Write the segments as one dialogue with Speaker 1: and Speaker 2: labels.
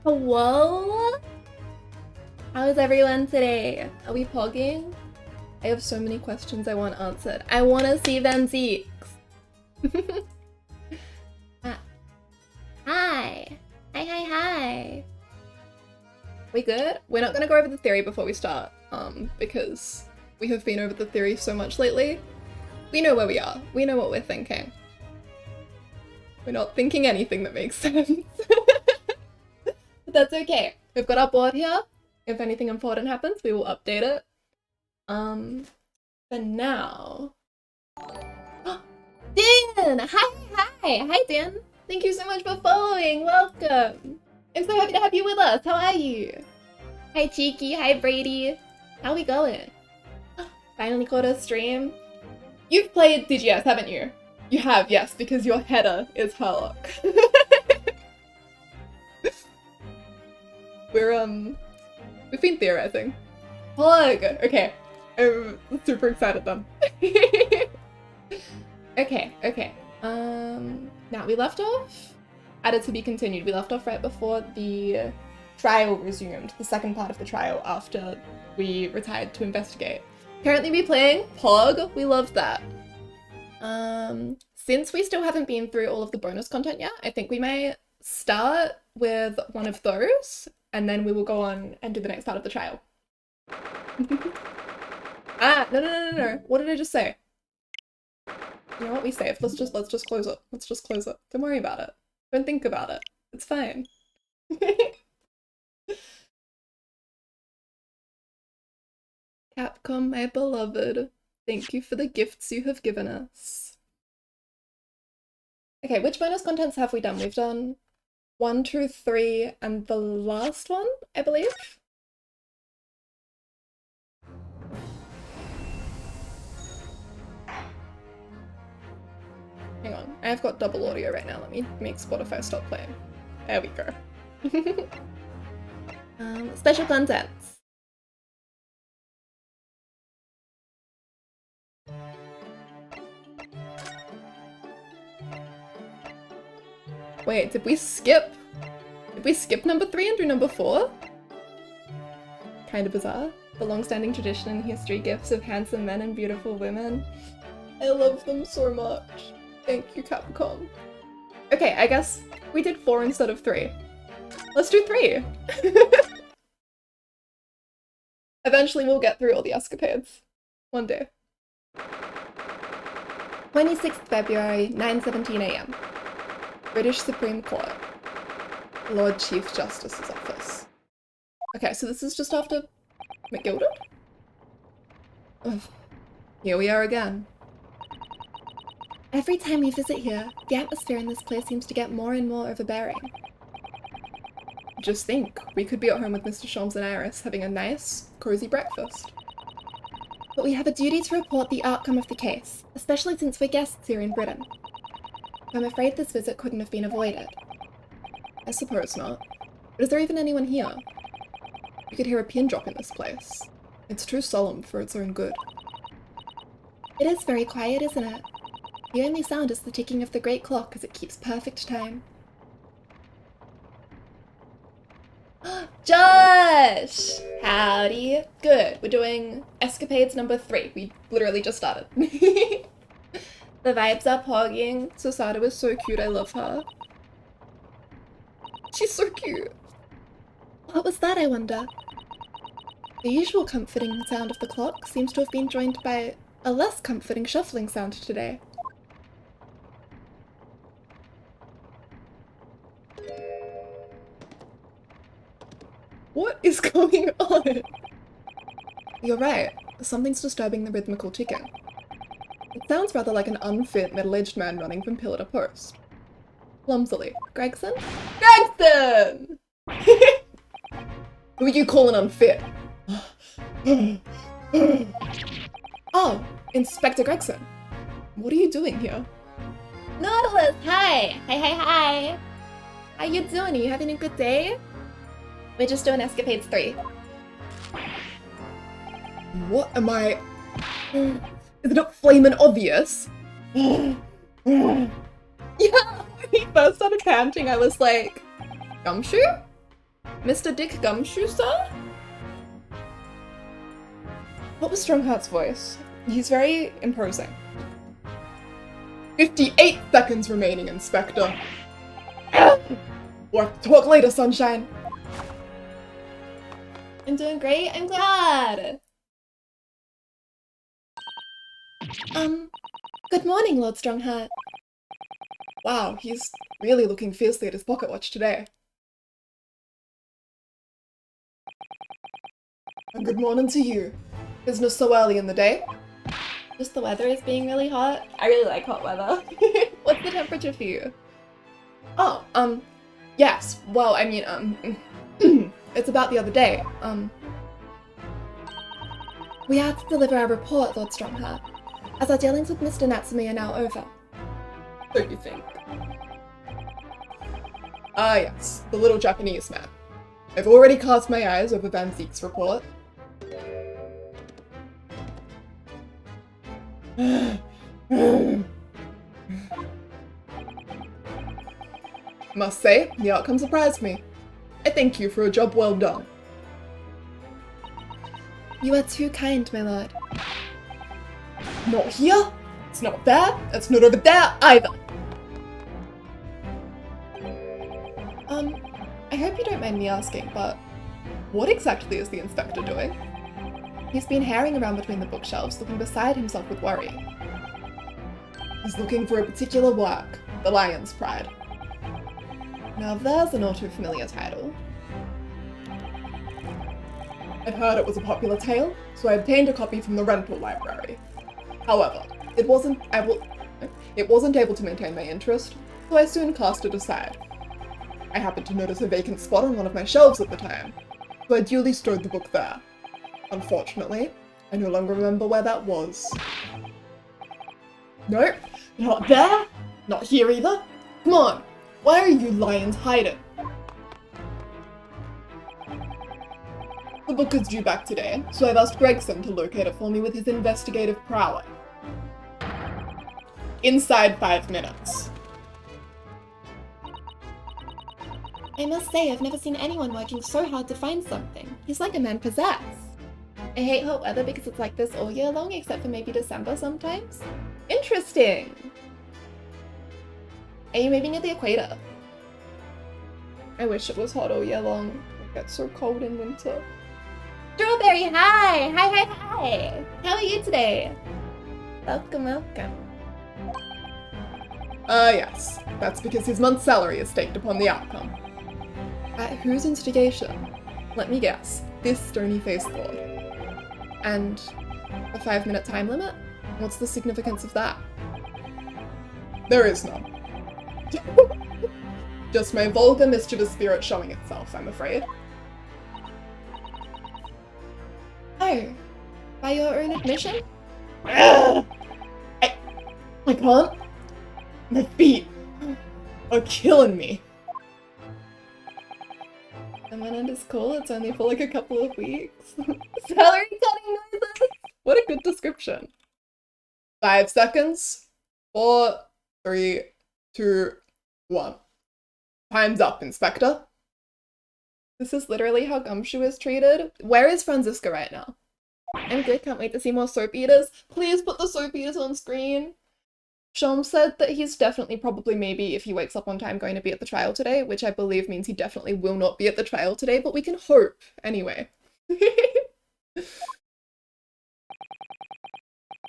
Speaker 1: Hello? How is everyone today? Are we pogging? I have so many questions I want answered. I want to see Van Zeeks. Hi. Hi. We good? We're not gonna go over the theory before we start, because we have been over the theory so much lately. We know where we are. We know what we're thinking. We're not thinking anything that makes sense. But that's okay. We've got our board here. If anything important happens, we will update it. For now... Dan! Hi, Dan! Thank you so much for following! Welcome! I'm so happy to have you with us! How are you? Hi, Cheeky! Hi, Brady! How we going? Finally caught a stream. You've played DGS, haven't you? You have, yes, because your header is Harlock. We've been theorizing. Plug! Okay. I'm super excited then. Okay. Now we left off, added to be continued. We left off right before the trial resumed, the second part of the trial after we retired to investigate. Currently we playing Pog. We loved that. Since we still haven't been through all of the bonus content yet, I think we may start with one of those, and then we will go on and do the next part of the trial. No. What did I just say? You know what, we saved. Let's just close it. Let's just close it. Don't worry about it. Don't think about it. It's fine. Capcom, my beloved. Thank you for the gifts you have given us. Okay, which bonus contents have we done? We've done 1, 2, 3, and the last one, I believe? Hang on, I've got double audio right now. Let me make Spotify stop playing. There we go. Special contents. Wait, did we skip number 3 and do number 4? Kind of bizarre. The long-standing tradition and history gifts of handsome men and beautiful women. I love them so much. Thank you, Capcom. Okay, I guess we did 4 instead of 3. Let's do 3! Eventually we'll get through all the escapades. One day. 26th February, 9:17 AM. British Supreme Court. Lord Chief Justice's office. Okay, so this is just after McGilded? Ugh. Here we are again. Every time we visit here, the atmosphere in this place seems to get more and more overbearing. Just think, we could be at home with Mr. Sholmes and Iris having a nice, cozy breakfast. But we have a duty to report the outcome of the case, especially since we're guests here in Britain. I'm afraid this visit couldn't have been avoided. I suppose not. But is there even anyone here? You could hear a pin drop in this place. It's too solemn for its own good. It is very quiet, isn't it? The only sound is the ticking of the great clock as it keeps perfect time. Josh! Howdy. Good. We're doing escapades number 3. We literally just started. The vibes are pogging. Susada was so cute. I love her. She's so cute. What was that, I wonder? The usual comforting sound of the clock seems to have been joined by a less comforting shuffling sound today. What is going on? You're right. Something's disturbing the rhythmical ticking. It sounds rather like an unfit, middle-aged man running from pillar to post. Clumsily. Gregson? Gregson! Who are you calling unfit? Oh, Inspector Gregson. What are you doing here? Nautilus, hi! Hi! How you doing? Are you having a good day? We're just doing Escapades 3. What am I... Is it not flamin' obvious? Yeah, when he first started panting, I was like, gumshoe? Mr. Dick Gumshoe, sir? What was Strongheart's voice? He's very imposing. 58 seconds remaining, Inspector. We'll have to talk later, Sunshine. I'm doing great, I'm glad. Good morning, Lord Strongheart. Wow, he's really looking fiercely at his pocket watch today. And good morning to you. Business so early in the day? Just the weather is being really hot. I really like hot weather. What's the temperature for you? Oh, yes. Well, I mean, it's about the other day. We had to deliver our report, Lord Strongheart, as our dealings with Mr. Natsume are now over. So you think? Ah, yes, the little Japanese man. I've already cast my eyes over Van Zeek's report. Must say, the outcome surprised me. I thank you for a job well done. You are too kind, my lord. Not here, it's not there, it's not over there either. I hope you don't mind me asking, but what exactly is the inspector doing? He's been harrying around between the bookshelves, looking beside himself with worry. He's looking for a particular work, The Lion's Pride. Now there's an all-too-familiar title. I'd heard it was a popular tale, so I obtained a copy from the rental library. However, it wasn't able to maintain my interest, so I soon cast it aside. I happened to notice a vacant spot on one of my shelves at the time, so I duly stored the book there. Unfortunately, I no longer remember where that was. Nope, not there, not here either. Come on, why are you lions hiding? The book is due back today, so I've asked Gregson to locate it for me with his investigative prowess. Inside 5 minutes. I must say, I've never seen anyone working so hard to find something. He's like a man possessed. I hate hot weather because it's like this all year long, except for maybe December sometimes. Interesting! Are you maybe near the equator? I wish it was hot all year long. It gets so cold in winter. Strawberry, hi! Hi! How are you today? Welcome. Yes. That's because his month's salary is staked upon the outcome. At whose instigation? Let me guess. This stony-faced lord. And a 5-minute time limit? What's the significance of that? There is none. Just my vulgar, mischievous spirit showing itself, I'm afraid. Oh, by your own admission? I can't. My feet are killing me. And when it is cool, it's only for like a couple of weeks. Salary cutting noises! What a good description. 5 seconds. 4, 3, 2, 1. Time's up, Inspector. This is literally how Gumshoe is treated. Where is Franziska right now? I'm good, can't wait to see more soap eaters. Please put the soap eaters on screen. Shom said that he's definitely probably maybe, if he wakes up on time, going to be at the trial today, which I believe means he definitely will not be at the trial today, but we can hope anyway.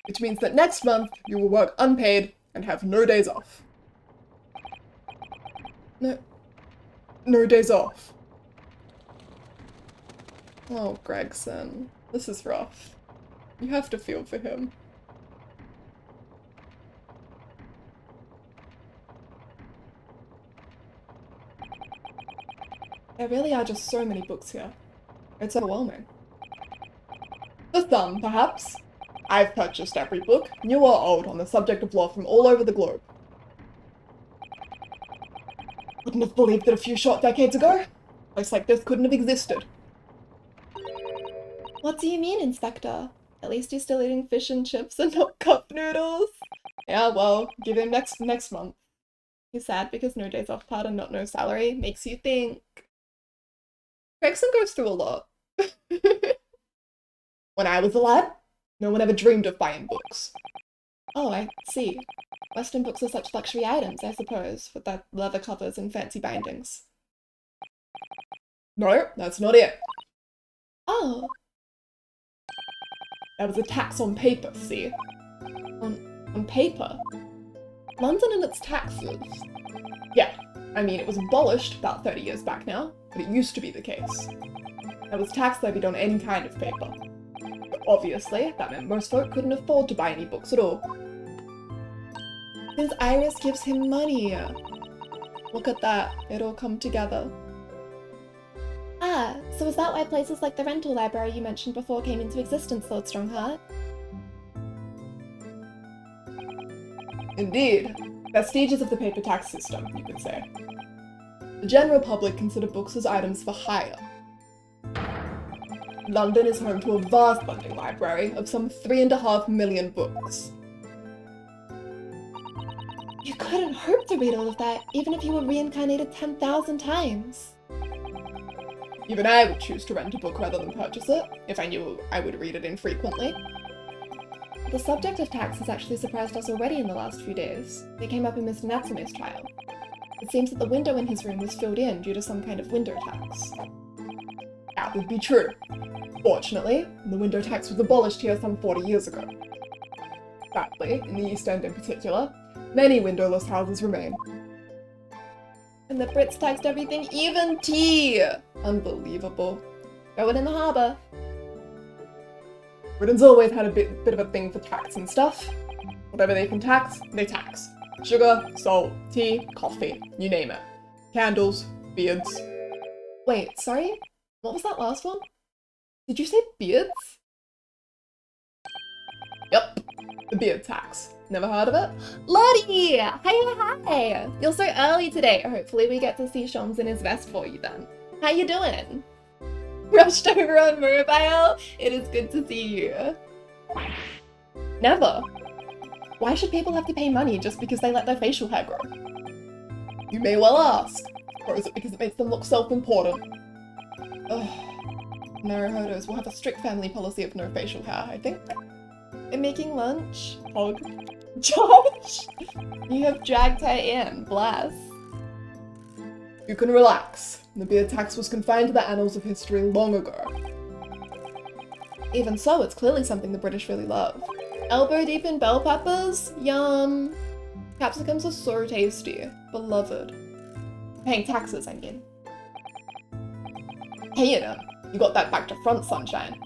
Speaker 1: Which means that next month you will work unpaid and have no days off. No days off. Oh, Gregson. This is rough. You have to feel for him. There really are just so many books here. It's overwhelming. For some, perhaps. I've purchased every book, new or old, on the subject of law from all over the globe. Wouldn't have believed that a few short decades ago, place like this couldn't have existed. What do you mean, Inspector? At least you're still eating fish and chips and not cup noodles. Yeah, well, give him next month. He's sad because no days off part and not no salary makes you think. Gregson goes through a lot. When I was a lad, no one ever dreamed of buying books. Oh, I see. Western books are such luxury items, I suppose, with their leather covers and fancy bindings. No, that's not it. Oh. There was a tax on paper, see? On paper? London and its taxes. Yeah, I mean, it was abolished about 30 years back now, but it used to be the case. There was tax levied on any kind of paper. But obviously, that meant most folk couldn't afford to buy any books at all. Since Iris gives him money. Look at that, it all come together. Ah, so is that why places like the rental library you mentioned before came into existence, Lord Strongheart? Indeed. Vestiges of the paper tax system, you could say. The general public consider books as items for hire. London is home to a vast lending library of some 3.5 million books. You couldn't hope to read all of that, even if you were reincarnated 10,000 times. Even I would choose to rent a book rather than purchase it, if I knew I would read it infrequently. The subject of tax has actually surprised us already in the last few days. They came up in Mr. Natsume's trial. It seems that the window in his room was filled in due to some kind of window tax. That would be true. Fortunately, the window tax was abolished here some 40 years ago. Sadly, in the East End in particular, many windowless houses remain. And the Brits taxed everything, even tea! Unbelievable. Throw it in the harbour. Britain's always had a bit of a thing for tax and stuff. Whatever they can tax, they tax. Sugar, salt, tea, coffee, you name it. Candles, beards. Wait, sorry? What was that last one? Did you say beards? Yep, the beard tax. Never heard of it? Lottie! Hi! You're so early today. Hopefully we get to see Shams in his vest for you then. How you doing? Rushed over on mobile? It is good to see you. Never. Why should people have to pay money just because they let their facial hair grow? You may well ask. Or is it because it makes them look self-important? Ugh. Naruhodos will have a strict family policy of no facial hair, I think. I'm making lunch. Hog. Josh! You have dragged her in, bless. You can relax. The beard tax was confined to the annals of history long ago. Even so, it's clearly something the British really love. Elbow deep in bell peppers? Yum. Capsicums are so tasty. Beloved. Paying taxes, I mean. Paying them. You got that back to front, sunshine.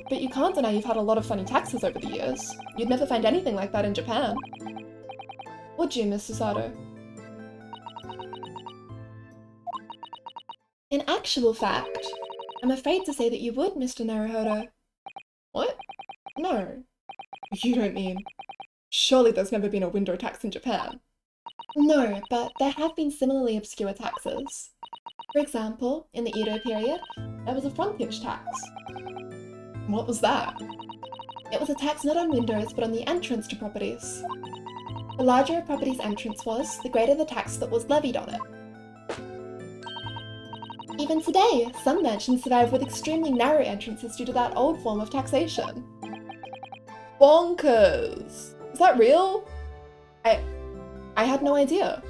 Speaker 1: But you can't deny you've had a lot of funny taxes over the years. You'd never find anything like that in Japan. Would you, Mr. Sato? In actual fact, I'm afraid to say that you would, Mr. Naruhodo. What? No. You don't mean... Surely there's never been a window tax in Japan. No, but there have been similarly obscure taxes. For example, in the Edo period, there was a frontage tax. What was that? It was a tax not on windows, but on the entrance to properties. The larger a property's entrance was, the greater the tax that was levied on it. Even today, some mansions survive with extremely narrow entrances due to that old form of taxation. Bonkers! Is that real? I had no idea.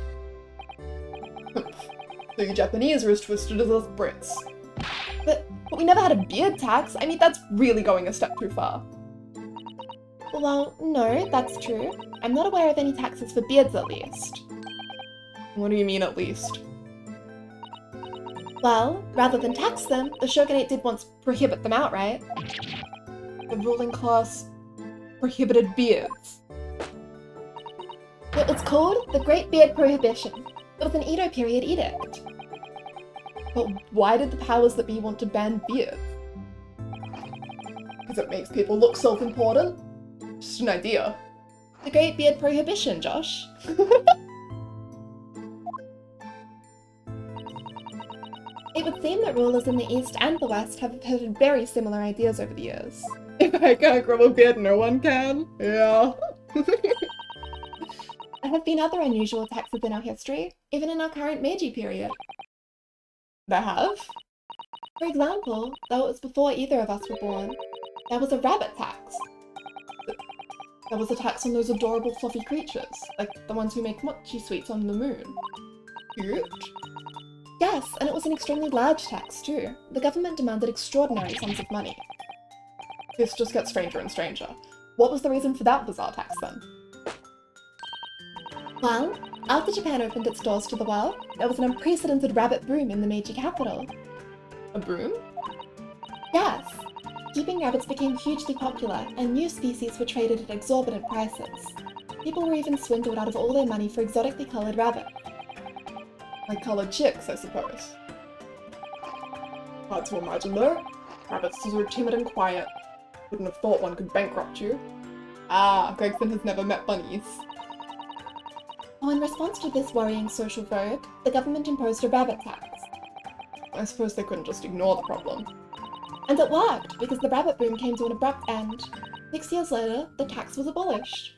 Speaker 1: So you Japanese are as twisted as us Brits. But we never had a beard tax. I mean, that's really going a step too far. Well, no, that's true. I'm not aware of any taxes for beards, at least. What do you mean, at least? Well, rather than tax them, the shogunate did once prohibit them outright. The ruling class prohibited beards. It was called the Great Beard Prohibition. It was an Edo period edict. But why did the powers that be want to ban beards? Because it makes people look self-important? Just an idea. The Great Beard Prohibition, Josh. It would seem that rulers in the East and the West have had very similar ideas over the years. If I can't grow a beard, no one can. Yeah. There have been other unusual taxes in our history, even in our current Meiji period. There have? For example, though it was before either of us were born, there was a rabbit tax. There was a tax on those adorable fluffy creatures, like the ones who make mochi sweets on the moon. Cute. Yes, and it was an extremely large tax too. The government demanded extraordinary sums of money. This just gets stranger and stranger. What was the reason for that bizarre tax then? Well, after Japan opened its doors to the world, there was an unprecedented rabbit boom in the Meiji capital. A boom? Yes. Keeping rabbits became hugely popular, and new species were traded at exorbitant prices. People were even swindled out of all their money for exotically coloured rabbits. Like coloured chicks, I suppose. Hard to imagine though. Rabbits are so timid and quiet. Wouldn't have thought one could bankrupt you. Ah, Gregson has never met bunnies. So in response to this worrying social vogue, the government imposed a rabbit tax. I suppose they couldn't just ignore the problem. And it worked, because the rabbit boom came to an abrupt end. 6 years later, the tax was abolished.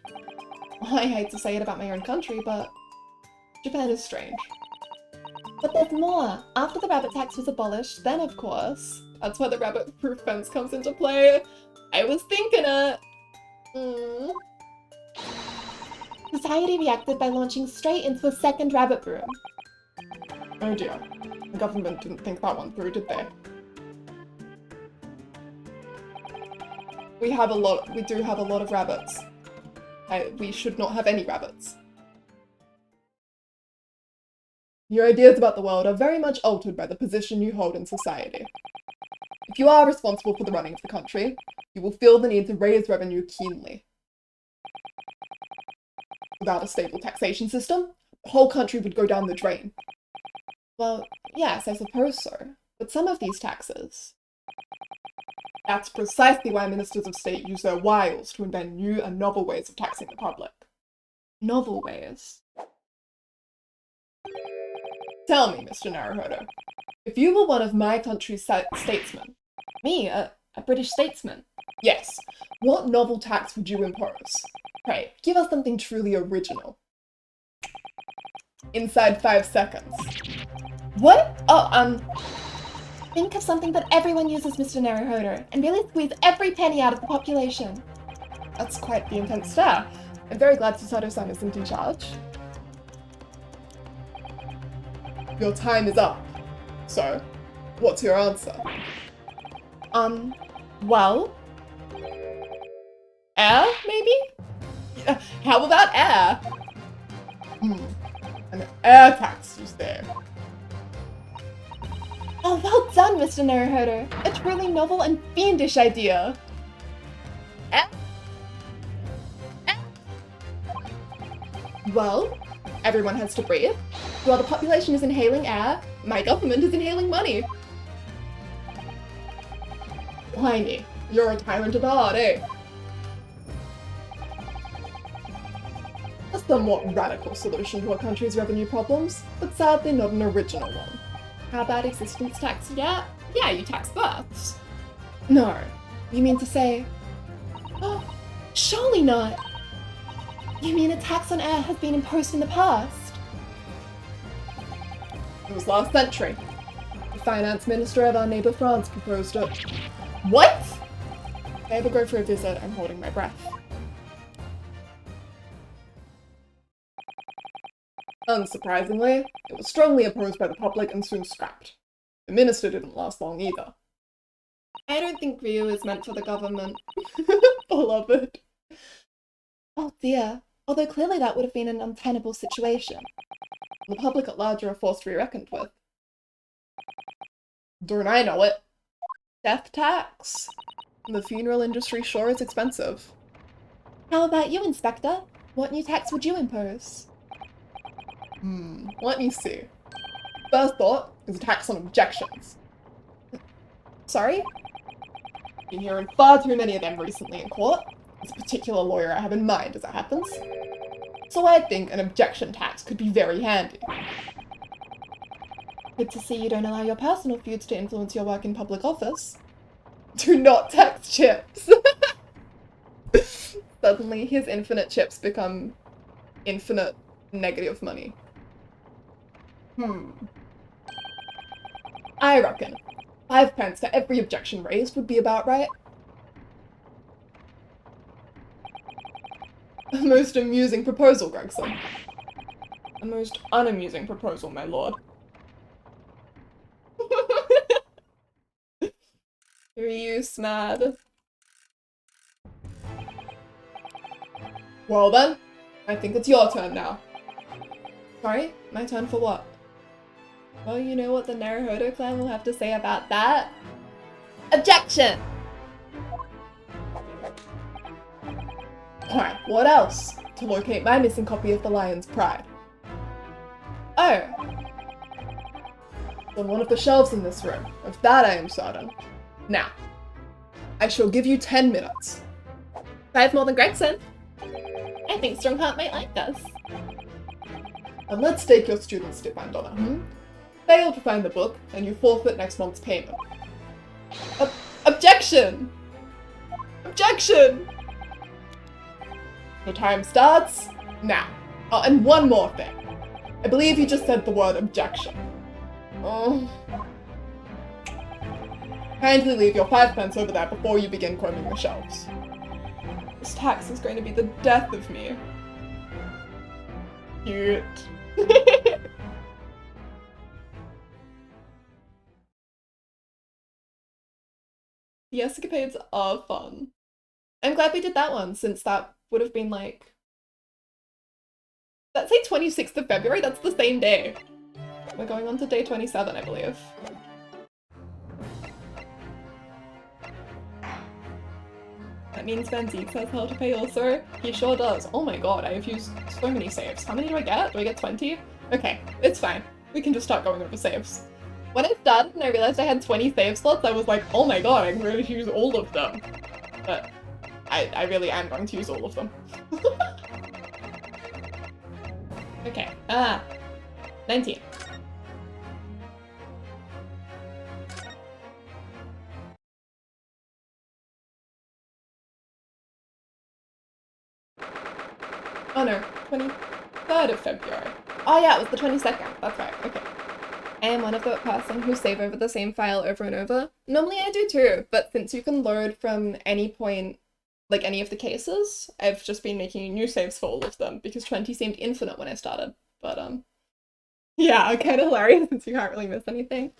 Speaker 1: I hate to say it about my own country, but Japan is strange. But there's more. After the rabbit tax was abolished, then of course, that's where the rabbit-proof fence comes into play. I was thinking it. Society reacted by launching straight into a second rabbit boom. Oh dear. The government didn't think that one through, did they? We do have a lot of rabbits. We should not have any rabbits. Your ideas about the world are very much altered by the position you hold in society. If you are responsible for the running of the country, you will feel the need to raise revenue keenly. Without a stable taxation system, the whole country would go down the drain. Well, yes, I suppose so. But some of these taxes... That's precisely why ministers of state use their wiles to invent new and novel ways of taxing the public. Novel ways? Tell me, Mr. Naruhodo, if you were one of my country's statesmen, me, a British statesman, yes, what novel tax would you impose? Pray, give us something truly original. Inside 5 seconds. What? Oh, think of something that everyone uses, Mr. Naruhodo, and really squeeze every penny out of the population. That's quite the intense stare. I'm very glad Susato-san isn't in charge. Your time is up. So, what's your answer? Well? Air, maybe? How about air? An air tax, you say? Oh, well done, Mr. Naruhodo. A truly novel and fiendish idea. Well, everyone has to breathe. While the population is inhaling air, my government is inhaling money. Blimey, you're a tyrant at heart, eh? A somewhat radical solution to our country's revenue problems, but sadly not an original one. How about existence tax? Yeah, you tax births. No, you mean to say... Oh, surely not! You mean a tax on air has been imposed in the past? It was last century. The finance minister of our neighbour France proposed it. What? If I ever go for a visit, I'm holding my breath. Unsurprisingly, it was strongly opposed by the public and soon scrapped. The minister didn't last long either. I don't think Ryu is meant for the government. Beloved. Oh dear. Although clearly that would have been an untenable situation. The public at large are a force to be reckoned with. Don't I know it? Death tax? The funeral industry sure is expensive. How about you, Inspector? What new tax would you impose? Let me see. First thought is a tax on objections. Sorry? Been hearing far too many of them recently in court. There's a particular lawyer I have in mind as it happens. So I think an objection tax could be very handy. Good to see you don't allow your personal feuds to influence your work in public office. Do not tax chips! Suddenly his infinite chips become infinite negative money. I reckon 5 pence for every objection raised would be about right. A most amusing proposal, Gregson. A most unamusing proposal, my lord. Are you mad? Well then, I think it's your turn now. Sorry? My turn for what? Well, you know what the Naruhodo clan will have to say about that? Objection! Alright, what else? To locate my missing copy of the Lion's Pride. Oh. On one of the shelves in this room. Of that I am certain. Now, I shall give you 10 minutes. 5 more than Gregson. I think Strongheart might like us. And let's take your student stipend on it, Fail to find the book, and you forfeit next month's payment. Objection! Objection! Your time starts now. Oh, and one more thing. I believe you just said the word objection. Oh. Kindly leave your 5 pence over there before you begin combing the shelves. This tax is going to be the death of me. Cute. The escapades are fun. I'm glad we did that one, since that would have been like... That's say 26th of February? That's the same day. We're going on to day 27, I believe. That means Benzik says how to pay also. He sure does. Oh my god, I have used so many saves. How many do I get? Do I get 20? Okay, it's fine. We can just start going over saves. When I started and I realized I had 20 save slots, I was like, oh my god, I'm going to use all of them. But I really am going to use all of them. Okay, 19. Oh no, 23rd of February. Oh yeah, it was the 22nd. That's right, okay. I am one of the person who save over the same file over and over. Normally I do too, but since you can load from any point, like any of the cases, I've just been making new saves for all of them because 20 seemed infinite when I started. But yeah, kind of hilarious since you can't really miss anything.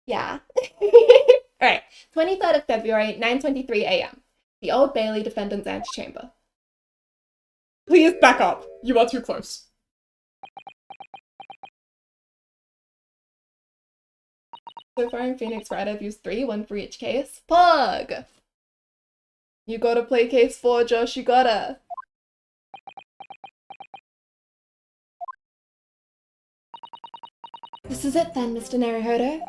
Speaker 1: Yeah. Alright, 23rd of February, 9:23 AM. The Old Bailey Defendant's Antechamber. Please back up. You are too close. So far in Phoenix Wright, I've used 3, 1 for each case. Pug! You gotta play case 4, Josh, you gotta. This is it then, Mr. Naruhodo?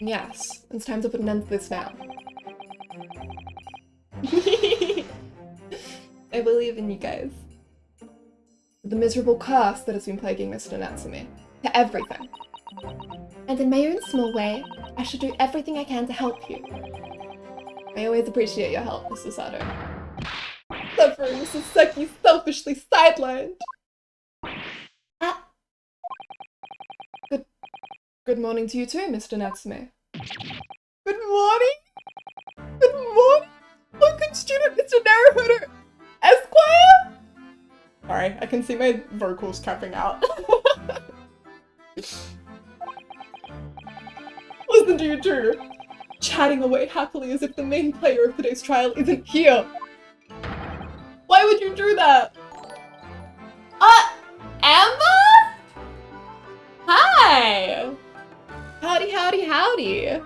Speaker 1: Yes, it's time to put an end to this now. I believe in you guys. The miserable curse that has been plaguing Mr. Natsume. To everything. And in my own small way, I shall do everything I can to help you. I always appreciate your help, Mr. Sato. Suffering Mrs. Seki selfishly sidelined. Good morning to you too, Mr. Natsume. Good morning? Good morning? Welcome student Mr. Naruhodo Esquire? Sorry, I can see my vocals capping out. Listen to you two, chatting away happily as if the main player of today's trial isn't here. Why would you do that? Amber? Hi! Howdy, howdy, howdy.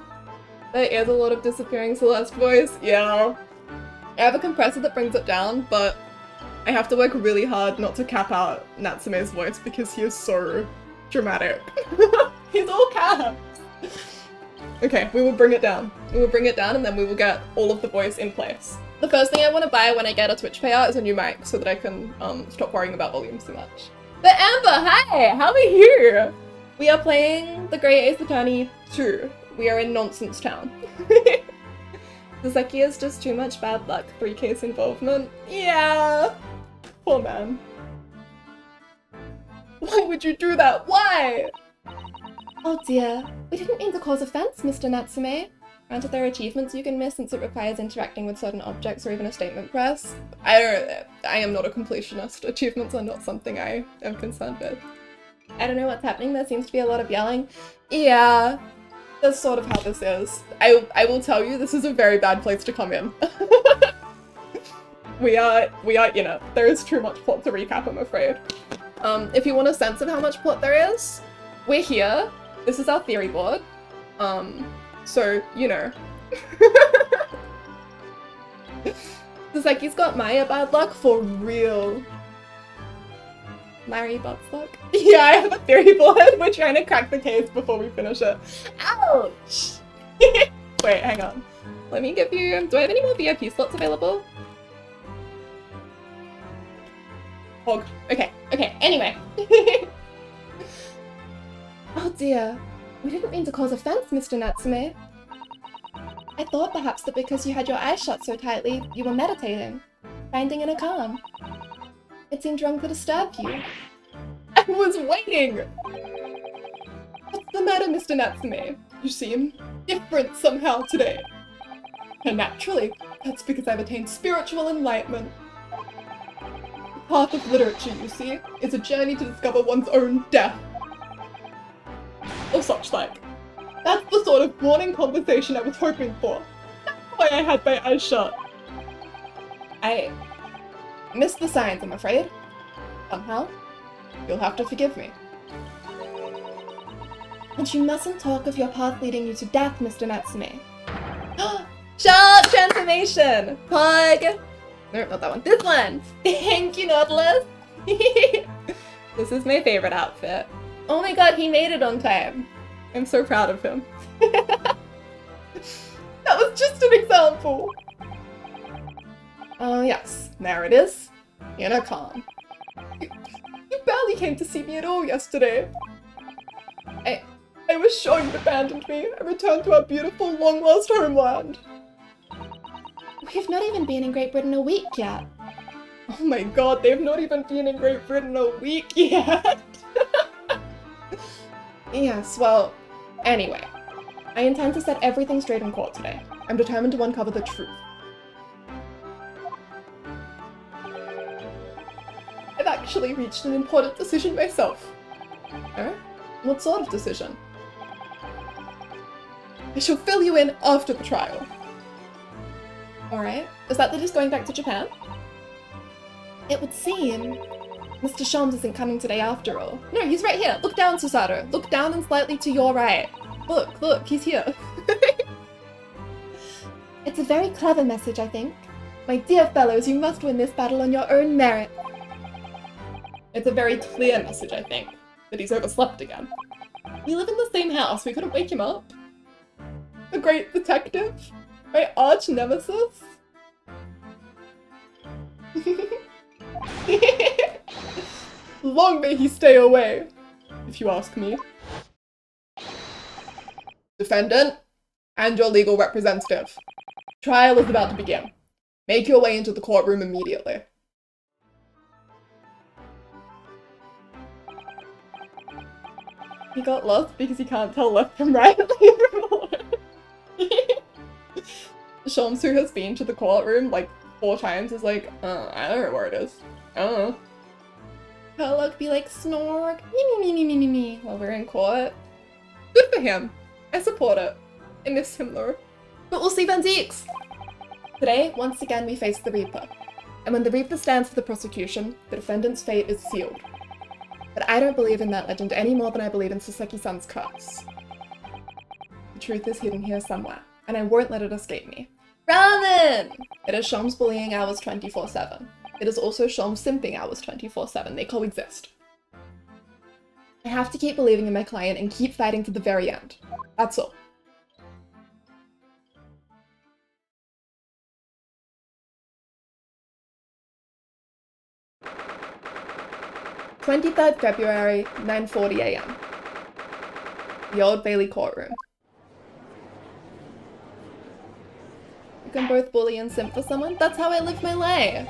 Speaker 1: There is a lot of disappearing Celeste voice, yeah. I have a compressor that brings it down, but I have to work really hard not to cap out Natsume's voice because he is so dramatic. He's all caps. Okay, we will bring it down. We will bring it down and then we will get all of the voice in place. The first thing I want to buy when I get a Twitch payout is a new mic so that I can stop worrying about volume so much. But Amber, hi! How are you? We are playing The Great Ace Attorney 2. We are in Nonsense Town. Saseki is just too much bad luck. 3 case involvement. Yeah! Poor man. Why would you do that? Why? Oh dear, we didn't mean to cause offense, Mr. Natsume. Granted, there are achievements you can miss since it requires interacting with certain objects or even a statement press. I am not a completionist. Achievements are not something I am concerned with. I don't know what's happening, there seems to be a lot of yelling. Yeah, that's sort of how this is. I will tell you, this is a very bad place to come in. we are in it. There is too much plot to recap, I'm afraid. If you want a sense of how much plot there is, we're here. This is our theory board. So, you know. It's like he's got Maya bad luck for real. Larry Buttstuck? Yeah, I have a theory board. We're trying to crack the case before we finish it. Ouch! Wait, hang on. Let me give you... Do I have any more VIP slots available? Hog. Okay, anyway. Oh dear. We didn't mean to cause offense, Mr. Natsume. I thought perhaps that because you had your eyes shut so tightly, you were meditating, finding inner calm. It seemed wrong to disturb you. I was waiting! What's the matter, Mr. Natsume? You seem different somehow today. And naturally, that's because I've attained spiritual enlightenment. The path of literature, you see, is a journey to discover one's own death. Or such like. That's the sort of morning conversation I was hoping for. That's why I had my eyes shut. I missed the signs, I'm afraid. Somehow. You'll have to forgive me. And you mustn't talk of your path leading you to death, Mr. Natsume. Sharp transformation! Pug! No, not that one. This one! Thank you, Nautilus! This is my favorite outfit. Oh my god, he made it on time. I'm so proud of him. That was just an example. Oh yes, there it is. Inner calm. You barely came to see me at all yesterday. I was sure you'd abandoned me and returned to our beautiful, long-lost homeland. We've not even been in Great Britain a week yet. Oh my god, they've not even been in Great Britain a week yet. Yes, well, anyway. I intend to set everything straight in court today. I'm determined to uncover the truth. I've actually reached an important decision myself. Oh? What sort of decision? I shall fill you in after the trial. Alright. Is that he's going back to Japan? It would seem Mr. Sholmes isn't coming today after all. No, he's right here. Look down, Susato. Look down and slightly to your right. Look, he's here. It's a very clever message, I think. My dear fellows, you must win this battle on your own merit. It's a very clear message, I think, that he's overslept again. We live in the same house, we couldn't wake him up. The great detective? My arch nemesis? Long may he stay away, if you ask me. Defendant, and your legal representative. Trial is about to begin. Make your way into the courtroom immediately. He got lost because he can't tell left from right. Sholmes, who has been to the courtroom like 4 times, is like, I don't know where it is. I don't know. Herlock be like, snork, me, while we're in court. Good for him. I support it. I miss him though. But we'll see Van Deeks! Today, once again, we face the Reaper. And when the Reaper stands for the prosecution, the defendant's fate is sealed. But I don't believe in that legend any more than I believe in Saseki-san's curse. The truth is hidden here somewhere, and I won't let it escape me. Ramen! It is Sholmes bullying hours 24/7. It is also Sholmes simping hours 24/7. They coexist. I have to keep believing in my client and keep fighting to the very end. That's all. February, 9:40 AM. The Old Bailey courtroom. You can both bully and simp for someone? That's how I live my life!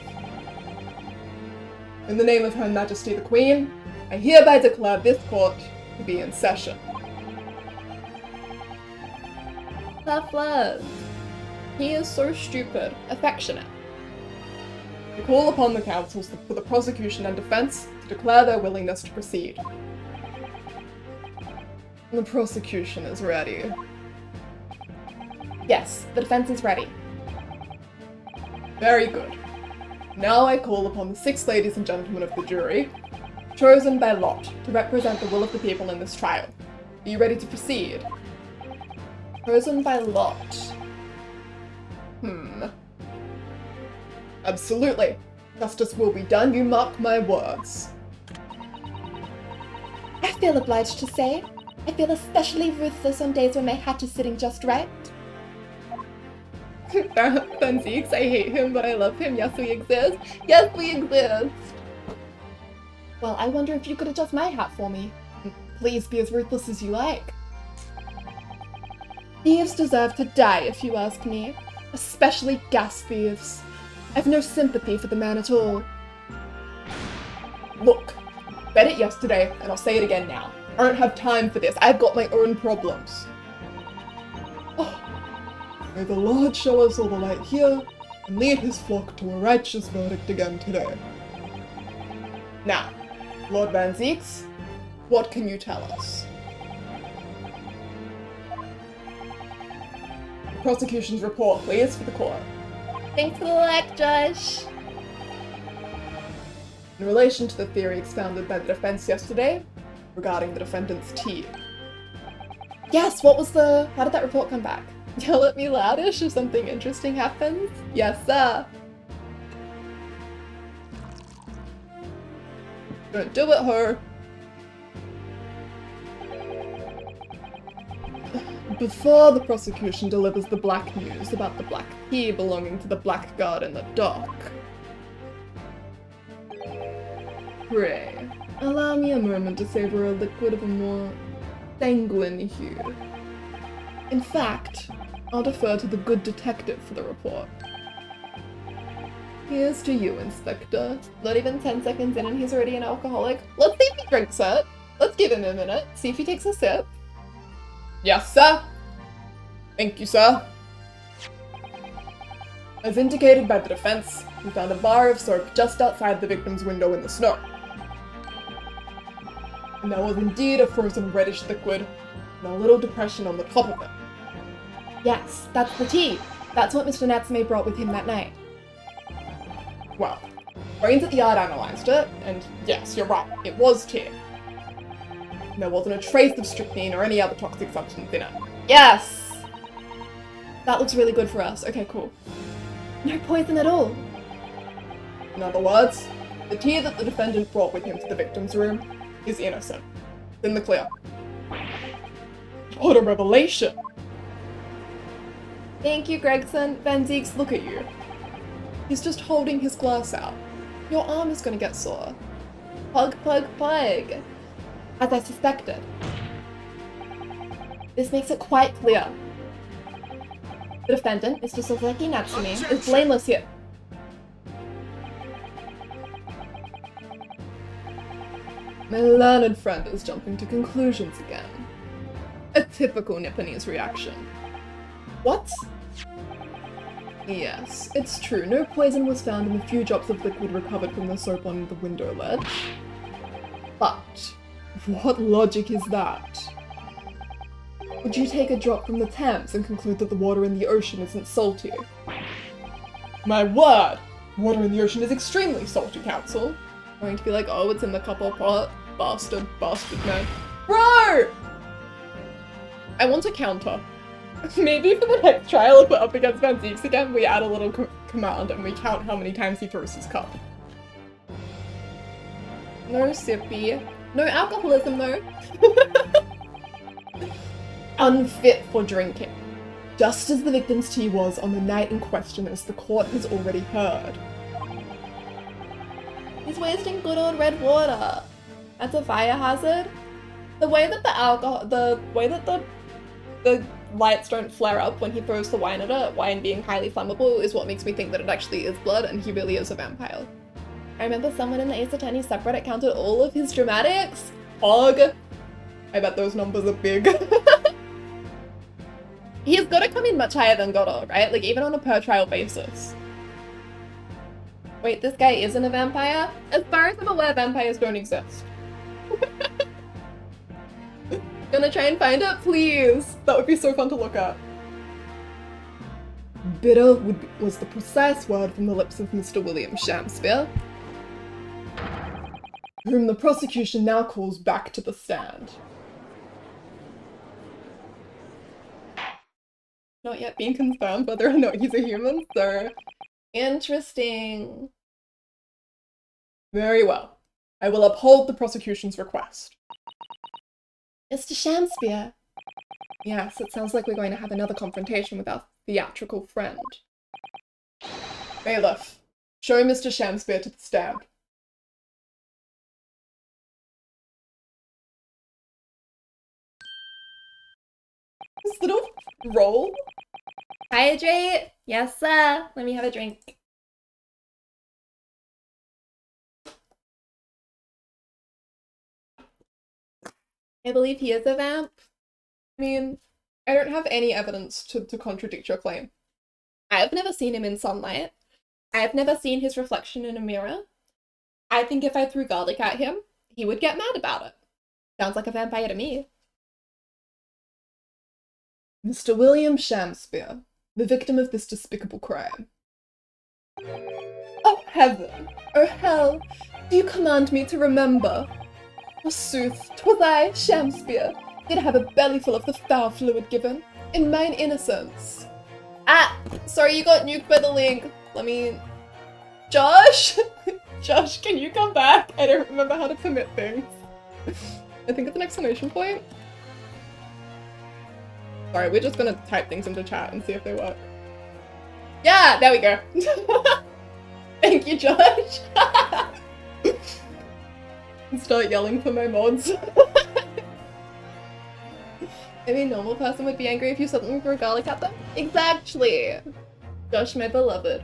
Speaker 1: In the name of Her Majesty the Queen, I hereby declare this court to be in session. Tough love. He is so stupid. Affectionate.
Speaker 2: We call upon the councils for the prosecution and defense to declare their willingness to proceed. The prosecution is ready.
Speaker 1: Yes, the defense is ready.
Speaker 2: Very good. Now I call upon the 6 ladies and gentlemen of the jury, chosen by lot, to represent the will of the people in this trial. Are you ready to proceed?
Speaker 1: Chosen by lot.
Speaker 2: Absolutely. Justice will be done, you mark my words.
Speaker 1: I feel obliged to say, I feel especially ruthless on days when my hat is sitting just right.
Speaker 2: Fanzeeks, I hate him, but I love him. Yes, we exist. Yes, we exist.
Speaker 1: Well, I wonder if you could adjust my hat for me.
Speaker 2: Please be as ruthless as you like.
Speaker 1: Thieves deserve to die, if you ask me. Especially gas thieves. I've no sympathy for the man at all.
Speaker 2: Look, said it yesterday, and I'll say it again now. I don't have time for this. I've got my own problems. Oh. May the Lord show us all the light here, and lead his flock to a righteous verdict again today. Now, Lord Van Zeeks, what can you tell us? The prosecution's report, please, for the court.
Speaker 1: Thanks for the like, Josh.
Speaker 2: In relation to the theory expounded by the defense yesterday, regarding the defendant's tea.
Speaker 1: Yes, how did that report come back? Yell at me loudish if something interesting happens? Yes, sir.
Speaker 2: Don't do it, her. Before the prosecution delivers the black news about the black tea belonging to the blackguard in the dock. Pray, allow me a moment to savor a liquid of a more sanguine hue. In fact, I'll defer to the good detective for the report. Here's to you, Inspector.
Speaker 1: Not even 10 seconds in and he's already an alcoholic. Let's see if he drinks it. Let's give him a minute, see if he takes a sip.
Speaker 2: Yes, sir. Thank you, sir. As indicated by the defense, we found a bar of soap just outside the victim's window in the snow. And there was indeed a frozen reddish liquid and a little depression on the top of it.
Speaker 1: Yes, that's the tea. That's what Mr. Natsume brought with him that night.
Speaker 2: Well, brains at the yard analysed it, and yes, you're right, it was tea. And there wasn't a trace of strychnine or any other toxic substance in it.
Speaker 1: Yes! That looks really good for us. Okay, cool. No poison at all.
Speaker 2: In other words, the tea that the defendant brought with him to the victim's room is innocent. It's in the clear. What a revelation!
Speaker 1: Thank you, Gregson.
Speaker 2: Van Zeeks, look at you. He's just holding his glass out. Your arm is gonna get sore.
Speaker 1: Pug, pug, pug. As I suspected. This makes it quite clear. The defendant, Mr. Soseki Natsume, is blameless here.
Speaker 2: My learned friend is jumping to conclusions again. A typical Nipponese reaction.
Speaker 1: What?
Speaker 2: Yes, it's true. No poison was found in the few drops of liquid recovered from the soap on the window ledge. But what logic is that? Would you take a drop from the Thames and conclude that the water in the ocean isn't salty? My word! Water in the ocean is extremely salty, Council. Going to be like, oh, it's in the copper pot. Bastard, bastard man. Bro! I want a counter. Maybe for the next trial, if we're up against Van Zeeks again, we add a little command and we count how many times he throws his cup.
Speaker 1: No sippy. No alcoholism though.
Speaker 2: Unfit for drinking. Just as the victim's tea was on the night in question, as the court has already heard.
Speaker 1: He's wasting good old red water. That's a fire hazard. The way that the lights don't flare up when he throws the wine at it, wine being highly flammable, is what makes me think that it actually is blood and he really is a vampire. I remember someone in the Ace Attorney subreddit counted all of his dramatics.
Speaker 2: Hog. I bet those numbers are big.
Speaker 1: He's got to come in much higher than Godot, right? Like, even on a per trial basis. Wait, this guy isn't a vampire? As far as I'm aware, vampires don't exist. Gonna try and find it, please.
Speaker 2: That would be so fun to look at. Bitter was the precise word from the lips of Mr. William Shamspeare, whom the prosecution now calls back to the stand.
Speaker 1: Not yet being confirmed whether or not he's a human, so interesting.
Speaker 2: Very well. I will uphold the prosecution's request.
Speaker 1: Mr. Shamspeare. Yes, it sounds like we're going to have another confrontation with our theatrical friend.
Speaker 2: Bailiff, show Mr. Shamspeare to the stand. This little roll.
Speaker 1: Hydrate? Yes, sir. Let me have a drink. I believe he is a vamp.
Speaker 2: I mean, I don't have any evidence to contradict your claim.
Speaker 1: I've never seen him in sunlight. I've never seen his reflection in a mirror. I think if I threw garlic at him, he would get mad about it. Sounds like a vampire to me.
Speaker 2: Mr. William Shamspeare, the victim of this despicable crime. Oh heaven! Oh hell! Do you command me to remember? Forsooth, 'twas I, Shamspeare, did have a bellyful of the foul fluid given, in mine innocence.
Speaker 1: Ah! Sorry you got nuked by the link. Let me... Josh?
Speaker 2: Josh, can you come back? I don't remember how to permit things. I think it's an exclamation point. Sorry, we're just gonna type things into chat and see if they work.
Speaker 1: Yeah, there we go.
Speaker 2: Thank you, Josh. And start yelling for my mods.
Speaker 1: Maybe a normal person would be angry if you suddenly threw garlic at them? Exactly! Josh, my beloved.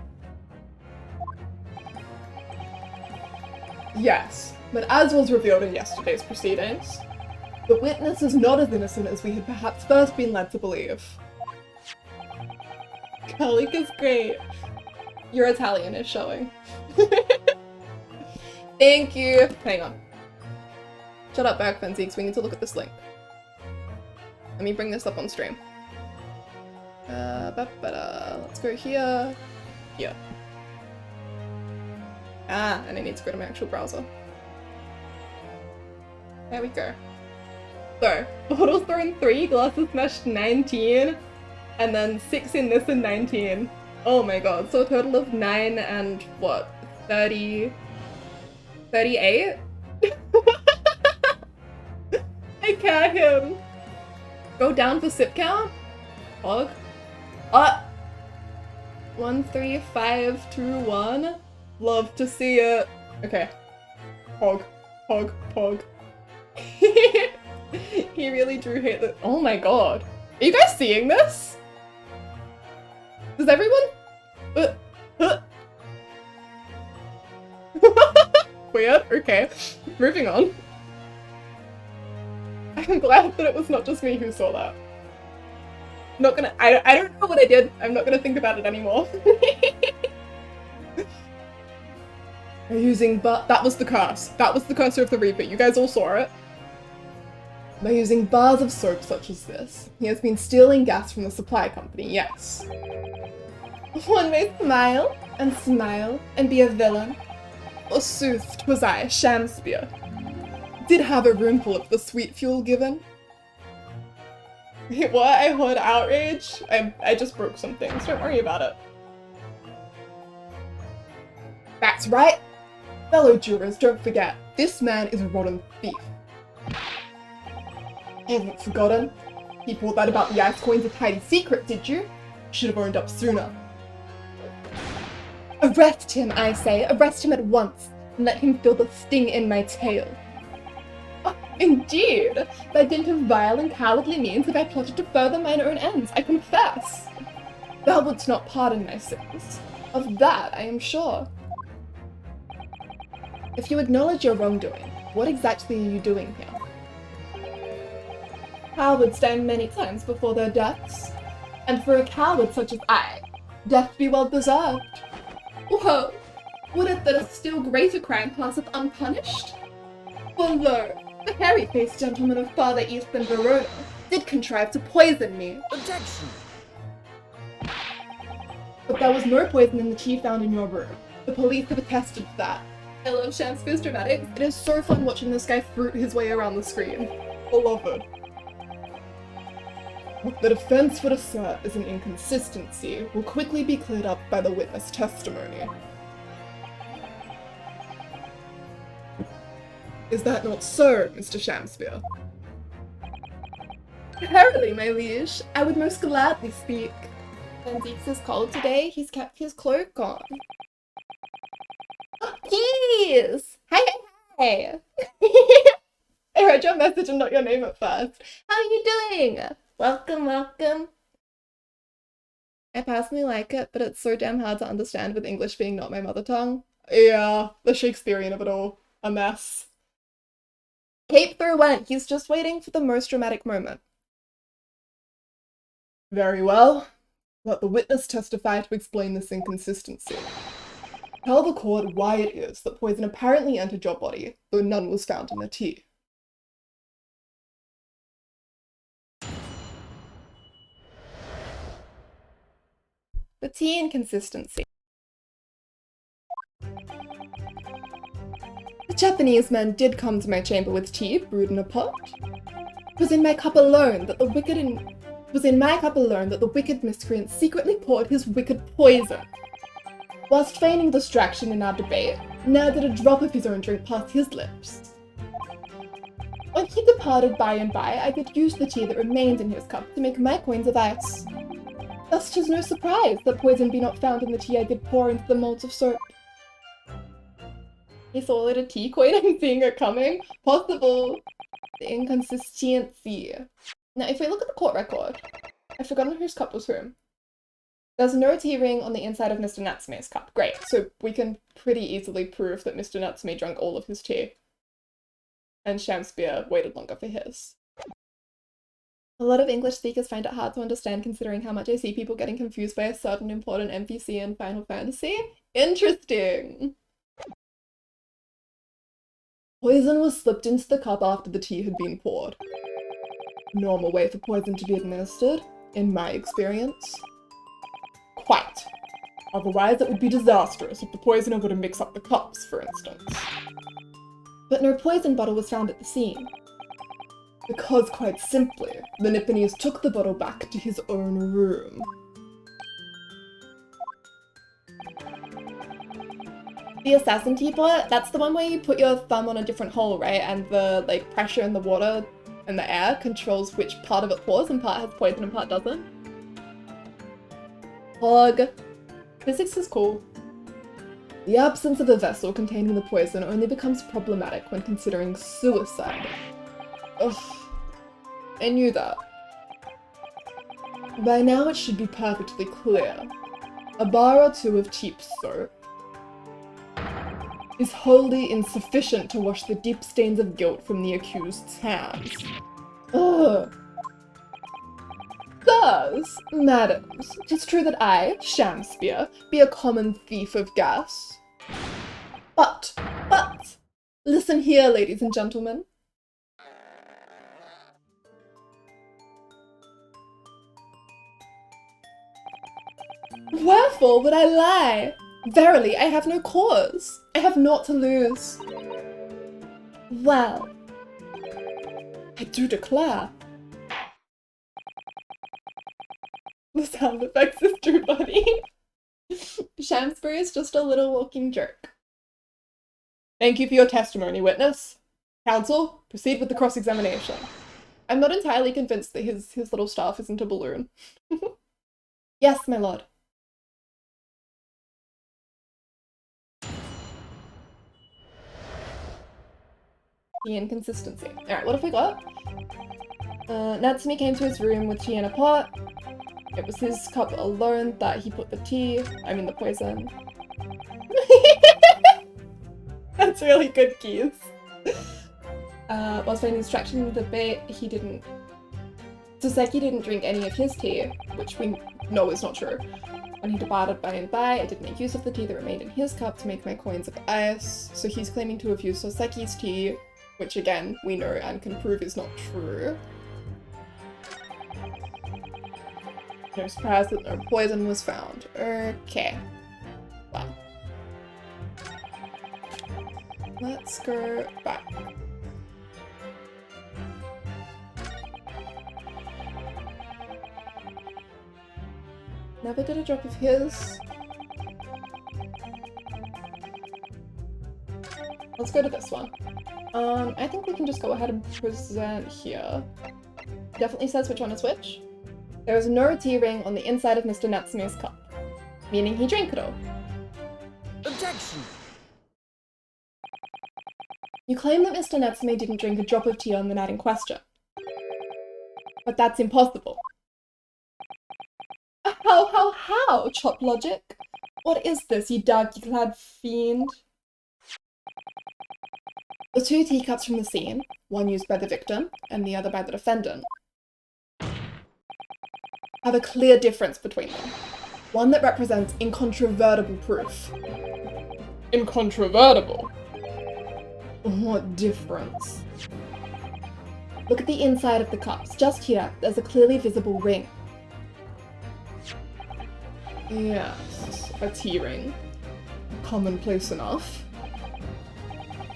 Speaker 2: Yes, but as was revealed in yesterday's proceedings, the witness is not as innocent as we had perhaps first been led to believe.
Speaker 1: Garlic is great. Your Italian is showing. Thank you! Hang on. Shut up, back Fenzeeks, we need to look at this link. Let me bring this up on stream. Let's go here. Here. Ah, and I need to go to my actual browser. There we go. So, bottles thrown 3, glasses smashed 19, and then 6 in this and 19. Oh my god, so a total of 9 and what? 30... 38? I can't him! Go down for sip count? Hog? 1, 3, 5, 2, 1. Love to see it. Okay. Hog. Hog. Hog. He really drew hate that. Oh my god. Are you guys seeing this? Does everyone? Weird. Okay. Moving on. I'm glad that it was not just me who saw that. Not gonna- I don't know what I did. I'm not gonna think about it anymore. They're using that was the curse. That was the cursor of the Reaper. You guys all saw it. By using bars of soap such as this, he has been stealing gas from the supply company, yes. One may smile and be a villain. Forsooth, 'twas I, Shamspeare, did have a roomful of the sweet fuel given. Wait, what? I heard outrage? I just broke some things, don't worry about it. That's right. Fellow jurors, don't forget, this man is a rotten thief. Haven't forgotten. He thought that about the ice coins a tidy secret, did you? Should have owned up sooner. Arrest him, I say. Arrest him at once, and let him feel the sting in my tail. Oh, indeed! By dint of vile and cowardly means have I plotted to further mine own ends, I confess. Thou wouldst not pardon my sins. Of that I am sure. If you acknowledge your wrongdoing, what exactly are you doing here? Harvard stand many times before their deaths.
Speaker 2: And for a coward such as I, death be well deserved.
Speaker 1: Whoa! Would it that a still greater crime passeth unpunished? For lo, the hairy-faced gentleman of farther east than Verona did contrive to poison me.
Speaker 3: Objection!
Speaker 2: But there was no poison in the tea found in your room. The police have attested to that.
Speaker 1: I love Shakespeare's dramatics.
Speaker 2: It is so fun watching this guy fruit his way around the screen. Beloved. What the defense would assert is an inconsistency will quickly be cleared up by the witness testimony. Is that not so, Mr. Shakespeare?
Speaker 1: Verily, my liege, I would most gladly speak. Benzeeks is cold today, he's kept his cloak on. Keys! Hi, hi,
Speaker 2: I read your message and not your name at first.
Speaker 1: How are you doing? Welcome, welcome. I personally like it, but it's so damn hard to understand with English being not my mother tongue.
Speaker 2: Yeah, the Shakespearean of it all. A mess.
Speaker 1: Cape through went, he's just waiting for the most dramatic moment.
Speaker 2: Very well. Let the witness testify to explain this inconsistency. Tell the court why it is that poison apparently entered your body, though none was found in the tea.
Speaker 1: The tea inconsistency. The Japanese man did come to my chamber with tea brewed in a pot. It was in my cup alone that the wicked miscreant secretly poured his wicked poison. Whilst feigning distraction in our debate, ne'er did a drop of his own drink pass his lips. When he departed by and by, I did use the tea that remained in his cup to make my coins of ice. Thus 'tis no surprise that poison be not found in the tea I did pour into the moulds of soap. He saw it a tea coin, I'm seeing it coming. Possible. The inconsistency. Now, if we look at the court record, I've forgotten whose cup was whom. There's no tea ring on the inside of Mr. Natsume's cup. Great, so we can pretty easily prove that Mr. Natsume drank all of his tea. And Shakespeare waited longer for his. A lot of English speakers find it hard to understand considering how much I see people getting confused by a certain important NPC in Final Fantasy. Interesting!
Speaker 2: Poison was slipped into the cup after the tea had been poured. Normal way for poison to be administered, in my experience. Quite. Otherwise it would be disastrous if the poisoner were to mix up the cups, for instance.
Speaker 1: But no poison bottle was found at the scene.
Speaker 2: Because, quite simply, the Nipponese took the bottle back to his own room.
Speaker 1: The assassin teapot, that's the one where you put your thumb on a different hole, right? And the pressure in the water and the air controls which part of it pours and part has poison and part doesn't. Hug. Physics is cool.
Speaker 2: The absence of a vessel containing the poison only becomes problematic when considering suicide. Ugh. I knew that. By now it should be perfectly clear. A bar or two of cheap soap is wholly insufficient to wash the deep stains of guilt from the accused's hands. Ugh. Sirs, madams, 'tis true that I, Shakespeare, be a common thief of gas. But, listen here, ladies and gentlemen. Wherefore would I lie? Verily, I have no cause. I have naught to lose. Well, I do declare. The sound effects is true, buddy. Shamsbury is just a little walking jerk. Thank you for your testimony, witness. Counsel, proceed with the cross-examination. I'm not entirely convinced that his little staff isn't a balloon. Yes, my lord. The inconsistency. Alright, what have we got? Natsume came to his room with tea in a pot. It was his cup alone that he put the the poison. That's really good, Keys. Whilst finding distraction in the debate, he didn't
Speaker 1: Soseki didn't drink any of his tea, which we know is not true. When he departed by and by, I did make use of the tea that remained in his cup to make my coins of ice. So he's claiming to have used Soseki's tea, which again, we know and can prove is not true. No surprise that no poison was found. Okay. Well. Let's go back. Never did a drop of his. Let's go to this one. I think we can just go ahead and present here. Definitely says which one is which. There is no tea ring on the inside of Mr. Natsume's cup, meaning he drank it all.
Speaker 3: Objection!
Speaker 1: You claim that Mr. Natsume didn't drink a drop of tea on the night in question. But that's impossible. How? Chop logic? What is this, you darky-clad fiend? The two teacups from the scene, one used by the victim and the other by the defendant, have a clear difference between them. One that represents incontrovertible proof. Incontrovertible? What difference? Look at the inside of the cups. Just here, there's a clearly visible ring. Yes, a tea ring. Commonplace enough.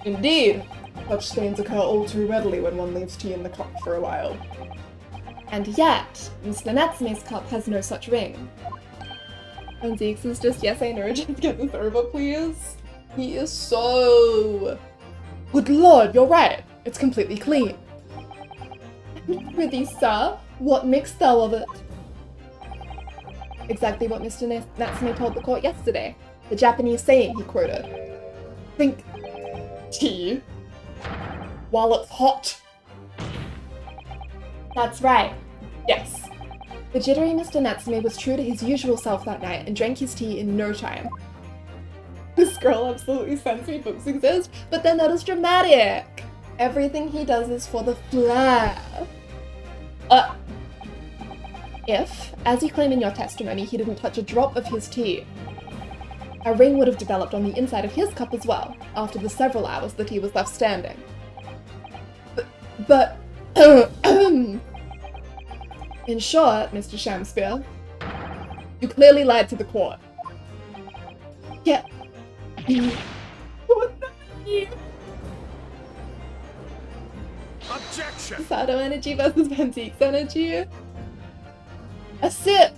Speaker 1: Indeed, such stains occur all too readily when one leaves tea in the cup for a while. And yet, Mr. Natsume's cup has no such ring. And Zeeks is just, yes I know, just get this over please. He is so... Good lord, you're right, it's completely clean. Prithee sir, what mixed thou of it? Exactly what Mr. Natsume told the court yesterday. The Japanese saying he quoted. Think tea while it's hot. That's right. Yes. The jittery Mr. Natsume was true to his usual self that night and drank his tea in no time. This girl absolutely sends me books exist, but they're not as dramatic. Everything he does is for the flair. If, as you claim in your testimony, he didn't touch a drop of his tea, a ring would have developed on the inside of his cup as well, after the several hours that he was left standing. But in short, Mr. Shamspeare, you clearly lied to the court. Yeah. What the
Speaker 3: Objection!
Speaker 1: Sato energy versus Benzeek's energy. A sip!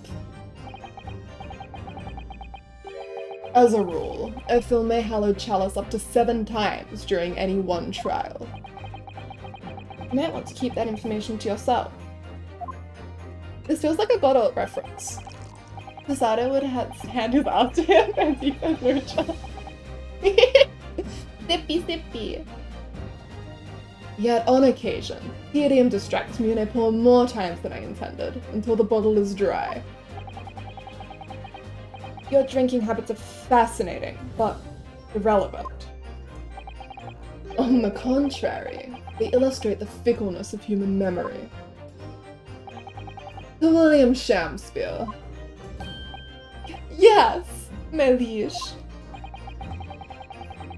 Speaker 1: As a rule, a fill may hallowed chalice up to 7 times during any one trial. You might want to keep that information to yourself. This feels like a Godot reference. Sato would have hand his ass to him and he has no chance. Sippy sippy. Yet on occasion, helium distracts me and I pour more times than I intended, until the bottle is dry. Your drinking habits are fascinating, but irrelevant. On the contrary, they illustrate the fickleness of human memory. To William Shakespeare. Yes, my liege.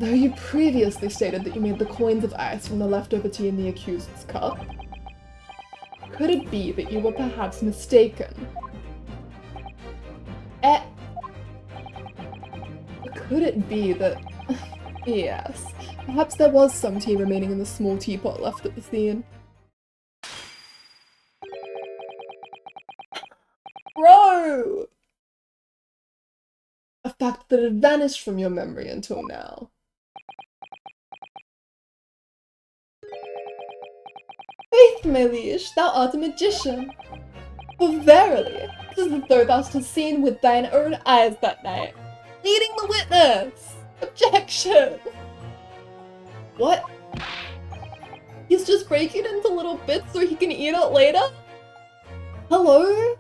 Speaker 1: Though you previously stated that you made the coins of ice from the leftover tea in the accused's cup, could it be that you were perhaps mistaken? Could it be that... yes, perhaps there was some tea remaining in the small teapot left at the scene. Bro! A fact that had vanished from your memory until now. Faith, my liege, thou art a magician. For verily, 'tis as though thou hast seen with thine own eyes that night. Leading the witness! Objection! What? He's just breaking into little bits so he can eat it later? Hello?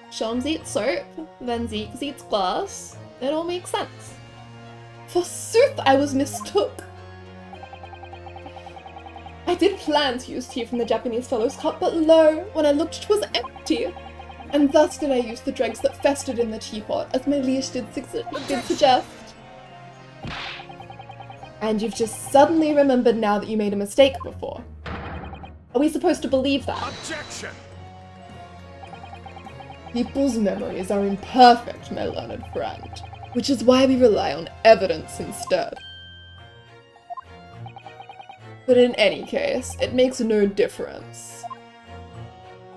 Speaker 1: Shams eats soap, then Zeeks eats glass. It all makes sense. Forsooth, I was mistook. I did plan to use tea from the Japanese fellow's cup, but lo, when I looked it was empty. And thus did I use the dregs that festered in the teapot, as my liege did suggest. And you've just suddenly remembered now that you made a mistake before. Are we supposed to believe that?
Speaker 3: Objection!
Speaker 2: People's memories are imperfect, my learned friend, which is why we rely on evidence instead. But in any case, it makes no difference.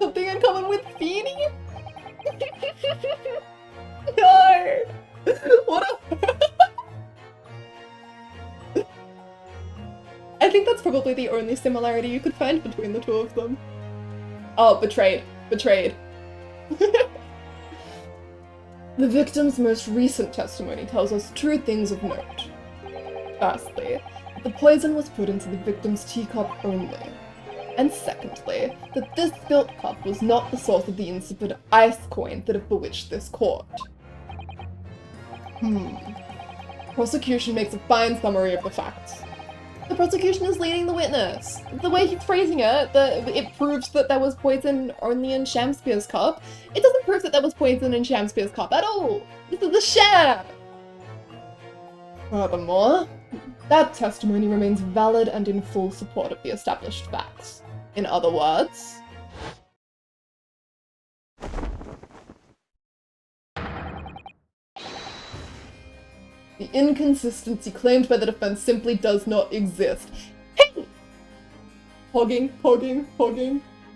Speaker 2: Something in common with Feeny? No! What a... I think that's probably the only similarity you could find between the two of them. Oh, betrayed. Betrayed. The victim's most recent testimony tells us two things of note. Firstly, the poison was put into the victim's teacup only. And secondly, that this spilt cup was not the source of the insipid ice coin that have bewitched this court. Prosecution makes a fine summary of the facts. The prosecution is leading the witness. The way he's phrasing it, it proves that there was poison only in Shamspeare's cup. It doesn't prove that there was poison in Shamspeare's cup at all. This is a sham! Furthermore, that testimony remains valid and in full support of the established facts. In other words, the inconsistency claimed by the defense simply does not exist. Hey! Hogging.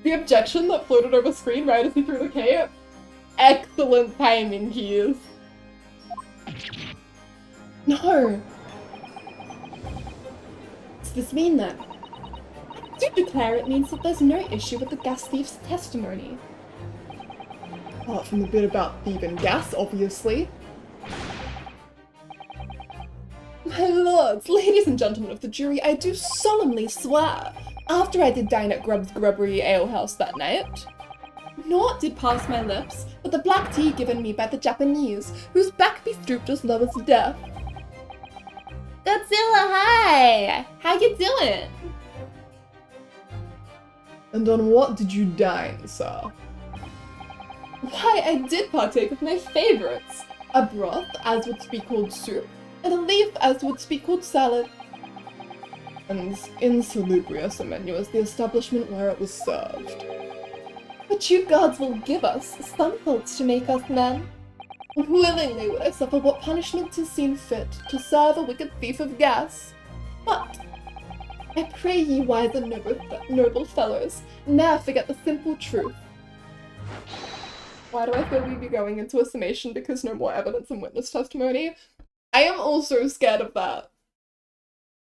Speaker 2: The objection that floated over screen right as he threw the cape? Excellent timing, Keys. No! What's this mean then? I do declare it means that there's no issue with the gas thief's testimony. Apart from the bit about thieving gas, obviously. My lords, ladies and gentlemen of the jury, I do solemnly swear, after I did dine at Grubb's Grubbery Alehouse that night, naught did pass my lips but the black tea given me by the Japanese, whose back be stooped as low as death. Godzilla, hi! How you doing? And on what did you dine, sir? Why, I did partake of my favourites. A broth, as would be called soup, and a leaf, as would be called salad. And insalubrious a menu as the establishment where it was served. But you gods will give us some faults to make us men. Willingly would I suffer what punishment 'tis seen fit to serve a wicked thief of gas. But I pray ye, wise and noble fellows, ne'er forget the simple truth. Why do I feel we'd be going into a summation because no more evidence and witness testimony? I am also scared of that.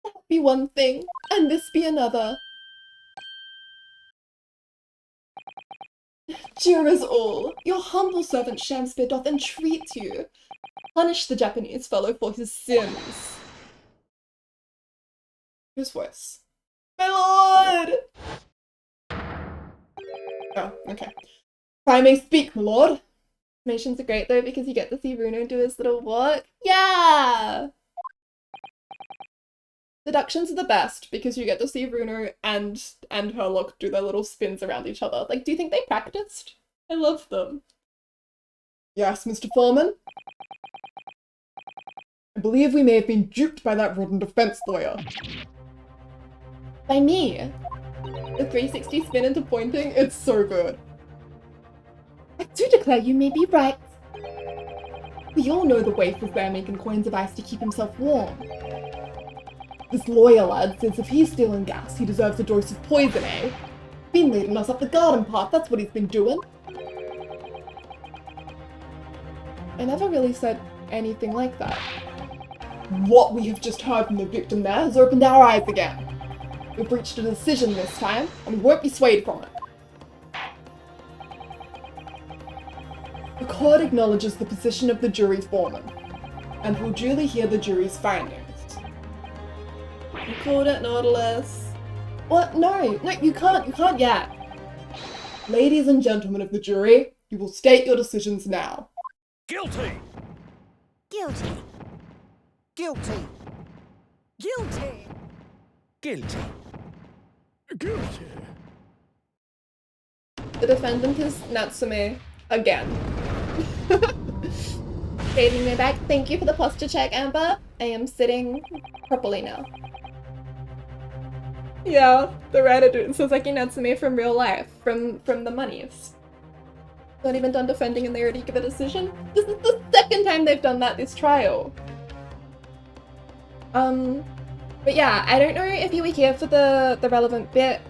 Speaker 2: That be one thing, and this be another. Jurors all, your humble servant Shamspeare doth entreat you. Punish the Japanese fellow for his sins. Whose voice? My lord! Oh, okay. If I may speak, my lord. Summations are great though because you get to see Runo do his little walk. Yeah! Deductions are the best because you get to see Runo and Herlock do their little spins around each other. Like, do you think they practiced? I love them. Yes, Mr. Foreman? I believe we may have been duped by that rotten defense lawyer. By me? The 360 spin into pointing? It's so good. I do declare you may be right. We all know the waif was there making coins of ice to keep himself warm. This lawyer lad says if he's stealing gas, he deserves a dose of poison, eh? Been leading us up the garden path, that's what he's been doing. I never really said anything like that. What we have just heard from the victim there has opened our eyes again. We've reached a decision this time, and we won't be swayed from it. The court acknowledges the position of the jury foreman, and will duly hear the jury's findings. You called it, Nautilus. What? No, you can't yet. Ladies and gentlemen of the jury, you will state your decisions now.
Speaker 3: Guilty!
Speaker 4: Guilty. Guilty. Guilty.
Speaker 3: Guilty. Guilty.
Speaker 2: The defendant is Natsume again.
Speaker 1: Saving me back. Thank you for the posture check, Amber. I am sitting properly now.
Speaker 2: Yeah, the writer sounds like Natsume from real life, from the Monies. Not even done defending and they already give a decision. This is the second time they've done that this trial.
Speaker 1: But yeah, I don't know if you were here for the relevant bit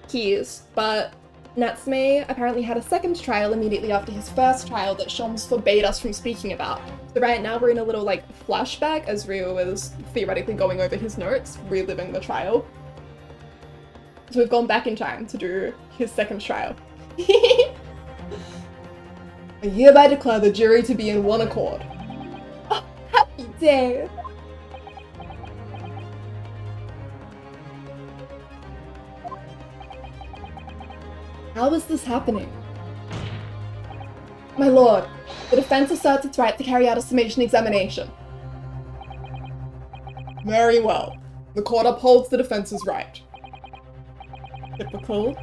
Speaker 1: keys, but Natsume apparently had a second trial immediately after his first trial that Shoms forbade us from speaking about. So right now we're in a little like flashback as Ryo is theoretically going over his notes, reliving the trial. So we've gone back in time to do his second trial. I hereby declare the jury to be in one accord. Oh, happy day!
Speaker 2: How is this happening? My lord, the defense asserts its right to carry out a summation examination. Very well. The court upholds the defense's right. Typical.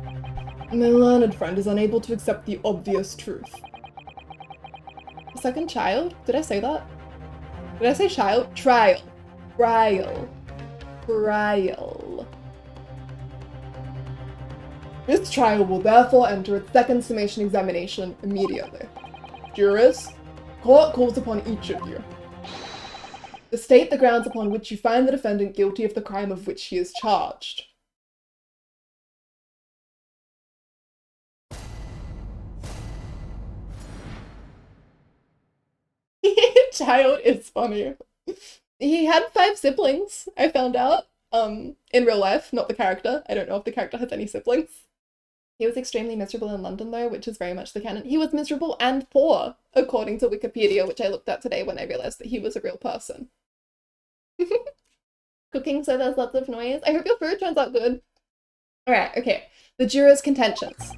Speaker 2: My learned friend is unable to accept the obvious truth. A second child? Did I say that? Did I say child? Trial. Trial. Trial. This trial will therefore enter its second summation examination immediately. Jurors, court calls upon each of you to state the grounds upon which you find the defendant guilty of the crime of which he is charged. Child is funny. He had 5 siblings, I found out. In real life, not the character. I don't know if the character has any siblings. He was extremely miserable in London though, which is very much the canon. He was miserable and poor, according to Wikipedia, which I looked at today when I realized that he was a real person. Cooking so there's lots of noise. I hope your food turns out good. Alright, okay. The jurors' contentions.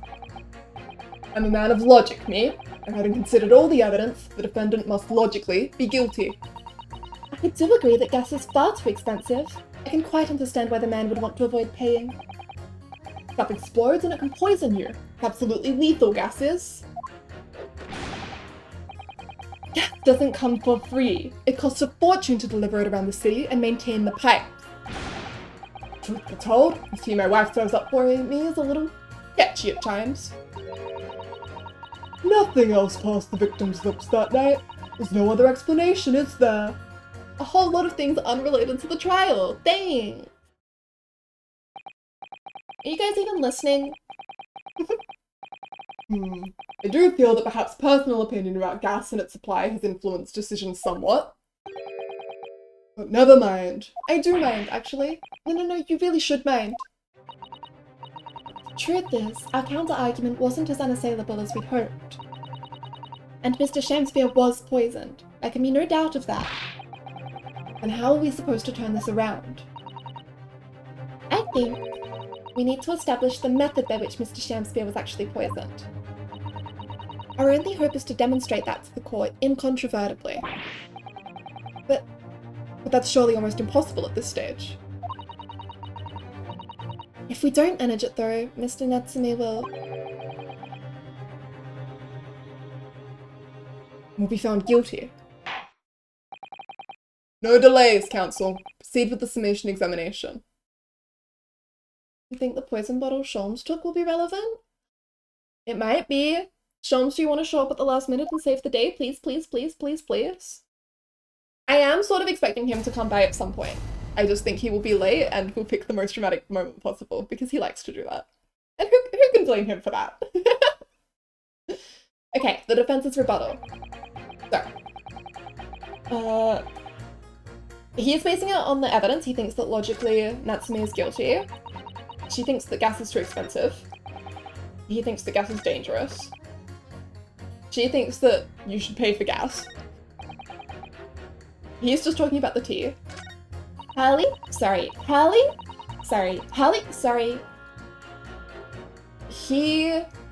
Speaker 2: I'm a man of logic, me. And having considered all the evidence, the defendant must logically be guilty.
Speaker 1: I do agree that gas is far too expensive. I can quite understand why the man would want to avoid paying.
Speaker 2: Stuff explodes and it can poison you. Absolutely lethal gases. Gas doesn't come for free. It costs a fortune to deliver it around the city and maintain the pipes. Truth be told, the tea my wife serves up for me is a little sketchy at times. Nothing else passed the victim's lips that night. There's no other explanation, is there? A whole lot of things unrelated to the trial. Dang!
Speaker 1: Are you guys even listening?
Speaker 2: I do feel that perhaps personal opinion about gas and its supply has influenced decisions somewhat. But never mind. I do mind, actually. No, you really should mind.
Speaker 1: Truth is, our counter-argument wasn't as unassailable as we'd hoped. And Mr. Shamsphere was poisoned. There can be no doubt of that.
Speaker 2: And how are we supposed to turn this around?
Speaker 1: I think we need to establish the method by which Mr. Shamsphere was actually poisoned. Our only hope is to demonstrate that to the court incontrovertibly.
Speaker 2: But that's surely almost impossible at this stage.
Speaker 1: If we don't manage it though, Mr. Natsume will
Speaker 2: be found guilty. No delays, counsel. Proceed with the summation examination.
Speaker 1: You think the poison bottle Sholmes took will be relevant?
Speaker 2: It might be. Sholmes, do you want to show up at the last minute and save the day? Please, please, please, please, please. I am sort of expecting him to come by at some point. I just think he will be late and will pick the most dramatic moment possible because he likes to do that. And who can blame him for that? Okay, the defense's rebuttal. So, he's basing it on the evidence. He thinks that logically Natsume is guilty. She thinks that gas is too expensive. He thinks that gas is dangerous. She thinks that you should pay for gas. He's just talking about the tea. Harley? Sorry.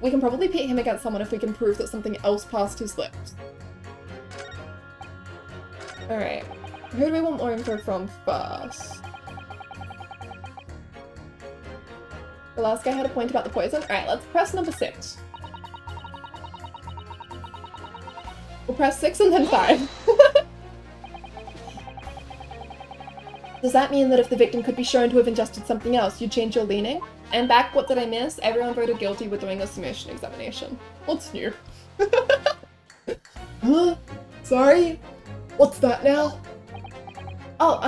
Speaker 2: We can probably pit him against someone if we can prove that something else passed his lips. Alright. Who do we want more info from first? The last guy had a point about the poison. Alright, let's press number 6. We'll press 6 and then 5. Does that mean that if the victim could be shown to have ingested something else, you'd change your leaning? And back, what did I miss? Everyone voted guilty. We're doing a summation examination. What's new? Huh? Sorry? What's that now?
Speaker 1: Oh,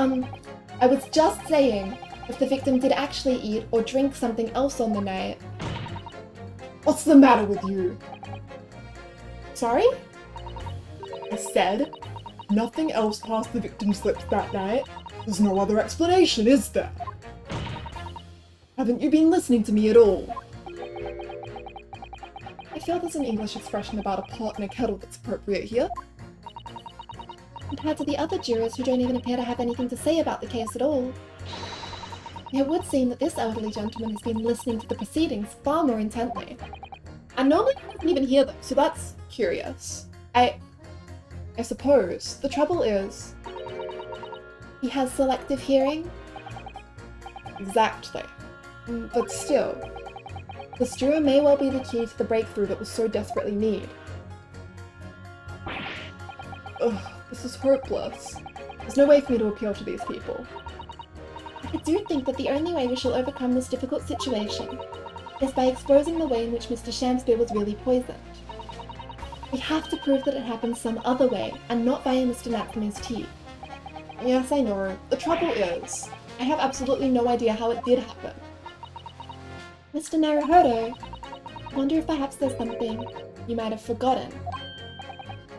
Speaker 1: I was just saying, if the victim did actually eat or drink something else on the night.
Speaker 2: What's the matter with you?
Speaker 1: Sorry?
Speaker 2: I said, nothing else passed the victim's lips that night. There's no other explanation, is there? Haven't you been listening to me at all? I feel there's an English expression about a pot and a kettle that's appropriate here.
Speaker 1: Compared to the other jurors who don't even appear to have anything to say about the case at all. It would seem that this elderly gentleman has been listening to the proceedings far more intently.
Speaker 2: And normally he doesn't even hear them, so that's curious. I suppose the trouble is...
Speaker 1: He has selective hearing?
Speaker 2: Exactly. But still,
Speaker 1: this juror may well be the key to the breakthrough that we so desperately need.
Speaker 2: Ugh, this is hopeless. There's no way for me to appeal to these people.
Speaker 1: I do think that the only way we shall overcome this difficult situation is by exposing the way in which Mr. Shamspeare was really poisoned. We have to prove that it happened some other way, and not via Mr. Natsume's tea.
Speaker 2: Yes, I know. The trouble is, I have absolutely no idea how it did happen.
Speaker 1: Mr. Naruhodo, I wonder if perhaps there's something you might have forgotten.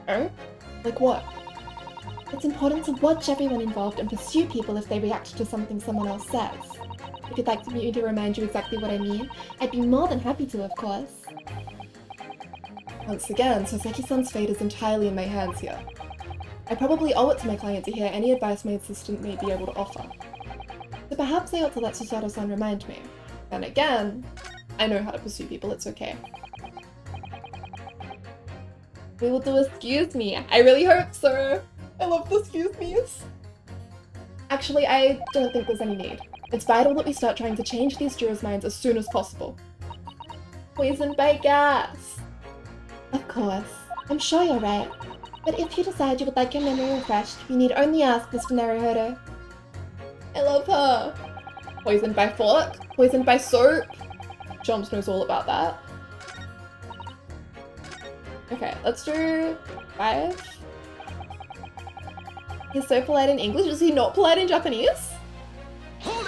Speaker 2: Oh? Like what?
Speaker 1: It's important to watch everyone involved and pursue people if they react to something someone else says. If you'd like me to remind you exactly what I mean, I'd be more than happy to, of course.
Speaker 2: Once again, Soseki-san's fate is entirely in my hands here. I probably owe it to my client to hear any advice my assistant may be able to offer. So perhaps I ought to let Susato-san remind me. Then again, I know how to pursue people, it's okay.
Speaker 1: We will do excuse me.
Speaker 2: I really hope so. I love the excuse me's. Actually, I don't think there's any need. It's vital that we start trying to change these jurors' minds as soon as possible.
Speaker 1: Poisoned by gas. Of course. I'm sure you're right. But if you decide you would like your memory refreshed, you need only ask Mr. Naruhodo.
Speaker 2: I love her. Poisoned by fork, poisoned by soap. Joms knows all about that. Okay, let's do 5. He's so polite in English. Is he not polite in Japanese?
Speaker 3: Hold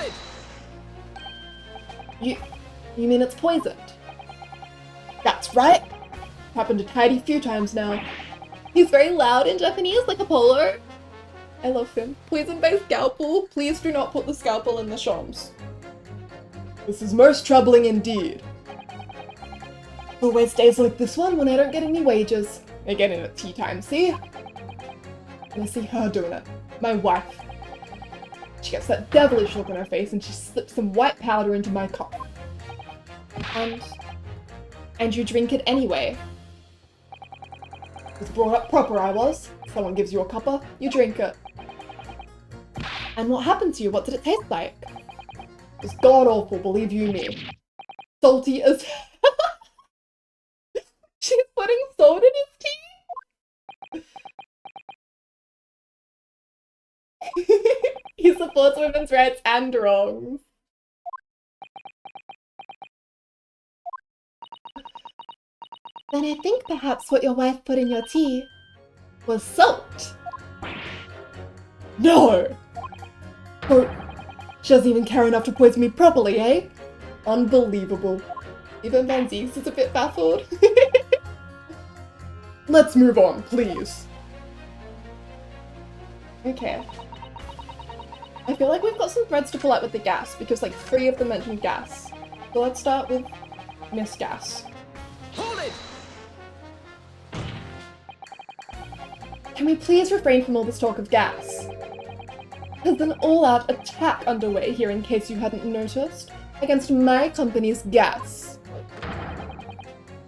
Speaker 3: it!
Speaker 2: You mean it's poisoned? That's right. Happened a tidy few times now. He's very loud in Japanese, like Apollo. I love him. Poisoned by scalpel. Please do not put the scalpel in the shoms. This is most troubling indeed. Always days like this one when I don't get any wages. I get it at tea time, see? And I see her doing it. My wife. She gets that devilish look on her face and she slips some white powder into my cup. And you drink it anyway. Was brought up proper, I was. Someone gives you a cuppa, you drink it. And what happened to you? What did it taste like? It was god awful, believe you me. Salty as She's putting salt in his tea? He supports women's rights and wrongs.
Speaker 1: Then I think perhaps what your wife put in your tea
Speaker 2: Was salt. No! Oh, she doesn't even care enough to poison me properly, eh? Unbelievable. Even Van Zeeks is a bit baffled. Let's move on, please. Okay. I feel like we've got some threads to pull out with the gas, because like 3 of them mentioned gas. So let's start with Miss Gas.
Speaker 3: Hold it!
Speaker 2: Can we please refrain from all this talk of gas? There's an all-out attack underway here in case you hadn't noticed, against my company's gas.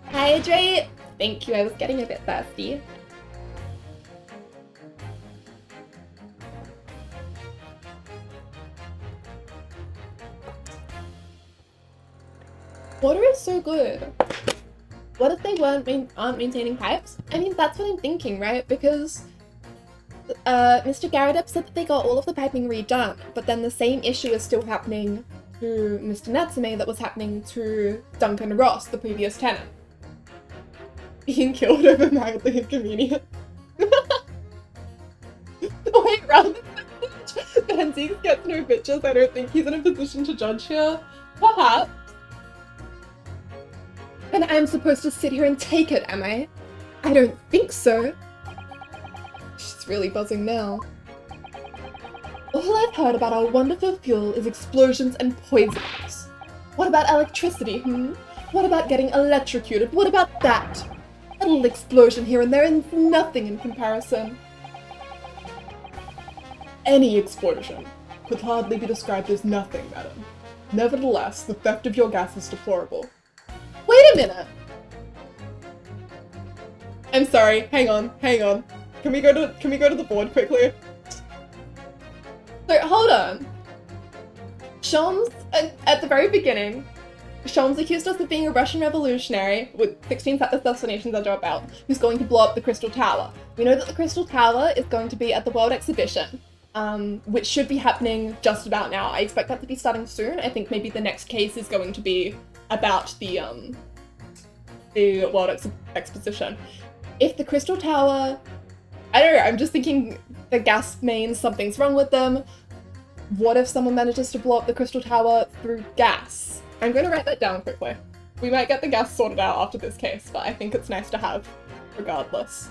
Speaker 2: Hydrate! Thank you, I was getting a bit thirsty.
Speaker 1: so good. What if they aren't maintaining pipes? I mean, that's what I'm thinking, right? Because Mr. Garrett said that they got all of the piping redone, but then the same issue is still happening to Mr. Natsume that was happening to Duncan Ross, the previous tenant. Being killed over mildly inconvenient. Wait, rather than Benzies gets no bitches, I don't think he's in a position to judge here. Perhaps. And I'm supposed to sit here and take it, am I? I don't think so. She's really buzzing now. All I've heard about our wonderful fuel is explosions and poisons. What about electricity, What about getting electrocuted? What about that? A little explosion here and there is nothing in comparison.
Speaker 2: Any explosion could hardly be described as nothing, madam. Nevertheless, the theft of your gas is deplorable.
Speaker 1: Wait a minute! I'm sorry, hang on. Can we go to the board quickly? So, hold on. Sholmes, at the very beginning, Sholmes accused us of being a Russian revolutionary with 16 assassinations under our belt, who's going to blow up the Crystal Tower. We know that the Crystal Tower is going to be at the World Exhibition, which should be happening just about now. I expect that to be starting soon. I think maybe the next case is going to be about the World Exposition. If the Crystal Tower, I don't know, I'm just thinking the gas mains, something's wrong with them. What if someone manages to blow up the Crystal Tower through gas? I'm going to write that down quickly. We might get the gas sorted out after this case, but I think it's nice to have, regardless.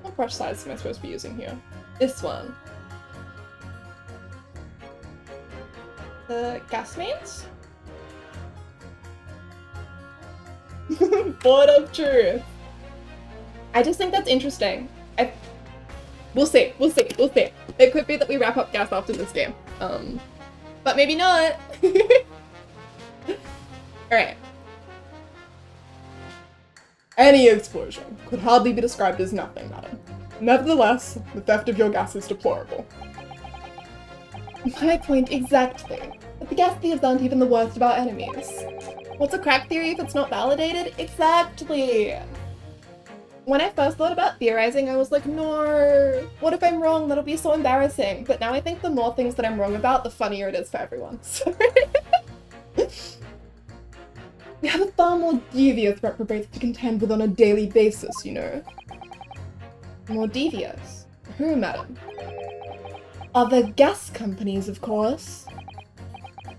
Speaker 1: What brush size am I supposed to be using here? This one. The gas mains? Board of truth. I just think that's interesting. We'll see. It could be that we wrap up gas after this game. But maybe not. Alright.
Speaker 2: Any explosion could hardly be described as nothing, madam. Nevertheless, the theft of your gas is deplorable.
Speaker 1: My point exactly. But the gas thieves aren't even the worst of our enemies. What's a crack theory if it's not validated? Exactly! When I first thought about theorizing, I was like, no, what if I'm wrong? That'll be so embarrassing. But now I think the more things that I'm wrong about, the funnier it is for everyone. So we have a far more devious reprobates to contend with on a daily basis, you know. More devious? Who, madam? Other gas companies, of course.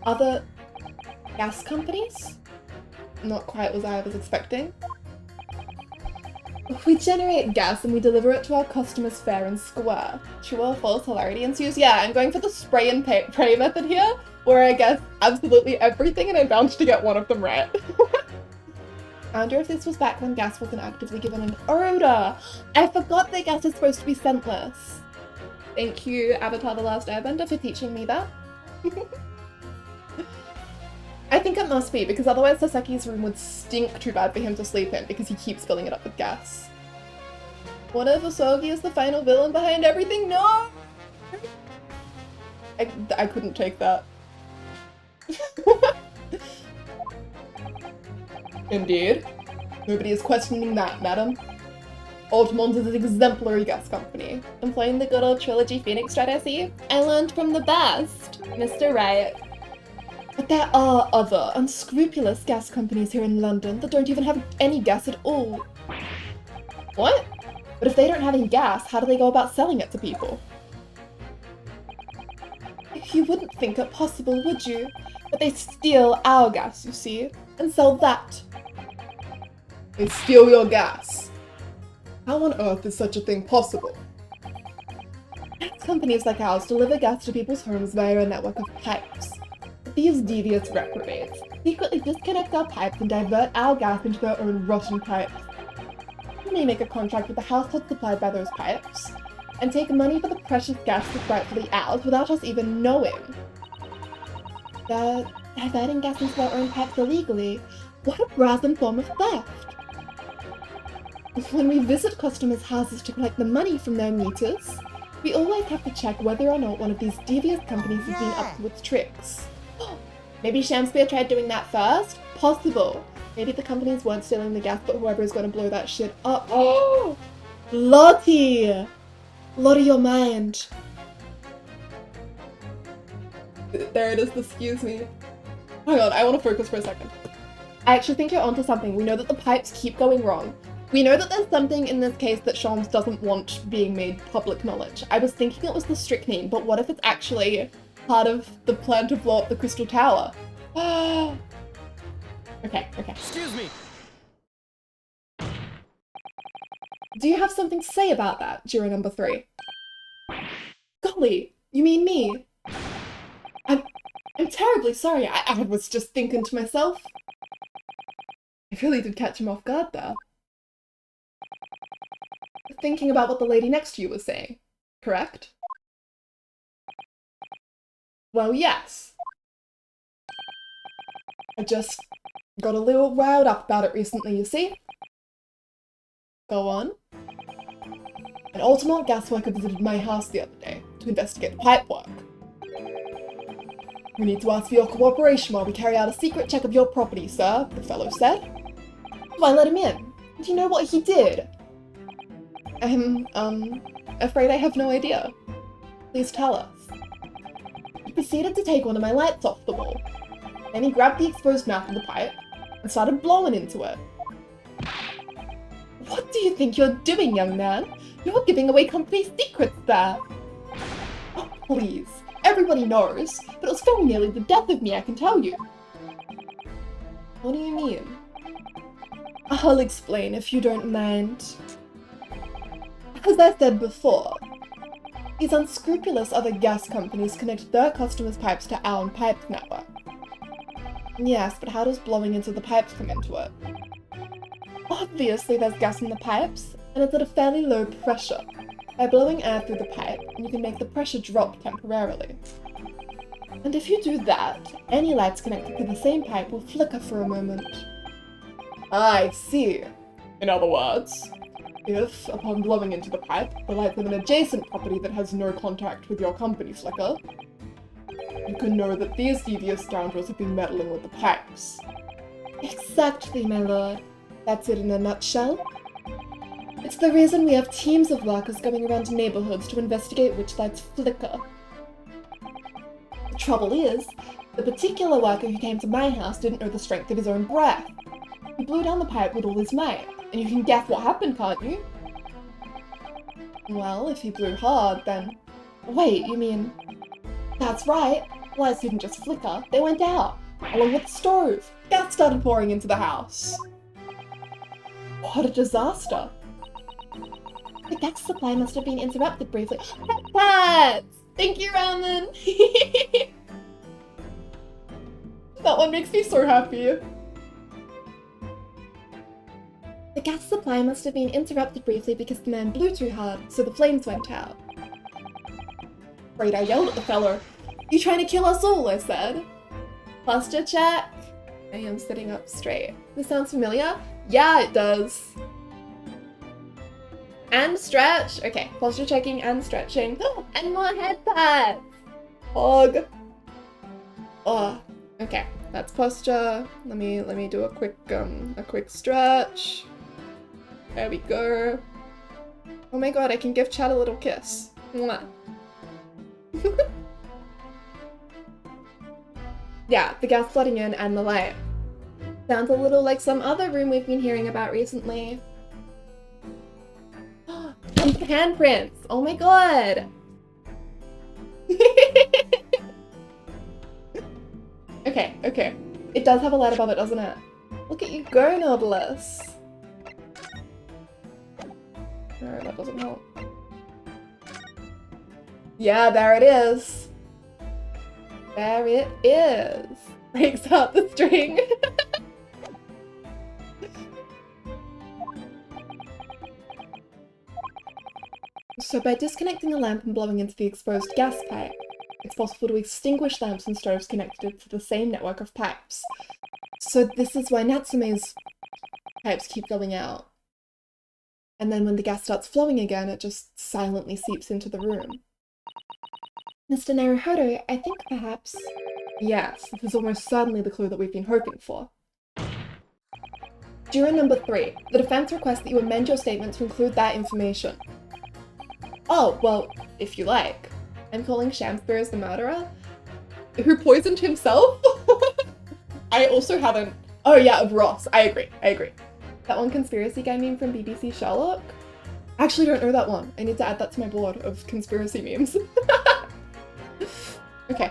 Speaker 1: Other gas companies? Not quite what I was expecting. We generate gas and we deliver it to our customers fair and square. True or false, hilarity ensues? Yeah, I'm going for the spray and pray method here, where I guess absolutely everything and I'm bound to get one of them right. I wonder if this was back when gas wasn't actively given an order. I forgot that gas is supposed to be scentless. Thank you, Avatar The Last Airbender, for teaching me that. I think it must be, because otherwise Sasaki's room would stink too bad for him to sleep in, because he keeps filling it up with gas. What if Osogi is the final villain behind everything? No! I couldn't take that.
Speaker 2: Indeed. Nobody is questioning that, madam. Altamont is an exemplary gas company.
Speaker 1: Employing the good old Trilogy Phoenix strategy? I learned from the best, Mr. Riot. But there are other unscrupulous gas companies here in London that don't even have any gas at all. What? But if they don't have any gas, how do they go about selling it to people? You wouldn't think it possible, would you? But they steal our gas, you see, and sell that.
Speaker 2: They steal your gas. How on earth is such a thing possible?
Speaker 1: Companies like ours deliver gas to people's homes via a network of pipes. These devious reprobates secretly disconnect our pipes and divert our gas into their own rotten pipes. They may make a contract with the household supplied by those pipes, and take money for the precious gas that's rightfully ours without us even knowing. They're diverting gas into their own pipes illegally. What a brazen form of theft! When we visit customers' houses to collect the money from their meters,
Speaker 2: We always have to check whether or not one of these devious companies has been up to its tricks. Maybe Shamspear tried doing that first? Possible. Maybe the companies weren't stealing the gas, but whoever is going to blow that shit up. Oh! Lottie! Lottie, your mind. There it is, excuse me. Hang on, I want to focus for a second. I actually think you're onto something. We know that the pipes keep going wrong. We know that there's something in this case that Shams doesn't want being made public knowledge. I was thinking it was the strychnine, but what if it's actually part of the plan to blow up the Crystal Tower? Okay.
Speaker 3: Excuse me.
Speaker 2: Do you have something to say about that, juror number 3? Golly, you mean me? I'm terribly sorry. I was just thinking to myself. I really did catch him off guard there. Thinking about what the lady next to you was saying, correct? Well, yes. I just got a little riled up about it recently, you see? Go on. An Altamont gas worker visited my house the other day to investigate the pipe work. We need to ask for your cooperation while we carry out a secret check of your property, sir, the fellow said. So I let him in. Do you know what he did? I'm, afraid I have no idea. Please tell us. He proceeded to take one of my lights off the wall. Then he grabbed the exposed mouth of the pipe and started blowing into it. What do you think you're doing, young man? You're giving away company secrets there. Oh, please. Everybody knows, but it was very nearly the death of me, I can tell you. What do you mean? I'll explain if you don't mind. As I said before, these unscrupulous other gas companies connect their customers' pipes to our pipe network. Yes, but how does blowing into the pipes come into it? Obviously there's gas in the pipes, and it's at a fairly low pressure. By blowing air through the pipe, you can make the pressure drop temporarily. And if you do that, any lights connected to the same pipe will flicker for a moment. I see. In other words, if, upon blowing into the pipe, the lights of an adjacent property that has no contact with your company flicker, you can know that these devious scoundrels have been meddling with the pipes. Exactly, my lord. That's it in a nutshell. It's the reason we have teams of workers going around to neighborhoods to investigate which lights flicker. The trouble is, the particular worker who came to my house didn't know the strength of his own breath. He blew down the pipe with all his might, and you can guess what happened, can't you? Well, if he blew hard, then... Wait, you mean... That's right, lights didn't just flicker, they went out, along with the stove. Gas started pouring into the house. What a disaster. The gas supply must have been interrupted briefly. That's! Thank you, Ramen! That one makes me so happy. The gas supply must have been interrupted briefly because the man blew too hard, so the flames went out. Afraid I yelled at the fellow. You trying to kill us all, I said. Posture check. I am sitting up straight. This sounds familiar? Yeah, it does. And stretch. Okay, posture checking and stretching. And more head pats. Hog. Oh, okay. That's posture. Let me do a quick stretch. There we go. Oh my god, I can give Chad a little kiss. Mwah. Yeah, the gas flooding in and the light. Sounds a little like some other room we've been hearing about recently. And handprints! Oh my god! Okay. It does have a light above it, doesn't it? Look at you go, Nautilus! No, that doesn't help. Yeah, there it is! There it is! Breaks out the string! So by disconnecting a lamp and blowing into the exposed gas pipe, it's possible to extinguish lamps and stoves connected to the same network of pipes. So this is why Natsume's pipes keep going out.
Speaker 1: And then when the gas starts flowing again, it just silently seeps into the room. Mr. Naruhodo, I think perhaps...
Speaker 2: Yes, this is almost certainly the clue that we've been hoping for.
Speaker 1: Juror number 3, the defense requests that you amend your statement to include that information. Oh, well, if you like. I'm calling Shamspear as the murderer.
Speaker 2: Who poisoned himself? I also haven't... Oh yeah, of Ross. I agree.
Speaker 1: That one conspiracy guy meme from BBC Sherlock?
Speaker 2: I actually don't know that one. I need to add that to my board of conspiracy memes. Okay.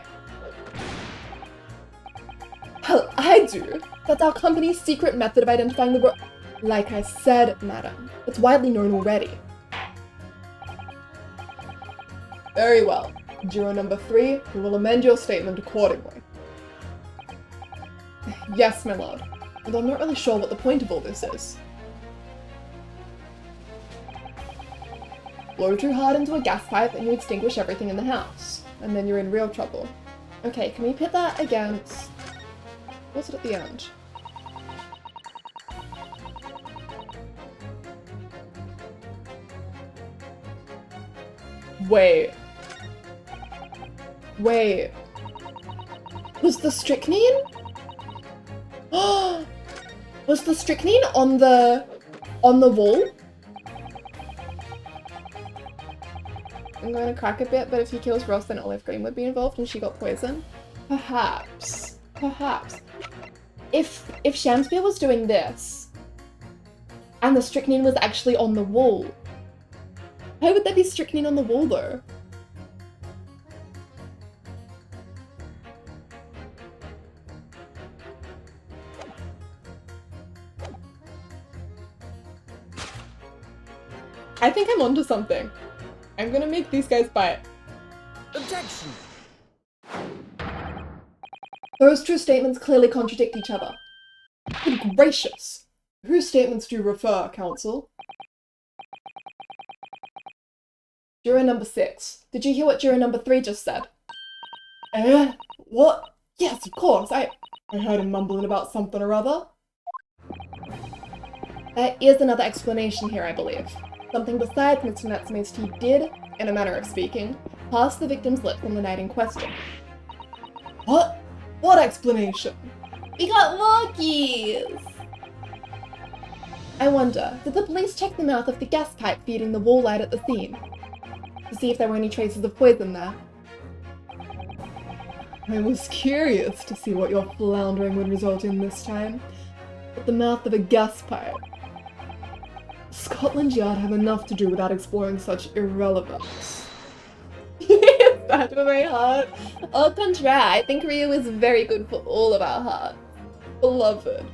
Speaker 2: Well, I do. That's our company's secret method of identifying the Like I said, madam, it's widely known already. Very well. Juror number 3, we will amend your statement accordingly. Yes, my lord. Although I'm not really sure what the point of all this is. Blow too hard into a gas pipe and you extinguish everything in the house. And then you're in real trouble. Okay, can we pit that against... What's it at the end? Wait. Was the strychnine? Was the strychnine on the wall? I'm going to crack a bit, but if he kills Ross, then Olive Green would be involved and she got poisoned. Perhaps. If Shamspear was doing this, and the strychnine was actually on the wall, why would there be strychnine on the wall though? I think I'm onto something. I'm gonna make these guys bite.
Speaker 3: Objection!
Speaker 2: Those two statements clearly contradict each other. Good gracious! Whose statements do you refer, counsel? Juror number 6. Did you hear what juror number 3 just said? What? Yes, of course. I heard him mumbling about something or other.
Speaker 1: There is another explanation here, I believe. Something besides Mr. Natsume's tea did, in a manner of speaking, pass the victim's lips on the night in question.
Speaker 2: What? What explanation?
Speaker 1: We got walkies! I wonder, did the police check the mouth of the gas pipe feeding the wall light at the scene? To see if there were any traces of poison there?
Speaker 2: I was curious to see what your floundering would result in this time. But the mouth of a gas pipe. Scotland Yard have enough to do without exploring such irrelevance.
Speaker 1: Bad for my heart. Au contraire, I think Ryu is very good for all of our hearts.
Speaker 2: Beloved.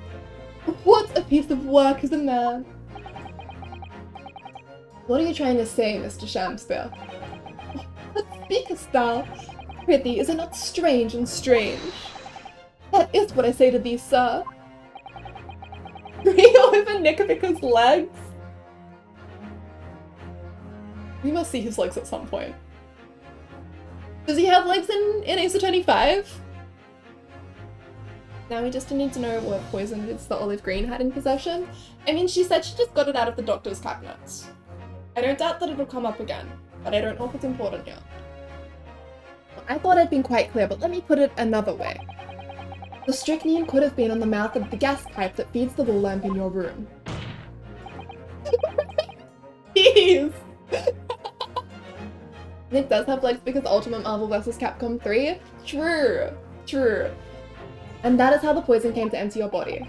Speaker 2: What a piece of work is a man.
Speaker 1: What are you trying to say, Mr. Shamspear?
Speaker 2: What speakest thou? Prithee, is it not strange and strange?
Speaker 1: That is what I say to thee, sir.
Speaker 2: Ryu over Nickaficker's legs? We must see his legs at some point. Does he have legs in Ace Attorney 5?
Speaker 1: Now we just need to know what poison it is that Olive Green had in possession. I mean, she said she just got it out of the doctor's cabinets. I don't doubt that it'll come up again, but I don't know if it's important yet. I thought I'd been quite clear, but let me put it another way. The strychnine could have been on the mouth of the gas pipe that feeds the wall lamp in your room.
Speaker 2: Jeez!
Speaker 1: Nick does have legs because Ultimate Marvel vs. Capcom 3? True. And that is how the poison came to enter your body.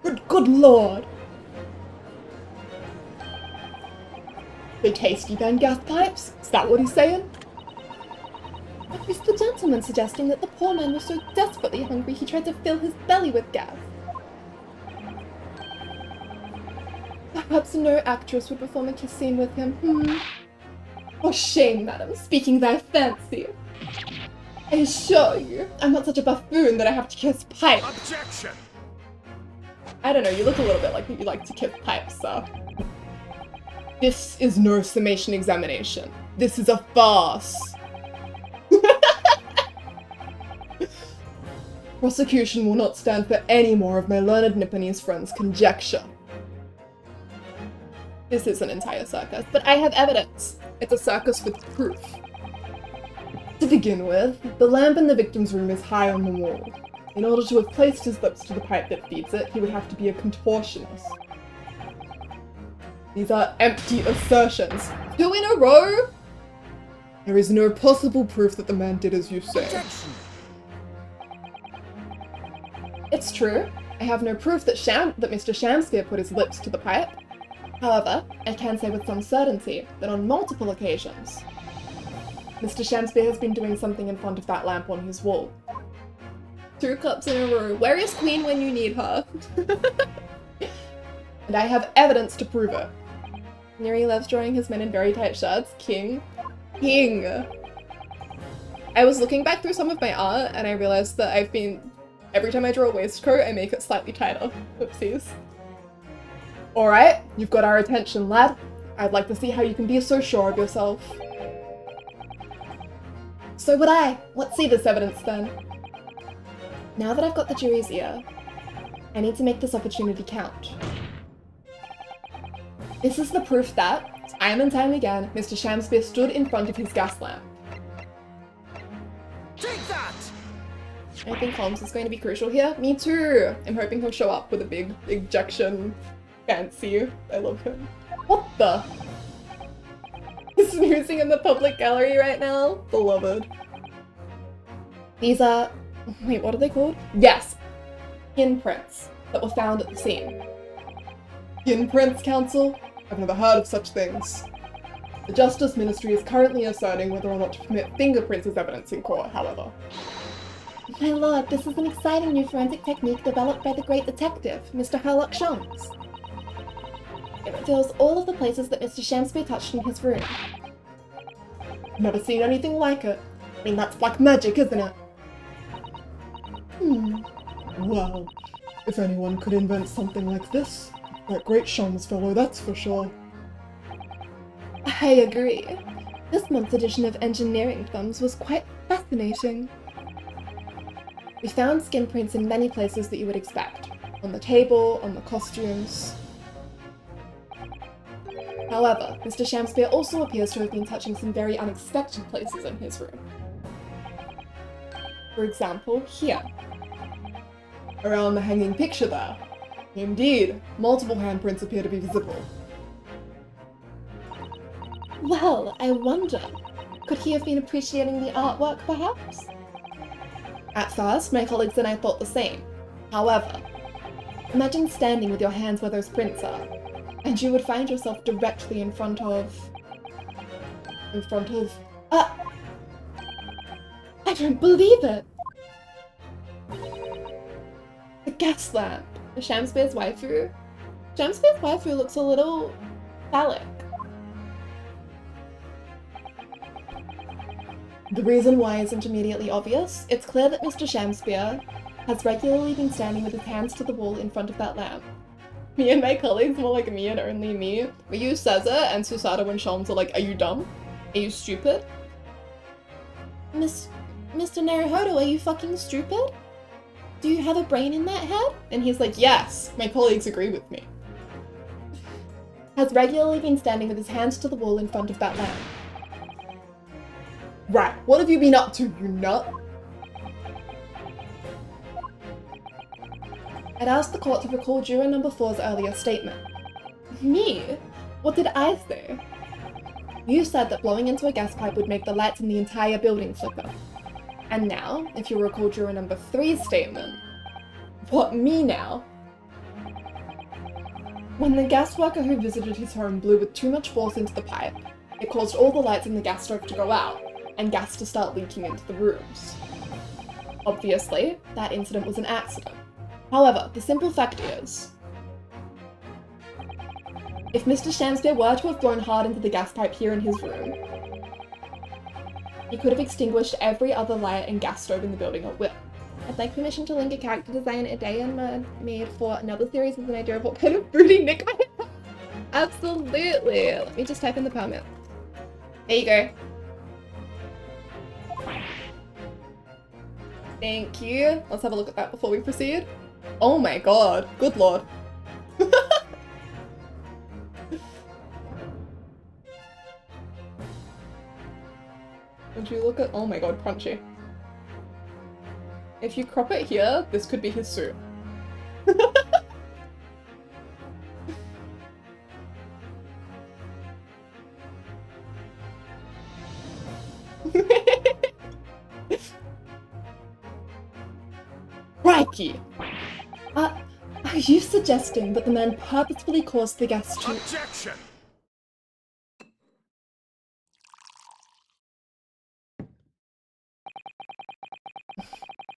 Speaker 2: Good lord! They tasty then gas pipes? Is that what he's saying?
Speaker 1: But is the gentleman suggesting that the poor man was so desperately hungry he tried to fill his belly with gas? Perhaps no actress would perform a kiss scene with him,
Speaker 2: For shame, madam, speaking thy fancy. I assure you, I'm not such a buffoon that I have to kiss pipes.
Speaker 3: Objection!
Speaker 2: I don't know, you look a little bit like you like to kiss pipes, so. This is no summation examination. This is a farce. Prosecution will not stand for any more of my learned Nipponese friend's conjecture. This is an entire circus, but I have evidence. It's a circus with proof. To begin with, the lamp in the victim's room is high on the wall. In order to have placed his lips to the pipe that feeds it, he would have to be a contortionist. These are empty assertions. 2 in a row? There is no possible proof that the man did as you say.
Speaker 3: Objection.
Speaker 2: It's true. I have no proof that Mr. Shamspeare put his lips to the pipe. However, I can say with some certainty that on multiple occasions, Mr. Shamspeare has been doing something in front of that lamp on his wall. 2 cups in a row. Where is Queen when you need her? And I have evidence to prove it. Neri loves drawing his men in very tight shirts. King. King. I was looking back through some of my art and I realized that every time I draw a waistcoat, I make it slightly tighter. Oopsies. Alright, you've got our attention, lad. I'd like to see how you can be so sure of yourself. So would I. Let's see this evidence then. Now that I've got the jury's ear, I need to make this opportunity count. This is the proof that, time and time again, Mr. Shamspeare stood in front of his gas lamp.
Speaker 3: Take that!
Speaker 2: I think Holmes is going to be crucial here. Me too! I'm hoping he'll show up with a big ejection fancy. I love him. What the? He's snoozing in the public gallery right now? Beloved. These are... wait, what are they called? Yes! Skin prints that were found at the scene. Skin prints, Counsel? I've never heard of such things. The Justice Ministry is currently asserting whether or not to permit fingerprints as evidence in court, however.
Speaker 1: My lord, this is an exciting new forensic technique developed by the great detective, Mr. Sherlock Sholmes. It reveals all of the places that Mr. Shamspeare touched in his room.
Speaker 2: Never seen anything like it. I mean, that's black magic, isn't it? Well, if anyone could invent something like this, that great Sholmes fellow, that's for sure.
Speaker 1: I agree. This month's edition of Engineering Thumbs was quite fascinating.
Speaker 2: We found skin prints in many places that you would expect. On the table, on the costumes. However, Mr. Shamspeare also appears to have been touching some very unexpected places in his room. For example, here. Around the hanging picture there. Indeed, multiple handprints appear to be visible.
Speaker 1: Well, I wonder, could he have been appreciating the artwork perhaps?
Speaker 2: At first, my colleagues and I thought the same. However, imagine standing with your hands where those prints are, and you would find yourself directly in front of...
Speaker 1: I don't believe it!
Speaker 2: The gas lamp! Shamspeare's waifu? Shamspeare's waifu looks a little phallic. The reason why isn't immediately obvious. It's clear that Mr. Shamspeare has regularly been standing with his hands to the wall in front of that lamp. Me and my colleagues, more like me and only me, we use Cesar and Susato when Sholmes are like, are you dumb? Are you stupid?
Speaker 1: Mr. Naruhodo, are you fucking stupid? Do you have a brain in that head?
Speaker 2: And he's like, yes, my colleagues agree with me. Has regularly been standing with his hands to the wall in front of that lamp. Right, what have you been up to, you nut? I'd asked the court to recall juror number 4's earlier statement. Me? What did I say? You said that blowing into a gas pipe would make the lights in the entire building flicker. And now, if you recall juror number 3's statement, what, me now? When the gas worker who visited his home blew with too much force into the pipe, it caused all the lights in the gas stove to go out, and gas to start leaking into the rooms. Obviously, that incident was an accident. However, the simple fact is, if Mr. Shamspeare were to have blown hard into the gas pipe here in his room, he could have extinguished every other light and gas stove in the building at will. I'd like permission to link a character design idea made for another series with an idea of what kind of broody nick I have. Absolutely. Let me just type in the permit. There you go. Thank you. Let's have a look at that before we proceed. Oh my god. Good lord. look at, oh my god, crunchy. If you crop it here, this could be his suit. Crikey!
Speaker 1: Are you suggesting that the man purposefully caused the guests to—
Speaker 3: Objection!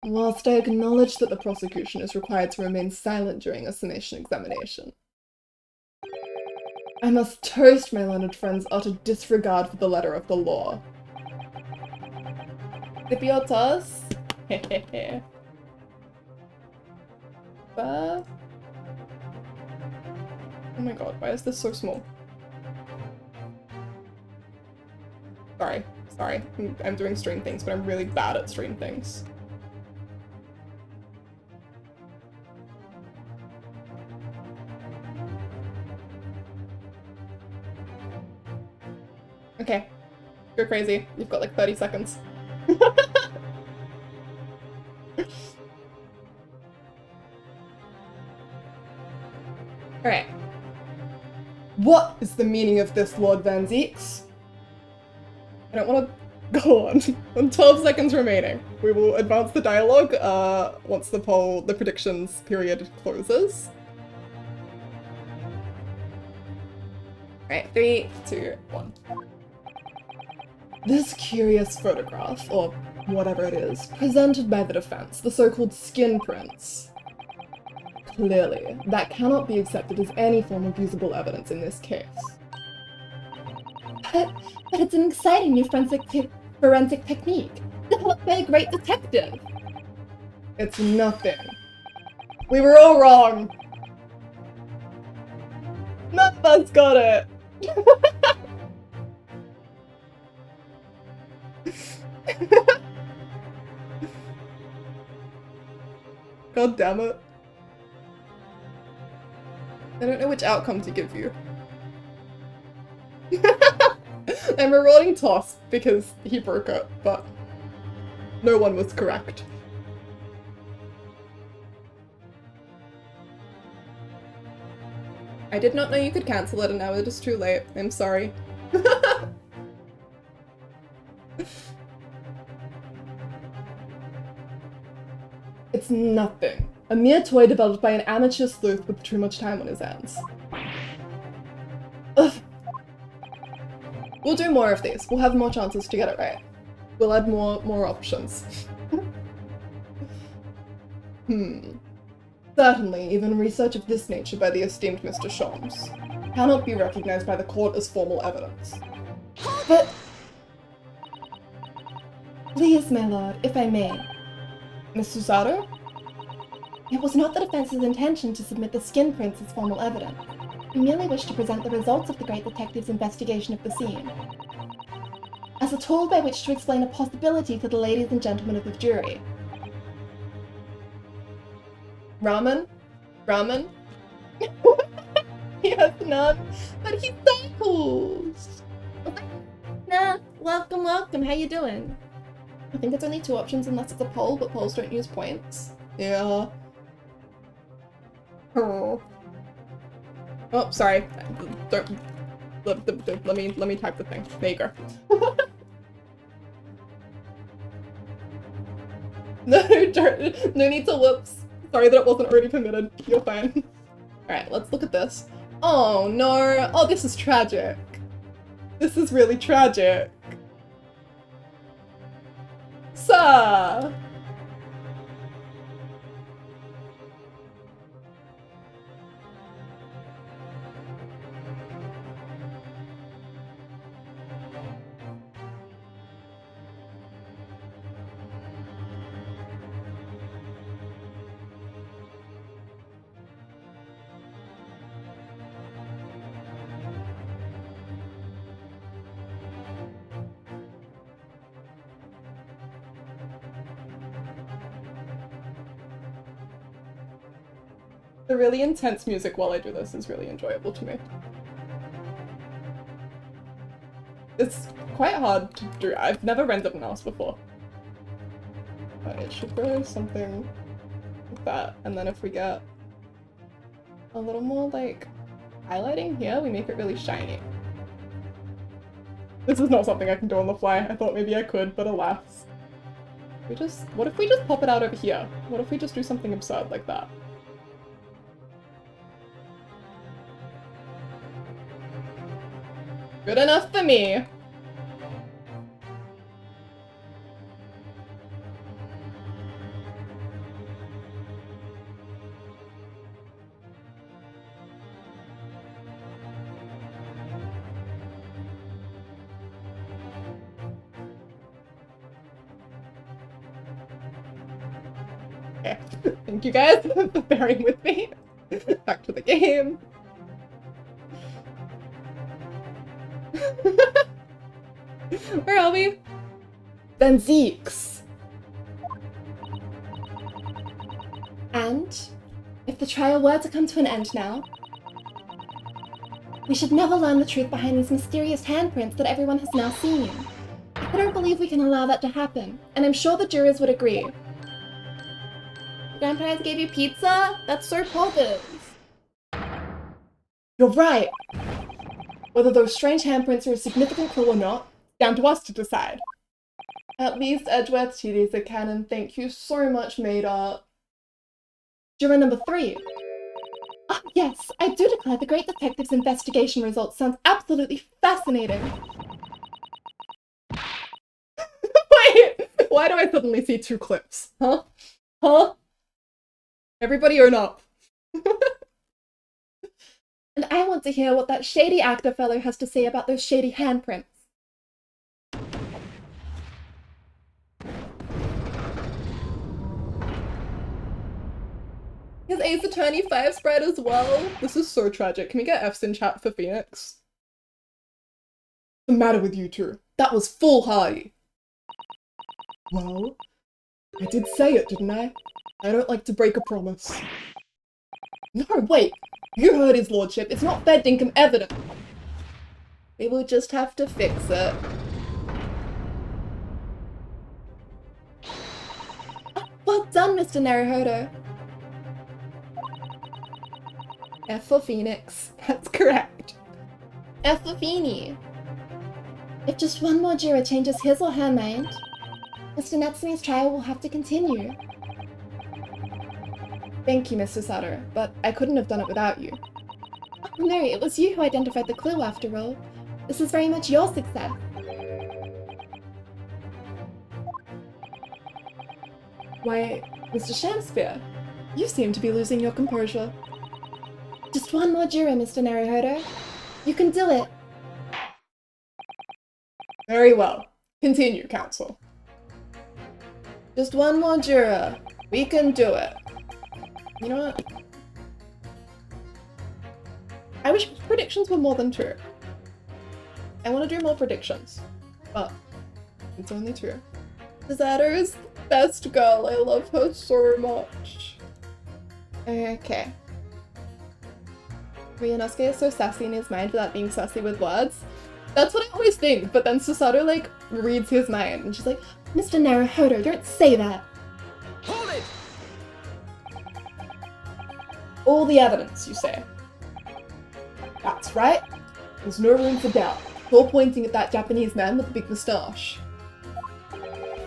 Speaker 2: Whilst I acknowledge that the prosecution is required to remain silent during a summation examination, I must toast my learned friend's utter disregard for the letter of the law. Dipiotas? Hehehe. Oh my god, why is this so small? Sorry. I'm doing stream things, but I'm really bad at stream things. Okay. Go crazy. You've got like 30 seconds. Alright. What is the meaning of this, Lord Van Zeeks? I don't want to go on. 12 seconds remaining. We will advance the dialogue once the predictions period closes. Alright, 3, 2, 1. This curious photograph, or whatever it is, presented by the defense, the so-called skin prints. Clearly, that cannot be accepted as any form of usable evidence in this case.
Speaker 1: But it's an exciting new forensic technique, developed by a great detective.
Speaker 2: It's nothing. We were all wrong. None of us got it. God damn it. I don't know which outcome to give you. I'm rewarding Toss because he broke it, but no one was correct. I did not know you could cancel it and now it is too late. I'm sorry. It's nothing. A mere toy developed by an amateur sleuth with too much time on his hands. Ugh. We'll do more of these. We'll have more chances to get it right. We'll add more options. Certainly, even research of this nature by the esteemed Mr. Sholmes cannot be recognized by the court as formal evidence.
Speaker 1: But— Please, my lord, if I may.
Speaker 2: Miss Susato?
Speaker 1: It was not the defense's intention to submit the skin prints as formal evidence. We merely wish to present the results of the great detective's investigation of the scene as a tool by which to explain a possibility to the ladies and gentlemen of the jury.
Speaker 2: Ramen? Ramen? He has none, but he cycles!
Speaker 1: Nah, welcome, how you doing? I think it's only 2 options unless it's a poll, but polls don't use points.
Speaker 2: Yeah. Oh. Oh, sorry. Don't, let me type the thing. There you go. No need to whoops. Sorry that it wasn't already permitted. You're fine. Alright, let's look at this. Oh no! Oh, this is tragic. This is really tragic. Sir! The really intense music while I do this is really enjoyable to me. It's quite hard to do. I've never rendered a mouse before. But it should go something like that. And then if we get a little more like highlighting here, we make it really shiny. This is not something I can do on the fly. I thought maybe I could, but alas. What if we just pop it out over here? What if we just do something absurd like that? Good enough for me. Okay. Thank you guys for bearing with me. Back to the game. Where are we? Then Zeeks.
Speaker 1: And if the trial were to come to an end now, we should never learn the truth behind these mysterious handprints that everyone has now seen. I don't believe we can allow that to happen, and I'm sure the jurors would agree. Grandparents gave you pizza? That's so positive.
Speaker 2: You're right. Whether those strange handprints are a significant clue or not, down to us to decide. At least Edgeworth's TDs are canon. Thank you so much, Maida.
Speaker 1: Juror number 3. Ah, yes, I do declare the Great Detective's investigation results sounds absolutely fascinating.
Speaker 2: Wait, why do I suddenly see 2 clips? Huh? Huh? Everybody own up.
Speaker 1: And I want to hear what that shady actor fellow has to say about those shady handprints.
Speaker 2: His Ace Attorney 5 spread as well. This is so tragic. Can we get F's in chat for Phoenix? What's the matter with you two? That was foolhardy. Well, I did say it, didn't I? I don't like to break a promise. No, wait! You heard his lordship. It's not fair dinkum evident. We will just have to fix it.
Speaker 1: Oh, well done, Mr. Naruhodo.
Speaker 2: F for Phoenix. That's correct.
Speaker 1: F for Feeny. If just one more juror changes his or her mind, Mr. Natsume's trial will have to continue.
Speaker 2: Thank you, Mr. Sutter, but I couldn't have done it without you.
Speaker 1: Oh, no, it was you who identified the clue after all. This is very much your success.
Speaker 2: Why, Mr. Shamsphere, you seem to be losing your composure.
Speaker 1: Just one more juror, Mr. Naruhodo. You can do it.
Speaker 2: Very well. Continue, counsel. Just one more juror. We can do it. You know what? I wish predictions were more than 2. I want to do more predictions, but it's only 2. Susato is the best girl. I love her so much. Okay. Ryunosuke is so sassy in his mind without being sassy with words. That's what I always think, but then Susato, like, reads his mind, and she's like,
Speaker 1: Mr. Naruhodo, don't say that.
Speaker 3: Hold it!
Speaker 2: all the evidence, you say. That's right. There's no room for doubt. You're pointing at that Japanese man with the big moustache.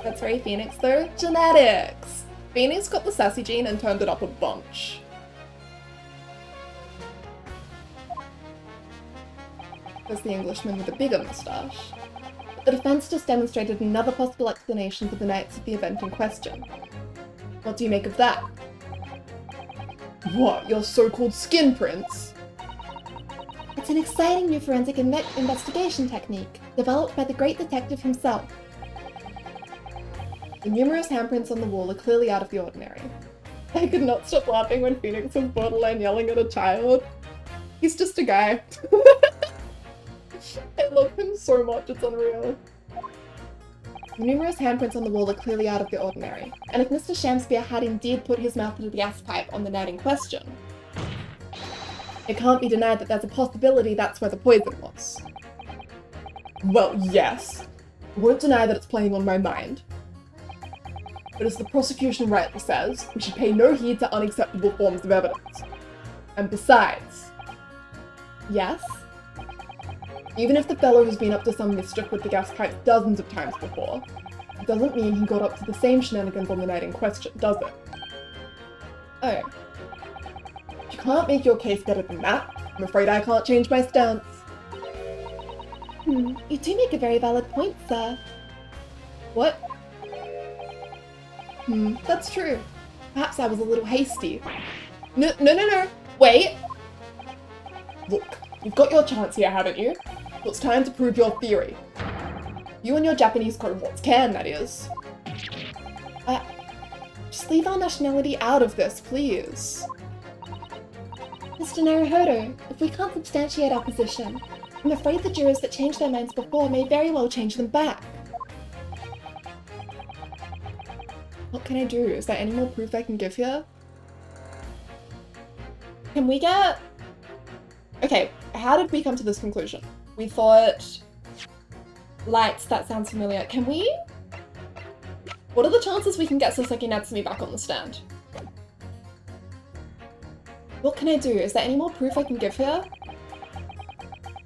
Speaker 2: That's very Phoenix, though. Genetics! Phoenix got the sassy gene and turned it up a bunch. There's the Englishman with the bigger moustache.
Speaker 1: But the defense just demonstrated another possible explanation for the nights of the event in question.
Speaker 2: What do you make of that? What, your so-called skin prints?
Speaker 1: It's an exciting new forensic investigation technique, developed by the great detective himself.
Speaker 2: The numerous handprints on the wall are clearly out of the ordinary. I could not stop laughing when Phoenix was borderline yelling at a child. He's just a guy. I love him so much, it's unreal. The numerous handprints on the wall are clearly out of the ordinary, and if Mr. Shamsphere had indeed put his mouth into the gas pipe on the night in question, it can't be denied that there's a possibility that's where the poison was. Well, yes. I won't deny that it's playing on my mind. But as the prosecution rightly says, we should pay no heed to unacceptable forms of evidence. And besides,
Speaker 1: Yes?
Speaker 2: even if the fellow has been up to some mischief with the gas pipes dozens of times before, it doesn't mean he got up to the same shenanigans on the night in question, does it?
Speaker 1: Oh.
Speaker 2: If you can't make your case better than that, I'm afraid I can't change my stance.
Speaker 1: You do make a very valid point, sir.
Speaker 2: What? That's true. Perhaps I was a little hasty. No. Wait! Look, you've got your chance here, haven't you? So it's time to prove your theory. You and your Japanese cohorts can, that is.
Speaker 1: Just leave our nationality out of this, please. Mr. Naruhodo, if we can't substantiate our position, I'm afraid the jurors that changed their minds before may very well change them back.
Speaker 2: What can I do? Is there any more proof I can give here?
Speaker 1: Can we get...
Speaker 2: Okay, how did we come to this conclusion? We thought...
Speaker 1: Lights, that sounds familiar. Can we?
Speaker 2: What are the chances we can get Saseki Natsumi back on the stand?
Speaker 1: What can I do? Is there any more proof I can give here?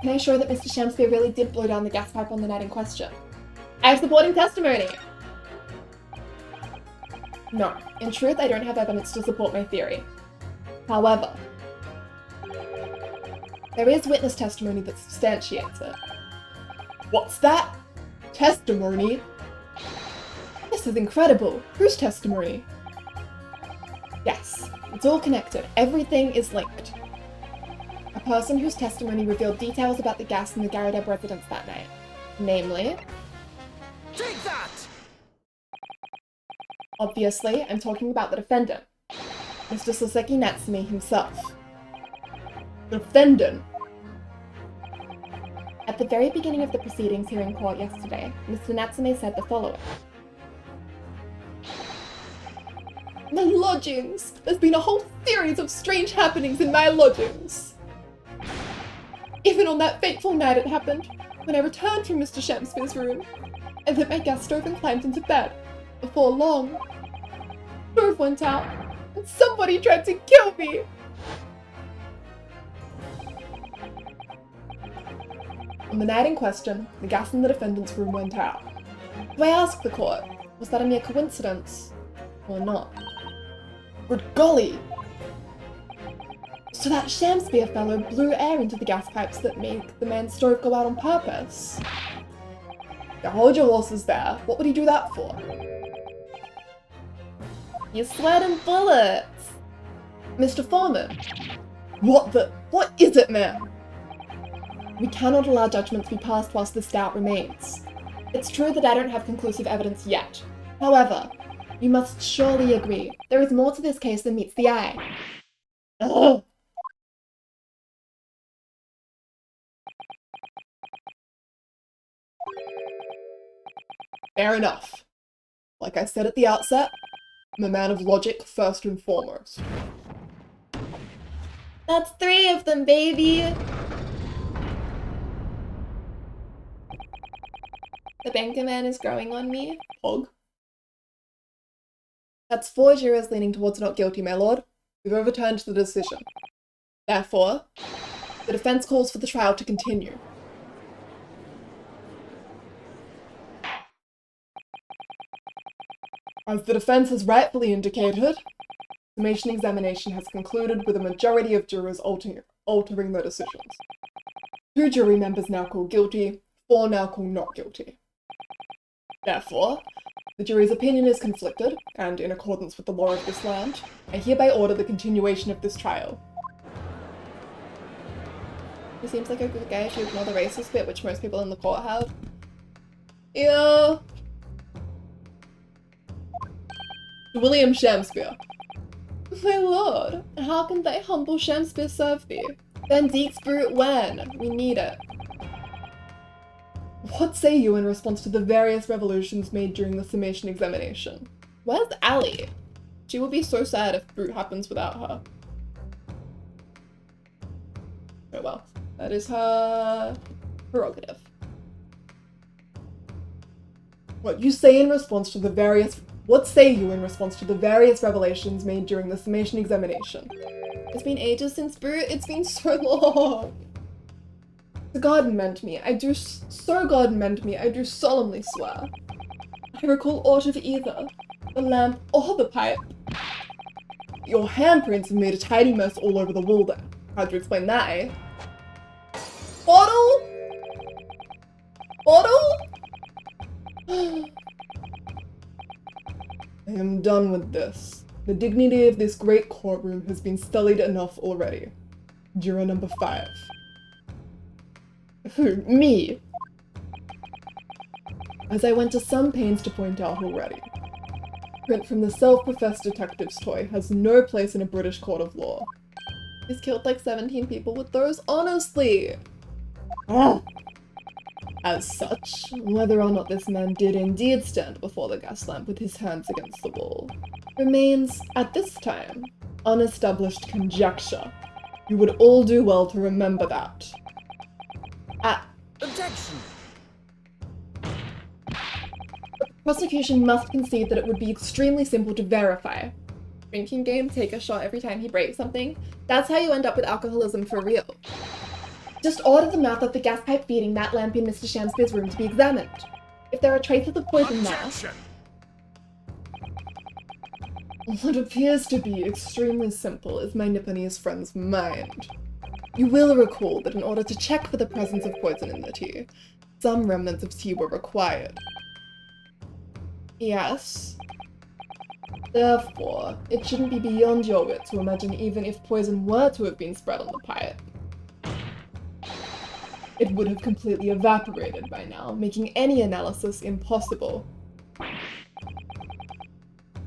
Speaker 1: Can I show that Mr. Shamspeare really did blow down the gas pipe on the night in question? I have supporting testimony!
Speaker 2: No, in truth I don't have evidence to support my theory. However, there is witness testimony that substantiates it. What's that? Testimony? This is incredible. Whose testimony? Yes, it's all connected. Everything is linked. A person whose testimony revealed details about the gas in the Garadeb residence that night. Namely...
Speaker 3: Take that!
Speaker 2: Obviously, I'm talking about the defendant. Mr. Saseki Natsumi himself. The defendant?
Speaker 1: At the very beginning of the proceedings here in court yesterday, Mr. Natsume said the following.
Speaker 2: My lodgings! There's been a whole series of strange happenings in my lodgings! Even on that fateful night it happened, when I returned from Mr. Shamspeare's room, I lit my gas stove and climbed into bed. Before long, the stove went out, and somebody tried to kill me! On the night in question, the gas in the defendant's room went out. So I asked the court, was that a mere coincidence, or not? Good golly! So that Shamspeare fellow blew air into the gas pipes that made the man's stove go out on purpose. Now hold your horses there. What would he do that for?
Speaker 1: You're sweating bullets!
Speaker 2: Mr. Foreman! What is it, man? We cannot allow judgment to be passed whilst this doubt remains. It's true that I don't have conclusive evidence yet. However, you must surely agree, there is more to this case than meets the eye. Ugh. Fair enough. Like I said at the outset, I'm a man of logic first and foremost.
Speaker 1: That's 3 of them, baby! The banker man is growing on me.
Speaker 2: Hog. That's 4 jurors leaning towards not guilty, my lord. We've overturned the decision. Therefore, the defense calls for the trial to continue. As the defense has rightfully indicated, summation examination has concluded with a majority of jurors altering their decisions. 2 jury members now call guilty, 4 now call not guilty. Therefore, the jury's opinion is conflicted, and in accordance with the law of this land, I hereby order the continuation of this trial.
Speaker 1: He seems like a good guy if you ignore the racist bit, which most people in the court have.
Speaker 2: Yeah. William Shamspeare. My lord, how can thy humble Shamspeare serve thee? Then Deeks brute when? We need it. What say you in response to the various revolutions made during the summation examination? Where's Ali? She will be so sad if brute happens without her. Oh well, that is her prerogative. What say you in response to the various revelations made during the summation examination?
Speaker 1: It's been ages since Brew. It's been so long.
Speaker 2: So God mend me, I do solemnly swear. I recall aught of either the lamp or the pipe. Your handprints have made a tidy mess all over the wall there. How'd you explain that, eh? Bottle? Bottle? I am done with this. The dignity of this great courtroom has been sullied enough already. Juror number 5. Who? Me? As I went to some pains to point out already, print from the self-professed detective's toy has no place in a British court of law.
Speaker 1: He's killed like 17 people with those, honestly.
Speaker 2: As such, whether or not this man did indeed stand before the gas lamp with his hands against the wall remains, at this time, unestablished conjecture. You would all do well to remember that.
Speaker 3: Objection!
Speaker 1: The prosecution must concede that it would be extremely simple to verify. Drinking game, take a shot every time he breaks something. That's how you end up with alcoholism for real. Just order the mouth of the gas pipe feeding that lamp in Mr. Shamspeare's room to be examined. If there are traces of poison there...
Speaker 2: What appears to be extremely simple is my Nipponese friend's mind. You will recall that in order to check for the presence of poison in the tea, some remnants of tea were required.
Speaker 1: Yes.
Speaker 2: Therefore, it shouldn't be beyond your wit to imagine even if poison were to have been spread on the pipe, it would have completely evaporated by now, making any analysis impossible.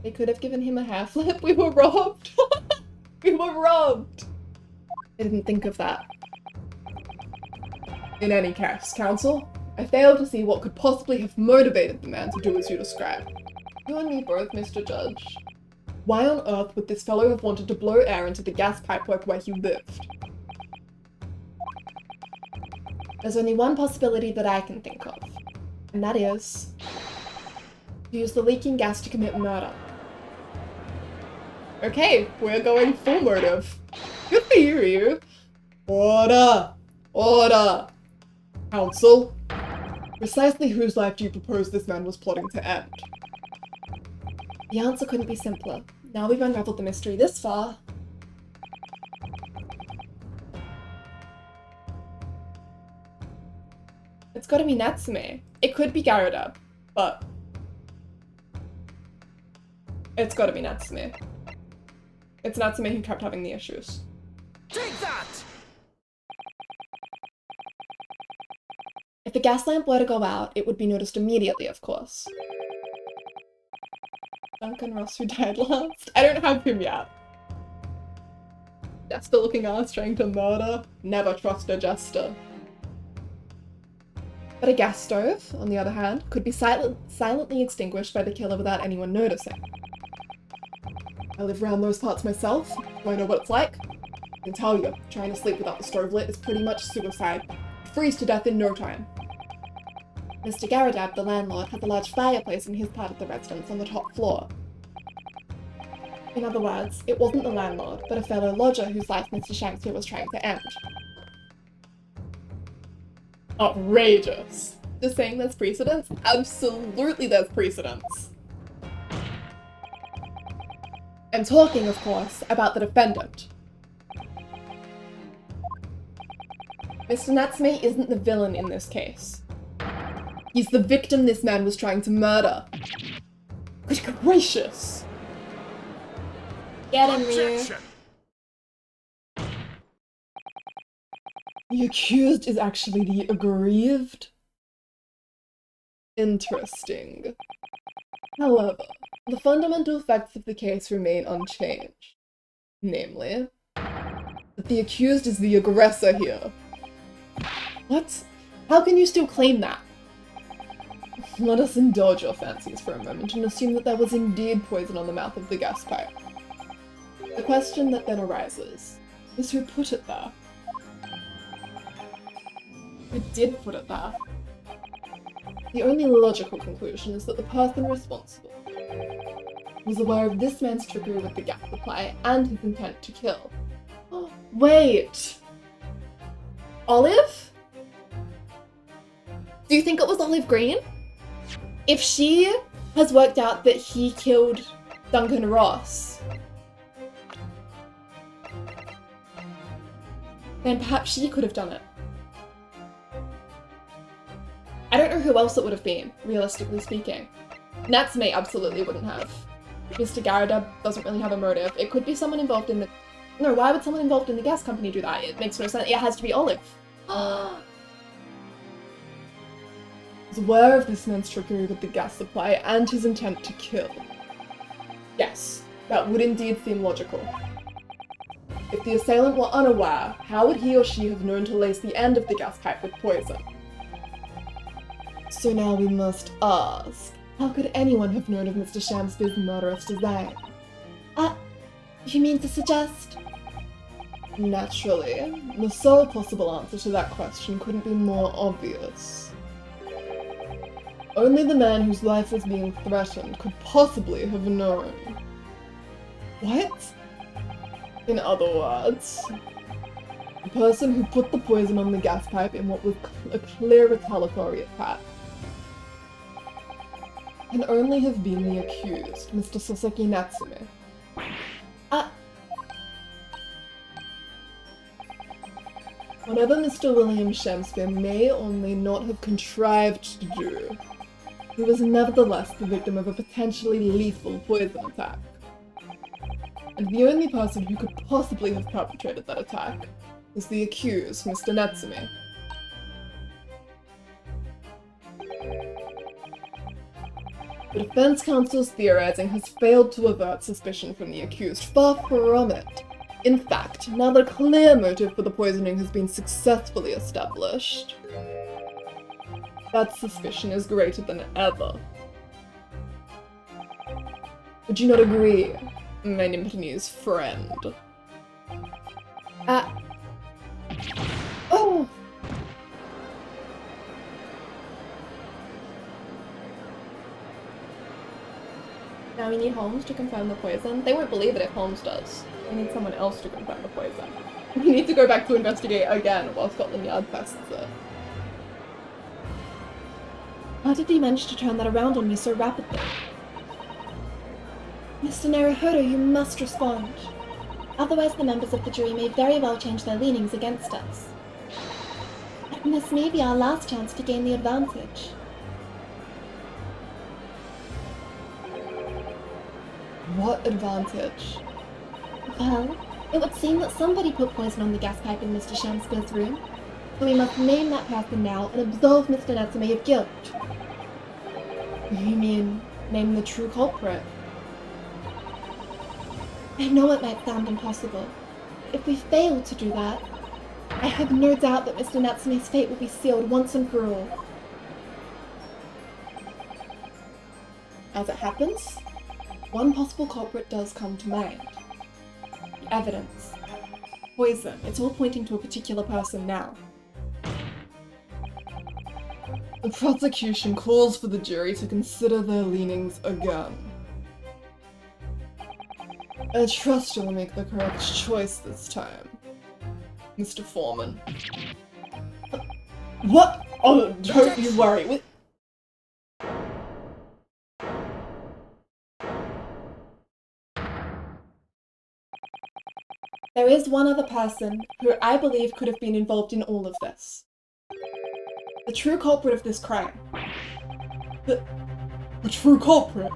Speaker 1: They could have given him a hair flip. We were robbed. We were robbed. I didn't think of that.
Speaker 2: In any case, counsel, I fail to see what could possibly have motivated the man to do as you describe.
Speaker 1: You and me both, Mr. Judge.
Speaker 2: Why on earth would this fellow have wanted to blow air into the gas pipework where he lived?
Speaker 1: There's only one possibility that I can think of, and that is to use the leaking gas to commit murder.
Speaker 2: Okay, we're going full motive. Good for you. Order! Order! Counsel, precisely whose life do you propose this man was plotting to end?
Speaker 1: The answer couldn't be simpler. Now we've unraveled the mystery this far. It's gotta be Natsume. It could be Garuda, but it's gotta be Natsume. It's Natsume who kept having the issues.
Speaker 3: Take that!
Speaker 1: If the gas lamp were to go out, it would be noticed immediately, of course. Duncan Ross, who died last? I don't have him yet.
Speaker 2: Jester looking ass trying to murder? Never trust a jester.
Speaker 1: But a gas stove, on the other hand, could be silently extinguished by the killer without anyone noticing.
Speaker 2: I live around those parts myself, so I know what it's like. I can tell you, trying to sleep without the stove lit is pretty much suicide. You freeze to death in no time.
Speaker 1: Mr. Garadab, the landlord, had a large fireplace in his part of the residence on the top floor. In other words, it wasn't the landlord, but a fellow lodger whose life Mr. Shakespeare was trying to end.
Speaker 2: Outrageous!
Speaker 1: Just saying there's precedence? Absolutely there's precedence! I'm talking, of course, about the defendant. Mr. Natsume isn't the villain in this case. He's the victim this man was trying to murder.
Speaker 2: Good gracious!
Speaker 1: Get him, Ryu.
Speaker 2: The accused is actually the aggrieved? Interesting. However, the fundamental facts of the case remain unchanged. Namely, that the accused is the aggressor here.
Speaker 1: What? How can you still claim that?
Speaker 2: Let us indulge your fancies for a moment and assume that there was indeed poison on the mouth of the gas pipe. The question that then arises is who put it there?
Speaker 1: Who did put it there?
Speaker 2: The only logical conclusion is that the person responsible was aware of this man's trickery with the gas supply and his intent to kill. Wait! Olive? Do you think it was Olive Green? If she has worked out that he killed Duncan Ross, then perhaps she could have done it. I don't know who else it would have been, realistically speaking. Natsume absolutely wouldn't have. Mr. Garada doesn't really have a motive. It could be someone involved in the... No, why would someone involved in the gas company do that? It makes no sense. It has to be Olive. Was aware of this man's trickery with the gas supply and his intent to kill. Yes, that would indeed seem logical. If the assailant were unaware, how would he or she have known to lace the end of the gas pipe with poison? So now we must ask, how could anyone have known of Mr. Shamspeare's murderous design?
Speaker 1: You mean to suggest?
Speaker 2: Naturally, the sole possible answer to that question couldn't be more obvious. Only the man whose life was being threatened could possibly have known. What? In other words, the person who put the poison on the gas pipe in what was a clear retaliatory attack can only have been the accused, Mr. Sasaki Natsume. Whatever Mr. William Shamspeare may or may not have contrived to do, he was nevertheless the victim of a potentially lethal poison attack. And the only person who could possibly have perpetrated that attack was the accused, Mr. Natsume. The defense counsel's theorizing has failed to avert suspicion from the accused. Far from it. In fact, now that a clear motive for the poisoning has been successfully established, that suspicion is greater than ever. Would you not agree, my Nymphany's friend? Oh! Now we need Holmes to confirm the poison. They won't believe it if Holmes does. We need someone else to confirm the poison. We need to go back to investigate again while Scotland Yard tests it.
Speaker 1: How did he manage to turn that around on me so rapidly? Mr. Naruhodo, you must respond. Otherwise the members of the jury may very well change their leanings against us. And this may be our last chance to gain the advantage.
Speaker 2: What advantage?
Speaker 1: Well, it would seem that somebody put poison on the gas pipe in Mr. Shamspeare's room, so we must name that person now and absolve Mr. Natsume of guilt.
Speaker 2: You mean, name the true culprit?
Speaker 1: I know it might sound impossible. If we fail to do that, I have no doubt that Mr. Natsume's fate will be sealed once and for all.
Speaker 2: As it happens, one possible culprit does come to mind. The evidence.
Speaker 1: Poison. It's all pointing to a particular person now.
Speaker 2: The prosecution calls for the jury to consider their leanings again. I trust you'll make the correct choice this time, Mr. Foreman. What? Oh, don't you worry.
Speaker 1: There is one other person who I believe could have been involved in all of this. The true culprit of this crime.
Speaker 2: The true culprit?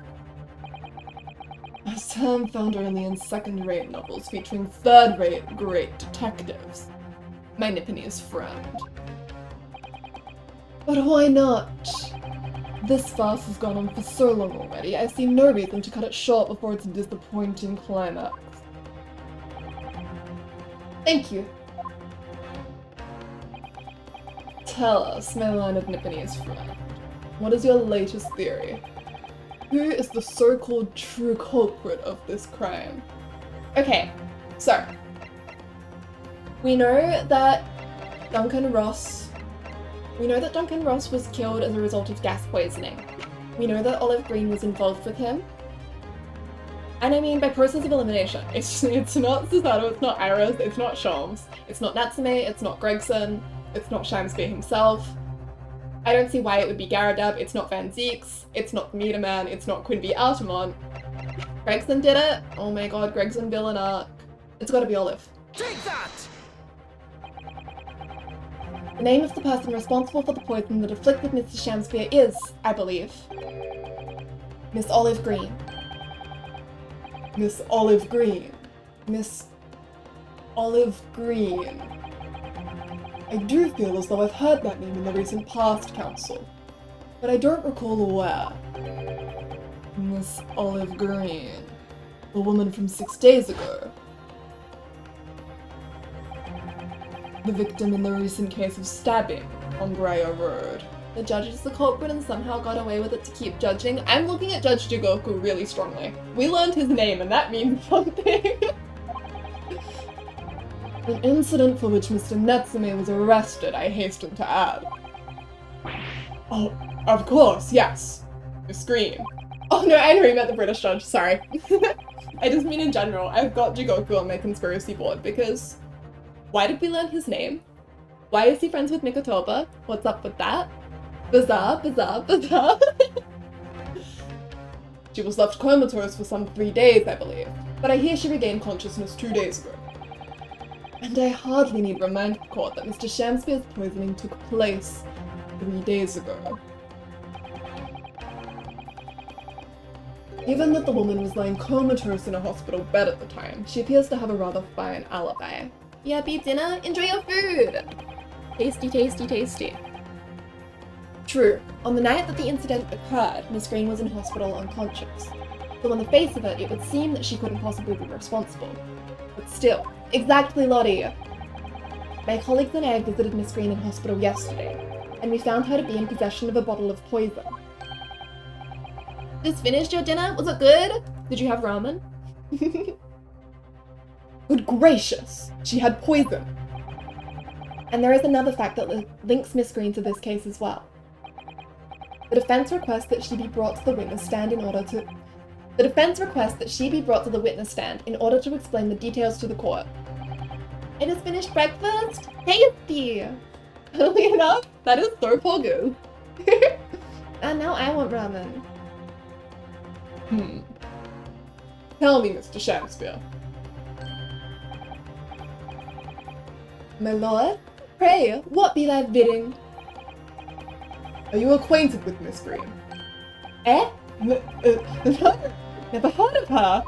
Speaker 2: A term found only in second-rate novels featuring third-rate great detectives. My Nipponese friend. But why not? This farce has gone on for so long already, I see no reason to cut it short before its disappointing climax. Thank you. Tell us, my line of Nipponese friend, what is your latest theory? Who is the so-called true culprit of this crime?
Speaker 1: Okay, so we know that Duncan Ross We know that Duncan Ross was killed as a result of gas poisoning. We know that Olive Green was involved with him. And I mean, by process of elimination. It's not Susanoo, it's not Iris, it's not Sholmes, it's not Natsume, it's not Gregson, it's not Shamspeare himself. I don't see why it would be Garadab, it's not Van Zieks, it's not Meter Man, it's not Quinby Altamont. Gregson did it? Oh my god, Gregson villain arc. It's gotta be Olive.
Speaker 3: Take that!
Speaker 1: The name of the person responsible for the poison that afflicted Mr. Shamspeare is, I believe, Miss Olive Green.
Speaker 2: Miss Olive Green. Miss Olive Green. I do feel as though I've heard that name in the recent past, Council, but I don't recall where. Miss Olive Green. The woman from 6 days ago. The victim in the recent case of stabbing on Graya Road.
Speaker 1: The judge is the culprit and somehow got away with it to keep judging. I'm looking at Judge Jigoku really strongly. We learned his name and that means something.
Speaker 2: An incident for which Mr. Natsume was arrested, I hasten to add. Oh, of course, yes. Miss Green.
Speaker 1: Oh no, I know you meant the British judge, sorry. I just mean in general. I've got Jigoku on my conspiracy board because why did we learn his name? Why is he friends with Mikotoba? What's up with that? Bizarre, bizarre, bizarre.
Speaker 2: She was left comatose for some 3 days, I believe, but I hear she regained consciousness 2 days ago. And I hardly need remind the court that Mr. Shamspeare's poisoning took place 3 days ago. Given that the woman was lying comatose in a hospital bed at the time, she appears to have a rather fine alibi.
Speaker 1: Yeah, beat dinner? Enjoy your food! Tasty, tasty, tasty. True, on the night that the incident occurred, Miss Green was in hospital unconscious. So on the face of it, it would seem that she couldn't possibly be responsible. But still, exactly, Lottie! My colleagues and I visited Miss Green in hospital yesterday, and we found her to be in possession of a bottle of poison. Just finished your dinner? Was it good? Did you have ramen?
Speaker 2: Good gracious! She had poison!
Speaker 1: And there is another fact that links Miss Green to this case as well. The defense requests that she be brought to the witness stand in order to... The defense requests that she be brought to the witness stand in order to explain the details to the court. I just finished breakfast? Tasty!
Speaker 2: Early enough? That is so poggers.
Speaker 1: And now I want ramen.
Speaker 2: Tell me, Mr. Shamspeare.
Speaker 1: My lord, pray, what be thy bidding?
Speaker 2: Are you acquainted with Miss Green?
Speaker 1: Eh?
Speaker 2: No, never heard of her.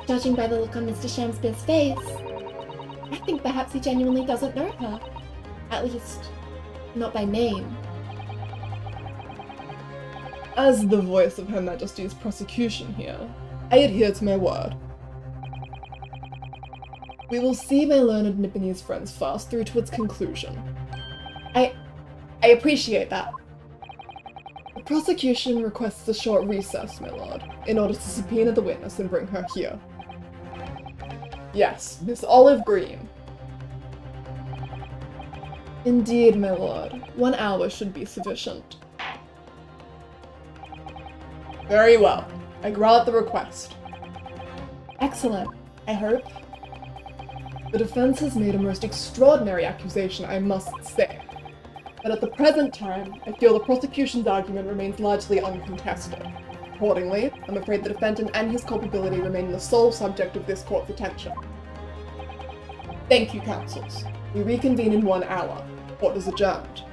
Speaker 1: Judging by the look on Mr. Shamspeare's face, I think perhaps he genuinely doesn't know her. At least, not by name.
Speaker 2: As the voice of Her Majesty's prosecution here, I adhere to my word. We will see my learned Nipponese friends fast through to its conclusion.
Speaker 1: I appreciate that.
Speaker 2: The prosecution requests a short recess, my lord, in order to subpoena the witness and bring her here. Yes, Miss Olive Green. Indeed, my lord. 1 hour should be sufficient. Very well. I grant the request.
Speaker 1: Excellent. I hope.
Speaker 2: The defense has made a most extraordinary accusation, I must say. But at the present time, I feel the prosecution's argument remains largely uncontested. Accordingly, I'm afraid the defendant and his culpability remain the sole subject of this court's attention. Thank you, counsels. We reconvene in 1 hour. Court is adjourned.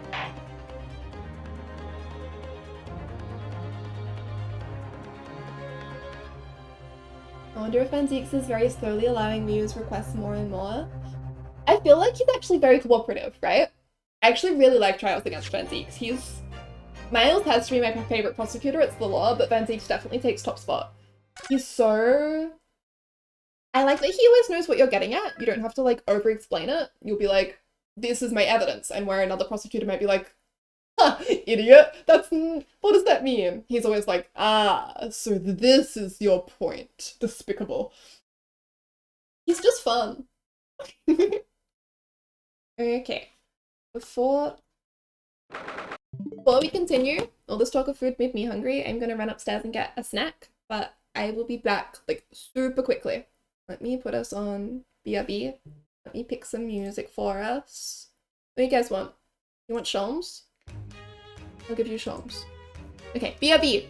Speaker 1: I wonder if Van Zieks is very slowly allowing Mew's requests more and more. I feel like he's actually very cooperative, right? I actually really like trials against Van Zieks. Miles has to be my favorite prosecutor, it's the law, but Van Zieks definitely takes top spot. He's so... I like that he always knows what you're getting at. You don't have to like over-explain it. You'll be like, this is my evidence, and where another prosecutor might be like, huh, idiot, what does that mean? He's always like, ah, so this is your point. Despicable. He's just fun. Okay. Before Before we continue, all this talk of food made me hungry. I'm gonna run upstairs and get a snack, but I will be back like super quickly. Let me put us on BRB. Let me pick some music for us. What do you guys want? You want Sholmes? I'll give you Sholmes. Okay, BRB.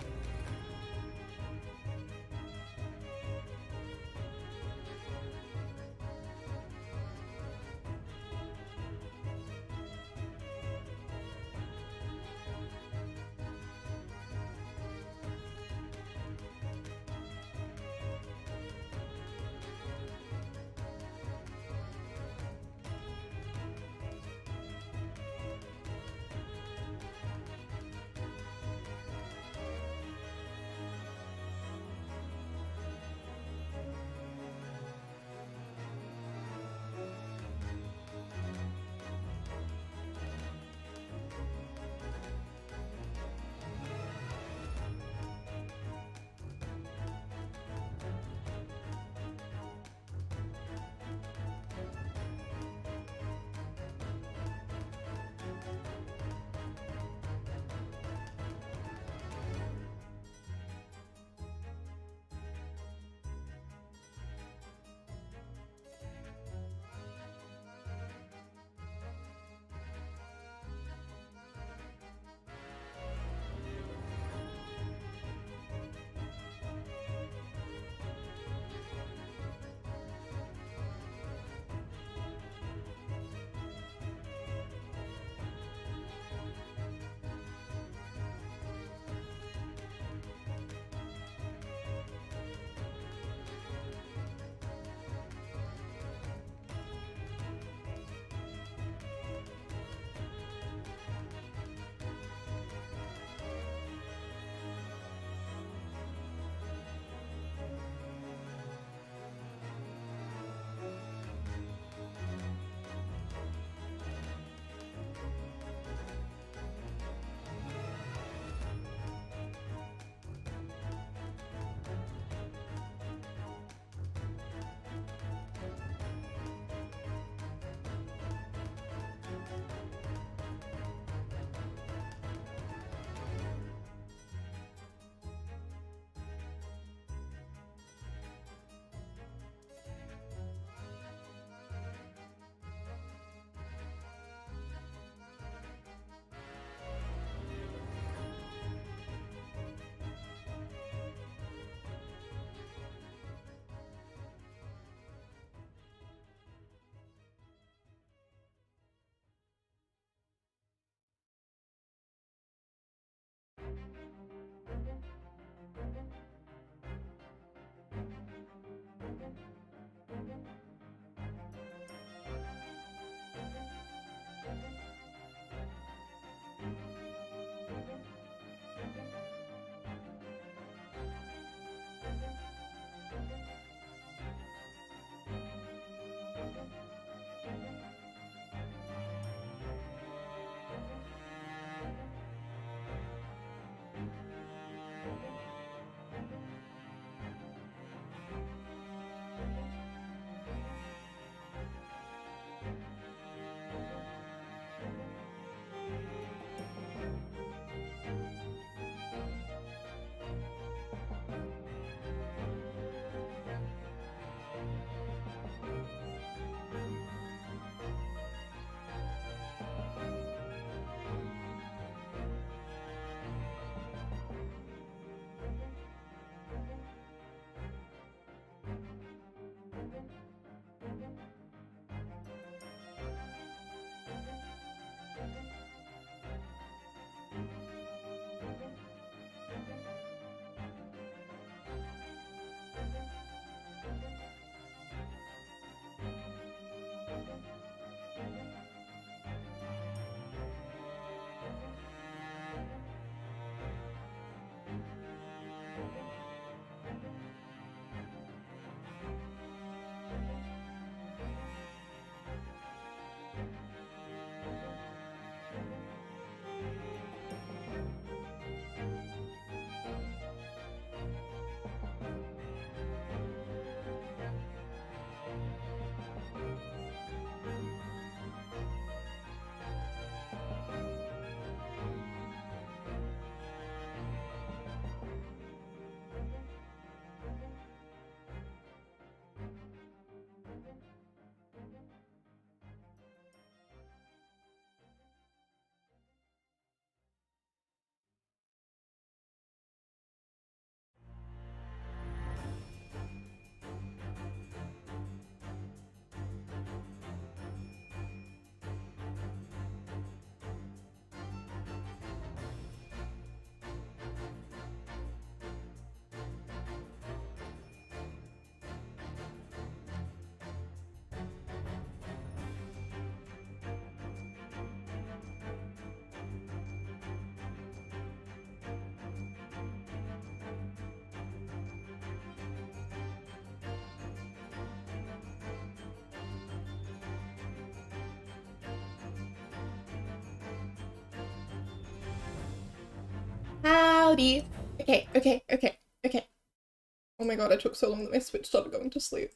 Speaker 1: cloudy. Okay.
Speaker 2: Oh my god, I took so long that my Switch started going to sleep.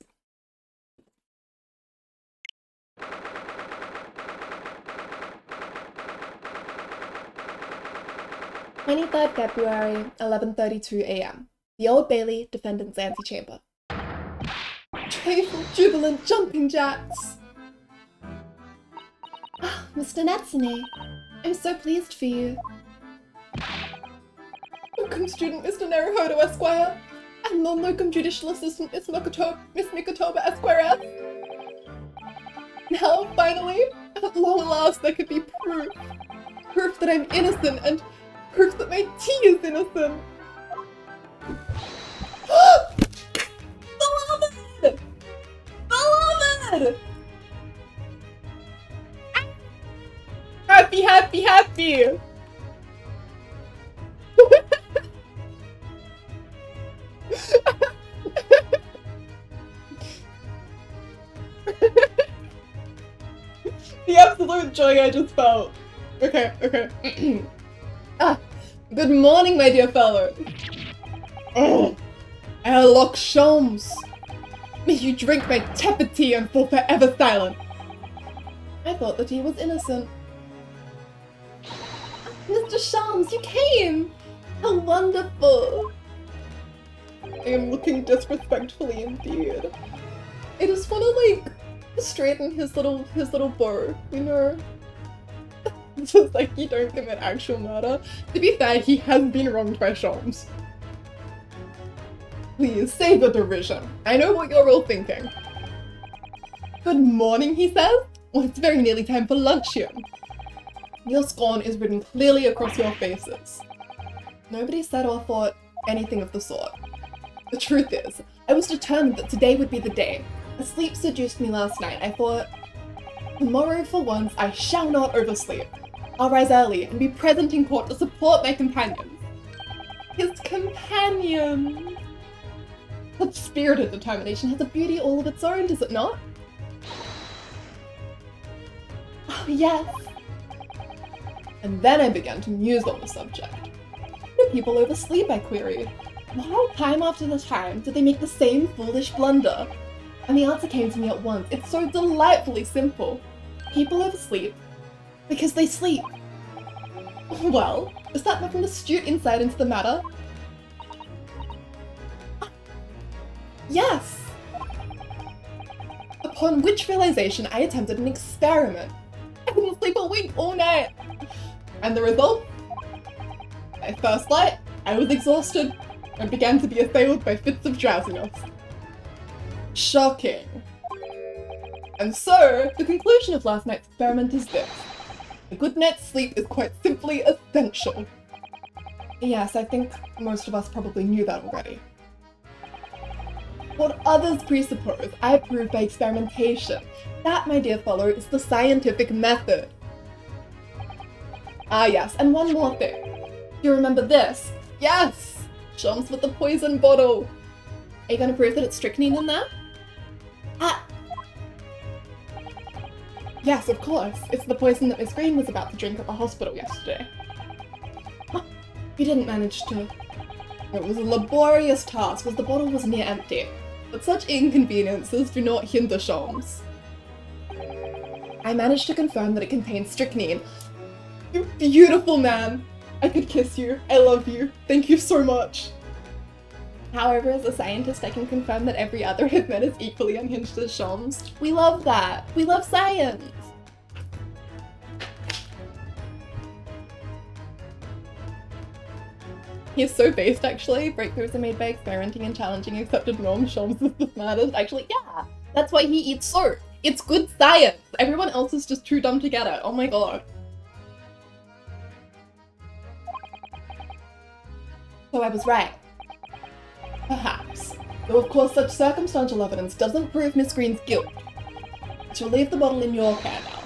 Speaker 1: February, 11:32 a.m. The Old Bailey, defendant's antechamber.
Speaker 2: Joyful, jubilant jumping jacks!
Speaker 1: Ah, Mr. Natsune, I'm so pleased for you.
Speaker 2: Locum student Mr. Naruhodo Esquire, and non-locum judicial assistant Miss Mikotoba Esquire. Now, finally, at long last, there could be proof. Proof that I'm innocent, and proof that my tea is innocent. Beloved! Beloved! Happy, happy, happy! The absolute joy I just felt. Okay. Good morning, my dear fellow. Oh, Airlock Sholmes. May you drink my tepid tea and fall forever silent. I thought the tea was innocent. Mr. Sholmes, you came! How wonderful! I am looking disrespectfully indeed. I just wanna, like, straighten his little bow, you know? Just like you don't commit actual murder. To be fair, he has been wronged by Sholmes. Please, save your derision. I know what you're all thinking. Good morning, he says. Well, it's very nearly time for luncheon. Your scorn is written clearly across your faces. Nobody said or thought anything of the sort. The truth is, I was determined that today would be the day. A sleep seduced me last night. I thought, tomorrow for once I shall not oversleep. I'll rise early and be present in court to support my companions. His companions! Such spirited determination has a beauty all of its own, does it not? Oh, yes. And then I began to muse on the subject. Do people oversleep, I queried. Why, time after time, did they make the same foolish blunder? And the answer came to me at once. It's so delightfully simple. People oversleep because they sleep. Well, is that not an astute insight into the matter? Yes! Upon which realization I attempted an experiment. I didn't sleep a wink all night. And the result? At first light, I was exhausted and began to be assailed by fits of drowsiness. Shocking. And so, the conclusion of last night's experiment is this. A good night's sleep is quite simply essential. Yes, I think most of us probably knew that already. What others presuppose, I prove by experimentation. That, my dear fellow, is the scientific method. Ah yes, and one more thing. Do you remember this? Yes! Sholmes with the poison bottle. Are you going to prove that it's strychnine in there? Ah! Yes, of course. It's the poison that Miss Green was about to drink at the hospital yesterday. Oh, you didn't manage to... It was a laborious task, as the bottle was near empty. But such inconveniences do not hinder Sholmes. I managed to confirm that it contains strychnine. You beautiful man! I could kiss you. I love you. Thank you so much. However, as a scientist, I can confirm that every other I've met is equally unhinged as Sholmes. We love that. We love science. He's so based, actually. Breakthroughs are made by experimenting and challenging accepted norms. Sholmes is the smartest. Actually, yeah. That's why he eats soap. It's good science. Everyone else is just too dumb to get it. Oh my god. So I was right. Perhaps. Though of course such circumstantial evidence doesn't prove Miss Green's guilt. She'll leave the bottle in your care now.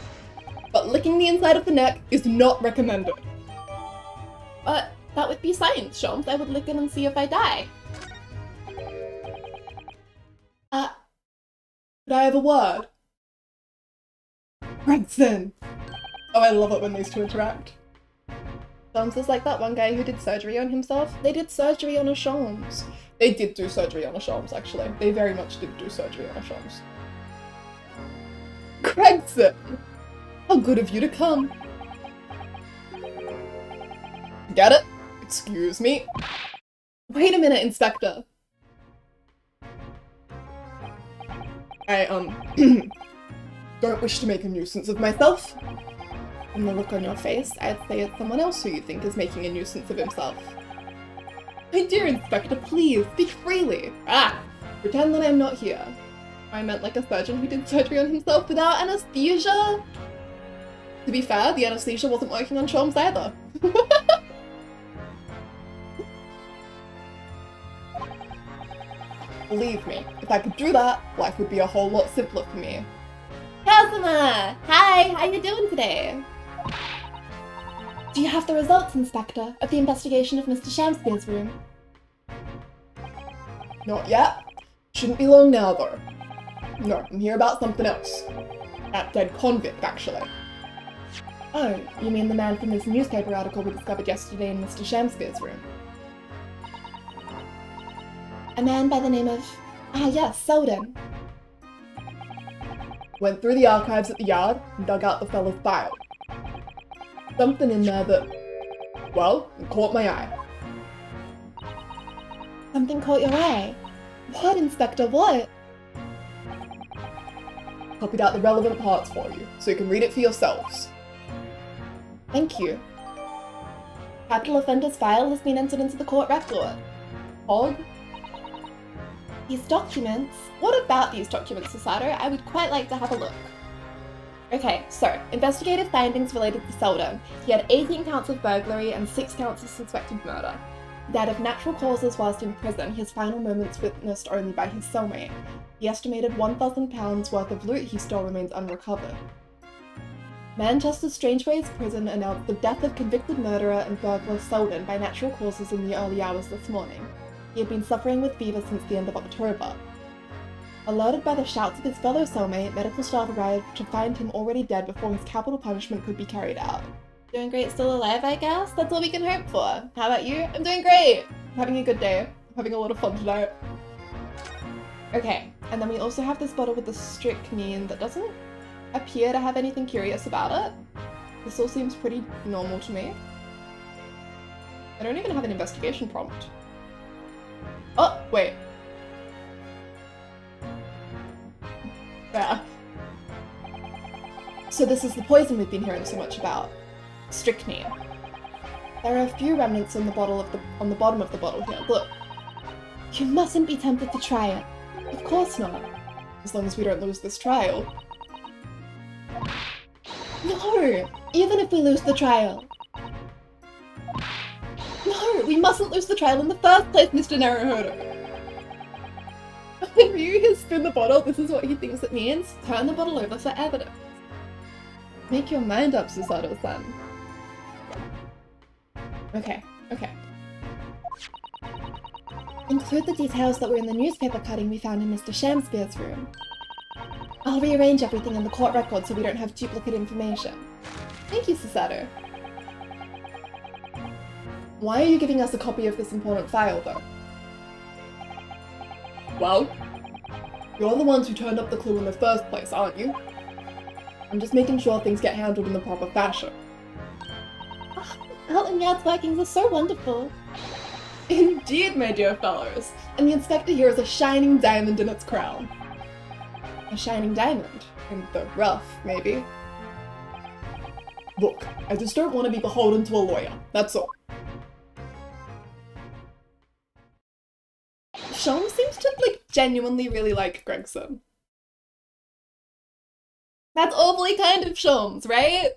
Speaker 2: But licking the inside of the neck is not recommended. But that would be science, Sholmes. I would lick it and see if I die. Could I have a word? Branson! Oh, I love it when these two interact.
Speaker 1: Sholmes is like that one guy who did surgery on himself. They did surgery on a Sholmes.
Speaker 2: They did do surgery on a Sholmes, actually. They very much did do surgery on a Sholmes. Gregson! How good of you to come. Get it? Excuse me. Wait a minute, Inspector. I, don't wish to make a nuisance of myself.
Speaker 1: From the look on your face, I'd say it's someone else who you think is making a nuisance of himself.
Speaker 2: My dear Inspector, please, speak freely. Pretend that I'm not here.
Speaker 1: I meant like a surgeon who did surgery on himself without anesthesia.
Speaker 2: To be fair, the anesthesia wasn't working on Sholmes either. Believe me, if I could do that, life would be a whole lot simpler for me.
Speaker 1: Kazuma! Hi, how you doing today? Do you have the results, Inspector, of the investigation of Mr. Shamspeare's room?
Speaker 2: Not yet. Shouldn't be long now, though. No, I'm here about something else. That dead convict, actually.
Speaker 1: Oh, you mean the man from this newspaper article we discovered yesterday in Mr. Shamspeare's room? A man by the name of... yes, Selden.
Speaker 2: Went through the archives at the yard and dug out the fellow's file. Something in there that, well, it caught my eye.
Speaker 1: Something caught your eye? What, Inspector, what?
Speaker 2: Copied out the relevant parts for you, so you can read it for yourselves.
Speaker 1: Thank you. Capital offender's file has been entered into the court record.
Speaker 2: Hog?
Speaker 1: These documents? What about these documents, Susato? I would quite like to have a look. Okay, so, investigative findings related to Selden. He had 18 counts of burglary and 6 counts of suspected murder. He died of natural causes whilst in prison, his final moments witnessed only by his cellmate. The estimated £1,000 worth of loot he stole remains unrecovered. Manchester's Strangeways prison announced the death of convicted murderer and burglar Selden by natural causes in the early hours this morning. He had been suffering with fever since the end of October. Alerted by the shouts of his fellow cellmate, medical staff arrived to find him already dead before his capital punishment could be carried out. Doing great, still alive, I guess? That's all we can hope for. How about you? I'm doing great! I'm having a good day. I'm having a lot of fun tonight. Okay, and then we also have this bottle with the strychnine that doesn't appear to have anything curious about it. This all seems pretty normal to me. I don't even have an investigation prompt. Oh, wait. There. So this is the poison we've been hearing so much about. Strychnine. There are a few remnants on the bottom of the bottle here. Look. You mustn't be tempted to try it. Of course not.
Speaker 2: As long as we don't lose this trial.
Speaker 1: No! Even if we lose the trial. No! We mustn't lose the trial in the first place, Mr. Naruhodo!
Speaker 2: If you spin the bottle, this is what he thinks it means.
Speaker 1: Turn the bottle over for evidence.
Speaker 2: Make your mind up, Susato-san.
Speaker 1: Okay, okay. Include the details that were in the newspaper cutting we found in Mr. Shamspeare's room. I'll rearrange everything in the court record so we don't have duplicate information.
Speaker 2: Thank you, Susato. Why are you giving us a copy of this important file, though? Well, you're the ones who turned up the clue in the first place, aren't you? I'm just making sure things get handled in the proper fashion.
Speaker 1: Scotland Yard's workings are so wonderful.
Speaker 2: Indeed, my dear fellows. And the inspector here is a shining diamond in its crown. A shining diamond? In the rough, maybe. Look, I just don't want to be beholden to a lawyer, that's all. Sholmes seems to, genuinely really like Gregson. That's awfully kind of Sholmes, right?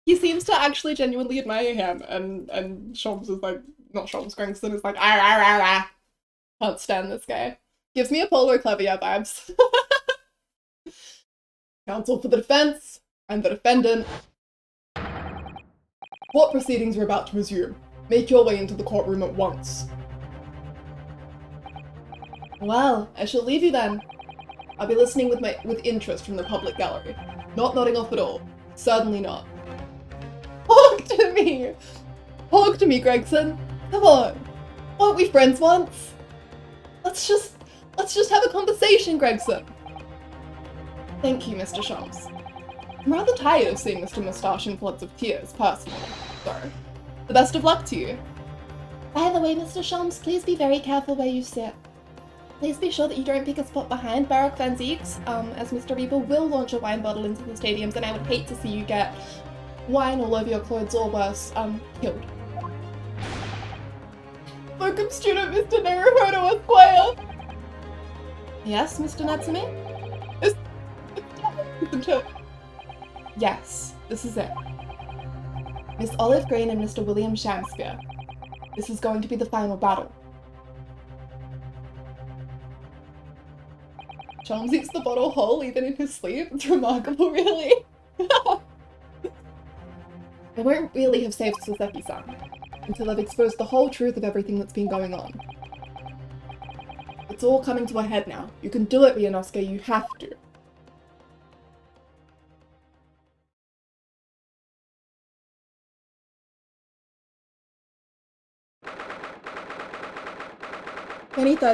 Speaker 2: He seems to actually genuinely admire him, and Sholmes is like, not Sholmes, Gregson is like, ah. Can't stand this guy. Gives me Apollo Clevier vibes. Counsel for the defense, and the defendant. Court proceedings are about to resume. Make your way into the courtroom at once. Well, I shall leave you then. I'll be listening with interest from the public gallery. Not nodding off at all. Certainly not. Talk to me! Talk to me, Gregson. Come on. Aren't we friends once? Let's just have a conversation, Gregson. Thank you, Mr. Shams. I'm rather tired of seeing Mr. Moustache in floods of tears, personally. So, the best of luck to you.
Speaker 1: By the way, Mr. Shams, please be very careful where you sit. Please be sure that you don't pick a spot behind Barak Van Zeeks, as Mr. Reaper will launch a wine bottle into the stadiums, and I would hate to see you get wine all over your clothes or worse, killed.
Speaker 2: Locum student Mr. Naruhodo Esquire!
Speaker 1: Yes, Mr. Natsume?
Speaker 2: Isn't it?
Speaker 1: Yes, this is it. Miss Olive Green and Mr. William Shamspeare. This is going to be the final battle.
Speaker 2: Shams eats the bottle whole even in his sleep. It's remarkable, really.
Speaker 1: I won't really have saved Saseki-san until I've exposed the whole truth of everything that's been going on. It's all coming to a head now. You can do it, Ryunosuke, you have to.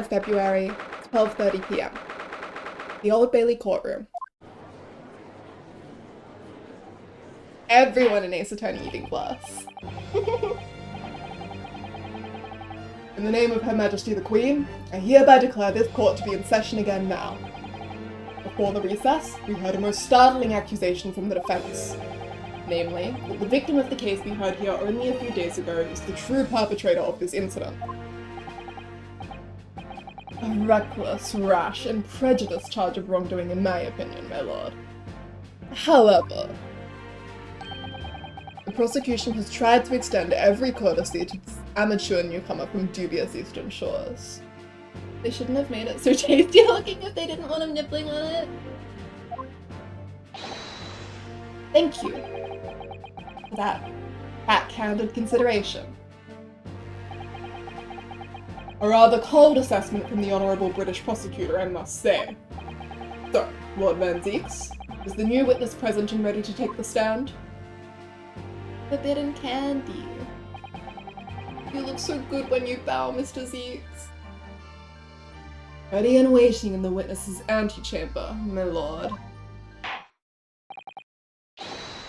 Speaker 1: February, 12:30 p.m. The Old Bailey courtroom. Everyone in Ace Attorney eating glass. In the name of Her Majesty the Queen, I hereby declare this court to be in session again now. Before the recess, we heard a most startling accusation from the defense. Namely, that the victim of the case we heard here only a few days ago is the true perpetrator of this incident. A reckless, rash, and prejudiced charge of wrongdoing in my opinion, my lord. However, the prosecution has tried to extend every courtesy to this amateur newcomer from dubious eastern shores. They shouldn't have made it so tasty looking if they didn't want him nibbling on it. Thank you for that backhanded consideration. A rather cold assessment from the Honourable British Prosecutor, I must say. So, Lord Van Zeeks, is the new witness present and ready to take the stand? Forbidden candy. You look so good when you bow, Mr. Zeeks. Ready and waiting in the witness's antechamber, my lord.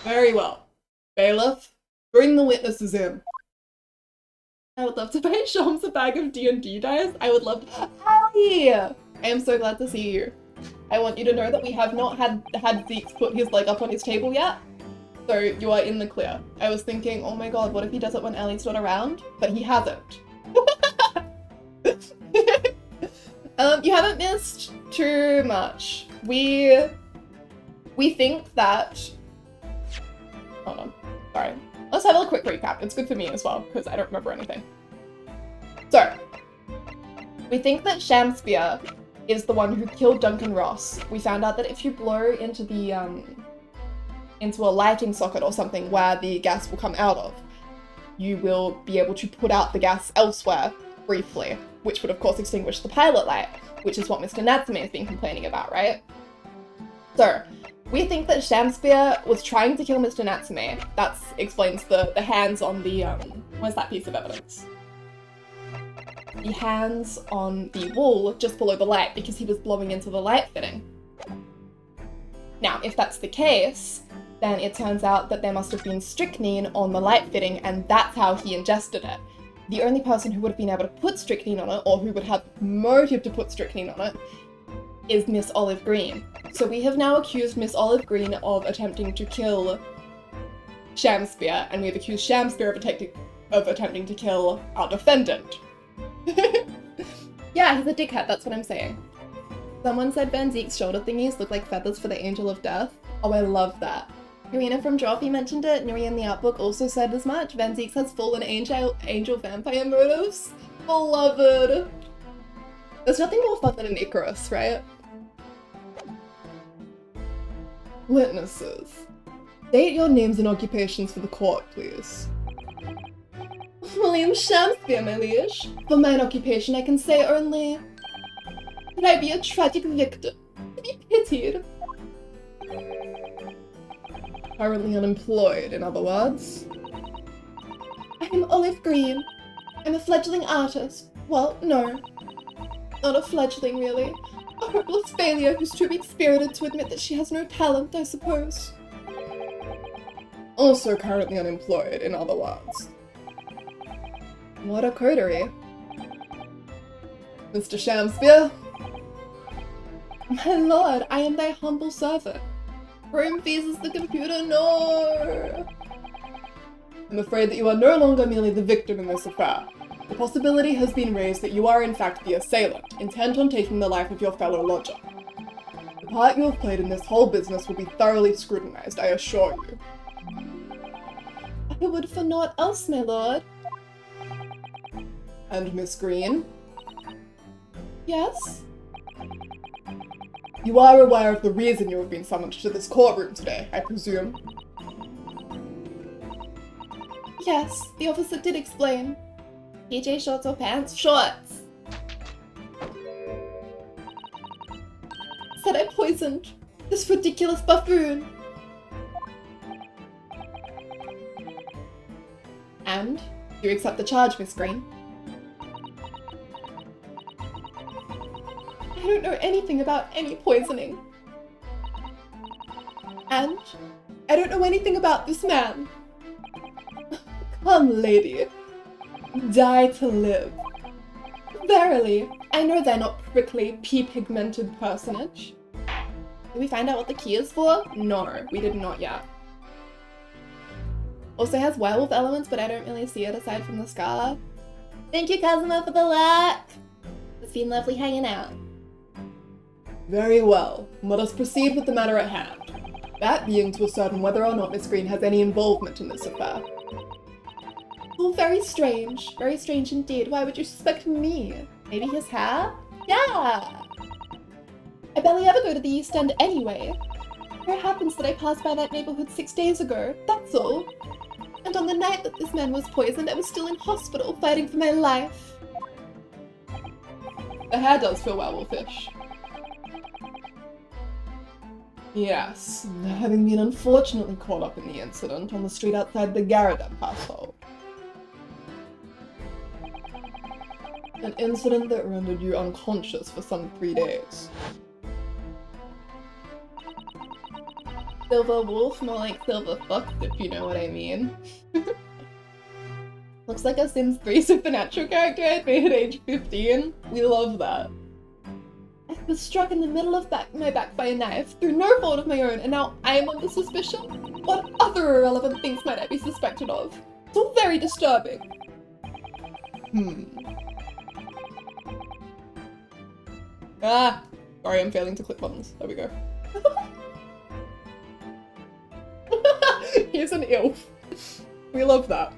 Speaker 1: Very well. Bailiff, bring the witnesses in. I would love to buy Shams a bag of D&D dice. I would love to. Allie! I am so glad to see you. I want you to know that we have not had Zeeks put his leg up on his table yet. So you are in the clear. I was thinking, oh my god, what if he does it when Allie's not around? But he hasn't. You haven't missed too much. We think that... Hold on. Sorry. Let's have a quick recap. It's good for me as well, because I don't remember anything. So, we think that Shamspeare is the one who killed Duncan Ross. We found out that if you blow into the, into a lighting socket or something where the gas will come out of, you will be able to put out the gas elsewhere briefly, which would of course extinguish the pilot light, which is what Mr. Natsume has been complaining about, right? So, we think that Shamspeare was trying to kill Mr. Natsume. That explains the hands on the, where's that piece of evidence? The hands on the wall just below the light because he was blowing into the light fitting. Now, if that's the case, then it turns out that there must have been strychnine on the light fitting and that's how he ingested it. The only person who would have been able to put strychnine on it, or who would have motive to put strychnine on it, is Miss Olive Green. So we have now accused Miss Olive Green of attempting to kill Shamspeare, and we've accused Shamspeare of attempting to kill our defendant. Yeah, he's a dickhead, that's what I'm saying. Someone said Van Zeek's shoulder thingies look like feathers for the Angel of Death. Oh, I love that. Karina from Drawfee mentioned it, Nuri in the art book also said as much. Van Zeeks has fallen angel vampire motives. Beloved. There's nothing more fun than an Icarus, right? Witnesses. State your names and occupations for the court, please. William Shamspeare, my liege. For mine occupation, I can say only that I be a tragic victim, to be pitied. Currently unemployed, in other words. I'm I'm olive green. I'm a fledgling artist. Well, no. Not a fledgling, really. A hopeless failure who's too big-spirited to admit that she has no talent, I suppose.
Speaker 2: Also currently unemployed, in other words. What a coterie. Mr. Shamspeare?
Speaker 1: My lord, I am thy humble servant. Rome visas the computer, no!
Speaker 2: I'm afraid that you are no longer merely the victim in this affair. The possibility has been raised that you are in fact the assailant, intent on taking the life of your fellow lodger. The part you have played in this whole business will be thoroughly scrutinized, I assure you.
Speaker 1: I would for naught else, my lord.
Speaker 2: And Miss Green?
Speaker 1: Yes?
Speaker 2: You are aware of the reason you have been summoned to this courtroom today, I presume?
Speaker 1: Yes, the officer did explain. PJ shorts or pants? Shorts! Said I poisoned this ridiculous buffoon.
Speaker 2: And? You accept the charge, Miss Green?
Speaker 1: I don't know anything about any poisoning. And I don't know anything about this man.
Speaker 2: Come, lady. Die to live.
Speaker 1: Verily, I know they're not prickly, pea-pigmented personage. Did we find out what the key is for? No, we did not yet. Also has werewolf elements, but I don't really see it aside from the scar. Thank you, Kazuma, for the luck! It's been lovely hanging out.
Speaker 2: Very well. Let us proceed with the matter at hand. That being to ascertain whether or not Miss Green has any involvement in this affair.
Speaker 1: Oh, very strange indeed. Why would you suspect me? Maybe his hair? Yeah! I barely ever go to the East End anyway. It happens that I passed by that neighborhood 6 days ago, that's all. And on the night that this man was poisoned, I was still in hospital fighting for my life.
Speaker 2: The hair does feel werewolfish. Yes, having been unfortunately caught up in the incident on the street outside the Garadep household. An incident that rendered you unconscious for some 3 days.
Speaker 1: Silver wolf, more like silver fox, if you know what I mean. Looks like a Sims 3 supernatural character I'd made at age 15. We love that. I was struck in the middle of my back by a knife, through no fault of my own, and now I am under suspicion? What other irrelevant things might I be suspected of? It's all very disturbing.
Speaker 2: Ah! Sorry, I'm failing to click buttons. There we go. Here's an elf. We love that.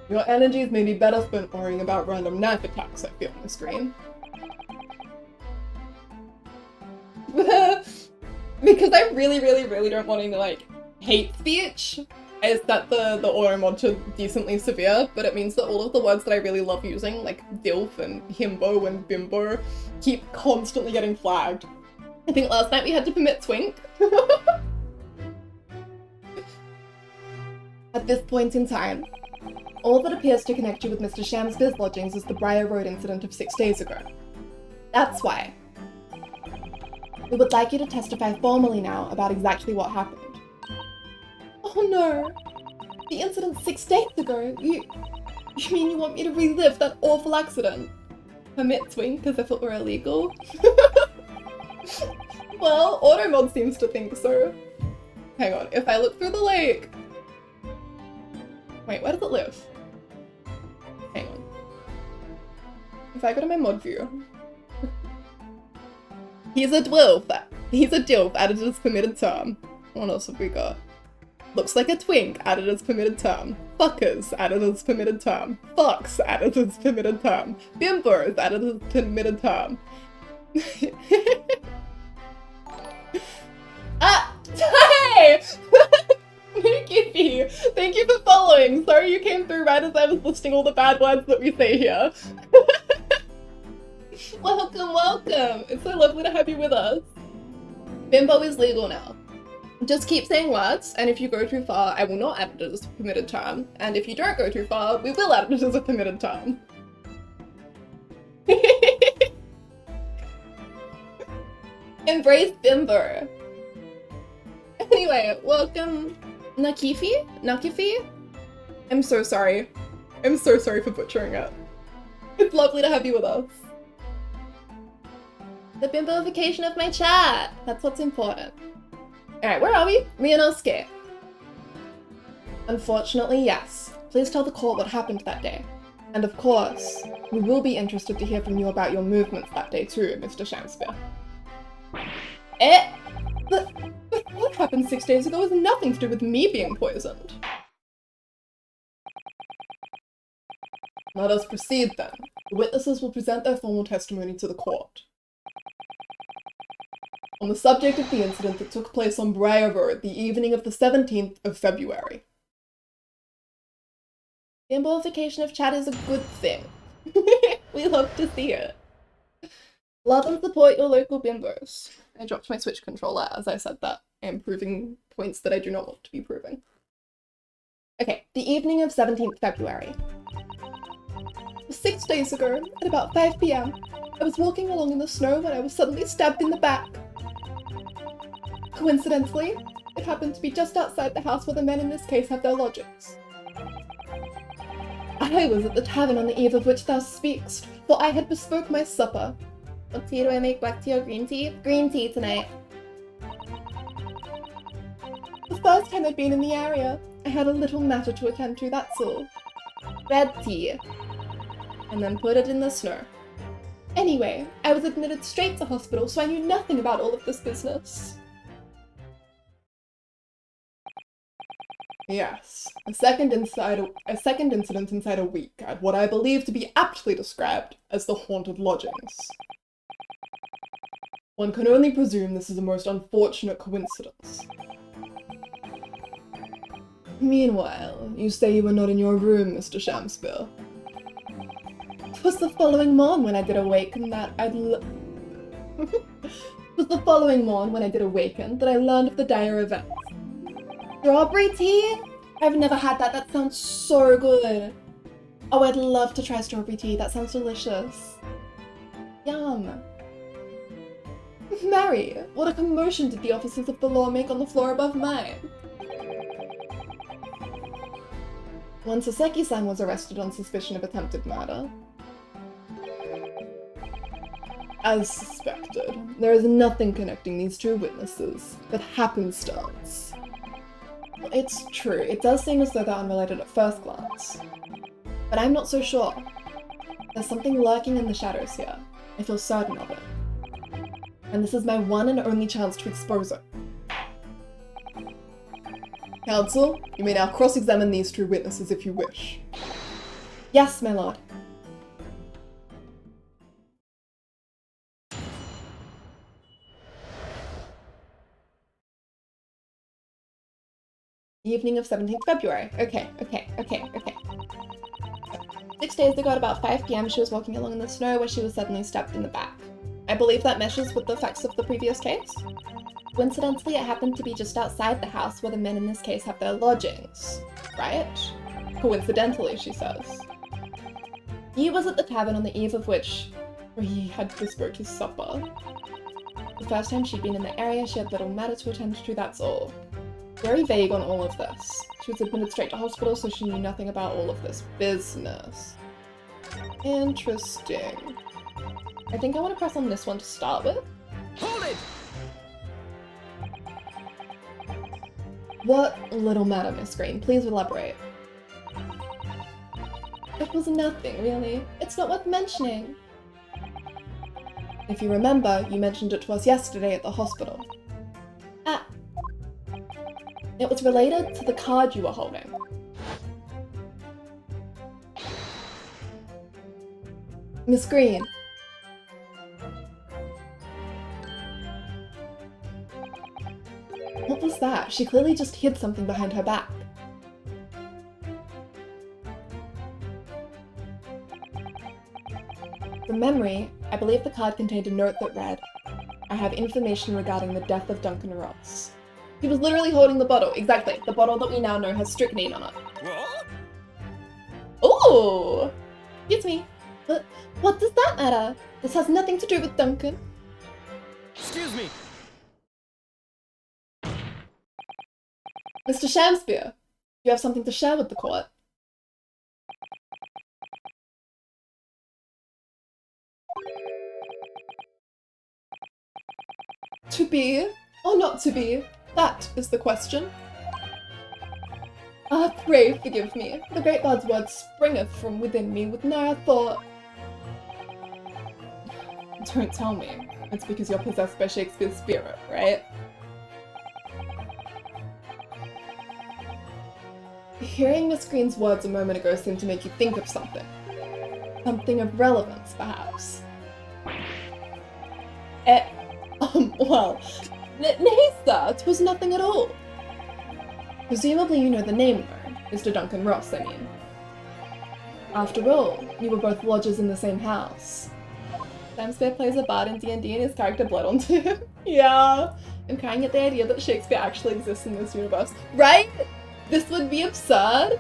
Speaker 2: Your energies may be better spent worrying about random knife attacks, I feel, on the screen. Because I really don't want any, like, hate speech. I set the auto mod to decently severe, but it means that all of the words that I really love using, like DILF and himbo and bimbo, keep constantly getting flagged. I think last night we had to permit twink.
Speaker 1: At this point in time, all that appears to connect you with Mr. Shamspeare's lodgings is the Briar Road incident of 6 days ago. That's why. We would like you to testify formally now about exactly what happened. Oh no! The incident 6 days ago? You mean you want me to relive that awful accident? Permit twink as if it were illegal?
Speaker 2: Well, Automod seems to think so. Hang on, if I look through the lake... Wait, where does it live? Hang on. If I go to my mod view... He's a dwarf. He's a dilf, added as permitted term. What else have we got? Looks like a twink, added as permitted term. Fuckers, added as permitted term. Fucks, added as permitted term. Bimbos, added as permitted term. Ah! Hi! Nicky, thank you for following. Sorry you came through right as I was listing all the bad words that we say here.
Speaker 1: Welcome, welcome! It's so lovely to have you with us. Bimbo is legal now. Just keep saying words, and if you go too far, I will not add it as a permitted term. And if you don't go too far, we will add it as a permitted term. Embrace bimbo. Anyway, welcome, Nakifi? I'm so sorry. I'm so sorry for butchering it. It's lovely to have you with us. The bimboification of my chat. That's what's important. Alright, where are we? Ryunosuke. Unfortunately, yes. Please tell the court what happened that day. And of course, we will be interested to hear from you about your movements that day too, Mr. Shakespeare. But what happened 6 days ago has nothing to do with me being poisoned. Let us proceed then. The witnesses will present their formal testimony to the court. On the subject of the incident that took place on Briar Road the evening of the 17th of February. Bimboification of chat is a good thing. We love to see it. Love and support your local bimbos. I dropped my Switch controller as I said that. I am proving points that I do not want to be proving. Okay, the evening of 17th February. 6 days ago, at about 5 PM, I was walking along in the snow when I was suddenly stabbed in the back. Coincidentally, it happened to be just outside the house where the men in this case have their lodgings. I was at the tavern on the eve of which thou speakst, for I had bespoke my supper. What tea do I make? Black tea or green tea? Green tea tonight. The first time I'd been in the area, I had a little matter to attend to, that's all. Red tea. And then put it in the snow. Anyway, I was admitted straight to hospital, so I knew nothing about all of this business. Yes, a second incident inside a week at what I believe to be aptly described as the haunted lodgings. One can only presume this is a most unfortunate coincidence. Meanwhile, you say you were not in your room, Mr. Shakespeare. 'Twas the following morn when I did awaken that I learned of the dire events. Strawberry tea? I've never had that. That sounds so good. Oh, I'd love to try strawberry tea. That sounds delicious. Yum. Mary, what a commotion did the officers of the law make on the floor above mine? One Saseki-san was arrested on suspicion of attempted murder. As suspected, there is nothing connecting these two witnesses but happenstance. It's true, it does seem as though they're unrelated at first glance. But I'm not so sure. There's something lurking in the shadows here. I feel certain of it. And this is my one and only chance to expose it. Counsel, you may now cross-examine these two witnesses if you wish. Yes, my lord. Evening of 17th February. Okay. 6 days ago at about 5 PM, she was walking along in the snow where she was suddenly stabbed in the back. I believe that meshes with the facts of the previous case. Coincidentally, it happened to be just outside the house where the men in this case have their lodgings. Right? Coincidentally, she says. He was at the tavern on the eve of which he had bespoke his supper. The first time she'd been in the area, she had little matter to attend to, that's all. Very vague on all of this. She was admitted straight to hospital, so she knew nothing about all of this business. Interesting. I think I want to press on this one to start with.
Speaker 3: Hold it!
Speaker 1: What little matter, Miss Green? Please elaborate. It was nothing, really. It's not worth mentioning. If you remember, you mentioned it to us yesterday at the hospital. Ah. It was related to the card you were holding. Miss Green. What was that? She clearly just hid something behind her back. From memory, I believe the card contained a note that read, I have information regarding the death of Duncan Ross. He was literally holding the bottle. Exactly. The bottle that we now know has strychnine on it.
Speaker 3: What?
Speaker 1: Ooh! Excuse me. But what does that matter? This has nothing to do with Duncan.
Speaker 3: Excuse me.
Speaker 1: Mr. Shamspear, you have something to share with the court. To be or not to be, that is the question. Ah, pray forgive me. The great bard's word springeth from within me with no thought. Don't tell me. It's because you're possessed by Shakespeare's spirit, right? Hearing Miss Green's words a moment ago seemed to make you think of something. Something of relevance, perhaps. Well, nay, sir, 'twas nothing at all. Presumably you know the name, though. Mr. Duncan Ross, I mean. After all, you were both lodgers in the same house. Shamspear plays a bard in D&D and his character bled onto him. Yeah. I'm crying at the idea that Shakespeare actually exists in this universe. Right? This would be absurd.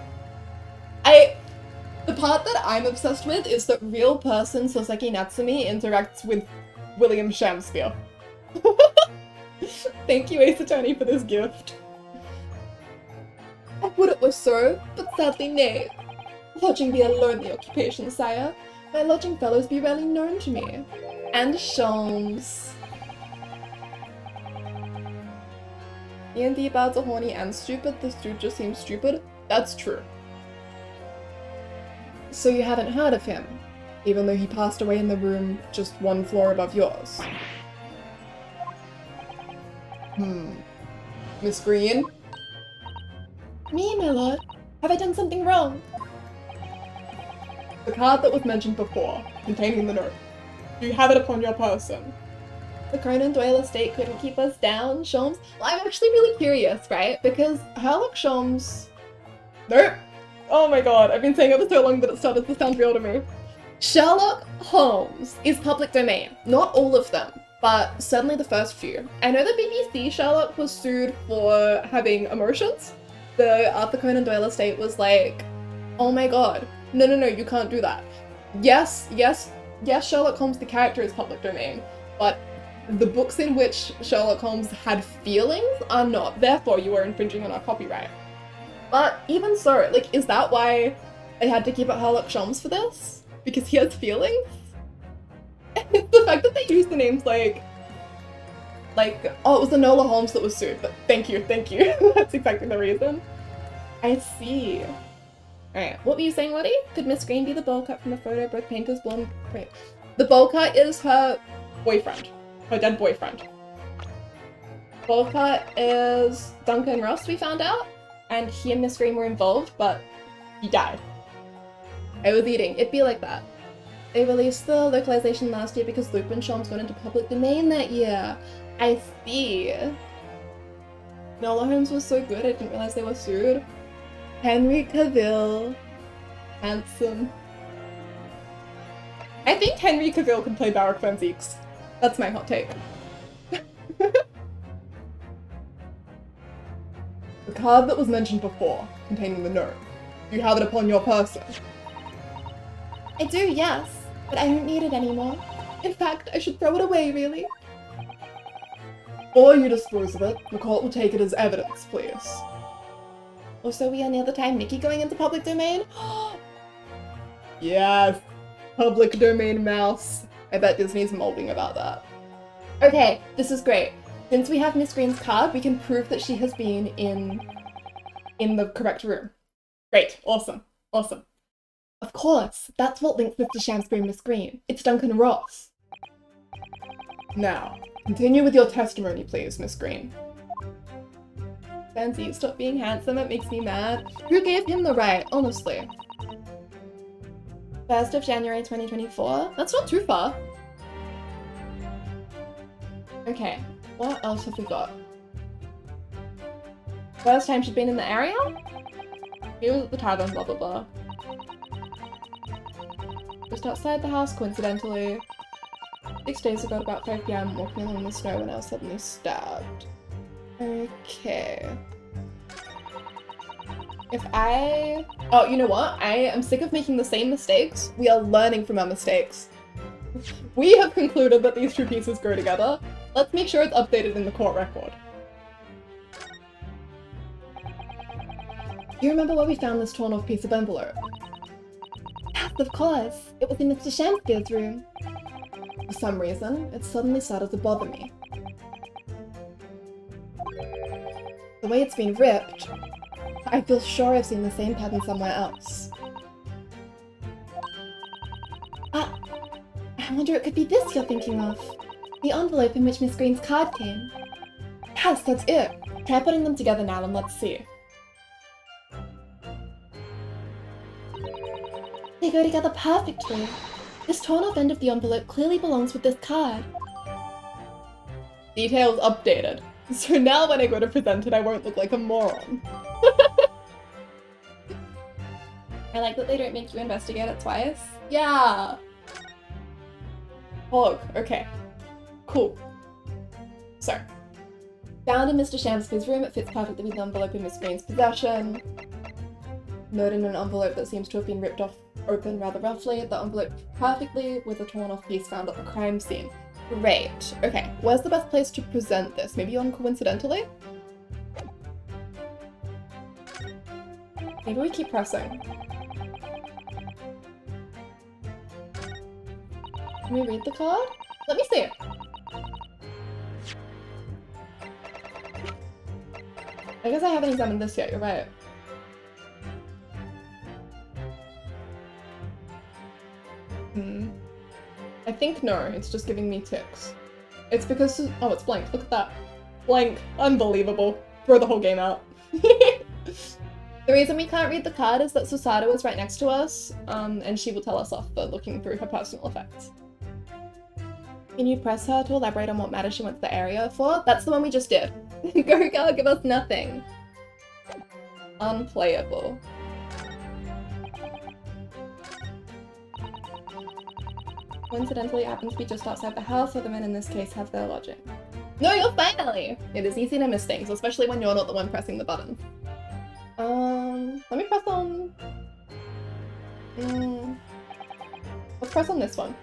Speaker 1: The part that I'm obsessed with is that real person Soseki Natsumi interacts with William Shakespeare. Thank you, Ace Attorney, for this gift. I would it were so, but sadly nay. Lodging be a lonely occupation, sire. My lodging fellows be rarely known to me. And Sholmes. D&D bards are horny and stupid, this dude just seems stupid. That's true. So you haven't heard of him, even though he passed away in the room just one floor above yours? Miss Green? Me, my lord? Have I done something wrong? The card that was mentioned before, containing the note. Do you have it upon your person? The Conan Doyle estate couldn't keep us down, Sholmes. Well, I'm actually really curious, right? Because Sherlock Sholmes... Nope! Oh my god, I've been saying it for so long that it started to sound real to me. Sherlock Holmes is public domain. Not all of them, but certainly the first few. I know the BBC Sherlock was sued for having emotions. The Arthur Conan Doyle estate was like, oh my god, no, you can't do that. Yes, Sherlock Holmes, the character, is public domain, but the books in which Sherlock Holmes had feelings are not, therefore you are infringing on our copyright. But even so, like, is that why they had to keep it Sherlock Holmes for this? Because he has feelings? It's the fact that they used the names like, oh, it was Enola Holmes that was sued, but thank you. That's exactly the reason. I see. Alright, what were you saying, Lottie? Could Miss Green be the bowl cut from the photo both painters blonde? Right. The bowl cut is her boyfriend. Her dead boyfriend. Bowl cut is Duncan Ross, we found out. And he and Miss Green were involved, but he died. I was eating. It'd be like that. They released the localization last year because Lupin Sholmes went into public domain that year. I see. Nola Holmes was so good, I didn't realize they were sued. Henry Cavill. Handsome. I think Henry Cavill can play Barak Van Zieks. That's my hot take. The card that was mentioned before, containing the note. You have it upon your person. I do, yes, but I don't need it anymore. In fact, I should throw it away, really. Before you dispose of it, the court will take it as evidence, please. Also, we are near the time Nikki going into public domain? Yes! Public domain mouse. I bet Disney's molding about that. Okay, this is great. Since we have Miss Green's card, we can prove that she has been in the correct room. Great, awesome. Of course, that's what links Mr. Shamspear and Miss Green. It's Duncan Ross. Now, continue with your testimony, please, Miss Green. Fancy, stop being handsome, it makes me mad. Who gave him the right, honestly? 1st of January 2024? That's not too far. Okay, what else have we got? First time she'd been in the area? He was at the tavern, blah blah blah. Just outside the house, coincidentally. 6 days ago at about 5 PM, walking along the snow when I was suddenly stabbed.
Speaker 2: Okay. Oh, you know what? I am sick of making the same mistakes. We are learning from our mistakes. We have concluded that these two pieces go together. Let's make sure it's updated in the court record. Do you remember where we found this torn off piece of envelope?
Speaker 1: Yes, of course. It was in Mr. Shamsfield's room.
Speaker 2: For some reason, it suddenly started to bother me. The way it's been ripped, I feel sure I've seen the same pattern somewhere else.
Speaker 1: I wonder it could be this you're thinking of. The envelope in which Miss Green's card came.
Speaker 2: Yes, that's it. Try putting them together now and let's see.
Speaker 1: They go together perfectly. This torn off end of the envelope clearly belongs with this card.
Speaker 2: Details updated. So now when I go to present it, I won't look like a moron.
Speaker 1: I like that they don't make you investigate it twice.
Speaker 2: Yeah. Oh, okay. Cool. So, found in Mr. Shamsfield's room, it fits perfectly with the envelope in Miss Green's possession. Note in an envelope that seems to have been ripped off open rather roughly. The envelope perfectly with a torn off piece found at the crime scene. Great. Okay, where's the best place to present this? Maybe on coincidentally? Maybe we keep pressing. Can we read the card? Let me see it. I guess I haven't examined this yet, you're right. I think no, it's just giving me ticks. It's because, oh, it's blank, look at that. Blank, unbelievable. Throw the whole game out. The reason we can't read the card is that Susato is right next to us, and she will tell us off for looking through her personal effects. Can you press her to elaborate on what matter she wants the area for? That's the one we just did. Go girl, give us nothing. Unplayable. Coincidentally, it happens to be just outside the house where the men in this case have their lodging. No, you're finally! It is easy to miss things, especially when you're not the one pressing the button. Let me press on... let's press on this one.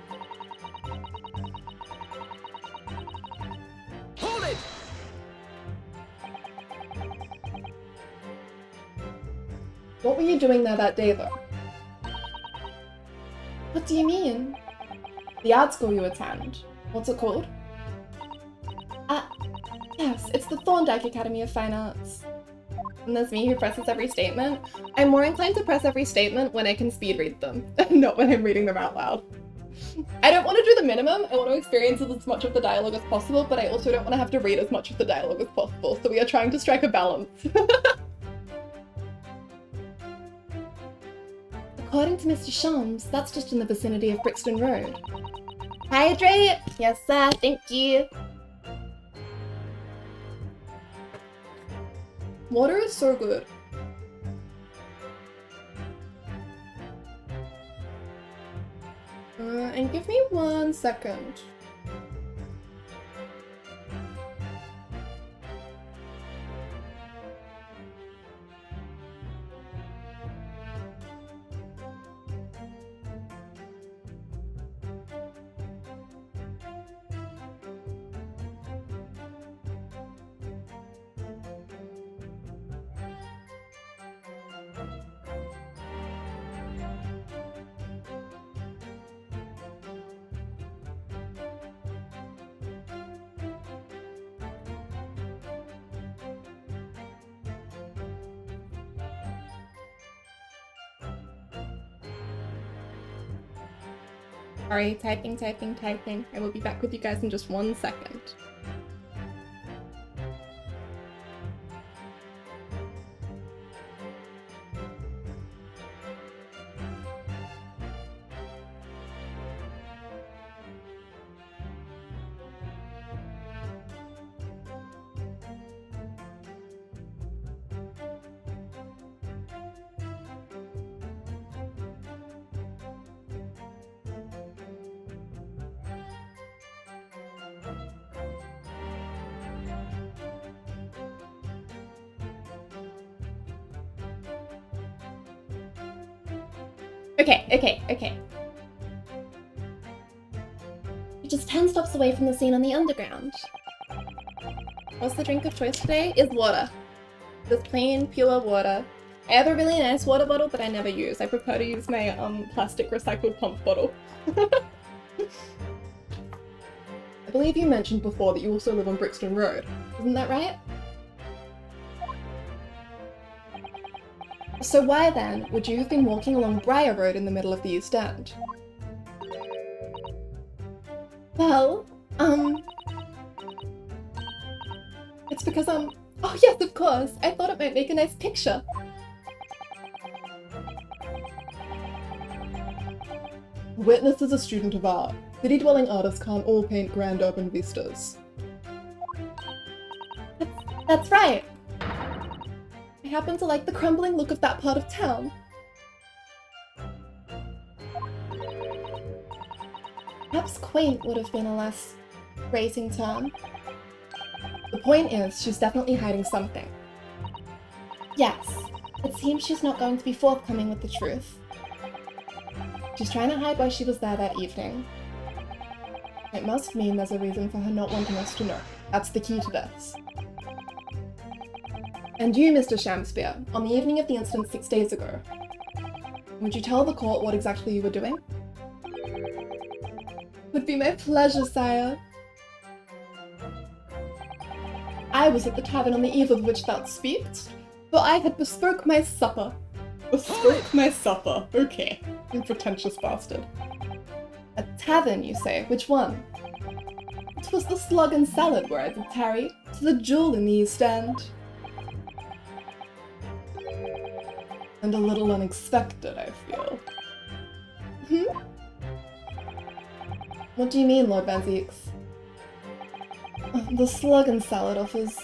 Speaker 3: Hold it!
Speaker 2: What were you doing there that day, though?
Speaker 1: What do you mean?
Speaker 2: The art school you attend. What's it called?
Speaker 1: Yes, it's the Thorndike Academy of Fine Arts.
Speaker 2: And there's me who presses every statement. I'm more inclined to press every statement when I can speed read them, not when I'm reading them out loud. I don't want to do the minimum, I want to experience as much of the dialogue as possible, but I also don't want to have to read as much of the dialogue as possible, so we are trying to strike a balance.
Speaker 1: According to Mr. Shams, that's just in the vicinity of Brixton Road. Hydrate! Yes, sir, thank you.
Speaker 2: Water is so good. And give me 1 second. Sorry, typing. I will be back with you guys in just 1 second.
Speaker 1: Okay. You're just 10 stops away from the scene on the underground. What's the drink of choice today? Is water. Just plain, pure water. I have a really nice water bottle, but I never use. I prefer to use my plastic recycled pump bottle.
Speaker 2: I believe you mentioned before that you also live on Brixton Road.
Speaker 1: Isn't that right? So why then would you have been walking along Briar Road in the middle of the East End? Well, it's because oh yes, of course, I thought it might make a nice picture.
Speaker 2: Witness is a student of art. City-dwelling artists can't all paint grand urban vistas.
Speaker 1: That's right. I happen to like the crumbling look of that part of town. Perhaps quaint would have been a less grating term. The point is, she's definitely hiding something. Yes, it seems she's not going to be forthcoming with the truth. She's trying to hide why she was there that evening. It must mean there's a reason for her not wanting us to know. That's the key to this. And you, Mr. Shamspeare, on the evening of the incident 6 days ago, would you tell the court what exactly you were doing? Would be my pleasure, sire. I was at the tavern on the eve of which thou speak'st, for I had bespoke my supper.
Speaker 2: Bespoke my supper. Okay. You pretentious bastard.
Speaker 1: A tavern, you say? Which one? 'Twas the Slug and Salad where I did tarry, to the Jewel in the East End.
Speaker 2: And a little unexpected, I feel.
Speaker 1: What do you mean, Lord Van Zieks?
Speaker 2: The Slug and Salad offers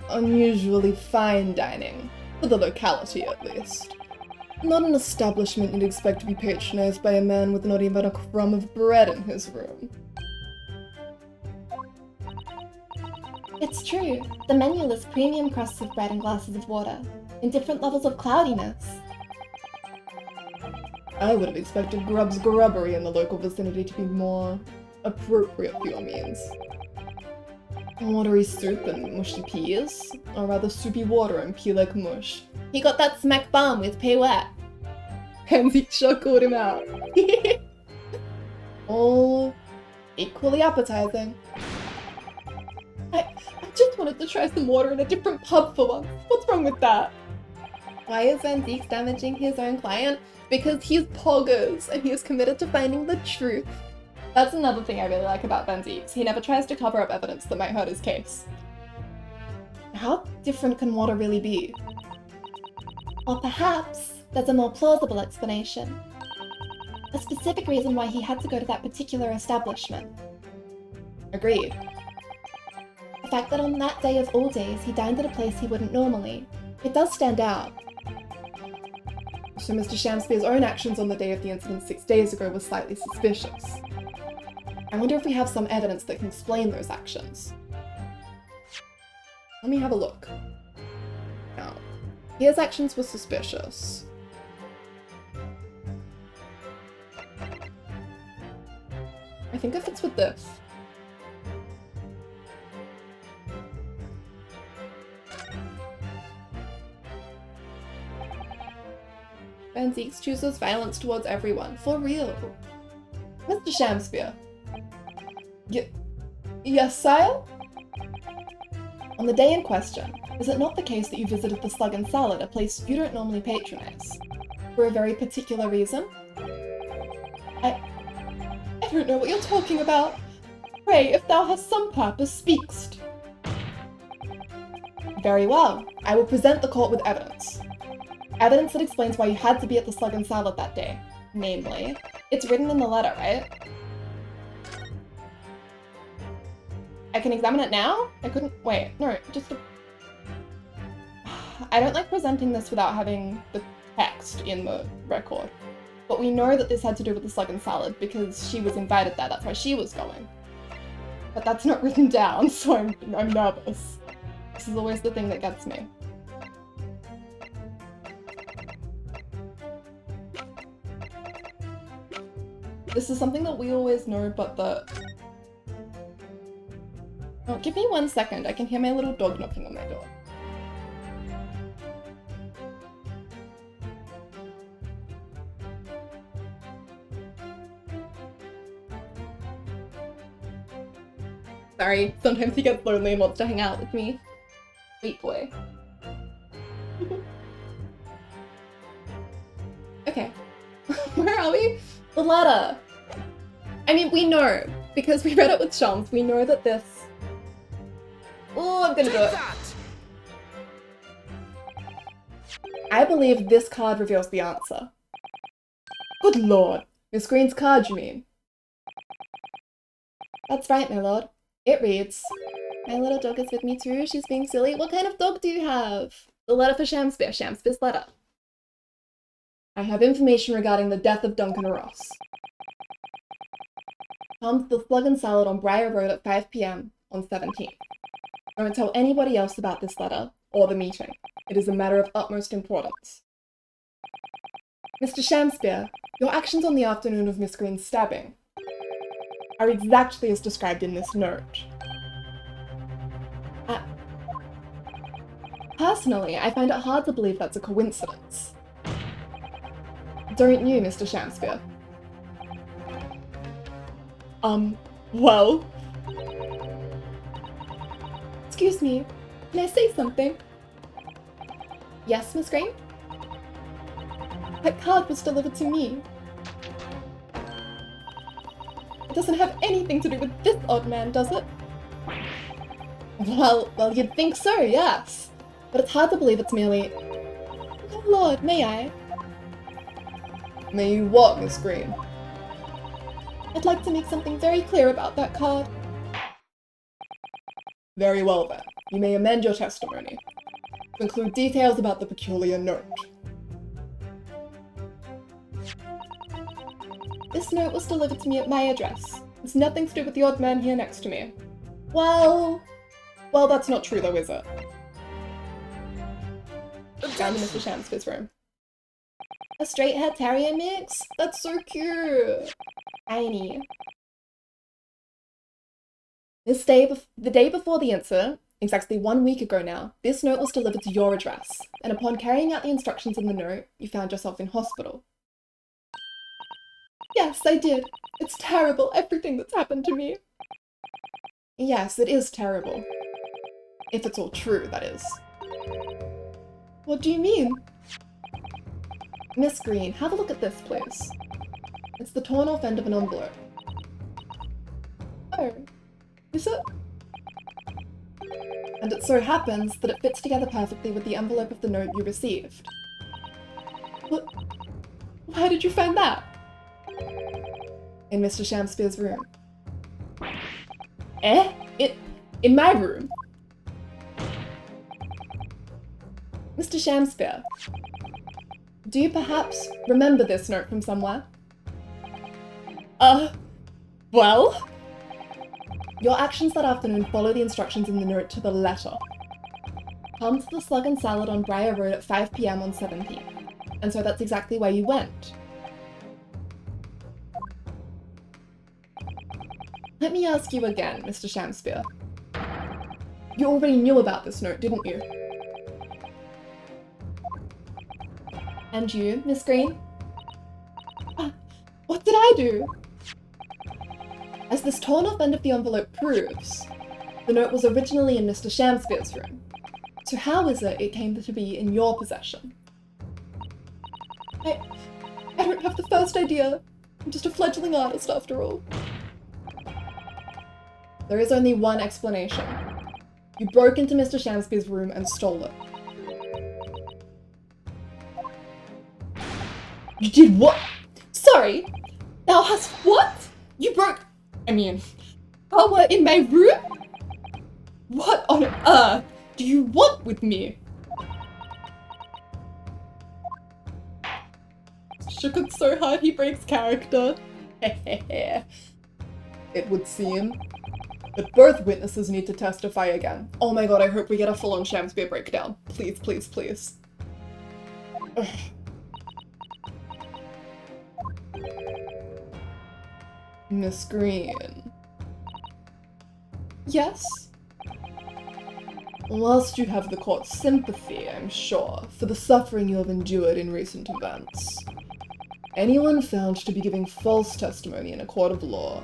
Speaker 2: unusually fine dining, for the locality at least. Not an establishment you'd expect to be patronized by a man with not even a crumb of bread in his room.
Speaker 1: It's true. The menu lists premium crusts of bread and glasses of water, in different levels of cloudiness.
Speaker 2: I would have expected Grub's grubbery in the local vicinity to be more appropriate for your means. Watery soup and mushy peas, or rather soupy water and pea like mush.
Speaker 1: He got that smack bomb with pay wet.
Speaker 2: And he sure called him out. All equally appetizing.
Speaker 1: I just wanted to try some water in a different pub for once. What's wrong with that? Why is Van Zieks damaging his own client? Because he's poggers and he is committed to finding the truth. That's another thing I really like about Van Zieks. He never tries to cover up evidence that might hurt his case. How different can water really be? Or perhaps there's a more plausible explanation. A specific reason why he had to go to that particular establishment. Agreed. The fact that on that day of all days he dined at a place he wouldn't normally. It does stand out.
Speaker 2: So Mr. Shamspeare's own actions on the day of the incident 6 days ago were slightly suspicious. I wonder if we have some evidence that can explain those actions. Let me have a look. Now, his actions were suspicious. I think it fits with this.
Speaker 1: Van Zieks chooses violence towards everyone, for real. Mr. Shamspeare.
Speaker 2: Yes, sire?
Speaker 1: On the day in question, is it not the case that you visited the Slug and Salad, a place you don't normally patronize? For a very particular reason?
Speaker 2: I don't know what you're talking about. Pray, if thou hast some purpose, speak'st.
Speaker 1: Very well. I will present the court with evidence. Evidence that explains why you had to be at the Slug and Salad that day. Namely, it's written in the letter, right? I can examine it now? I couldn't- wait, no, just a... I don't like presenting this without having the text in the record. But we know that this had to do with the Slug and Salad because she was invited there, that's why she was going. But that's not written down, so I'm nervous. This is always the thing that gets me. This is something that we always know, but Oh, give me 1 second. I can hear my little dog knocking on my door. Sorry, sometimes he gets lonely and wants to hang out with me. Sweet boy. Okay. Where are we? The ladder! I mean, we know, because we read it with Shams, we know that this... Oh, I'm gonna do it. I believe this card reveals the answer. Good lord. Miss Green's card, you mean? That's right, my lord. It reads, "My little dog is with me too, she's being silly. What kind of dog do you have?" The letter for Shamspeare, Shamspeare's letter. I have information regarding the death of Duncan Ross. Come to the Slug and Salad on Briar Road at 5 PM on 17th. Don't tell anybody else about this letter or the meeting. It is a matter of utmost importance. Mr. Shamspeare, your actions on the afternoon of Miss Green's stabbing are exactly as described in this note. Personally, I find it hard to believe that's a coincidence. Don't you, Mr. Shamspeare? Well? Excuse me, can I say something? Yes, Miss Green? That card was delivered to me. It doesn't have anything to do with this odd man, does it? Well, you'd think so, yes. But it's hard to believe it's merely... Oh lord, may I?
Speaker 2: May you what, Miss Green?
Speaker 1: I'd like to make something very clear about that card.
Speaker 2: Very well then. You may amend your testimony to include details about the peculiar note.
Speaker 1: This note was delivered to me at my address. It's nothing to do with the odd man here next to me. Well, that's not true though, is it? Down to Mr. Shamspeare's room. A straight-haired terrier mix? That's so cute! Tiny. The day before the incident, exactly 1 week ago now, this note was delivered to your address, and upon carrying out the instructions in the note, you found yourself in hospital. Yes, I did. It's terrible, everything that's happened to me. Yes, it is terrible. If it's all true, that is. What do you mean? Miss Green, have a look at this, please. It's the torn off end of an envelope. Oh, is it? And it so happens that it fits together perfectly with the envelope of the note you received. What? How did you find that? In Mr. Shamspeare's room. Eh? In my room? Mr. Shamspeare, do you perhaps remember this note from somewhere? Well? Your actions that afternoon follow the instructions in the note to the letter. Come to the Slug and Salad on Briar Road at 5 PM on 17th. And so that's exactly where you went. Let me ask you again, Mr. Shamspeare. You already knew about this note, didn't you? And you, Miss Green? What did I do? As this torn off end of the envelope proves, the note was originally in Mr. Shamspeare's room. So how is it came to be in your possession? I don't have the first idea. I'm just a fledgling artist after all. There is only one explanation. You broke into Mr. Shamspeare's room and stole it. You did what? Sorry? Thou hast what? You broke... how were in my room? What on earth do you want with me? Shook him so hard he breaks character.
Speaker 2: It would seem that both witnesses need to testify again.
Speaker 1: Oh my god, I hope we get a full-on Shamspeare breakdown. Please, please, please. Ugh.
Speaker 2: Miss Green.
Speaker 1: Yes?
Speaker 2: Whilst you have the court's sympathy, I'm sure, for the suffering you have endured in recent events, anyone found to be giving false testimony in a court of law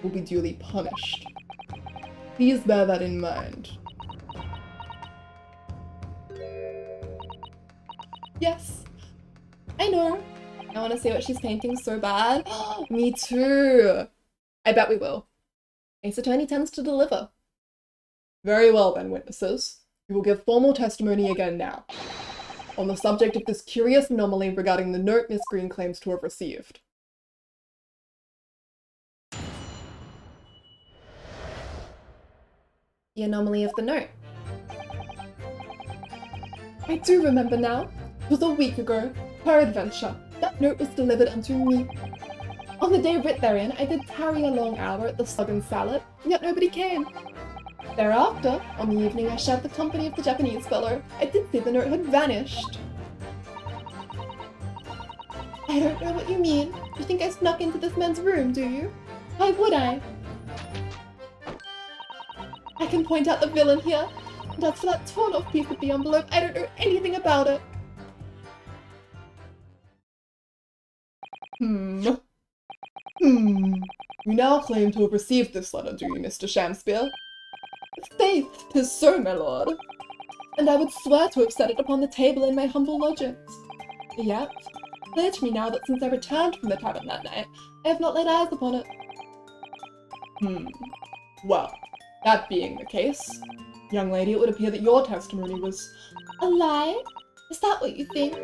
Speaker 2: will be duly punished. Please bear that in mind.
Speaker 1: Yes. I know. I want to see what she's painting so bad. Me too. I bet we will. Ace Attorney tends to deliver.
Speaker 2: Very well then, witnesses. You will give formal testimony again now, on the subject of this curious anomaly regarding the note Miss Green claims to have received.
Speaker 1: The anomaly of the note.
Speaker 2: I do remember now. It was a week ago. Peradventure, that note was delivered unto me. On the day writ therein, I did tarry a long hour at the Slug and Salad, yet nobody came. Thereafter, on the evening I shared the company of the Japanese fellow, I did see the note had vanished.
Speaker 1: I don't know what you mean. You think I snuck into this man's room, do you? Why would I? I can point out the villain here. And as for that torn off piece of the envelope, I don't know anything about it.
Speaker 2: You now claim to have received this letter, do you, Mr. Shamspeare?
Speaker 1: Faith, 'tis so, my lord. And I would swear to have set it upon the table in my humble lodgings. Yet, clear to me now that since I returned from the tavern that night, I have not laid eyes upon it.
Speaker 2: Well, that being the case, young lady, it would appear that your testimony was...
Speaker 1: A lie? Is that what you think?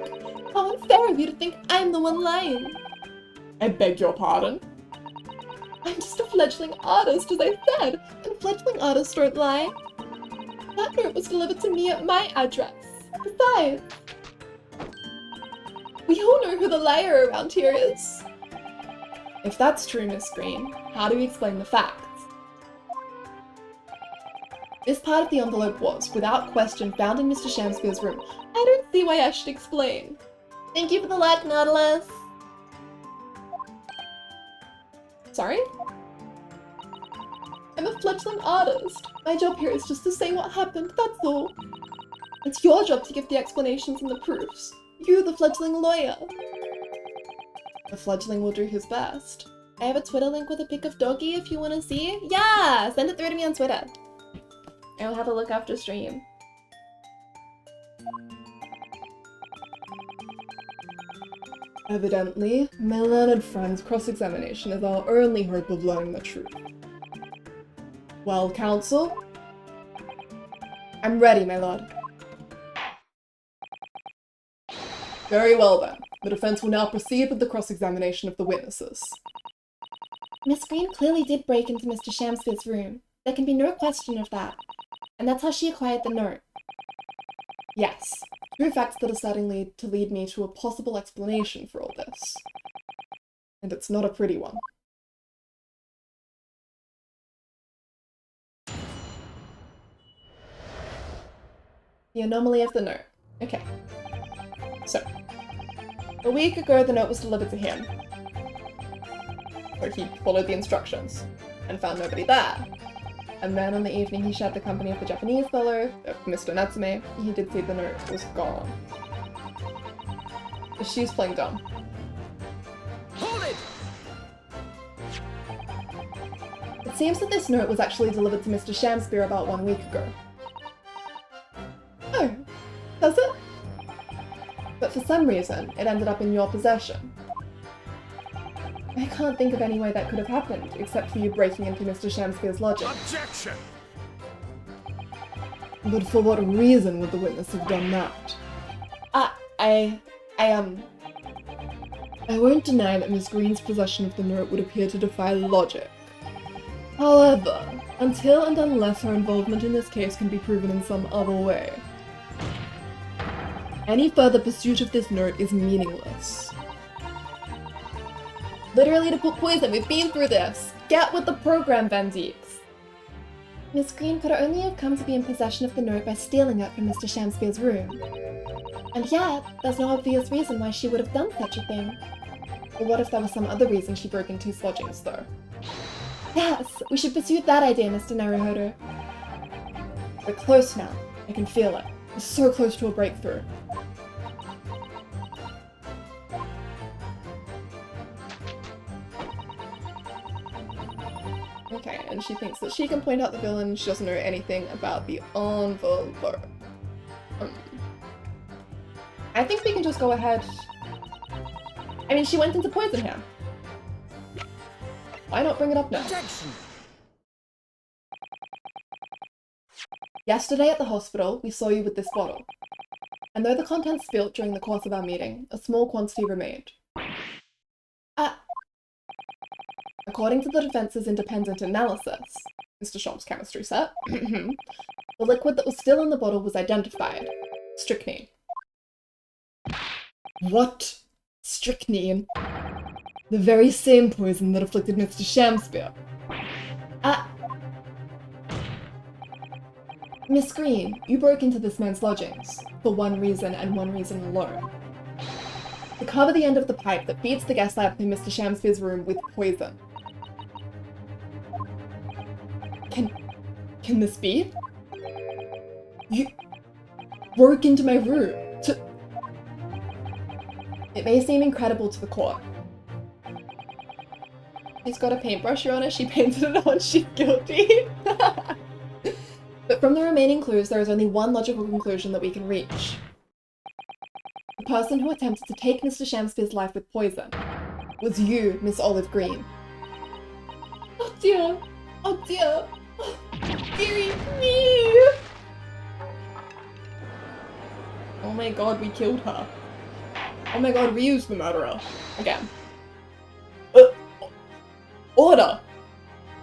Speaker 1: How unfair of you to think I'm the one lying.
Speaker 2: I beg your pardon?
Speaker 1: I'm just a fledgling artist, as I said, and fledgling artists don't lie. That note was delivered to me at my address. Besides, we all know who the liar around here is.
Speaker 2: If that's true, Miss Green, how do we explain the facts? This part of the envelope was, without question, found in Mr. Shamspeare's room.
Speaker 1: I don't see why I should explain. Thank you for the like, Nautilus. Sorry? I'm a fledgling artist. My job here is just to say what happened, that's all. It's your job to give the explanations and the proofs. You, the fledgling lawyer.
Speaker 2: The fledgling will do his best.
Speaker 1: I have a Twitter link with a pic of Doggy if you want to see. Yeah! Send it through to me on Twitter. I'll have a look after stream.
Speaker 2: Evidently, my learned friend's cross-examination is our only hope of learning the truth. Well, counsel?
Speaker 1: I'm ready, my lord.
Speaker 2: Very well then. The defense will now proceed with the cross-examination of the witnesses.
Speaker 1: Miss Green clearly did break into Mr. Shamspeare's room. There can be no question of that. And that's how she acquired the note.
Speaker 2: Yes, two facts that are starting to lead me to a possible explanation for all this. And it's not a pretty one.
Speaker 1: The anomaly of the note. Okay. So, a week ago the note was delivered to him. So he followed the instructions and found nobody there. And then on the evening he shared the company of the Japanese fellow, Mr. Natsume. He did see the note was gone. She's playing dumb.
Speaker 3: Hold it!
Speaker 1: It seems that this note was actually delivered to Mr. Shamspeare about 1 week ago.
Speaker 2: Oh, does it? But for some reason, it ended up in your possession.
Speaker 1: I can't think of any way that could have happened, except for you breaking into Mr. Shamspeare's lodging.
Speaker 3: Objection!
Speaker 2: But for what reason would the witness have done that?
Speaker 1: I
Speaker 2: won't deny that Miss Green's possession of the note would appear to defy logic. However, until and unless her involvement in this case can be proven in some other way, any further pursuit of this note is meaningless.
Speaker 1: Literally to put poison, we've been through this! Get with the program, Van Deeks! Miss Green could only have come to be in possession of the note by stealing it from Mr. Shamspeare's room. And yet, there's no obvious reason why she would have done such a thing. Or what if there was some other reason she broke into his lodgings, though? Yes, we should pursue that idea, Mr. Naruhodo.
Speaker 2: We're close now. I can feel it. We're so close to a breakthrough. Okay, and she thinks that she can point out the villain. She doesn't know anything about the envelope. I think we can just go ahead. I mean, she went into poison here. Why not bring it up now?
Speaker 3: Objection.
Speaker 2: Yesterday at the hospital, we saw you with this bottle. And though the contents spilt during the course of our meeting, a small quantity remained. According to the defense's independent analysis, Mr. Chomp's chemistry set, the liquid that was still in the bottle was identified. Strychnine. What? Strychnine? The very same poison that afflicted Mr. Shamspear. Miss Green, you broke into this man's lodgings, for one reason and one reason alone. To cover the end of the pipe that feeds the gas lamp in Mr. Shamspear's room with poison. Can this be? You broke into my room to... It may seem incredible to the court. She's got a paintbrush on her, she painted it on, she's guilty. But from the remaining clues, there is only one logical conclusion that we can reach. The person who attempted to take Mr. Shamspear's life with poison was you, Miss Olive Green. Oh dear! Oh dear! Oh, dearie me! Oh my god, we killed her. Oh my god, we used the murderer. Again. Order!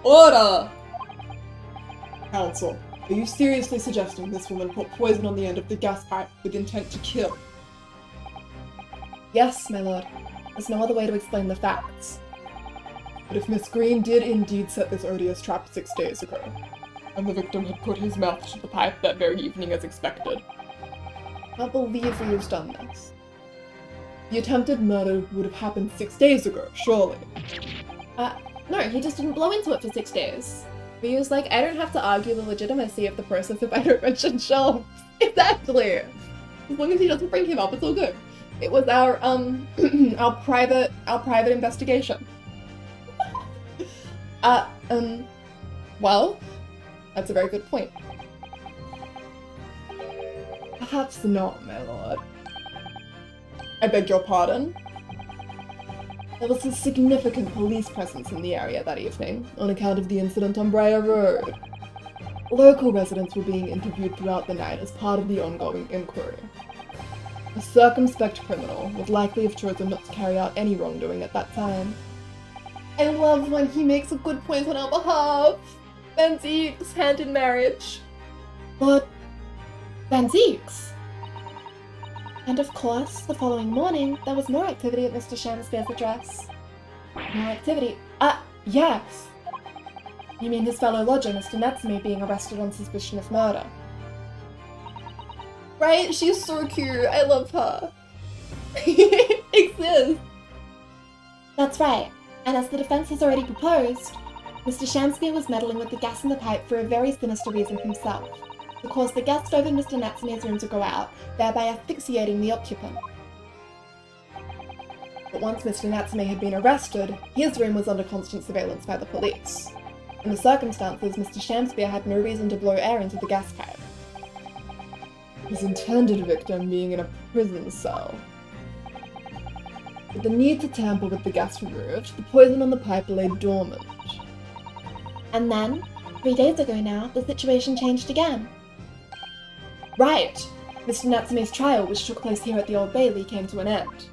Speaker 2: Order! Counsel, are you seriously suggesting this woman put poison on the end of the gas pipe with intent to kill? Yes, my lord. There's no other way to explain the facts. But if Miss Green did indeed set this odious trap 6 days ago, and the victim had put his mouth to the pipe that very evening as expected, I can't believe Ryu's done this. The attempted murder would have happened 6 days ago, surely.
Speaker 1: No, he just didn't blow into it for 6 days. Ryu's like, I don't have to argue the legitimacy of the process if I don't mention Chomps.
Speaker 2: Exactly! As long as he doesn't bring him up, it's all good. It was our, our private investigation. Well, that's a very good point. Perhaps not, my lord. I beg your pardon? There was a significant police presence in the area that evening, on account of the incident on Briar Road. Local residents were being interviewed throughout the night as part of the ongoing inquiry. A circumspect criminal would likely have chosen not to carry out any wrongdoing at that time. I love when he makes a good point on our behalf! Van Ziek's hand in marriage.
Speaker 1: But Van Ziek's? And of course, the following morning, there was more activity at Mr. Shamspear's address. More activity? Yes! You mean his fellow lodger, Mr. Natsume, being arrested on suspicion of murder?
Speaker 2: Right? She's so cute. I love her. Exists.
Speaker 1: That's right. And as the defense has already proposed, Mr. Shamspear was meddling with the gas in the pipe for a very sinister reason himself. To cause the gas stove in Mr. Natsume's room to go out, thereby asphyxiating the occupant.
Speaker 2: But once Mr. Natsume had been arrested, his room was under constant surveillance by the police. In the circumstances, Mr. Shamspear had no reason to blow air into the gas pipe. His intended victim being in a prison cell. With the need to tamper with the gas removed, the poison on the pipe lay dormant.
Speaker 1: And then, 3 days ago now, the situation changed again.
Speaker 2: Right! Mr. Natsume's trial, which took place here at the Old Bailey, came to an end.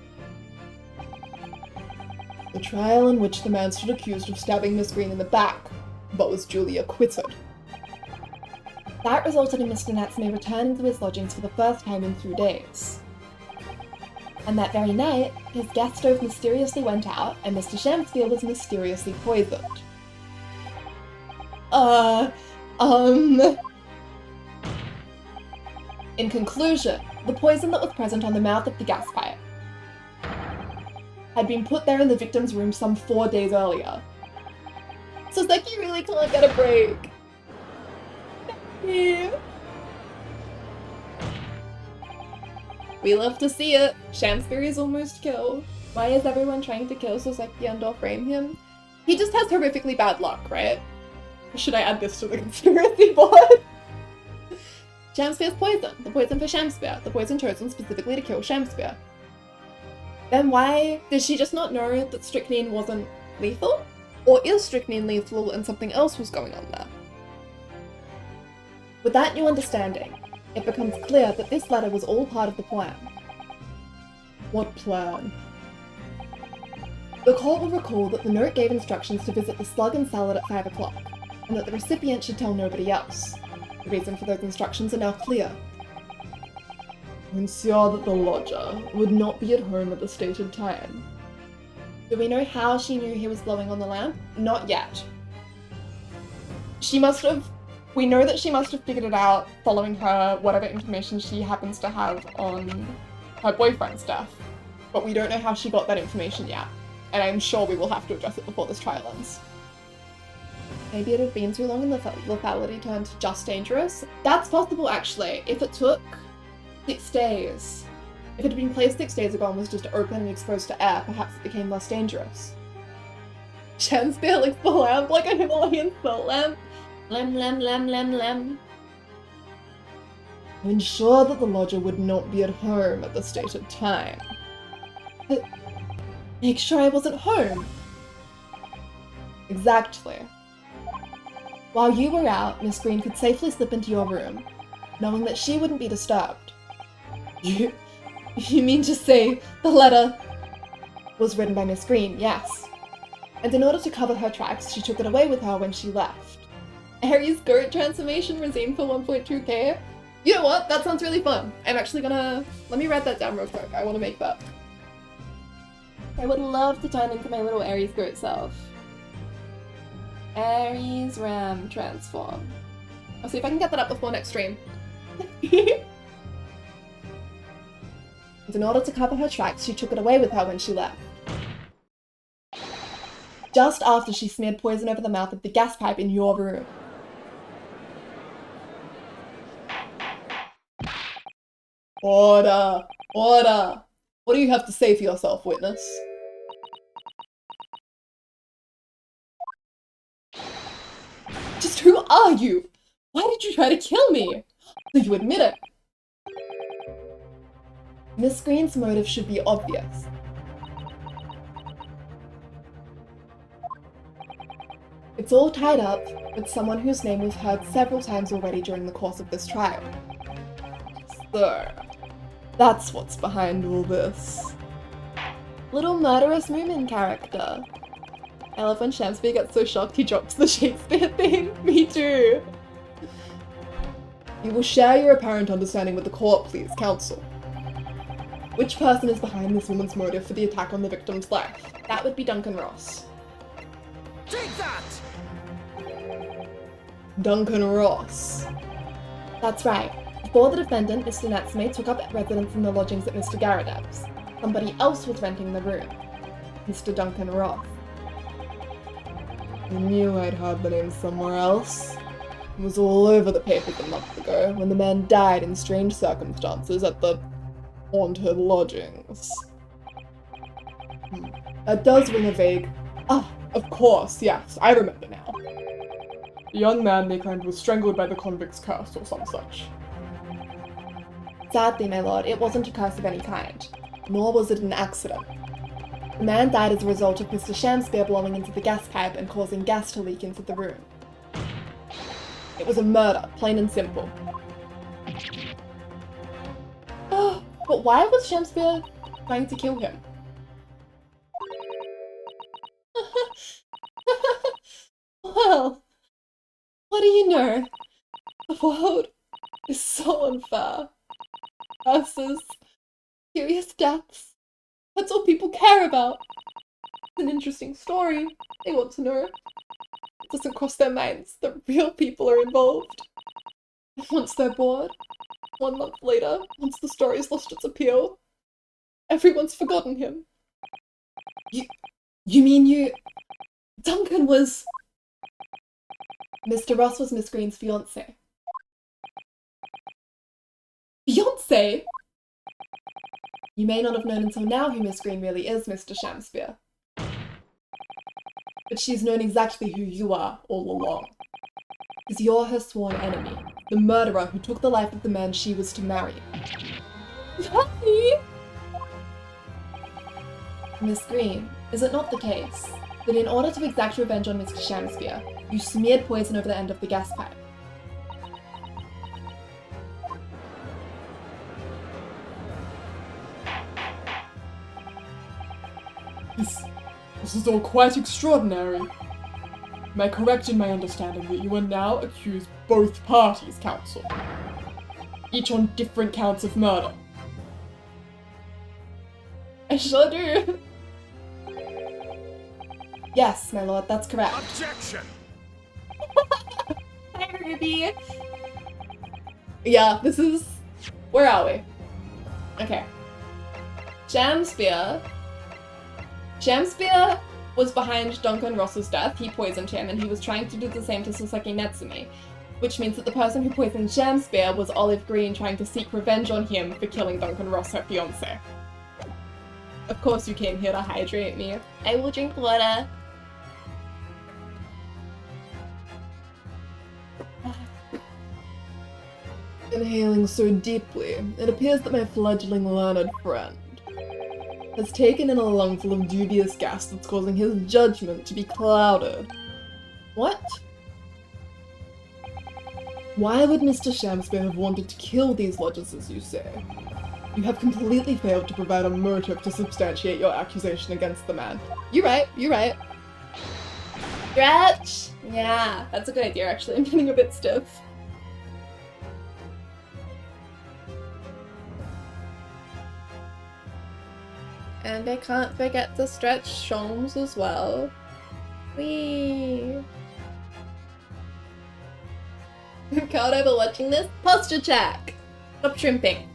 Speaker 2: The trial in which the man stood accused of stabbing Miss Green in the back, but was duly acquitted.
Speaker 1: That resulted in Mr. Natsume returning to his lodgings for the first time in 2 days. And that very night, his gas stove mysteriously went out, and Mr. Shamspear was mysteriously poisoned. In conclusion, the poison that was present on the mouth of the gas pipe had been put there in the victim's room some 4 days earlier.
Speaker 2: Soseki really can't get a break. Yeah. We love to see it. Shamsbury is almost killed. Why is everyone trying to kill Soseki and or frame him? He just has horrifically bad luck, right? Or should I add this to the conspiracy board? Shamspear's poison. The poison for Shamspear. The poison chosen specifically to kill Shamspear. Then why did she just not know that strychnine wasn't lethal? Or is strychnine lethal and something else was going on there? With that new understanding, it becomes clear that this letter was all part of the plan. What plan? The court will recall that the note gave instructions to visit the Slug and Salad at 5 o'clock, and that the recipient should tell nobody else. The reason for those instructions are now clear. To ensure that the lodger would not be at home at the stated time. Do we know how she knew he was blowing on the lamp? Not yet. She must have... We know that she must have figured it out following her whatever information she happens to have on her boyfriend's death. But we don't know how she got that information yet. And I'm sure we will have to address it before this trial ends. Maybe it had been too long and the lethality turned just dangerous? That's possible, actually. If it took 6 days. If it had been placed 6 days ago and was just open and exposed to air, perhaps it became less dangerous. Shamspear licks the lamp like a Himalayan salt lamp. Lem, lem, lem, lem, lem. To ensure that the lodger would not be at home at the stated time. But make sure I wasn't home. Exactly. While you were out, Miss Green could safely slip into your room, knowing that she wouldn't be disturbed. You mean to say the letter was written by Miss Green? Yes. And in order to cover her tracks, she took it away with her when she left. Aries goat transformation redeemed for 1.2k? You know what? That sounds really fun. I'm actually gonna... Let me write that down real quick. I want to make that. I would love to turn into my little Aries goat self. Aries Ram transform. I'll see if I can get that up before next stream. And in order to cover her tracks, she took it away with her when she left. Just after she smeared poison over the mouth of the gas pipe in your room. Order! Order! What do you have to say for yourself, witness? Just who are you? Why did you try to kill me? So you admit it. Miss Green's motive should be obvious. It's all tied up with someone whose name we've heard several times already during the course of this trial. So, that's what's behind all this. Little murderous Moomin character. I love when Shamspear gets so shocked he drops the Shakespeare thing. Me too. You will share your apparent understanding with the court, please, counsel. Which person is behind this woman's motive for the attack on the victim's life? That would be Duncan Ross.
Speaker 3: Take that!
Speaker 2: Duncan Ross. That's right. Before the defendant, Mr. Natsume, took up residence in the lodgings at Mr. Garadev's, somebody else was renting the room. Mr. Duncan Ross. I knew I'd heard the name somewhere else. It was all over the papers a month ago when the man died in strange circumstances at the haunted lodgings. That does ring a vague... Ah, of course, yes, I remember now. The young man, they claimed, was strangled by the convict's curse or some such. Sadly, my lord, it wasn't a curse of any kind, nor was it an accident. The man died as a result of Mr. Shamspear blowing into the gas pipe and causing gas to leak into the room. It was a murder, plain and simple. But why was Shamspear trying to kill him? Well, what do you know? The world is so unfair. Curses, serious deaths. That's all people care about. It's an interesting story. They want to know. It doesn't cross their minds that real people are involved. And once they're bored, 1 month later, once the story's lost its appeal, everyone's forgotten him. You mean you... Duncan was... Mr. Ross was Miss Green's fiancé. Fiancé? You may not have known until now who Miss Green really is, Mr. Shamspear. But she's known exactly who you are all along. Because you're her sworn enemy, the murderer who took the life of the man she was to marry. Honey! Miss Green, is it not the case that in order to exact revenge on Mr. Shamspear, you smeared poison over the end of the gas pipe? This is all quite extraordinary. Am I correct in my understanding that you will now accuse both parties, counsel? Each on different counts of murder? I sure do. Yes, my lord, that's correct.
Speaker 3: Objection!
Speaker 1: Hi, Ruby.
Speaker 2: Yeah, this is... Where are we? Okay. Shamspear was behind Duncan Ross's death. He poisoned him, and he was trying to do the same to Sasaki Natsumi, which means that the person who poisoned Shamspear was Olive Green trying to seek revenge on him for killing Duncan Ross, her fiancé. Of course you came here to hydrate me. I will drink water. Inhaling so deeply, it appears that my fledgling learned friend has taken in a lungful of dubious gas that's causing his judgment to be clouded. What? Why would Mr. Shamspear have wanted to kill these lodgers, as you say? You have completely failed to provide a motive to substantiate your accusation against the man. You're right, you're right. Stretch! Yeah, that's a good idea actually. I'm getting a bit stiff. And I can't forget to stretch Sholmes as well. Whee! Can't over watching this? Posture check! Stop shrimping.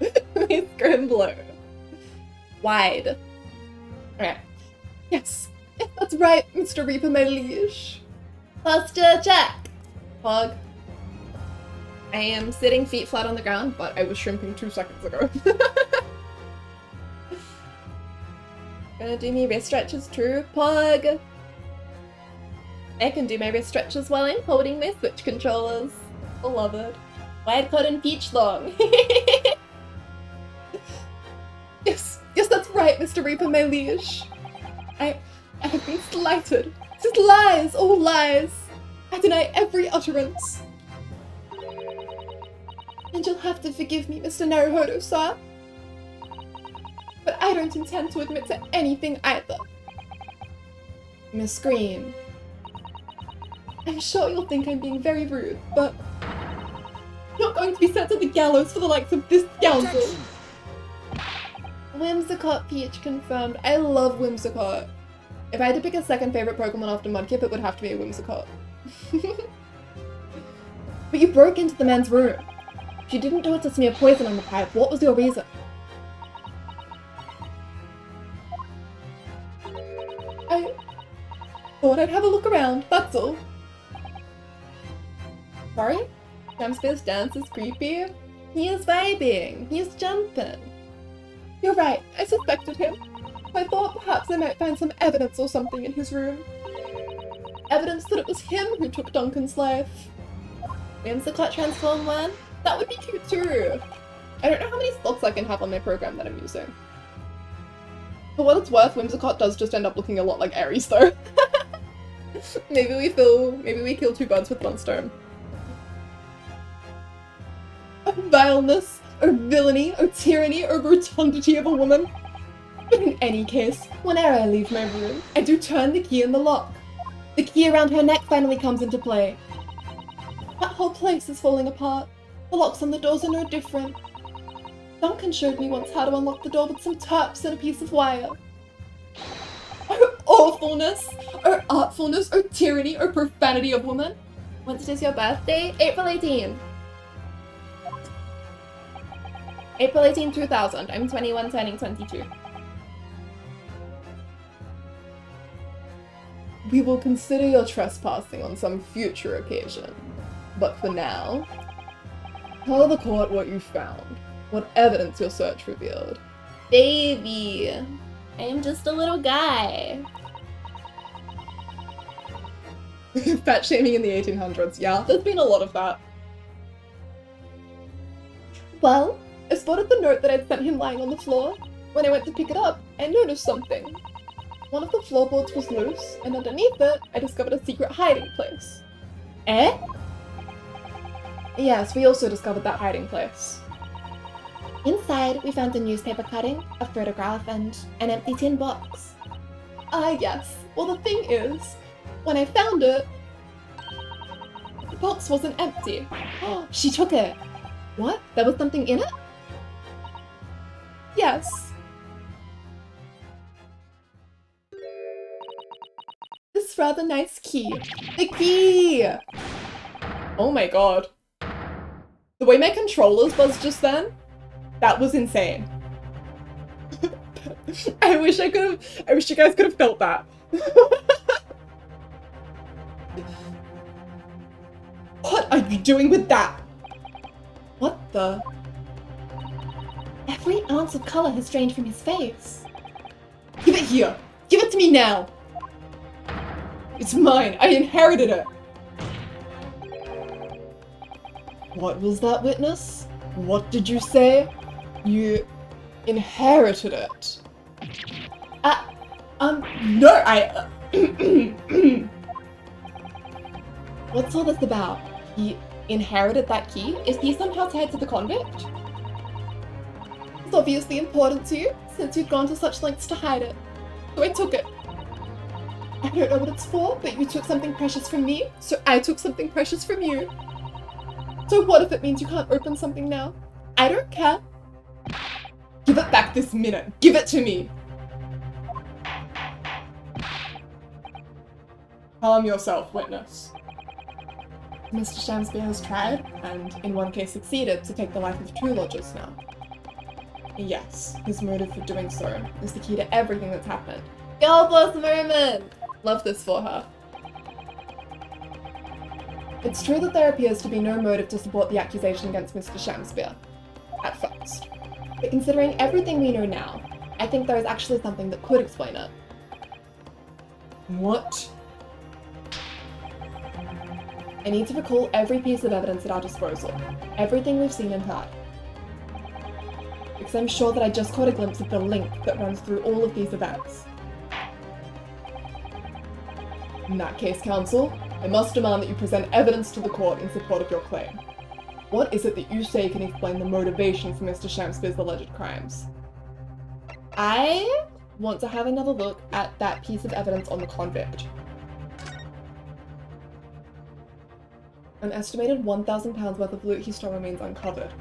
Speaker 2: Miss Grimblow. Wide. Okay. Yes. Yes, that's right, Mr. Reaper, my liege. Posture check! Pog. I am sitting feet flat on the ground, but I was shrimping 2 seconds ago. Gonna do me wrist stretches too, Pog. I can do my wrist stretches while I'm holding my Switch controllers. Beloved. Wide cotton peach long. Yes, yes, that's right, Mr. Reaper, my liege. I have been slighted. Just lies, all lies. I deny every utterance. And you'll have to forgive me, Mr. Naruhodo-san. But I don't intend to admit to anything either. Miss Green. I'm sure you'll think I'm being very rude, but you're going to be sent to the gallows for the likes of this scoundrel. Whimsicott Peach confirmed. I love Whimsicott. If I had to pick a second favorite Pokemon after Mudkip, it would have to be a Whimsicott. But you broke into the man's room. If you didn't do it to smear poison on the pipe, what was your reason? I thought I'd have a look around, that's all. Sorry? Shamspear's dance is creepy. He is vibing. He is jumping. You're right, I suspected him. I thought perhaps I might find some evidence or something in his room. Evidence that it was him who took Duncan's life. Whimsicott transform one? That would be cute too. I don't know how many slots I can have on my program that I'm using. For what it's worth, Whimsicott does just end up looking a lot like Ares though. Maybe we kill 2 birds with 1 stone. Oh vileness, oh villainy, oh tyranny, oh rotundity of a woman. But in any case, whenever I leave my room, I do turn the key in the lock. The key around her neck finally comes into play. That whole place is falling apart. The locks on the doors are no different. Duncan showed me once how to unlock the door with some turps and a piece of wire. Oh awfulness! Oh artfulness! Oh tyranny! Oh profanity of woman! When is your birthday? April 18. April 18, 2000. I'm 21, turning 22. We will consider your trespassing on some future occasion. But for now, tell the court what you found, what evidence your search revealed.
Speaker 1: Baby, I am just a little guy.
Speaker 2: Fat shaming in the 1800s, yeah, there's been a lot of that. Well, I spotted the note that I'd sent him lying on the floor. When I went to pick it up, I noticed something. One of the floorboards was loose, and underneath it, I discovered a secret hiding place.
Speaker 1: Eh?
Speaker 2: Yes, we also discovered that hiding place.
Speaker 1: Inside, we found a newspaper cutting, a photograph, and an empty tin box.
Speaker 2: Ah, yes. Well, the thing is, when I found it, the box wasn't empty.
Speaker 1: Oh, she took it.
Speaker 2: What?
Speaker 1: There was something in it?
Speaker 2: Yes. This rather nice key. The key! Oh my god. The way my controllers buzzed just then, that was insane. I wish you guys could have felt that. What are you doing with that? What the?
Speaker 1: Every ounce of color has drained from his face.
Speaker 2: Give it here! Give it to me now! It's mine! I inherited it! What was that, witness? What did you say? You inherited it. No, What's all this about? He inherited that key? Is he somehow tied to the convict? It's obviously important to you, since you've gone to such lengths to hide it. So I took it. I don't know what it's for, but you took something precious from me, so I took something precious from you. So what if it means you can't open something now? I don't care. Give it back this minute. Give it to me. Calm yourself, witness. Mr. Shamspeare has tried, and in one case succeeded, to take the life of 2 lodgers now. Yes, his motive for doing so is the key to everything that's happened. Girl boss moment! Love this for her. It's true that there appears to be no motive to support the accusation against Mr. Shamspeare, at first. But considering everything we know now, I think there is actually something that could explain it. What? I need to recall every piece of evidence at our disposal, everything we've seen and heard. Because I'm sure that I just caught a glimpse of the link that runs through all of these events. In that case, counsel, I must demand that you present evidence to the court in support of your claim. What is it that you say can explain the motivation for Mr. Shamspeare's alleged crimes?
Speaker 1: I want to have another look at that piece of evidence on the convict.
Speaker 2: An estimated £1,000 worth of loot he stole remains uncovered.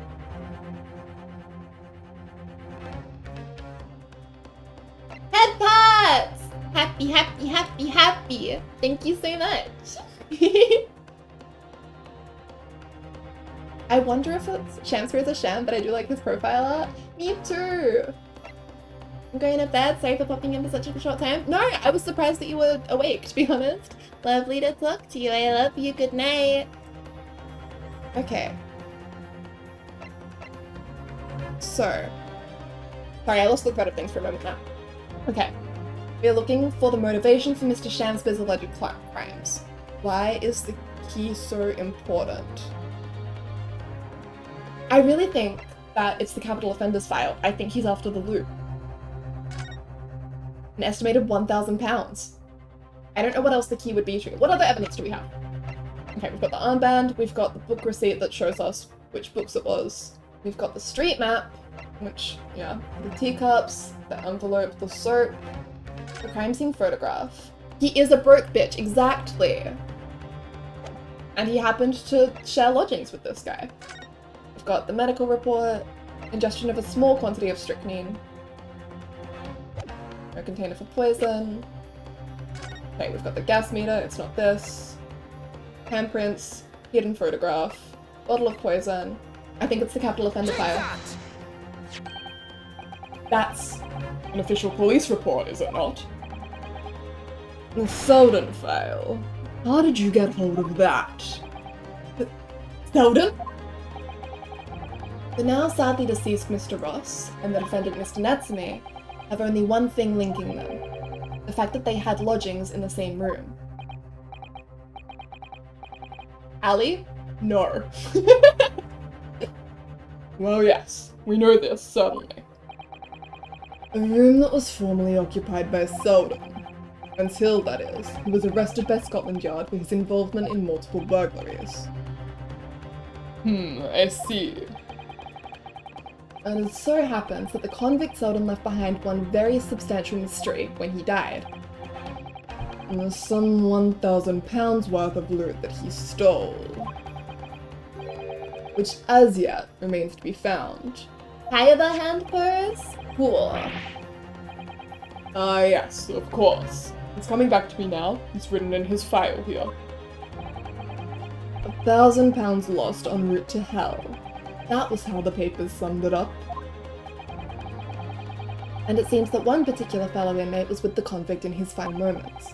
Speaker 1: Head pats! Happy, happy, happy, happy! Thank you so much!
Speaker 2: I wonder if Shamspeare is a sham, but I do like his profile art. Me too!
Speaker 1: I'm going to bed. Sorry for popping in for such a short time. No, I was surprised that you were awake, to be honest. Lovely to talk to you. I love you. Good night.
Speaker 2: Okay. So. Sorry, I lost the thread of things for a moment now. Okay. We're looking for the motivation for Mr. Shamspeare's alleged crimes. Why is the key so important? I really think that it's the capital offenders file. I think he's after the loot. An estimated £1,000. I don't know what else the key would be to. What other evidence do we have? Okay, we've got the armband, we've got the book receipt that shows us which books it was. We've got the street map, which, yeah, the teacups, the envelope, the soap, the crime scene photograph. He is a broke bitch, exactly. And he happened to share lodgings with this guy. We've got the medical report, ingestion of a small quantity of strychnine, a container for poison. Okay, we've got the gas meter, it's not this. Handprints, hidden photograph, bottle of poison. I think it's the capital offender file. That's an official police report, is it not? The Selden file. How did you get hold of that? Selden?
Speaker 1: The now sadly deceased Mr. Ross and the defendant Mr. Natsume have only one thing linking them. The fact that they had lodgings in the same room. Ali?
Speaker 2: No. Well, yes, we know this, certainly. A room that was formerly occupied by Selden. Until, that is, he was arrested by Scotland Yard for his involvement in multiple burglaries. I see.
Speaker 1: And it so happens that the convict Selden left behind one very substantial mystery when he died.
Speaker 2: And there's some £1,000 worth of loot that he stole. Which, as yet, remains to be found.
Speaker 1: Higher the hand pose? Cool.
Speaker 2: Yes, of course. It's coming back to me now. It's written in his file here. £1,000 lost en route to hell. That was how the papers summed it up.
Speaker 1: And it seems that one particular fellow inmate was with the convict in his final moments.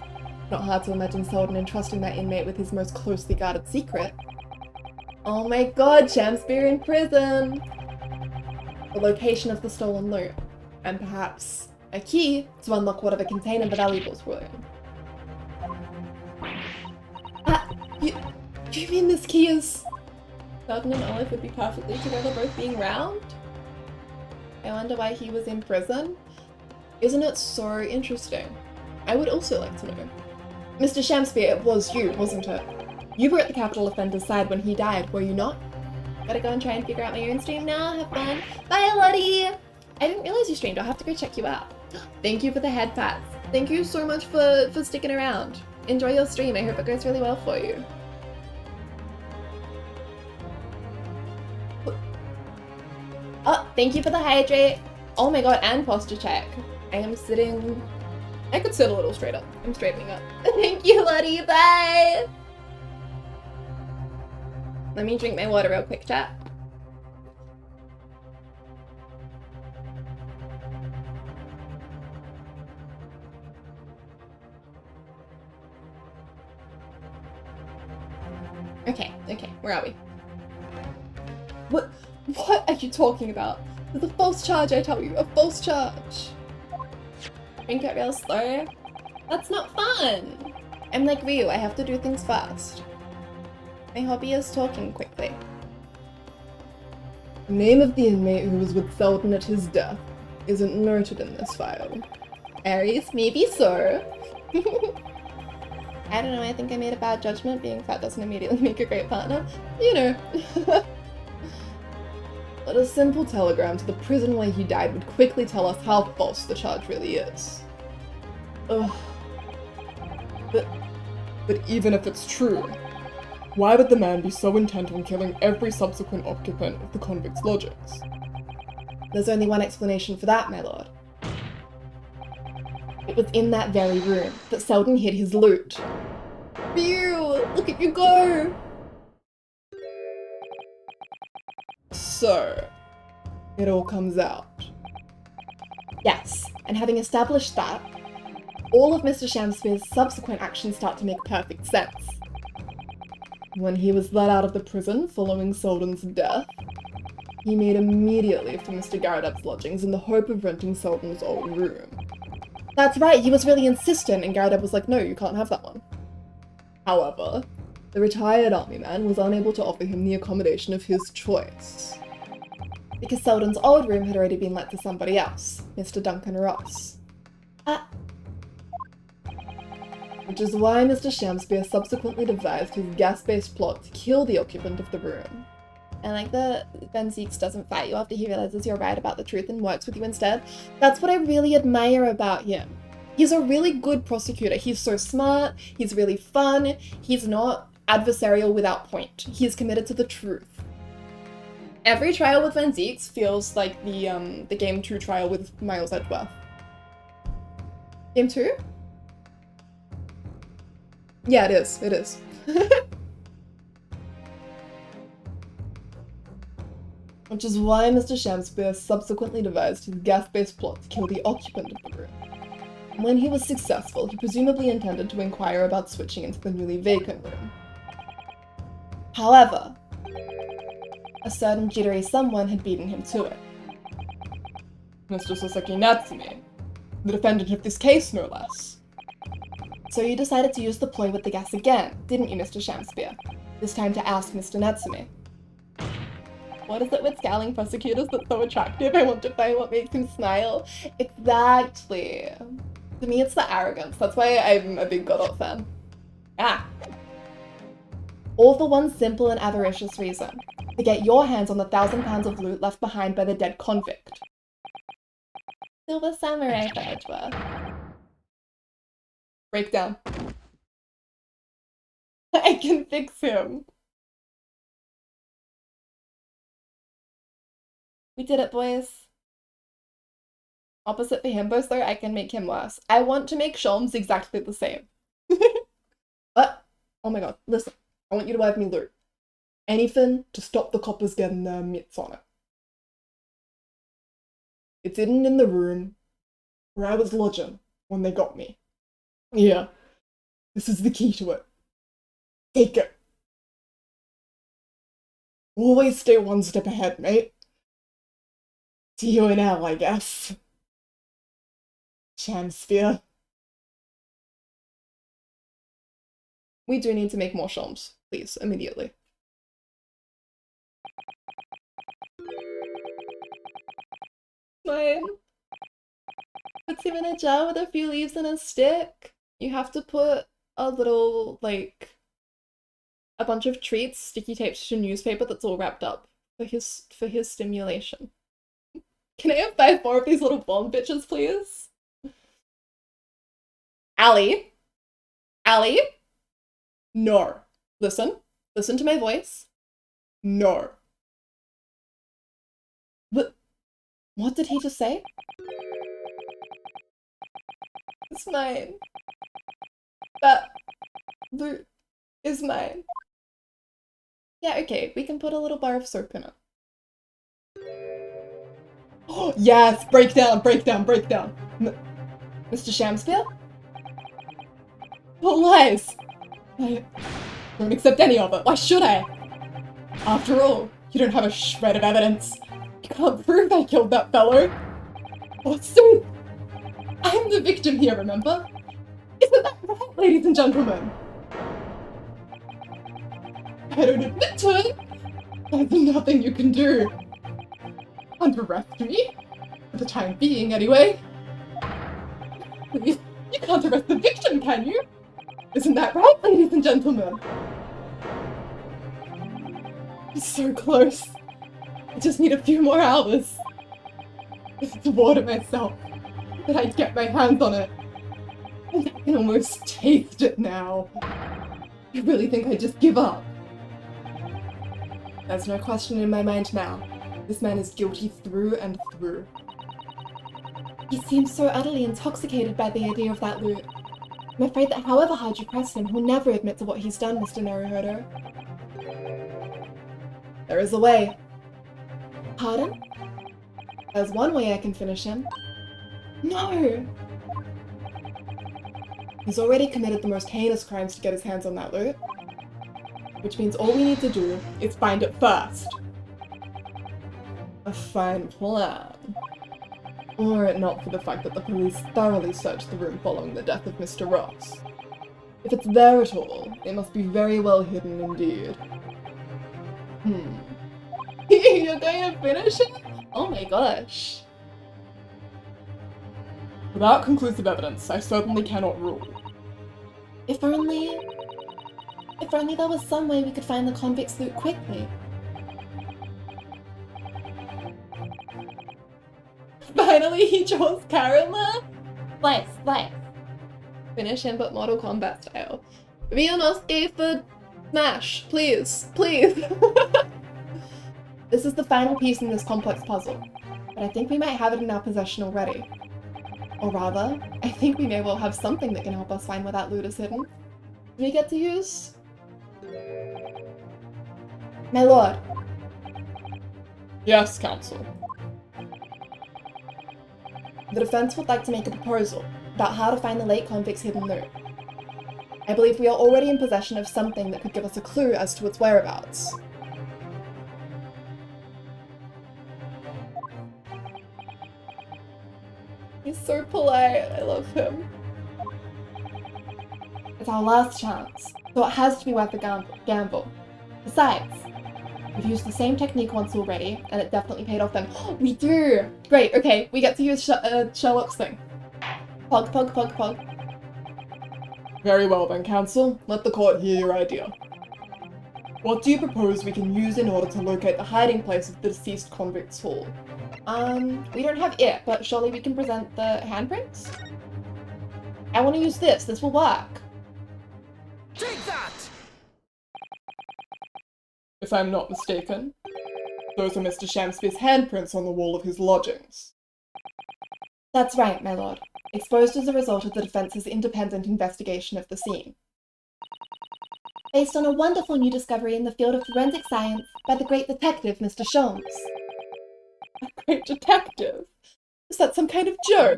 Speaker 1: Not hard to imagine Selden entrusting that inmate with his most closely guarded secret. Oh my god, Shakespeare in prison! The location of the stolen loot, and perhaps a key to unlock whatever container the valuables were in. You mean this key is... Selden and Olive would be perfectly together, both being round? I wonder why he was in prison. Isn't it so interesting? I would also like to know. Mr. Shakespeare, it was you, wasn't it? You were at the capital offender's side when he died, were you not? Gotta go and try and figure out my own stream now. Have fun. Bye, Lottie! I didn't realize you streamed. I'll have to go check you out. Thank you for the head pats. Thank you so much for sticking around. Enjoy your stream. I hope it goes really well for you. Oh, thank you for the hydrate. Oh my god, and posture check. I am sitting... I could sit a little straight up. I'm straightening up. Thank you, Lottie. Bye! Let me drink my water real quick, chat. Okay, where are we? What are you talking about? There's a false charge, I tell you, a false charge. Drink it real slow. That's not fun. I'm like Ryu, I have to do things fast. My hobby is talking quickly.
Speaker 2: The name of the inmate who was with Selden at his death isn't noted in this file.
Speaker 1: Aries, maybe so. I don't know, I think I made a bad judgment. Being fat doesn't immediately make a great partner. You know.
Speaker 2: But a simple telegram to the prison where he died would quickly tell us how false the charge really is. Ugh. But even if it's true, why would the man be so intent on killing every subsequent occupant of the convict's lodgings?
Speaker 1: There's only one explanation for that, my lord. It was in that very room that Selden hid his loot. Phew! Look at you go!
Speaker 2: So, it all comes out.
Speaker 1: Yes, and having established that, all of Mr. Shakespeare's subsequent actions start to make perfect sense.
Speaker 2: When he was let out of the prison following Selden's death, he made immediately for Mr. Garradep's lodgings in the hope of renting Selden's old room.
Speaker 1: That's right, he was really insistent, and Garradep was like, no, you can't have that one.
Speaker 2: However, the retired army man was unable to offer him the accommodation of his choice.
Speaker 1: Because Selden's old room had already been let to somebody else, Mr. Duncan Ross.
Speaker 2: Which is why Mr. Shakespeare subsequently devised his gas-based plot to kill the occupant of the room.
Speaker 1: And like Ben Zeeks doesn't fight you after he realizes you're right about the truth and works with you instead. That's what I really admire about him. He's a really good prosecutor. He's so smart, he's really fun, he's not adversarial without point. He's committed to the truth. Every trial with Ben Zeeks feels like the Game 2 trial with Miles Edgeworth. Game 2?
Speaker 2: Yeah, it is. Which is why Mr. Shakespeare subsequently devised his gas-based plot to kill the occupant of the room. When he was successful, he presumably intended to inquire about switching into the newly vacant room. However, a certain jittery someone had beaten him to it. Mr. Sasaki Natsume, the defendant of this case, no less. So you decided to use the ploy with the gas again, didn't you, Mr. Shamspear? This time to oust Mr. Natsume. What is it with scowling prosecutors that's so attractive? I want to find what makes him smile. Exactly. To me, it's the arrogance. That's why I'm a big Godot fan. Ah. All for one simple and avaricious reason. To get your hands on the 1,000 pounds of loot left behind by the dead convict. Silver Samurai for Edgeworth. Breakdown. I can fix him. We did it, boys. Opposite for Himbos, though, I can make him worse. I want to make Sholmes exactly the same. What? Oh my god, listen. I want you to have me loot. Anything to stop the coppers getting their mitts on it. It's hidden in the room where I was lodging when they got me. Yeah, this is the key to it. Take it. Always stay one step ahead, mate. See you in hell, I guess. Shamsphere. We do need to make more Sholmes, please, immediately. Fine. Puts him in a jar with a few leaves and a stick. You have to put a little, like, a bunch of treats sticky taped to newspaper that's all wrapped up for his stimulation. Can I have 5 more of these little bomb bitches, please? Allie? Allie? No. Listen. Listen to my voice. No. What did he just say? It's mine. That loot is mine. Yeah, okay, we can put a little bar of soap in it. Oh, yes! Breakdown, breakdown, breakdown! Mr. Shamspear? What lies? I don't accept any of it. Why should I? After all, you don't have a shred of evidence. You can't prove I killed that fellow. Oh, so I'm the victim here, remember? Isn't that right, ladies and gentlemen? I don't admit to it. There's nothing you can do. Under arrest me? For the time being, anyway. Please, you can't arrest the victim, can you? Isn't that right, ladies and gentlemen? It's so close. I just need a few more hours. I swore to myself that I'd get my hands on it. And I can almost taste it now. You really think I'd just give up? There's no question in my mind now. This man is guilty through and through. He seems so utterly intoxicated by the idea of that loot. I'm afraid that however hard you press him, he'll never admit to what he's done, Mr. Naruhodo. There is a way. Pardon? There's one way I can finish him. No! He's already committed the most heinous crimes to get his hands on that loot. Which means all we need to do is find it first. A fine plan. Were it not for the fact that the police thoroughly searched the room following the death of Mr. Ross. If it's there at all, it must be very well hidden indeed. You're going to finish it? Oh my gosh. Without conclusive evidence, I certainly cannot rule. If only there was some way we could find the convict's loot quickly. Finally, he chose Karama? Slice. Finish him, but Mortal Kombat style. Miyamosuke for Smash, please. This is the final piece in this complex puzzle, but I think we might have it in our possession already. Or rather, I think we may well have something that can help us find where that loot is hidden. Do we get to use? My lord. Yes, counsel. The defense would like to make a proposal,
Speaker 1: about how to find the late convict's hidden loot. I believe we are already in possession of something that could give us a clue as to its whereabouts. He's so polite. I love him. It's our last chance, so it has to be worth the gamble. Besides, we've used the same technique once already, and it definitely paid off then. We do! Great, okay, we get to use Sherlock's thing. Pog, pog, pog, pog.
Speaker 2: Very well then, counsel. Let the court hear your idea. What do you propose we can use in order to locate the hiding place of the deceased convict's haul?
Speaker 1: We don't have it, but surely we can present the handprints? I want to use this. This will work.
Speaker 3: Take that!
Speaker 2: If I'm not mistaken, those are Mr. Shamspeare's handprints on the wall of his lodgings.
Speaker 1: That's right, my lord. Exposed as a result of the defence's independent investigation of the scene. Based on a wonderful new discovery in the field of forensic science by the great detective, Mr. Sholmes.
Speaker 2: A great detective? Is that some kind of joke?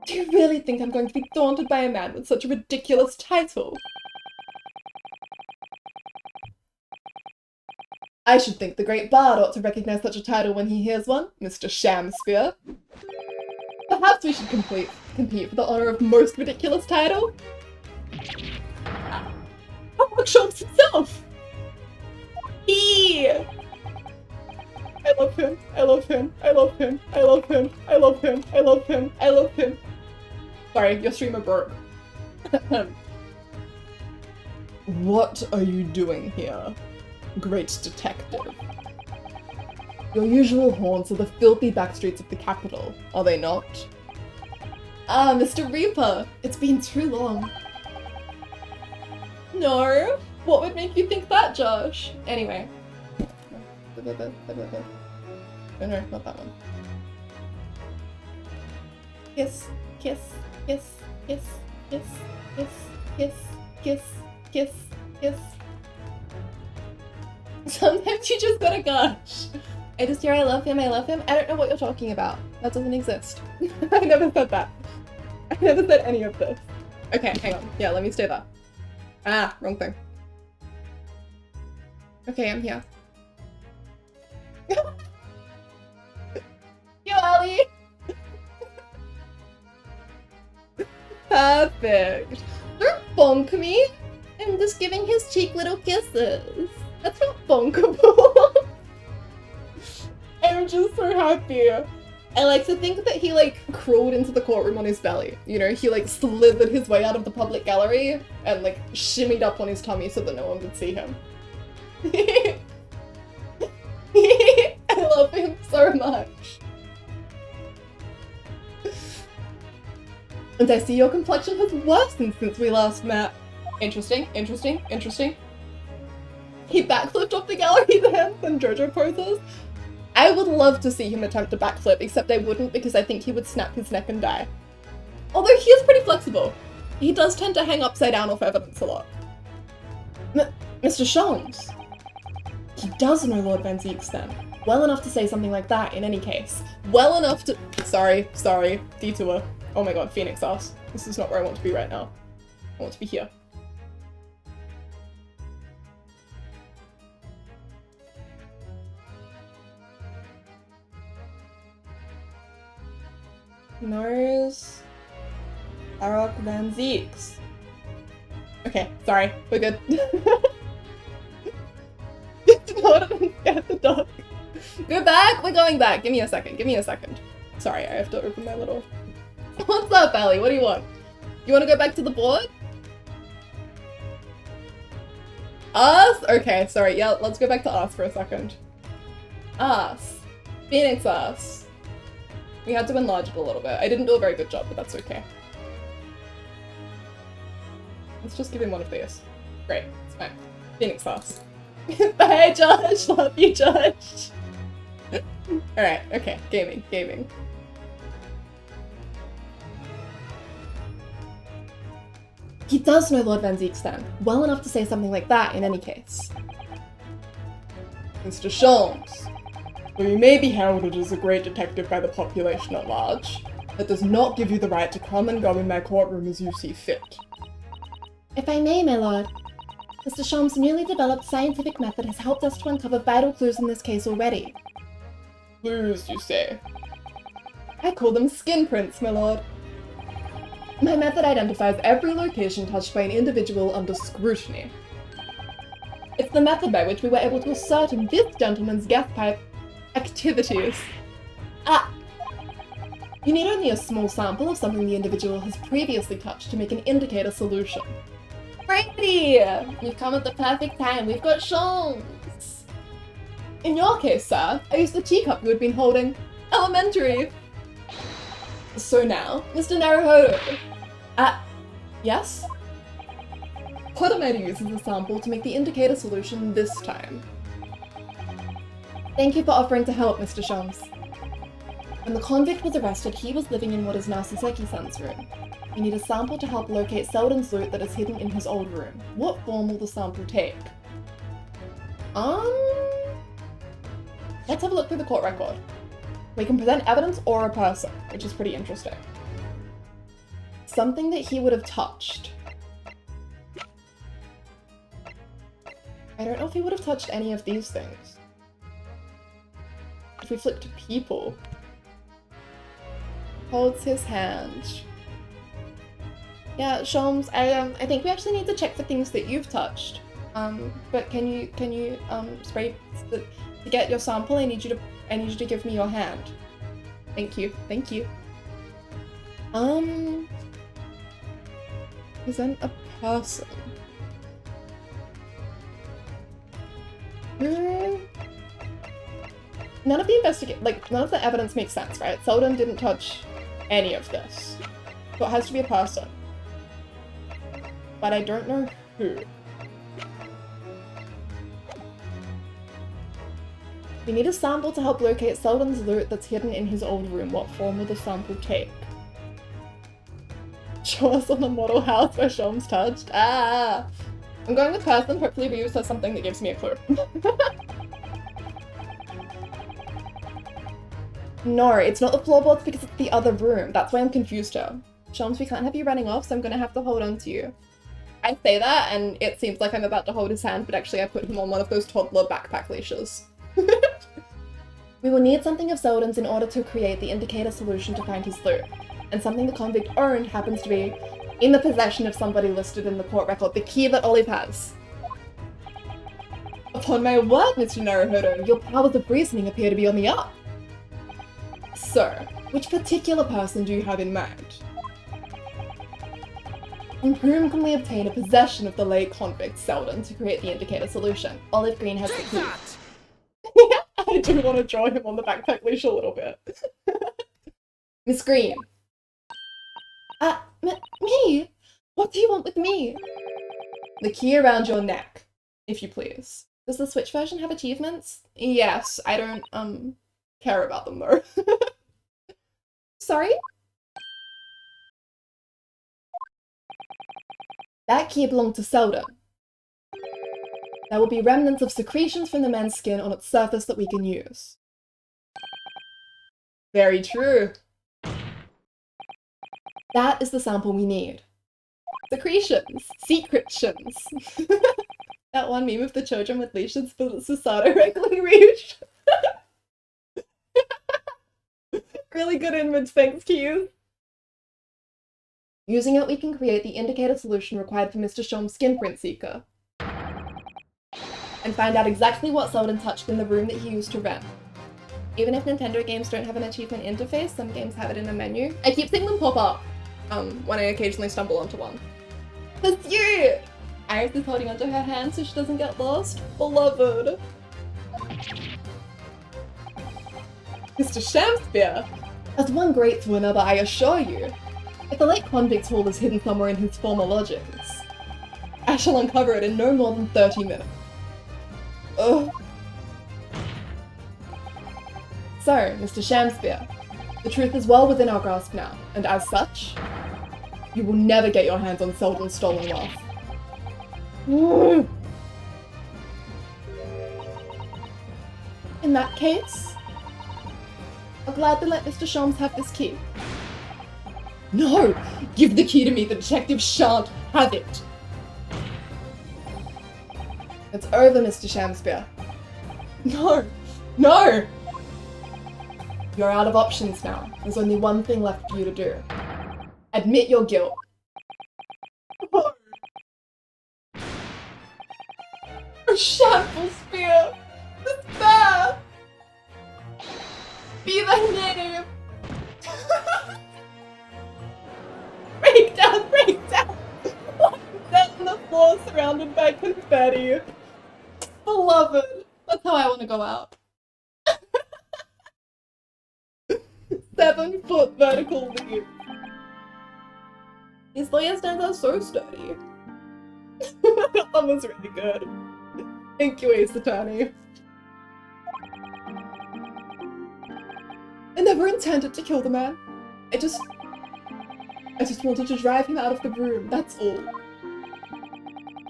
Speaker 1: Do you really think I'm going to be daunted by a man with such a ridiculous title?
Speaker 2: I should think the great bard ought to recognize such a title when he hears one, Mr. Shamspeare. Perhaps we should compete for the honor of most ridiculous title? Sherlock Sholmes himself! I love him, I love him, I love him, I love him, I love him, I love him, I love him. Sorry, your streamer broke. What are you doing here, great detective? Your usual haunts are the filthy backstreets of the capital, are they not?
Speaker 1: Ah, Mr. Reaper! It's been too long. No? What would make you think that, Josh? Anyway.
Speaker 2: No, not that one.
Speaker 1: Kiss, kiss, kiss, kiss, kiss, kiss, kiss, kiss, kiss, kiss. Sometimes you just gotta gush. I just hear I love him, I love him. I don't know what you're talking about. That doesn't exist.
Speaker 2: I never said that. I never said any of this. Okay, hang on. Yeah, let me stay there. Ah, wrong thing.
Speaker 1: Okay, I'm here. Yo, Ellie! Perfect. Don't bonk me. I'm just giving his cheek little kisses. That's not bonkable.
Speaker 2: I'm just so happy.
Speaker 1: I like to think that he, like, crawled into the courtroom on his belly. You know, he, like, slithered his way out of the public gallery and, like, shimmied up on his tummy so that no one would see him. I love him so much. And I see your complexion has worsened since we last met.
Speaker 2: Interesting, interesting, interesting.
Speaker 1: He backflipped off the gallery then JoJo poses. I would love to see him attempt a backflip, except I wouldn't because I think he would snap his neck and die. Although he is pretty flexible. He does tend to hang upside down off evidence a lot. Mr. Sholmes. He does know Lord Van Zeeks then. Well enough to say something like that in any case. Well enough to— Sorry, detour. Oh my god, Phoenix ass. This is not where I want to be right now. I want to be here. Knows Arok Van Zeeks. Okay, sorry, we're good. Not get the dog. Go back, we're going back. Give me a second, give me a second. Sorry, I have to open my little... What's up, Ellie? What do you want? You want to go back to the board? Us? Okay, sorry, yeah, let's go back to us for a second. Us. Phoenix us. We had to enlarge it a little bit. I didn't do a very good job, but that's okay. Let's just give him one of these. Great, it's fine. Phoenix us. Bye, Josh! Love you, Josh! Alright, okay, gaming. He does know Lord Van Zeeks then, well enough to say something like that in any case.
Speaker 2: Mr. Sholmes, though you may be heralded as a great detective by the population at large, That does not give you the right to come and go in my courtroom as you see fit.
Speaker 1: If I may, my lord, Mr. Sholm's newly developed scientific method has helped us to uncover vital clues in this case already.
Speaker 2: Clues, you say? I call them skin prints, my lord. My method identifies every location touched by an individual under scrutiny. It's the method by which we were able to ascertain this gentleman's gas pipe activities. Ah! You need only a small sample of something the individual has previously touched to make an indicator solution. Brady! You've come at the perfect time, we've got Sholmes! In your case, sir, I used the teacup you had been holding. Elementary! So now, Mr. Naruhodo. Yes? What am I to use as a sample to make the indicator solution this time? Thank you for offering to help, Mr. Sholmes. When the convict was arrested, he was living in what is now Saseki-san's room. You need a sample to help locate Selden's loot that is hidden in his old room. What form will the sample take? Let's have a look through the court record. We can present evidence or a person, which is pretty interesting. Something that he would have touched. I don't know if he would have touched any of these things. If we flip to people. Holds his hand. Yeah, Sholmes, I think we actually need to check for things that you've touched. But can you spray to get your sample? I need you to give me your hand. Thank you. Present a person. None of the evidence makes sense, right? Selden didn't touch any of this. So it has to be a person. But I don't know who. We need a sample to help locate Selden's loot that's hidden in his old room. What form will the sample take? Show us on the model house where Sholmes touched. Ah! I'm going with person. Hopefully Ryu says something that gives me a clue. No, it's not the floorboards because it's the other room. That's why I'm confused here. Sholmes, we can't have you running off, so I'm gonna have to hold on to you. I say that, and it seems like I'm about to hold his hand, but actually I put him on one of those toddler backpack leashes. We will need something of Selden's in order to create the indicator solution to find his loot. And something the convict owned happens to be in the possession of somebody listed in the court record, the key that Olive has. Upon my word, Mr. Naruhodo, your powers of reasoning appear to be on the up. So, which particular person do you have in mind? From whom can we obtain a possession of the late convict Selden to create the indicator solution? Olive Green has the key. I do want to draw him on the backpack leash a little bit. Miss Green. Me? What do you want with me? The key around your neck, if you please. Does the Switch version have achievements? Yes, I don't, care about them though. Sorry? That key belonged to Selden. There will be remnants of secretions from the man's skin on its surface that we can use. Very true. That is the sample we need. Secretions. Secretions. That one meme of the children with leashes, but it's Susato regularly reached. Really good image, thanks to you. Using it, we can create the indicator solution required for Mr. Sholmes' skin print seeker. And find out exactly what Selden touched in the room that he used to rent. Even if Nintendo games don't have an achievement interface, some games have it in a menu. I keep seeing them pop up when I occasionally stumble onto one. Pursuit! Iris is holding onto her hand so she doesn't get lost. Beloved. Mr. Shamspeare! As one great to another, I assure you. If the late convict's haul is hidden somewhere in his former lodgings, I shall uncover it in no more than 30 minutes. Ugh. So, Mr. Shamspeare, the truth is well within our grasp now, and as such, you will never get your hands on Selden's stolen wealth. In that case, I'll gladly let Mr. Sholmes have this key. No! Give the key to me, the detective shan't have it!
Speaker 1: It's over, Mr. Shamspeare.
Speaker 2: No! No!
Speaker 1: You're out of options now. There's only one thing left for you to do. Admit your guilt.
Speaker 2: No! A shamble spear! Despair! Be thy name! Break down, break down! Lying down on the floor surrounded by confetti. Beloved! That's how I want to go out. 7-foot vertical leap. These lawyer stands are so sturdy. That one was really good. Thank you, Ace Attorney. I never intended to kill the man. I just wanted to drive him out of the room, that's all.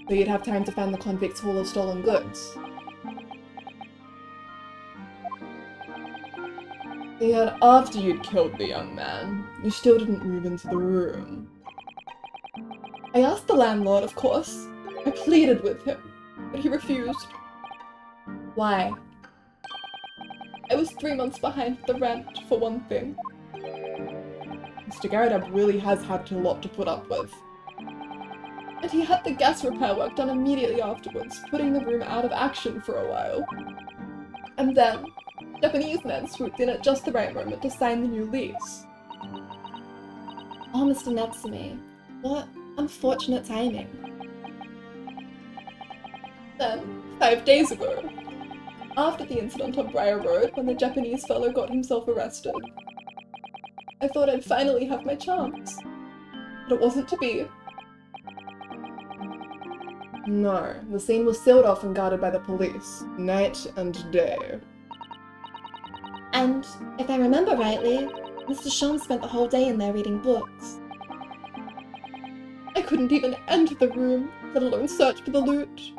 Speaker 2: So you'd have time to find the convict's haul of stolen goods. Yet after you'd killed the young man, you still didn't move into the room. I asked the landlord, of course. I pleaded with him, but he refused.
Speaker 1: Why?
Speaker 2: I was 3 months behind the rent, for one thing. Mr. Garrideb really has had a lot to put up with. And he had the gas repair work done immediately afterwards, putting the room out of action for a while. And then, Japanese men swooped in at just the right moment to sign the new lease.
Speaker 1: Oh, Mr. Natsume. What unfortunate timing.
Speaker 2: Then, 5 days ago, after the incident on Briar Road when the Japanese fellow got himself arrested, I thought I'd finally have my chance. But it wasn't to be.
Speaker 1: No, the scene was sealed off and guarded by the police, night and day. And, if I remember rightly, Mr. Sean spent the whole day in there reading books.
Speaker 2: I couldn't even enter the room, let alone search for the loot.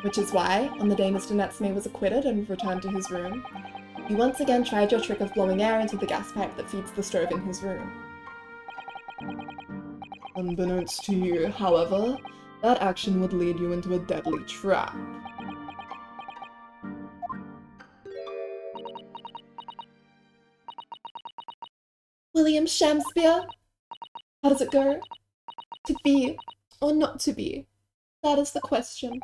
Speaker 1: Which is why, on the day Mr. Natsume was acquitted and returned to his room, you once again tried your trick of blowing air into the gas pipe that feeds the stove in his room.
Speaker 2: Unbeknownst to you, however, that action would lead you into a deadly trap.
Speaker 1: William Shamspeare? How does it go? To be, or not to be? That is the question.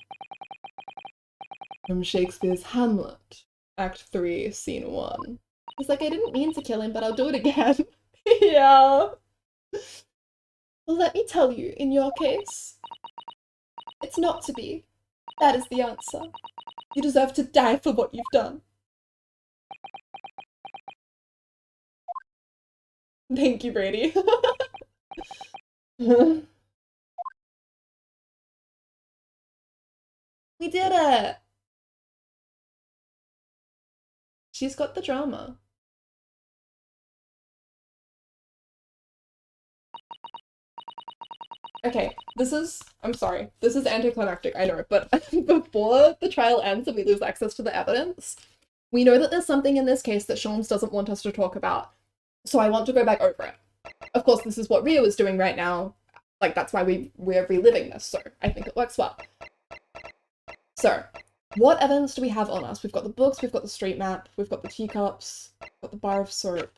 Speaker 2: From Shakespeare's Hamlet, Act 3, Scene 1.
Speaker 1: He's like, I didn't mean to kill him, but I'll do it again.
Speaker 2: Yeah.
Speaker 1: Well, let me tell you, in your case, it's not to be. That is the answer. You deserve to die for what you've done.
Speaker 2: Thank you, Brady.
Speaker 1: We did it! She's got the drama.
Speaker 2: Okay, I'm sorry, this is anticlimactic, I know, but before the trial ends and we lose access to the evidence, we know that there's something in this case that Sholmes doesn't want us to talk about, so I want to go back over it. Of course, this is what Rio is doing right now, like that's why we're reliving this, so I think it works well. So, what evidence do we have on us? We've got the books, we've got the street map, we've got the teacups, we've got the bar of soap.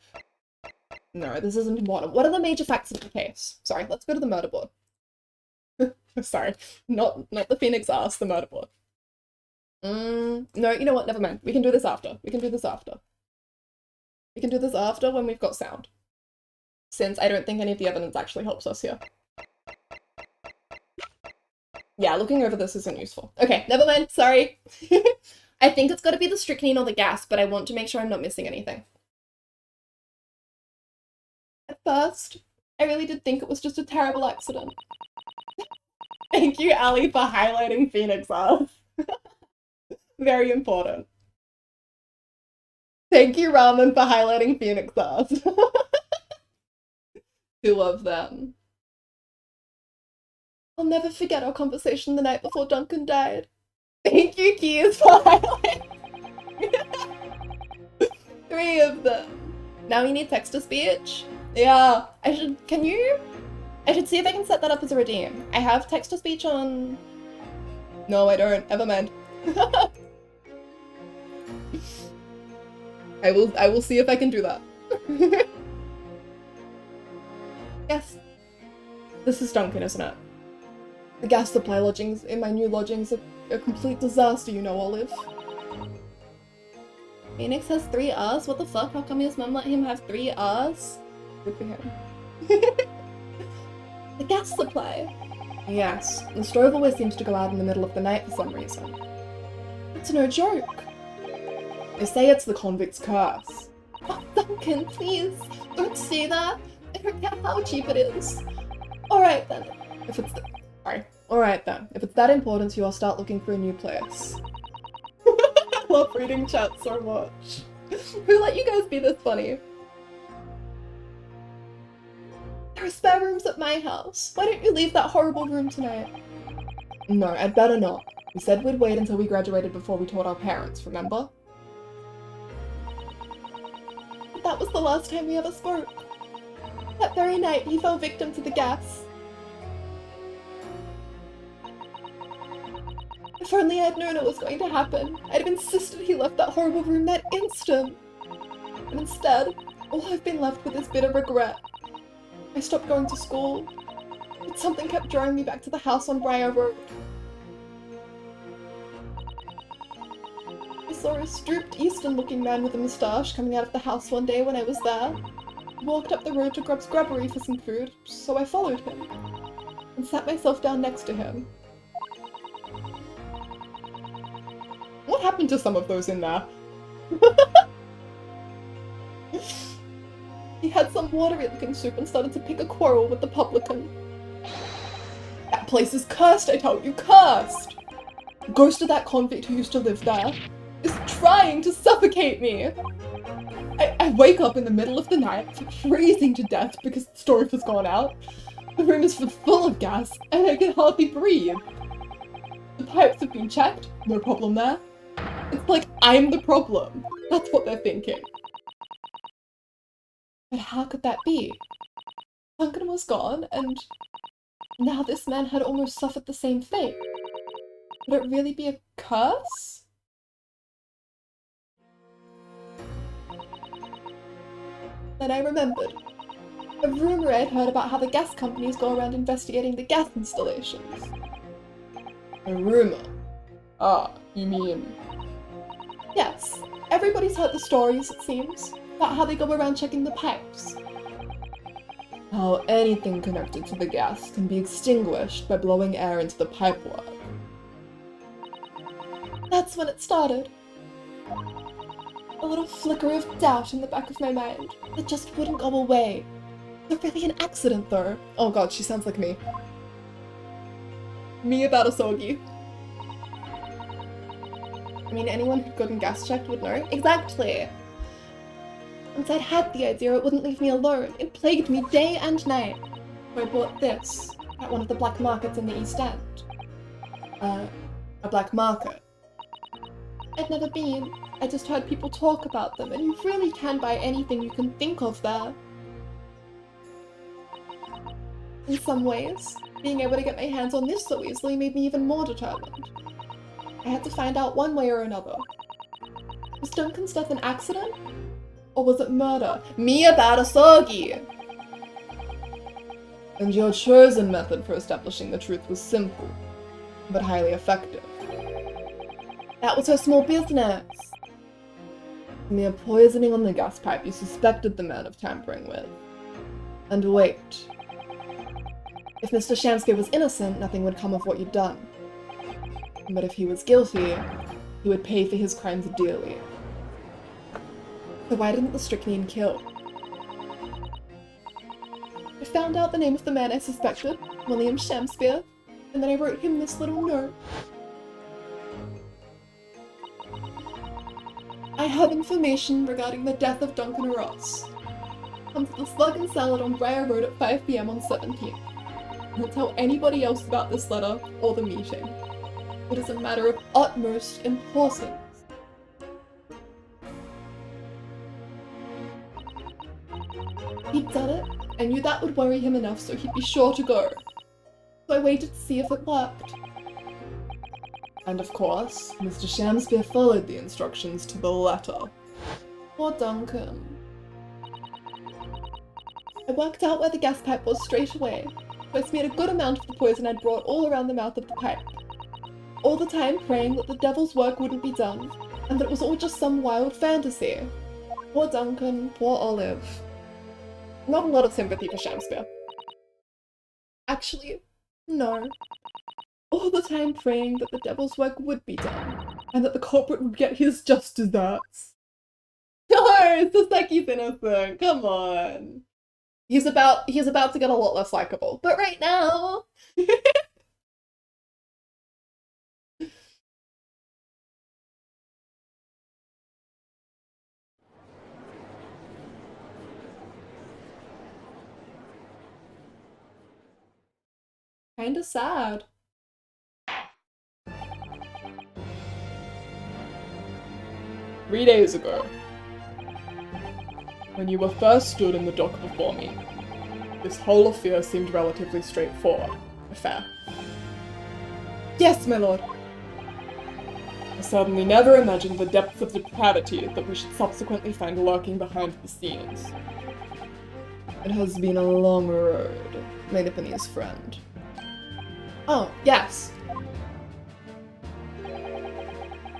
Speaker 2: No, this isn't important. What are the major facts of the case? Sorry, let's go to the murder board. Sorry, not the Phoenix ass, the murder board. No, you know what, never mind. We can do this after. We can do this after. We can do this after when we've got sound. Since I don't think any of the evidence actually helps us here. Yeah, looking over this isn't useful. Okay, never mind, sorry. I think it's gotta be the strychnine or the gas, but I want to make sure I'm not missing anything. At first, I really did think it was just a terrible accident. Thank you, Ali, for highlighting Phoenix ass. Very important. Thank you, Ramen, for highlighting Phoenix ass. Two of them. I'll never forget our conversation the night before Duncan died. Thank you, Keys, for highlighting. 3 of them. Now you need text-to-speech.
Speaker 1: Yeah, I should see if I can set that up as a redeem. I have text-to-speech on... No, I don't. Never mind. I will see if I can do that. Yes. This is Duncan, isn't it? The gas supply lodgings in my new lodgings are a complete disaster, you know, Olive. Phoenix has 3 R's? What the fuck? How come his mum let him have 3 R's? Good for him. The gas supply. Yes, the stove always seems to go out in the middle of the night for some reason. It's no joke. They say it's the convict's curse. Oh, Duncan, please, don't say that. I don't care how cheap it is. Alright then, if it's Alright then, if it's that important to you, I'll start looking for a new place. I love reading chat so much. Who let you guys be this funny? There are spare rooms at my house. Why don't you leave that horrible room tonight? No, I'd better not. We said we'd wait until we graduated before we told our parents, remember? But that was the last time we ever spoke. That very night, he fell victim to the gas. If only I'd known it was going to happen, I'd have insisted he left that horrible room that instant. But instead, all I've been left with is bitter regret. I stopped going to school, but something kept drawing me back to the house on Briar Road. I saw a stooped, Eastern-looking man with a moustache coming out of the house one day when I was there. He walked up the road to Grub's Grubbery for some food, so I followed him, and sat myself down next to him. What happened to some of those in there? He had some watery-looking soup and started to pick a quarrel with the publican. That place is cursed, I tell you, cursed! The ghost of that convict who used to live there is trying to suffocate me! I wake up in the middle of the night, freezing to death because the stove has gone out. The room is full of gas, and I can hardly breathe. The pipes have been checked, no problem there. It's like I'm the problem. That's what they're thinking. But how could that be? Duncan was gone, and now this man had almost suffered the same fate. Would it really be a curse? Then I remembered. A rumor I'd heard about how the gas companies go around investigating the gas installations. A rumor? Ah, you mean... Yes. Everybody's heard the stories, it seems, about how they go around checking the pipes. How anything connected to the gas can be extinguished by blowing air into the pipework. That's when it started. A little flicker of doubt in the back of my mind that just wouldn't go away. Not really an accident, though. Oh god, she sounds like me. Me about a soggy. I mean, anyone who'd gotten gas checked would know. Exactly! Once I'd had the idea, it wouldn't leave me alone. It plagued me day and night. So I bought this at one of the black markets in the East End. A black market? I'd never been. I just heard people talk about them, and you really can buy anything you can think of there. In some ways, being able to get my hands on this so easily made me even more determined. I had to find out one way or another. Was Duncan's death an accident? Or was it murder? Me about a soggy! And your chosen method for establishing the truth was simple, but highly effective. That was her small business! Mere poisoning on the gas pipe you suspected the man of tampering with. And wait. If Mr. Shamsky was innocent, nothing would come of what you'd done. But if he was guilty, he would pay for his crimes dearly. So why didn't the strychnine kill? I found out the name of the man I suspected, William Shamspeare, and then I wrote him this little note. I have information regarding the death of Duncan Ross. Come to the Slug and Salad on Briar Road at 5 PM on 17th. Don't tell anybody else about this letter or the meeting. It is a matter of utmost importance.
Speaker 2: He'd done it. I knew that would worry him enough so he'd be sure to go. So I waited to see if it worked. And of course, Mr. Shamspeare followed the instructions to the letter. Poor Duncan. I worked out where the gas pipe was straight away, so I smeared a good amount of the poison I'd brought all around the mouth of the pipe. All the time praying that the devil's work wouldn't be done, and that it was all just some wild fantasy. Poor Duncan, poor Olive. Not a lot of sympathy for Shamspeare. Actually, no. All the time praying that the devil's work would be done, and that the culprit would get his just desserts. No, Saseki's innocent, come on. He's about to get a lot less likable, but right now... Kinda sad. "3 days ago, when you were first stood in the dock before me, this whole affair seemed relatively straightforward. Affair. Yes, my lord. I certainly never imagined the depths of depravity that we should subsequently find lurking behind the scenes. It has been a long road, my Nipponese friend. Oh, yes.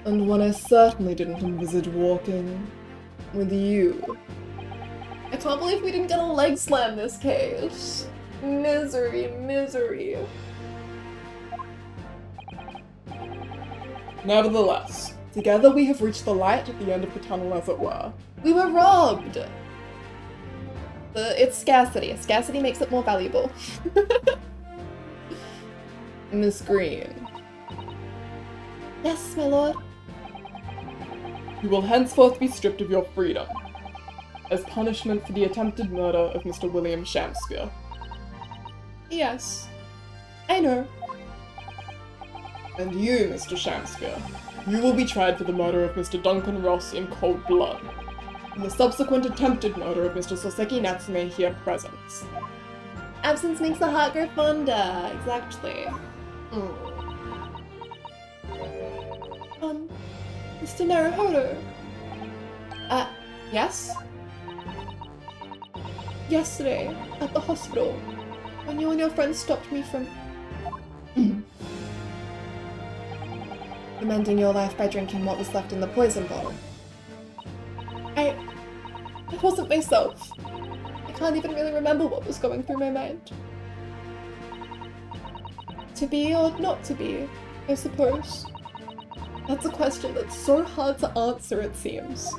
Speaker 2: And one I certainly didn't envisage walking with you. I can't believe we didn't get a leg slam this case. Misery, misery. Nevertheless, together we have reached the light at the end of the tunnel, as it were. We were robbed! It's scarcity. Scarcity makes it more valuable. Miss Green. Yes, my lord. You will henceforth be stripped of your freedom, as punishment for the attempted murder of Mr. William Shamspeare. Yes, I know. And you, Mr. Shamspeare, you will be tried for the murder of Mr. Duncan Ross in cold blood, and the subsequent attempted murder of Mr. Soseki Natsume here present. Absence makes the heart grow fonder, exactly. Mr. Naruhodo. Yes? Yesterday, at the hospital, when you and your friends stopped me from... amending your life by drinking what was left in the poison bottle. I wasn't myself. I can't even really remember what was going through my mind. To be or not to be, I suppose. That's a question that's so hard to answer, it seems.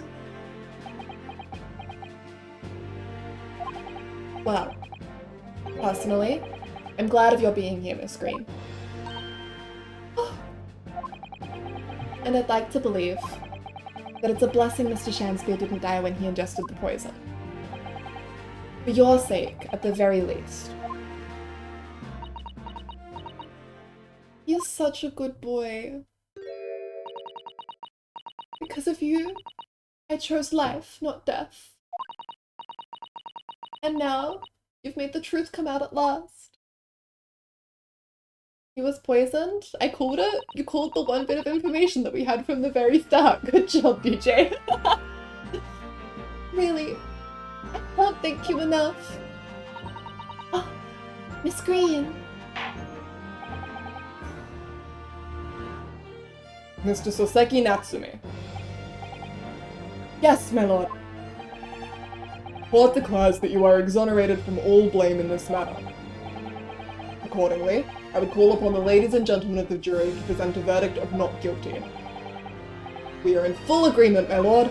Speaker 2: Well, personally, I'm glad of your being here, Miss Green. And I'd like to believe that it's a blessing Mr. Shamspeare didn't die when he ingested the poison. For your sake, at the very least. You're such a good boy. Because of you, I chose life, not death. And now, you've made the truth come out at last. He was poisoned? I called it? You called the one bit of information that we had from the very start. Good job, DJ. Really, I can't thank you enough. Oh, Miss Green. Mr. Soseki Natsume. Yes, my lord. Court declares that you are exonerated from all blame in this matter. Accordingly, I would call upon the ladies and gentlemen of the jury to present a verdict of not guilty. We are in full agreement, my lord.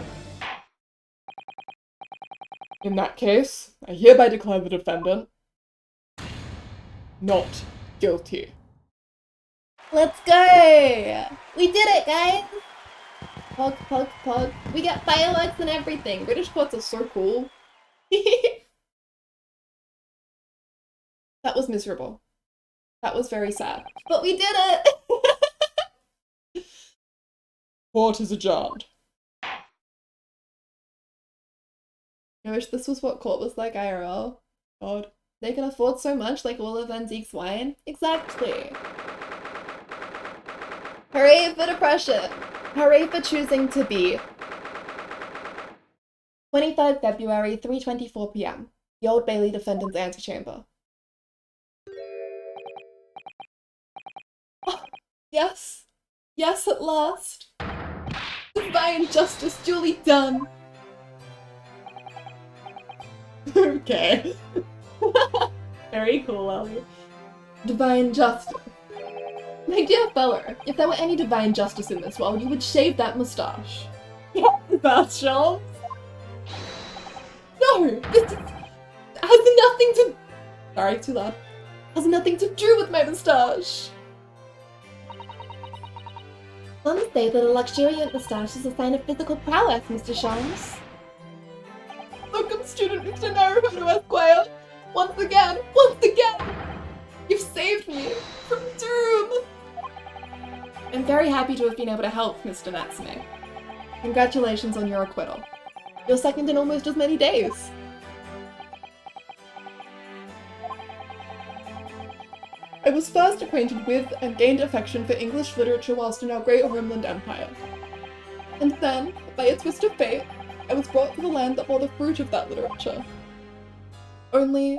Speaker 2: In that case, I hereby declare the defendant not guilty. Let's go! We did it, guys! Pog, pog, pog. We get fireworks and everything. British courts are so cool. That was miserable. That was very sad. But we did it! Court is adjourned. I wish this was what court was like IRL. God. They can afford so much, like all of Van Zeke's wine? Exactly. Hooray for depression! Hooray for choosing to be. 23rd February, 3:24 p.m. The Old Bailey Defendant's Antechamber. Oh, yes. Yes, at last. Divine justice duly done. Okay. Very cool, Ellie. Divine justice. My dear fellow, if there were any divine justice in this world, you would shave that moustache. Yeah, that Sean. No, this has nothing to. Sorry, too loud. Has nothing to do with my moustache.
Speaker 1: Some say that a luxuriant moustache is a sign of physical prowess, Mr. Sholmes.
Speaker 2: Welcome, student Mr. Naruhodo Esquire. Once again, you've saved me from doom. I'm very happy to have been able to help, Mr. Natsume. Congratulations on your acquittal. You're second in almost as many days. I was first acquainted with and gained affection for English literature whilst in our great homeland empire. And then, by a twist of fate, I was brought to the land that bore the fruit of that literature. Only,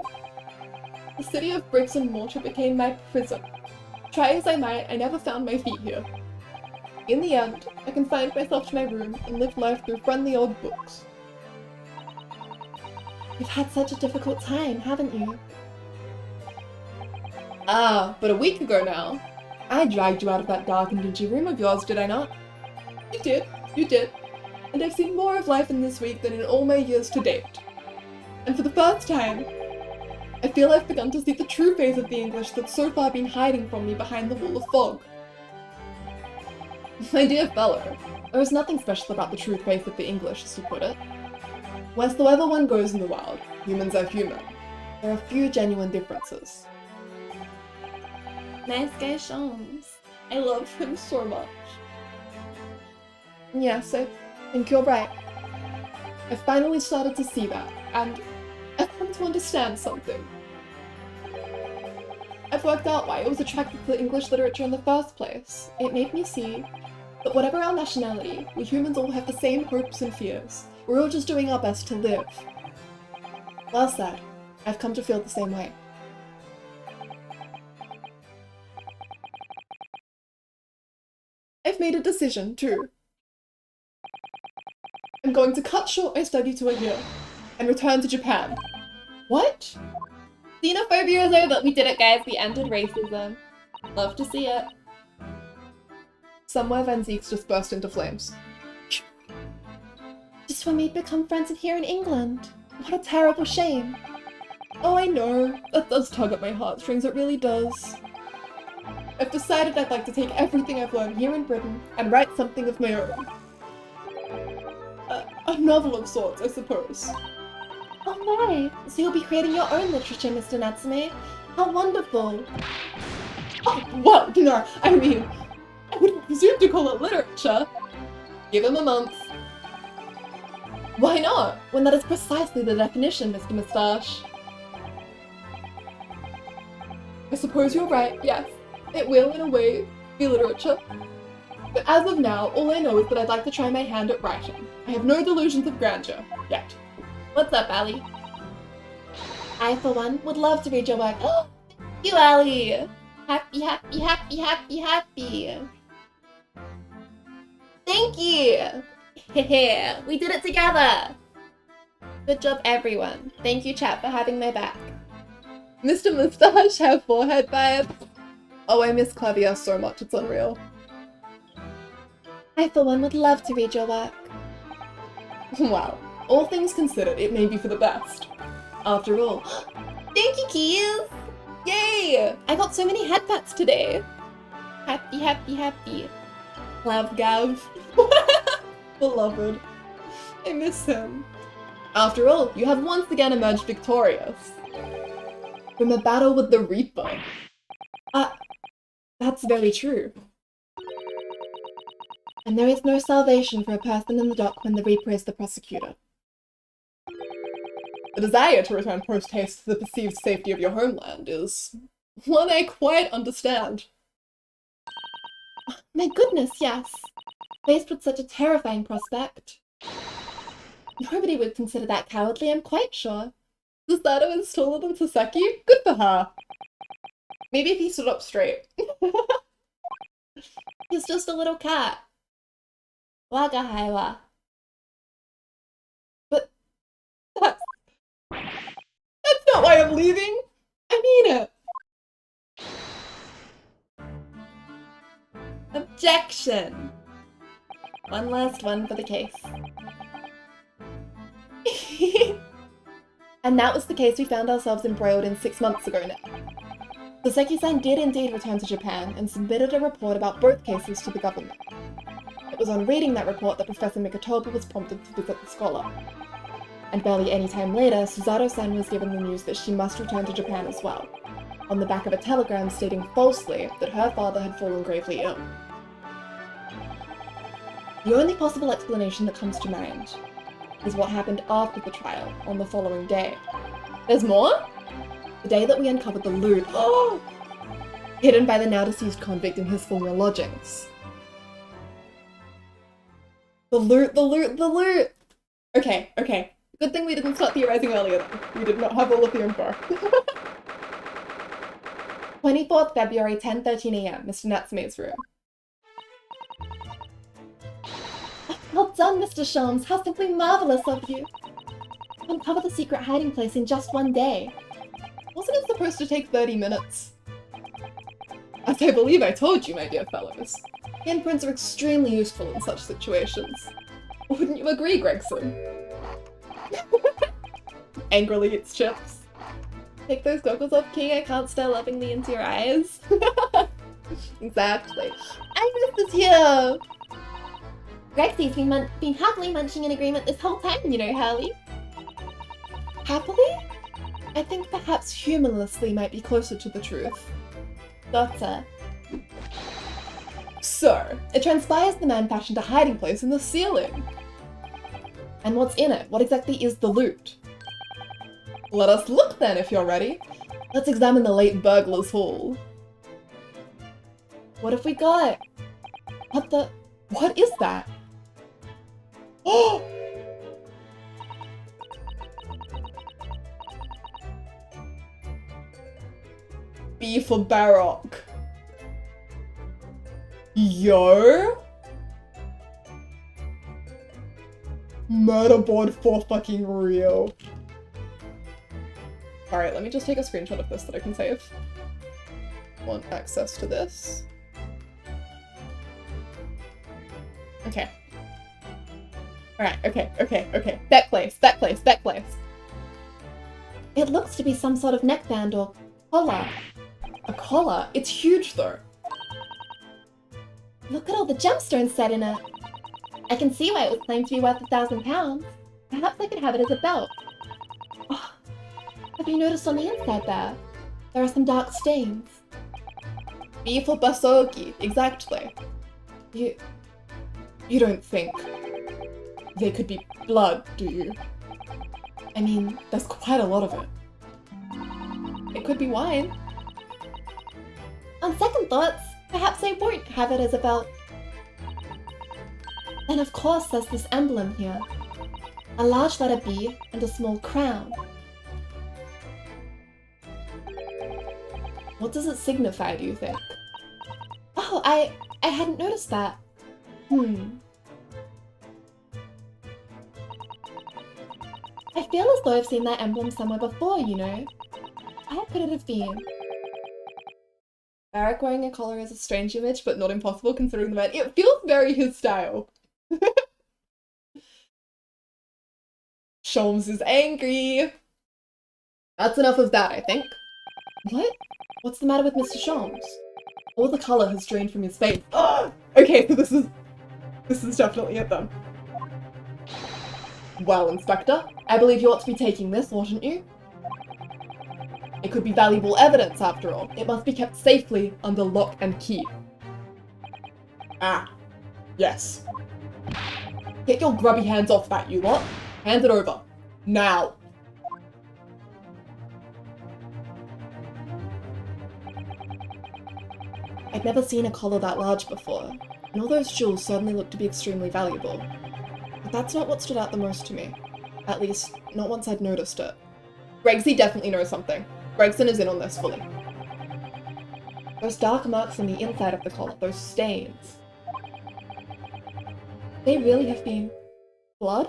Speaker 2: the city of bricks and mortar became my prison. Try as I might, I never found my feet here. In the end, I confined myself to my room and lived life through friendly old books.
Speaker 1: You've had such a difficult time, haven't you?
Speaker 2: Ah, but a week ago now. I dragged you out of that dark and dingy room of yours, did I not? You did. And I've seen more of life in this week than in all my years to date. And for the first time, I feel I've begun to see the true face of the English that's so far been hiding from me behind the wall of fog. My dear fellow, there is nothing special about the true face of the English, as you put it. Wheresoever one goes in the world, humans are human. There are few genuine differences.
Speaker 1: Nice guy Sholmes.
Speaker 2: I love him so much. Yes, I think you're right. I finally started to see that, and I've come to understand something. I've worked out why I was attracted to English literature in the first place. It made me see that whatever our nationality, we humans all have the same hopes and fears. We're all just doing our best to live. Well said. I've come to feel the same way. I've made a decision, too. I'm going to cut short my study to a year and return to Japan. What?
Speaker 1: Xenophobia is over. We did it, guys. We ended racism. Love to see it.
Speaker 2: Somewhere Van Zeke's just burst into flames.
Speaker 1: Just when we'd become friends here in England. What a terrible shame.
Speaker 2: Oh, I know. That does tug at my heartstrings, it really does. I've decided I'd like to take everything I've learned here in Britain and write something of my own. A novel of sorts, I suppose.
Speaker 1: Oh my! So you'll be creating your own literature, Mr. Natsume? How wonderful!
Speaker 2: Oh, well, no, I mean, I wouldn't presume to call it literature. Give him a month. Why not?
Speaker 1: When that is precisely the definition, Mr. Moustache.
Speaker 2: I suppose you're right, yes. It will, in a way, be literature. But as of now, all I know is that I'd like to try my hand at writing. I have no delusions of grandeur, yet.
Speaker 1: What's up, Allie? I, for one, would love to read your work. Oh, thank you, Allie! Happy, happy, happy, happy, happy! Thank you! Hehe, we did it together! Good job, everyone. Thank you, chat, for having my back.
Speaker 2: Mr. Moustache, have forehead vibes. Oh, I miss Clavier so much, it's unreal.
Speaker 1: I, for one, would love to read your work.
Speaker 2: Wow. All things considered, it may be for the best. After all,
Speaker 1: thank you, Keys! Yay! I got so many headpats today. Happy, happy, happy.
Speaker 2: Clav Gav. Beloved. I miss him. After all, you have once again emerged victorious. From a battle with the Reaper. That's very true.
Speaker 1: And there is no salvation for a person in the dock when the Reaper is the prosecutor.
Speaker 2: The desire to return post-haste to the perceived safety of your homeland is one I quite understand.
Speaker 1: My goodness, yes. Faced with such a terrifying prospect. Nobody would consider that cowardly, I'm quite sure.
Speaker 2: Susato is taller than Saseki? Good for her. Maybe if he stood up straight.
Speaker 1: He's just a little cat. Wagahaiwa.
Speaker 2: But that's not why I'm leaving. I mean it.
Speaker 1: Objection! One last one for the case. And that was the case we found ourselves embroiled in 6 months ago now. Soseki-san did indeed return to Japan and submitted a report about both cases to the government. It was on reading that report that Professor Mikotoba was prompted to visit the scholar. And barely any time later, Suzato-san was given the news that she must return to Japan as well, on the back of a telegram stating falsely that her father had fallen gravely ill. The only possible explanation that comes to mind is what happened after the trial, on the following day.
Speaker 2: There's more?
Speaker 1: The day that we uncovered the loot,
Speaker 2: hidden by the now-deceased convict in his former lodgings. The loot, the loot, the loot! Okay. Good thing we didn't start theorizing earlier then. We did not have all of the info.
Speaker 1: 24th February, 10:13 AM, Mr. Natsume's room. Well done, Mr. Sholmes. How simply marvelous of you. Uncover the secret hiding place in just one day.
Speaker 2: Wasn't it supposed to take 30 minutes? As I believe I told you, my dear fellows, handprints are extremely useful in such situations. Wouldn't you agree, Gregson? Angrily eats chips.
Speaker 1: Take those goggles off, King. I can't stare lovingly into your eyes.
Speaker 2: Exactly.
Speaker 1: Iris is here! Grexy's been happily munching in agreement this whole time, you know, Harley. Happily? I think perhaps humorlessly might be closer to the truth. Gotcha.
Speaker 2: So, it transpires the man fashioned a hiding place in the ceiling.
Speaker 1: And what's in it? What exactly is the loot?
Speaker 2: Let us look then, if you're ready. Let's examine the late burglar's haul.
Speaker 1: What have we got?
Speaker 2: What is that? Oh! B for Baroque. Yo! Murderboard for fucking real. Alright, let me just take a screenshot of this that I can save. Want access to this. Okay. Alright, okay. That place.
Speaker 1: It looks to be some sort of neckband or collar.
Speaker 2: A collar? It's huge though.
Speaker 1: Look at all the gemstones set in it. I can see why it was claimed to be worth £1,000. Perhaps I could have it as a belt. Oh, have you noticed on the inside there are some dark stains.
Speaker 2: B for Basogi, exactly. You don't think they could be blood, do you? I mean, there's quite a lot of it. It could be wine.
Speaker 1: On second thoughts, perhaps I won't have it as a belt. Then of course there's this emblem here. A large letter B and a small crown.
Speaker 2: What does it signify, do you think?
Speaker 1: Oh, I hadn't noticed that. I feel as though I've seen that emblem somewhere before, you know. Where could it have been?
Speaker 2: Barrack wearing a collar is a strange image, but not impossible considering the man. It feels very his style. Sholmes is angry. That's enough of that, I think.
Speaker 1: What? What's the matter with Mr. Sholmes?
Speaker 2: All the colour has drained from his face. Okay, so this is definitely it then. Well, Inspector, I believe you ought to be taking this, oughtn't you? It could be valuable evidence, after all. It must be kept safely under lock and key. Ah, yes. Get your grubby hands off that, you lot. Hand it over. Now.
Speaker 1: I'd never seen a collar that large before, and all those jewels certainly looked to be extremely valuable. But that's not what stood out the most to me. At least, not once I'd noticed it.
Speaker 2: Gregsy definitely knows something. Gregson is in on this fully.
Speaker 1: Those dark marks on the inside of the collar, those stains. They really have been blood?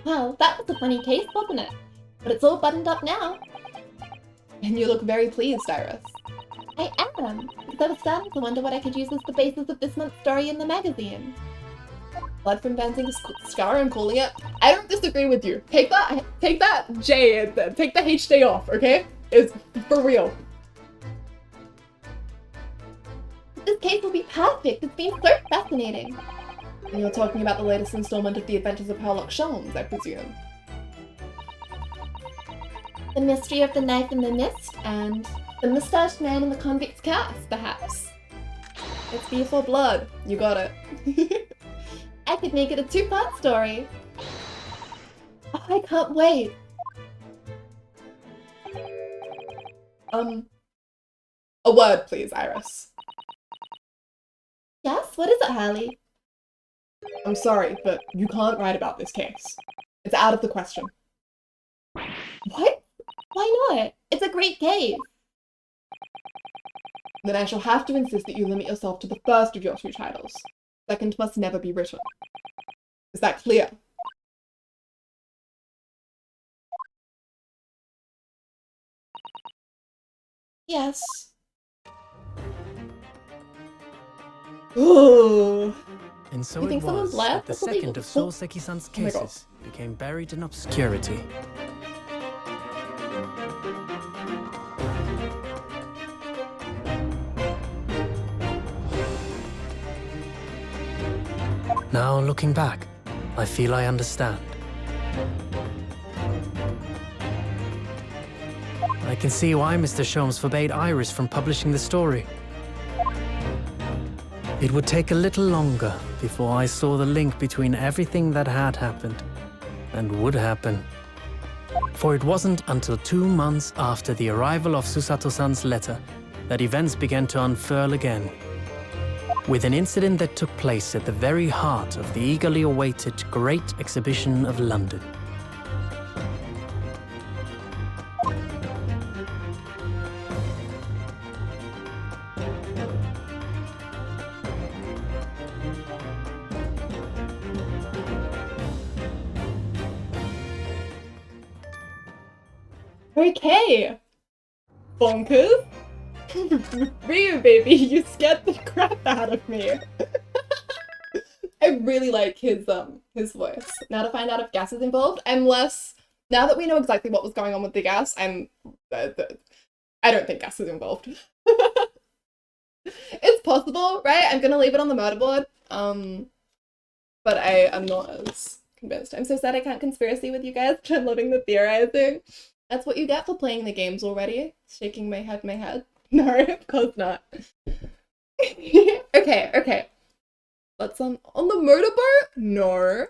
Speaker 1: Well, that was a funny case, wasn't it? But it's all buttoned up now.
Speaker 2: And you look very pleased, Iris.
Speaker 1: I am, because I was starting to wonder what I could use as the basis of this month's story in the magazine.
Speaker 2: Blood from Banzing's scar, I'm calling it. I don't disagree with you. Take that J and then take the H day off, okay? It's for real.
Speaker 1: This case will be perfect. It's been so fascinating.
Speaker 2: And you're talking about the latest installment of The Adventures of Sherlock Holmes, I presume.
Speaker 1: The mystery of the knife in the mist, and the mustached man in the convict's cast, perhaps.
Speaker 2: It's B4 Blood. You got it.
Speaker 1: I could make it a two-part story. Oh, I can't wait.
Speaker 2: A word, please, Iris.
Speaker 1: Yes? What is it, Harley?
Speaker 2: I'm sorry, but you can't write about this case. It's out of the question.
Speaker 1: What? Why not? It's a great case.
Speaker 2: Then I shall have to insist that you limit yourself to the first of your two titles. Second must never be written. Is that clear?
Speaker 1: Yes.
Speaker 2: Ooh.
Speaker 3: And so
Speaker 1: You
Speaker 3: it
Speaker 1: think someone's
Speaker 3: was
Speaker 1: left?
Speaker 3: that the
Speaker 1: That's illegal.
Speaker 3: second of Souseki-san's
Speaker 2: Oh my God.
Speaker 3: cases became buried in obscurity. Now, looking back, I feel I understand. I can see why Mr. Sholmes forbade Iris from publishing the story. It would take a little longer before I saw the link between everything that had happened and would happen. For it wasn't until 2 months after the arrival of Susato-san's letter that events began to unfurl again. With an incident that took place at the very heart of the eagerly awaited Great Exhibition of London.
Speaker 2: Okay. Bonkers. Ryu, baby, you scared the crap out of me. I really like his voice. Now to find out if gas is involved, now that we know exactly what was going on with the gas, I don't think gas is involved. It's possible, right? I'm gonna leave it on the murder board. But I am not as convinced. I'm so sad I can't conspiracy with you guys, but I'm loving the theorizing. That's what you get for playing the games already. Shaking my head. No, of course not. Okay. Let's on the motorboat? No.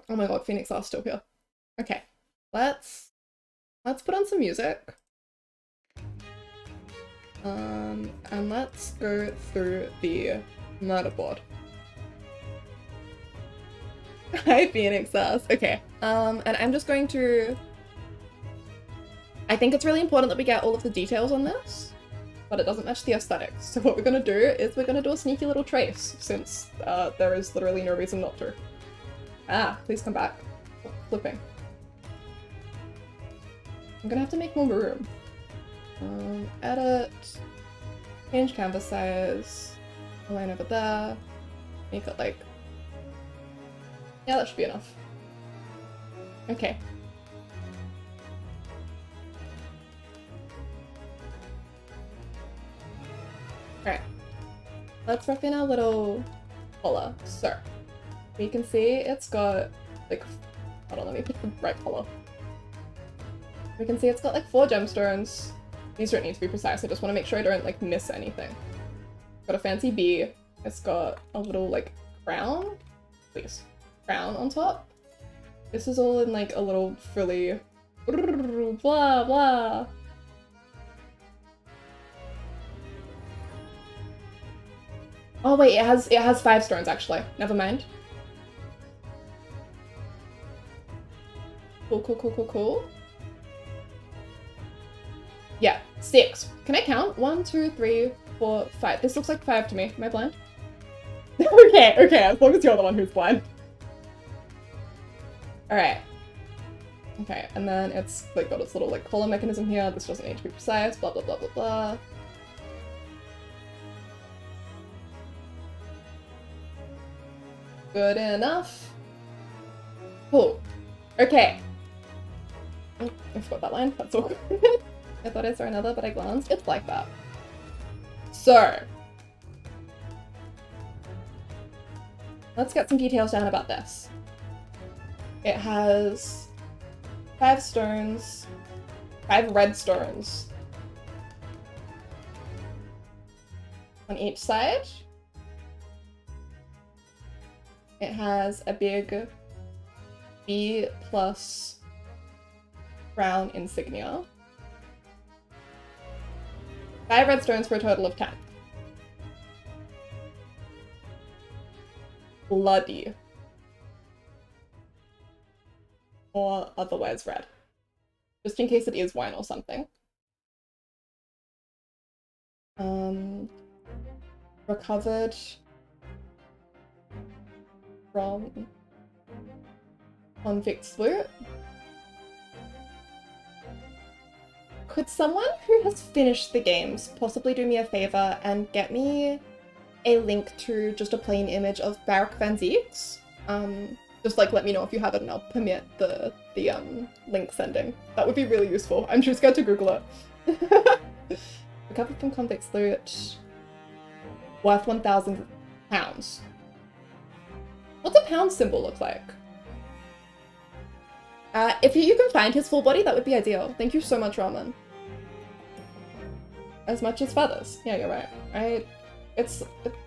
Speaker 2: Oh my god, Phoenix are still here. Okay. Let's put on some music. And let's go through the murderboard. Hi, Phoenix Sass. Okay. And I'm just going to... I think it's really important that we get all of the details on this, but it doesn't match the aesthetics. So what we're gonna do is we're gonna do a sneaky little trace, since there is literally no reason not to. Ah, please come back. Flipping. I'm gonna have to make more room. Edit. Change canvas size. Align over there. Make it like... Yeah, that should be enough. Okay. Alright. Let's rough in our little collar. So, we can see it's got like... Hold on, let me pick the right color. We can see it's got like 4 gemstones. These don't need to be precise, I just want to make sure I don't like miss anything. Got a fancy bee. It's got a little like crown. Please. Crown on top. This is all in like a little frilly
Speaker 1: blah, blah. Oh wait, it has 5 stones actually. Never mind. Cool, cool, cool, cool, cool. Yeah, 6. Can I count? 1, 2, 3, 4, 5. This looks like 5 to me. Am I blind? Okay, as long as you're the one who's blind. Alright. Okay, and then it's like got its little like collar mechanism here. This doesn't need to be precise, blah blah blah blah blah. Good enough. Cool. Okay. Oh, I forgot that line. That's awkward. I thought I saw another, but I glanced. It's like that. So. Let's get some details down about this. It has 5 stones, 5 red stones on each side. It has a big B+ crown insignia. 5 red stones for a total of 10. Bloody. Or otherwise red. Just in case it is wine or something. Recovered from convict's loot. Could someone who has finished the games possibly do me a favor and get me a link to just a plain image of Barak Van Zieks? Just like let me know if you have it and I'll permit the link sending. That would be really useful. I'm too scared to Google it. Recovered from convict's loot. Worth £1,000. What's a pound symbol look like? If you can find his full body, that would be ideal. Thank you so much, Ramen. As much as feathers. Yeah, you're right.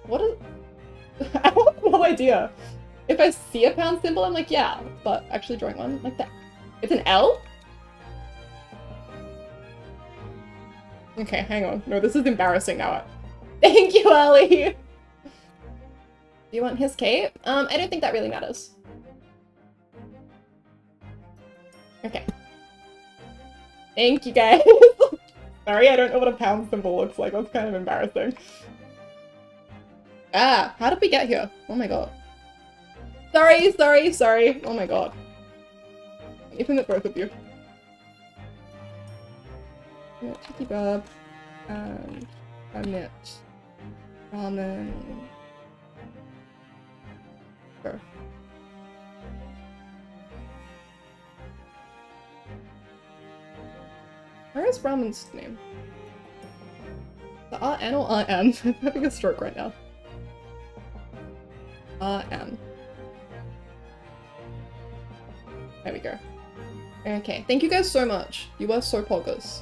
Speaker 1: What is... I have no idea. If I see a pound symbol, I'm like, yeah, but actually drawing one like that. It's an L? Okay, hang on. No, this is embarrassing now. Thank you, Ellie! Do you want his cape? I don't think that really matters. Okay. Thank you, guys! Sorry, I don't know what a pound symbol looks like. That's kind of embarrassing. Ah, how did we get here? Oh my god. Sorry. Oh my god. You permit both of you. Tiki Bob. And permit. Ramen. Sure. Where is Ramen's name? The RN or RM? I'm having a stroke right now. RM. There we go. Okay, thank you guys so much. You are so poggers.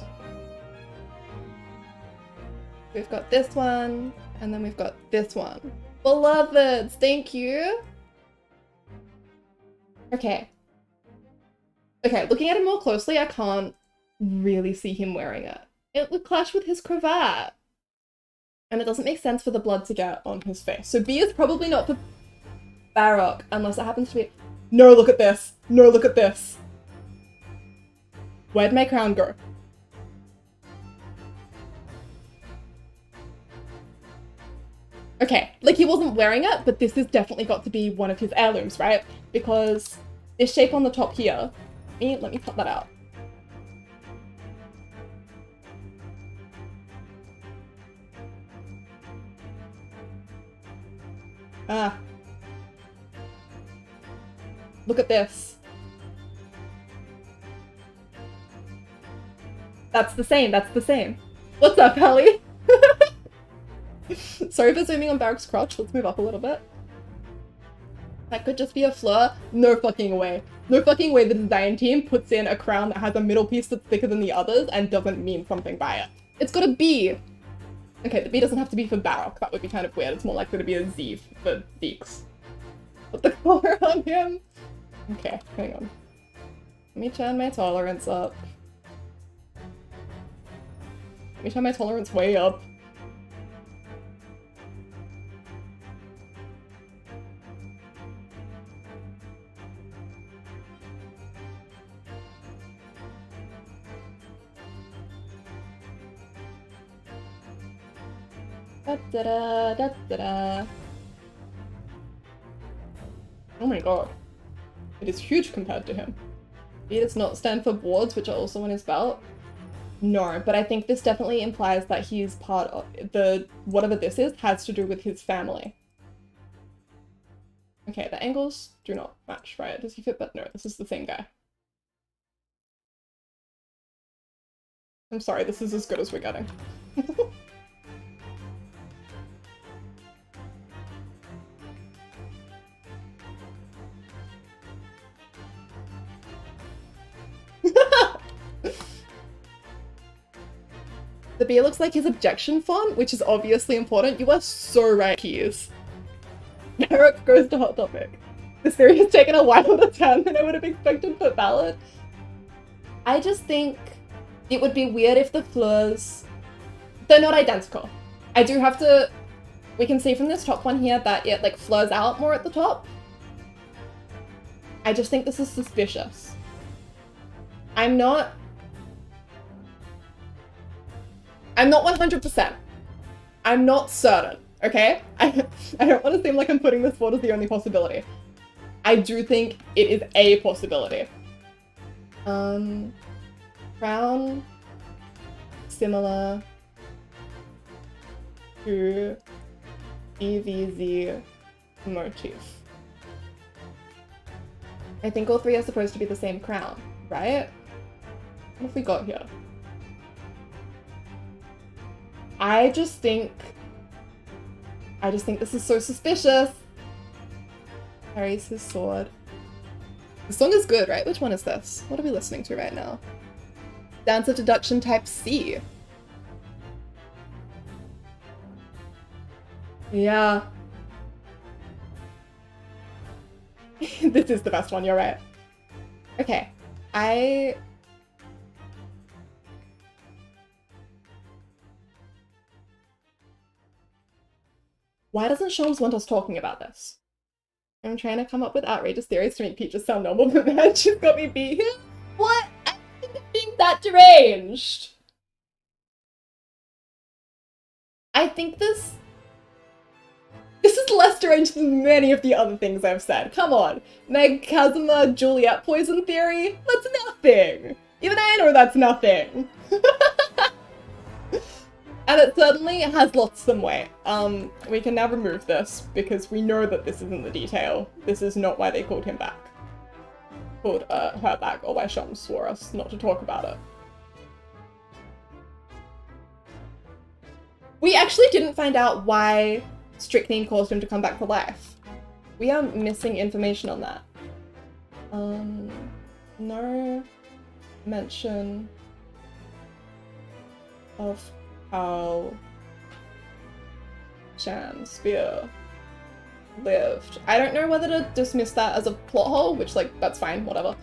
Speaker 1: We've got this one, and then we've got this one. Beloveds, thank you! Okay. Okay, looking at him more closely, I can't really see him wearing it. It would clash with his cravat. And it doesn't make sense for the blood to get on his face. So B is probably not for Barak, unless it happens to be- No, look at this! No, look at this! Where'd my crown go? Okay, like he wasn't wearing it, but this has definitely got to be one of his heirlooms, right? Because this shape on the top here, let me cut that out. Ah. Look at this. That's the same, that's the same. What's up, Hallie? Sorry for zooming on Barak's crotch, let's move up a little bit. That could just be a fleur. No fucking way. No fucking way the design team puts in a crown that has a middle piece that's thicker than the others and doesn't mean something by it. It's got a B. Okay, the B doesn't have to be for Barak, that would be kind of weird. It's more likely to be a Z for Zeeks. Put the collar on him. Okay, hang on. Let me turn my tolerance up.
Speaker 2: Let me turn my tolerance way up. Da-da-da, da-da-da. Oh my god. It is huge compared to him. It does not stand for boards, which are also on his belt. No, but I think this definitely implies that he is part of the, whatever this is, has to do with his family. Okay, the angles do not match, right? Does he fit better? No, this is the same guy. I'm sorry, this is as good as we're getting. The B looks like his objection font, which is obviously important. You are so right, Keys. Eric goes to Hot Topic. This theory has taken a wilder turn than I would have expected for Ballad. I just think it would be weird if the Fleurs... They're not identical. I do have to... We can see from this top one here that it like flurs out more at the top. I just think this is suspicious. I'm not 100%. I'm not certain, okay? I don't want to seem like I'm putting this forward as the only possibility. I do think it is a possibility. Crown, similar to EVZ motif. I think all three are supposed to be the same crown, right? What have we got here? I just think this is so suspicious. Carries his sword. The song is good, right? Which one is this? What are we listening to right now? Dance of Deduction Type C. Yeah. This is the best one, you're right. Okay. Why doesn't Shams want us talking about this? I'm trying to come up with outrageous theories to make Peaches sound normal, but man, she's got me beat here. What? I think I'm being that deranged. I think this is less deranged than many of the other things I've said. Come on. Meg Kazuma Juliet poison theory? That's nothing. Even I know that's nothing. And it certainly has lost some weight. We can now remove this because we know that this isn't the detail. This is not why they called him back. Called her back, or why Shams swore us not to talk about it. We actually didn't find out why strychnine caused him to come back to life. We are missing information on that. No mention of how Shakespeare lived. I don't know whether to dismiss that as a plot hole, which, like, that's fine, whatever.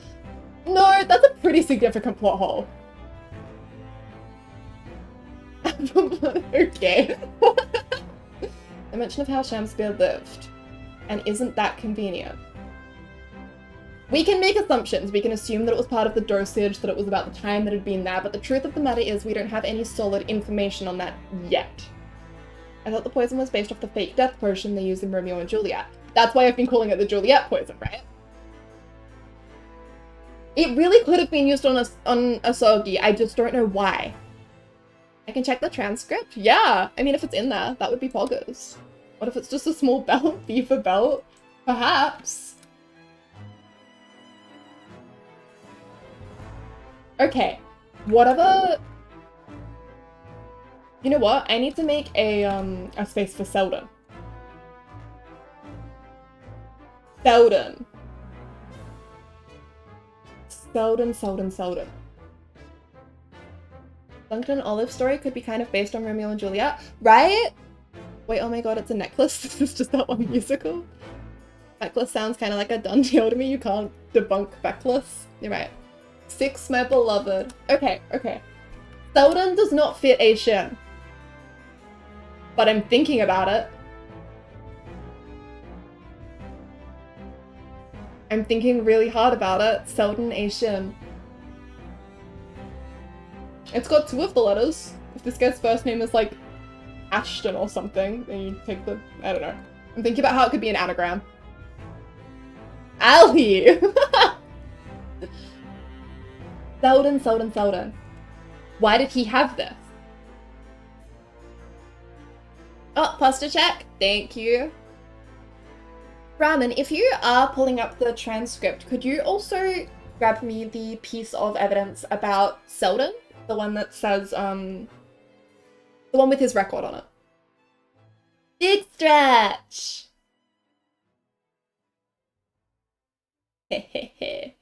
Speaker 2: No, that's a pretty significant plot hole. Okay. A mention of how Shakespeare lived. And isn't that convenient? We can make assumptions. We can assume that it was part of the dosage, that it was about the time that had been there, but the truth of the matter is we don't have any solid information on that yet. I thought the poison was based off the fake death potion they used in Romeo and Juliet. That's why I've been calling it the Juliet poison, right? It really could have been used on Asogi, I just don't know why. I can check the transcript? Yeah! I mean, if it's in there, that would be poggers. What if it's just a small belt? B for belt? Perhaps. Okay, whatever. You know what? I need to make a space for Selden. Selden. Duncan Olive story could be kind of based on Romeo and Juliet, right? Wait, oh my god, it's a necklace. This is just that one musical. Beckless sounds kind of like a done deal to me. You can't debunk Beckless. You're right. 6, my beloved. Okay, okay. Selden does not fit a Shin. But I'm thinking about it. I'm thinking really hard about it. Selden a Shin. It's got 2 of the letters. If this guy's first name is like Ashton or something, then you take the, I don't know. I'm thinking about how it could be an anagram. Ali! Selden. Why did he have this? Oh, posture check. Thank you. Ramen, if you are pulling up the transcript, could you also grab me the piece of evidence about Selden? The one that says, the one with his record on it. Big stretch! Hehehe.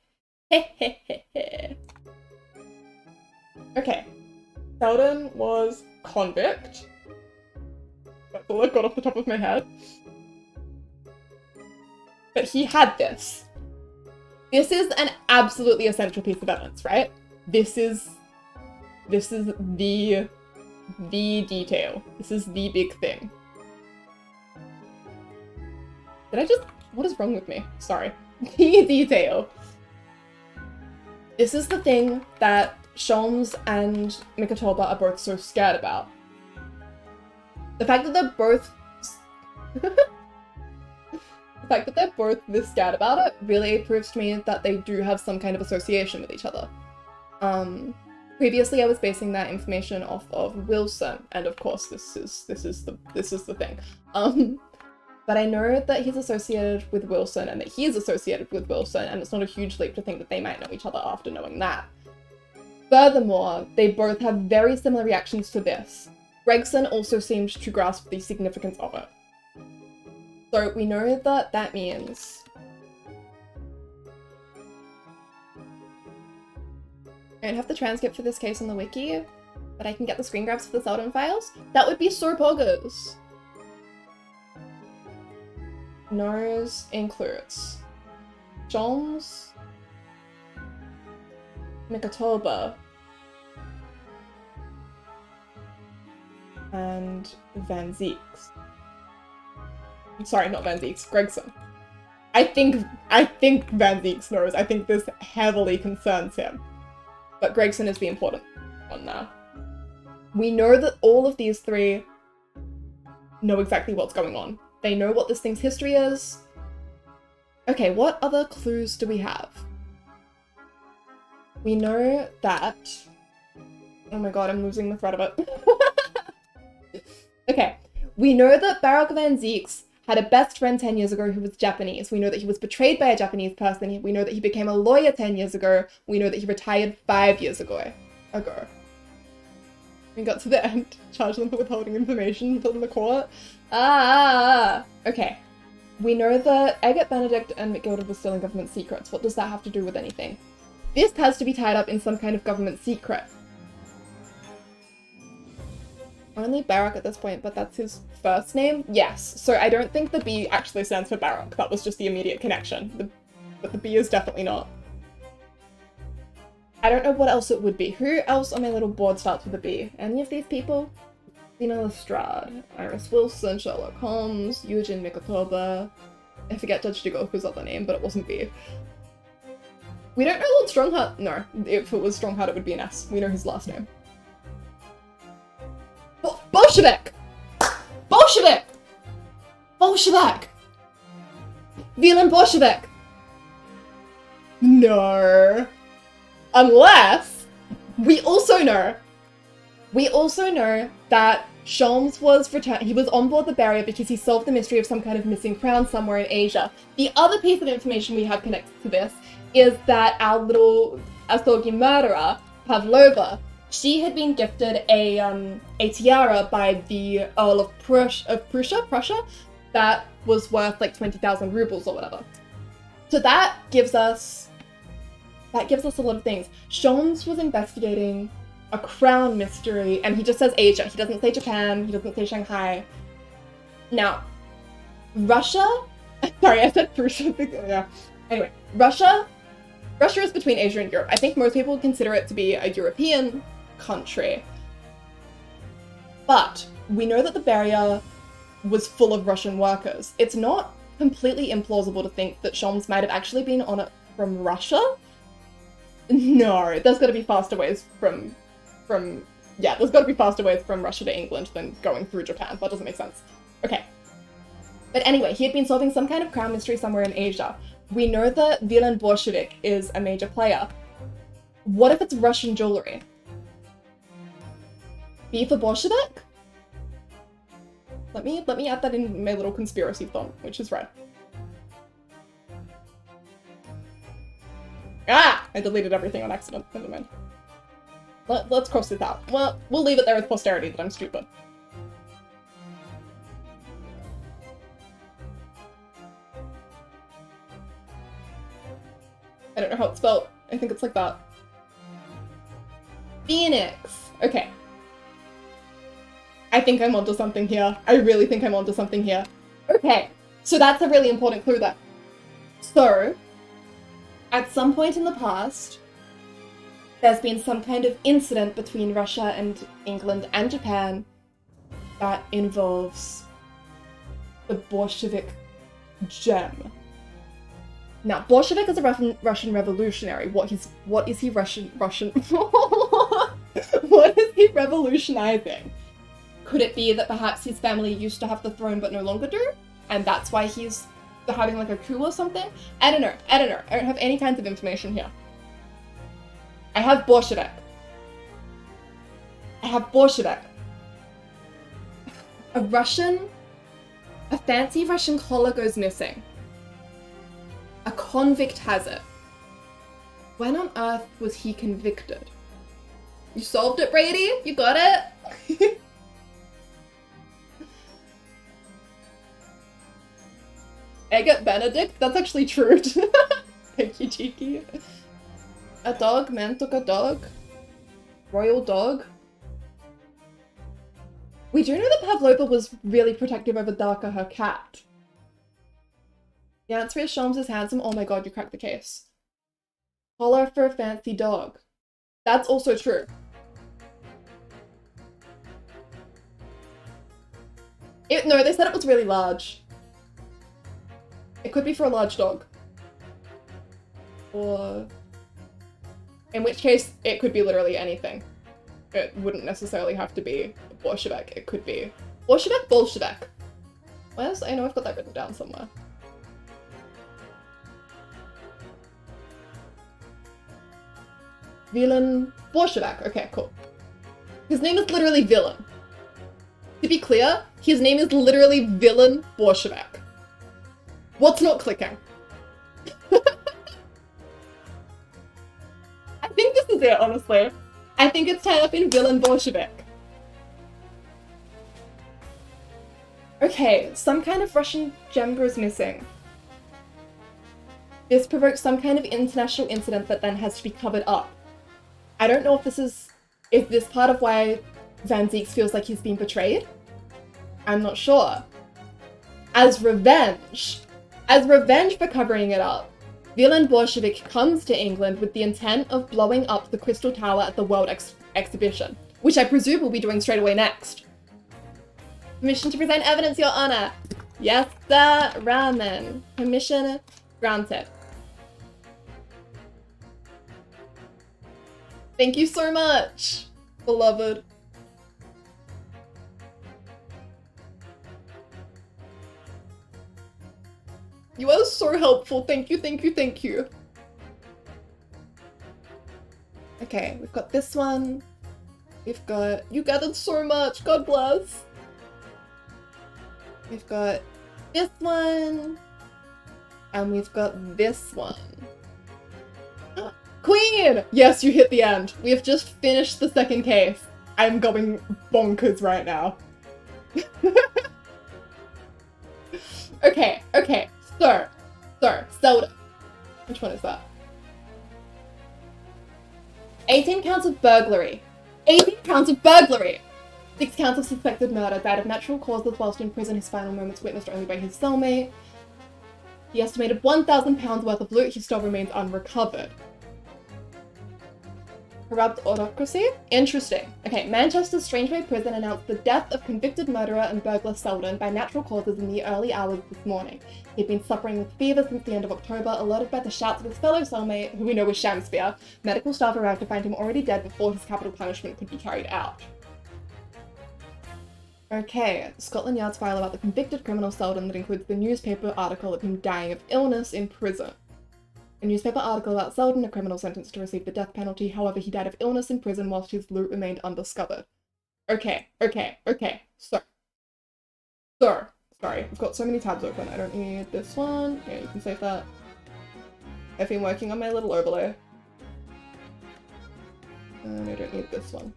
Speaker 2: Hehehe. Okay. Selden was convict. That's all I've got off the top of my head. But he had this. This is an absolutely essential piece of evidence, right? This is the detail. This is the big thing. Did I just... What is wrong with me? Sorry. The detail. This is the thing that Sholmes and Mikotoba are both so scared about. The fact that they're both... The fact that they're both this scared about it really proves to me that they do have some kind of association with each other. Previously I was basing that information off of Wilson, and of course this is the thing. But I know that he's associated with Wilson and that he is associated with Wilson, and it's not a huge leap to think that they might know each other after knowing that. Furthermore, they both have very similar reactions to this. Gregson also seemed to grasp the significance of it. So we know that that means... I don't have the transcript for this case on the wiki, but I can get the screen grabs for the Selden files. That would be so poggers. Nose includes Sholmes, Mikotoba, and Van Zeeks. Sorry, not Van Zeeks, Gregson. I think Van Zeeks knows. I think this heavily concerns him. But Gregson is the important one now. We know that all of these 3 know exactly what's going on. They know what this thing's history is. Okay, what other clues do we have? We know that... Oh my god, I'm losing the thread of it. Okay, we know that Barak Van Zeeks had a best friend 10 years ago who was Japanese. We know that he was betrayed by a Japanese person. We know that he became a lawyer 10 years ago. We know that he retired 5 years ago. We got to the end. Charge them for withholding information from the court. Okay. We know that Agate Benedict and McGilda were stealing government secrets. What does that have to do with anything? This has to be tied up in some kind of government secret. Only Barak at this point, but that's his first name? Yes. So I don't think the B actually stands for Barak. That was just the immediate connection. But the B is definitely not. I don't know what else it would be. Who else on my little board starts with a B? Any of these people? Zena Lestrade, Iris Wilson, Sherlock Holmes, Eugene Mikotoba. I forget Judge Dugoku's other name, but it wasn't B. We don't know Lord Strongheart. No, if it was Strongheart, it would be an S. We know his last name. Bolshevik! Bolshevik! Bolshevik! Villain Bolshevik! No. Unless we also know that Sholmes was returned. He was on board the barrier because he solved the mystery of some kind of missing crown somewhere in Asia. The other piece of information we have connected to this is that our little Asogi murderer, Pavlova, she had been gifted a tiara by the Earl of Prussia, that was worth like 20,000 rubles or whatever. So that gives us a lot of things. Sholmes was investigating a crown mystery, and he just says Asia. He doesn't say Japan, he doesn't say Shanghai. Now, Russia? Sorry, I said Prussia. Yeah. Anyway, Russia is between Asia and Europe. I think most people consider it to be a European country. But we know that the barrier was full of Russian workers. It's not completely implausible to think that Shoms might have actually been on it from Russia. No, there's got to be faster ways there's got to be faster ways from Russia to England than going through Japan. That doesn't make sense. Okay. But anyway, he had been solving some kind of crown mystery somewhere in Asia. We know that Villain Bolshevik is a major player. What if it's Russian jewelry? B for Bolshevik? Let me add that in my little conspiracy thought, which is red. Ah! I deleted everything on accident. Never mind. Let's cross this out. Well, we'll leave it there with posterity that I'm stupid. I don't know how it's spelled. I think it's like that. Phoenix. Okay. I think I'm onto something here. I really think I'm onto something here. Okay, so that's a really important clue then. So, at some point in the past, there's been some kind of incident between Russia and England and Japan that involves the Bolshevik gem. Now, Bolshevik is a Russian revolutionary. What is he Russian? What is he revolutionizing? Could it be that perhaps his family used to have the throne but no longer do? And that's why he's having like a coup or something? I don't know. I don't have any kinds of information here. I have Bolshevik. A fancy Russian collar goes missing. A convict has it. When on earth was he convicted? You solved it, Brady? You got it? Egg Benedict? That's actually true. Thank you, Cheeky. A dog? Man took a dog? Royal dog? We do know that Pavlova was really protective over Darka, her cat. The answer is Shoms is handsome. Oh my god, you cracked the case. Collar for a fancy dog. That's also true. No, they said it was really large. It could be for a large dog. Or... in which case, it could be literally anything. It wouldn't necessarily have to be Bolshevik. It could be... Bolshevik? Where's... I know I've got that written down somewhere. Villain Bolshevik. Okay, cool. His name is literally Villain. To be clear, his name is literally Villain Bolshevik. What's not clicking? I think this is it, honestly. I think it's tied up in Villain Bolshevik. Okay, some kind of Russian gem goes missing. This provokes some kind of international incident that then has to be covered up. I don't know if this part of why Van Zieks feels like he's been betrayed. I'm not sure. As revenge for covering it up, Villain Bolshevik comes to England with the intent of blowing up the Crystal Tower at the World Exhibition, which I presume we'll be doing straight away next. Permission to present evidence, Your Honor. Yes, sir, Ramen. Permission granted. Thank you so much, beloved. You are so helpful. Thank you, thank you, thank you. Okay, we've got this one. We've got... You gathered so much. God bless. We've got this one. And we've got this one. Queen! Yes, you hit the end. We have just finished the second case. I'm going bonkers right now. Okay. So, Zelda. Which one is that? 18 counts of burglary. 18 counts of burglary! 6 counts of suspected murder. Died of natural causes whilst in prison. His final moments witnessed only by his cellmate. The estimated £1,000 worth of loot he still remains unrecovered.
Speaker 1: Corrupt autocracy? Interesting. Okay, Manchester's Strange-Way prison announced the death of convicted murderer and burglar Selden by natural causes in the early hours this morning. He'd been suffering with fever since the end of October. Alerted by the shouts of his fellow cellmate, who we know was Shamsphere, medical staff arrived to find him already dead before his capital punishment could be carried out. Okay, Scotland Yard's file about the convicted criminal Selden that includes the newspaper article of him dying of illness in prison. A newspaper article about Selden, a criminal sentenced to receive the death penalty. However, he died of illness in prison whilst his loot remained undiscovered. Okay. So. Sorry, I've got so many tabs open. I don't need this one. Yeah, you can save that. I've been working on my little overlay. And I don't need this one.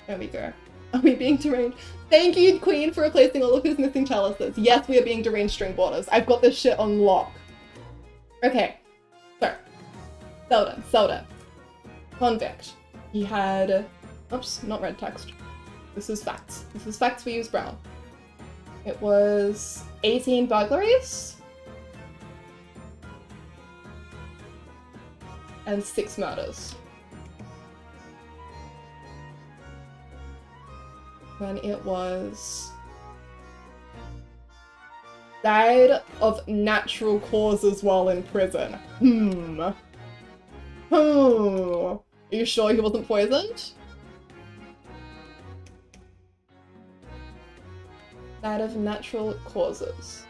Speaker 1: There we go. Are we being deranged? Thank you, Queen, for replacing all of his missing chalices. Yes, we are being deranged string borders. I've got this shit on lock. Okay, so, Selden, convict. He had, oops, not red text. This is facts. This is facts, we use brown. It was 18 burglaries and 6 murders. Then it was died of natural causes while in prison. Are you sure he wasn't poisoned? Died of natural causes.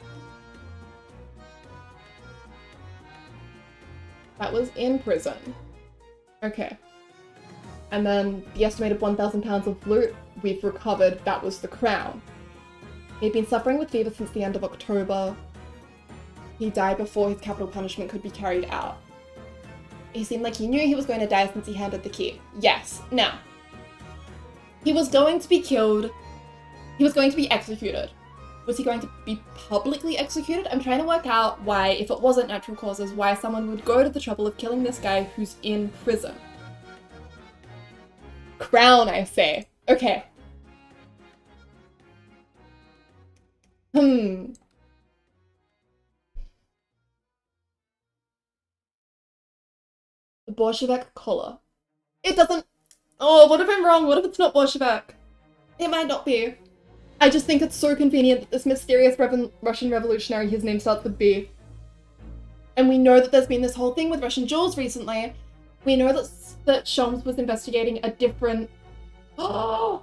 Speaker 1: That was in prison. Okay. And then the estimated £1,000 of loot we've recovered, that was the crown. He'd been suffering with fever since the end of October. He died before his capital punishment could be carried out. He seemed like he knew he was going to die since he handed the key. Yes. Now, he was going to be killed. He was going to be executed. Was he going to be publicly executed? I'm trying to work out why, if it wasn't natural causes, why someone would go to the trouble of killing this guy who's in prison. Crown, I say. Okay. The Bolshevik collar. It doesn't... Oh, what if I'm wrong? What if it's not Bolshevik? It might not be. I just think it's so convenient that this mysterious Russian revolutionary, his name starts with B. And we know that there's been this whole thing with Russian jewels recently. We know that Sholmes was investigating a different... Oh!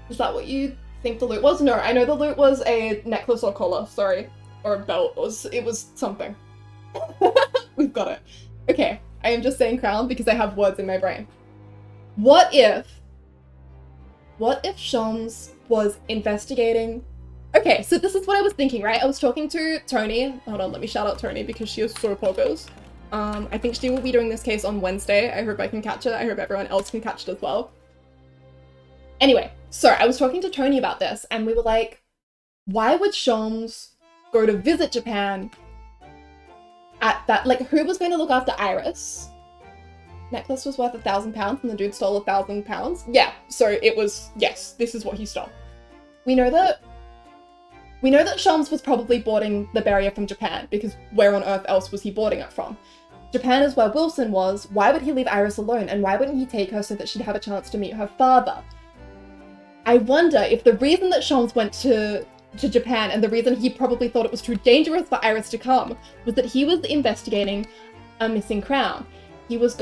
Speaker 1: Is that what you think the loot was? No, I know the loot was a necklace or collar, sorry. Or a belt. It was something. We've got it. Okay, I am just saying crown because I have words in my brain. What if Sholmes was investigating... Okay, so this is what I was thinking, right? I was talking to Tony. Hold on, let me shout out Tony because she is so poggers. I think she will be doing this case on Wednesday. I hope I can catch it. I hope everyone else can catch it as well. Anyway, so I was talking to Tony about this and we were like, why would Sholmes go to visit Japan at that? Like, who was going to look after Iris? Necklace was worth £1,000 and the dude stole £1,000. Yeah, so it was, yes, this is what he stole. We know that Sholmes was probably boarding the barrier from Japan because where on earth else was he boarding it from? Japan is where Wilson was. Why would he leave Iris alone and why wouldn't he take her so that she'd have a chance to meet her father? I wonder if the reason that Sholmes went to Japan and the reason he probably thought it was too dangerous for Iris to come was that he was investigating a missing crown. He was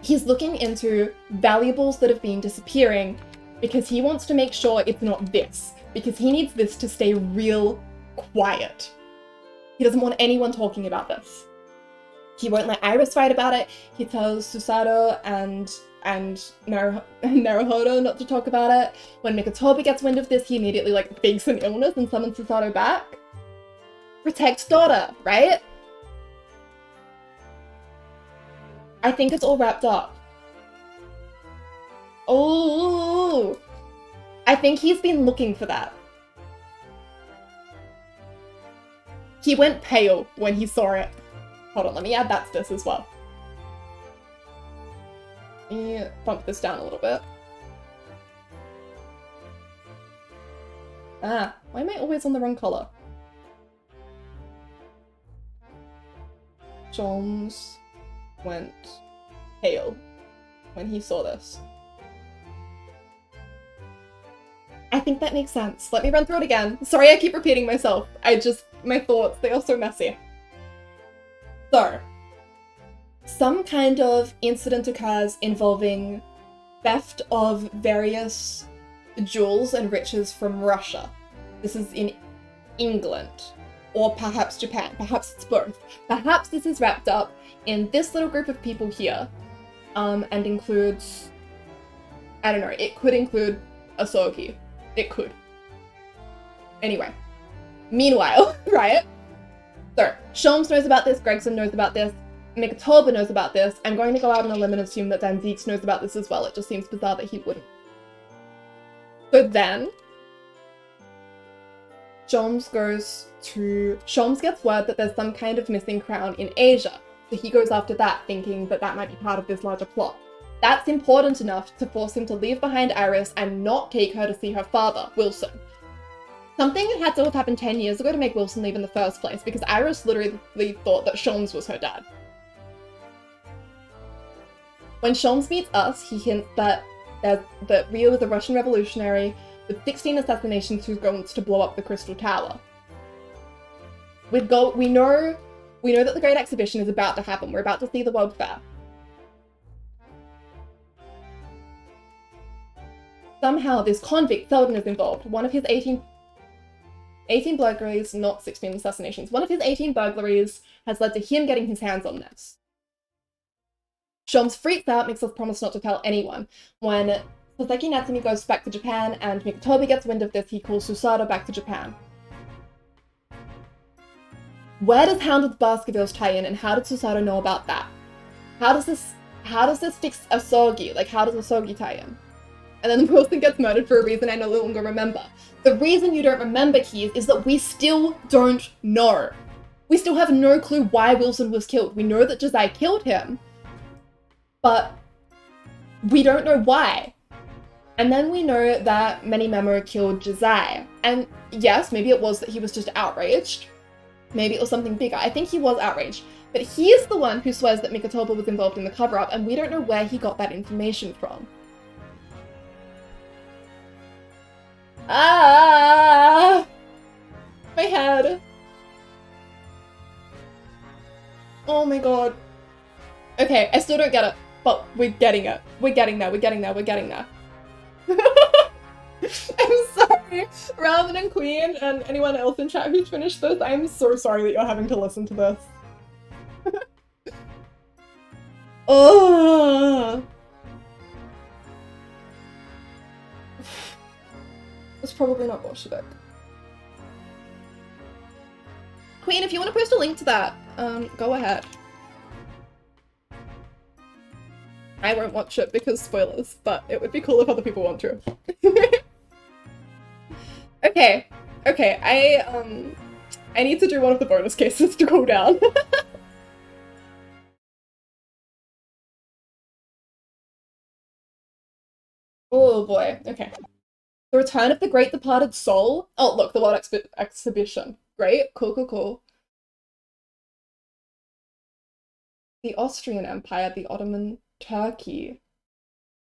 Speaker 1: he's looking into valuables that have been disappearing because he wants to make sure it's not this, because he needs this to stay real quiet. He doesn't want anyone talking about this. He won't let Iris write about it. He tells Susato and Naruhodo not to talk about it. When Mikatobi gets wind of this, he immediately fakes an illness and summons Susato back. Protect daughter, right? I think it's all wrapped up. Oh, I think he's been looking for that. He went pale when he saw it. Hold on, let me add that to this as well. Let me bump this down a little bit. Ah, why am I always on the wrong color?
Speaker 2: Jones went pale when he saw this. I think that makes sense. Let me run through it again. Sorry I keep repeating myself. My thoughts, they are so messy. So, some kind of incident occurs involving theft of various jewels and riches from Russia. This is in England, or perhaps Japan, perhaps it's both. Perhaps this is wrapped up in this little group of people here, and includes, I don't know, it could include Asogi. It could. Anyway, meanwhile, right? So, Sholmes knows about this, Gregson knows about this, Mikatoba knows about this. I'm going to go out on a limb and assume that Danzeeks knows about this as well. It just seems bizarre that he wouldn't. So then, Sholmes gets word that there's some kind of missing crown in Asia. So he goes after that, thinking that that might be part of this larger plot. That's important enough to force him to leave behind Iris and not take her to see her father, Wilson. Something that had to have happened 10 years ago to make Wilson leave in the first place, because Iris literally thought that Sholmes was her dad. When Sholmes meets us, he hints that Rio is a Russian revolutionary with 16 assassinations who wants to blow up the Crystal Tower. We know that the Great Exhibition is about to happen. We're about to see the World Fair. Somehow this convict, Selden, is involved. One of his 18 burglaries, not 16 assassinations. One of his 18 burglaries has led to him getting his hands on this. Sholmes freaks out, makes us promise not to tell anyone. When Soseki Natsumi goes back to Japan and Mikatobi gets wind of this, he calls Susato back to Japan. Where does Hound of the Baskervilles tie in, and how did Susato know about that? How does this fix Asogi? Like, how does Asogi tie in? And then Wilson gets murdered for a reason I no longer remember. The reason you don't remember, Keys, is that we still don't know. We still have no clue why Wilson was killed. We know that Jazai killed him, but we don't know why. And then we know that Memo killed Jazai. And yes, maybe it was that he was just outraged. Maybe it was something bigger. I think he was outraged. But he is the one who swears that Mikatoba was involved in the cover-up, and we don't know where he got that information from. Ah! My head. Oh my god. Okay, I still don't get it, but we're getting it. We're getting there, we're getting there, we're getting there. I'm sorry, Raven and Queen and anyone else in chat who's finished this, I'm so sorry that you're having to listen to this. Oh! It's probably not Bolshevik. Queen, if you want to post a link to that, go ahead. I won't watch it because spoilers, but it would be cool if other people want to. Okay, I need to do one of the bonus cases to cool down. Oh boy, okay. The Return of the Great Departed Soul. Oh, look, the World Exhibition. Great, cool. The Austrian Empire, the Ottoman Turkey.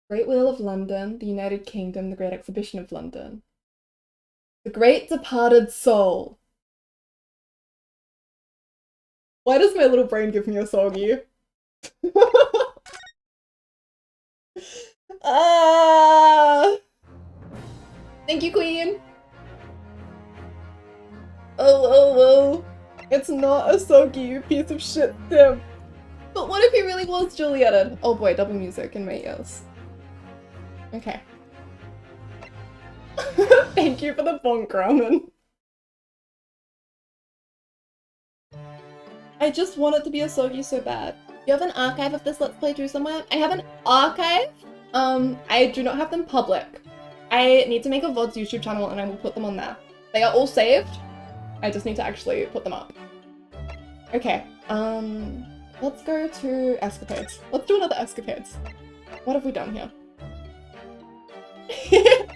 Speaker 2: Great Wheel of London, the United Kingdom, the Great Exhibition of London. The Great Departed Soul. Why does my little brain give me a soggy? Ah! Thank you, Queen! Oh. It's not a soggy, you piece of shit, Tim. But what if he really was Julietted? Oh boy, double music in my ears. Okay. Thank you for the bonk ramen. I just want it to be a soggy so bad. You have an archive of this Let's Play through somewhere? I have an archive? I do not have them public. I need to make a VODs YouTube channel and I will put them on there. They are all saved. I just need to actually put them up. Okay, let's go to escapades. Let's do another escapades. What have we done here?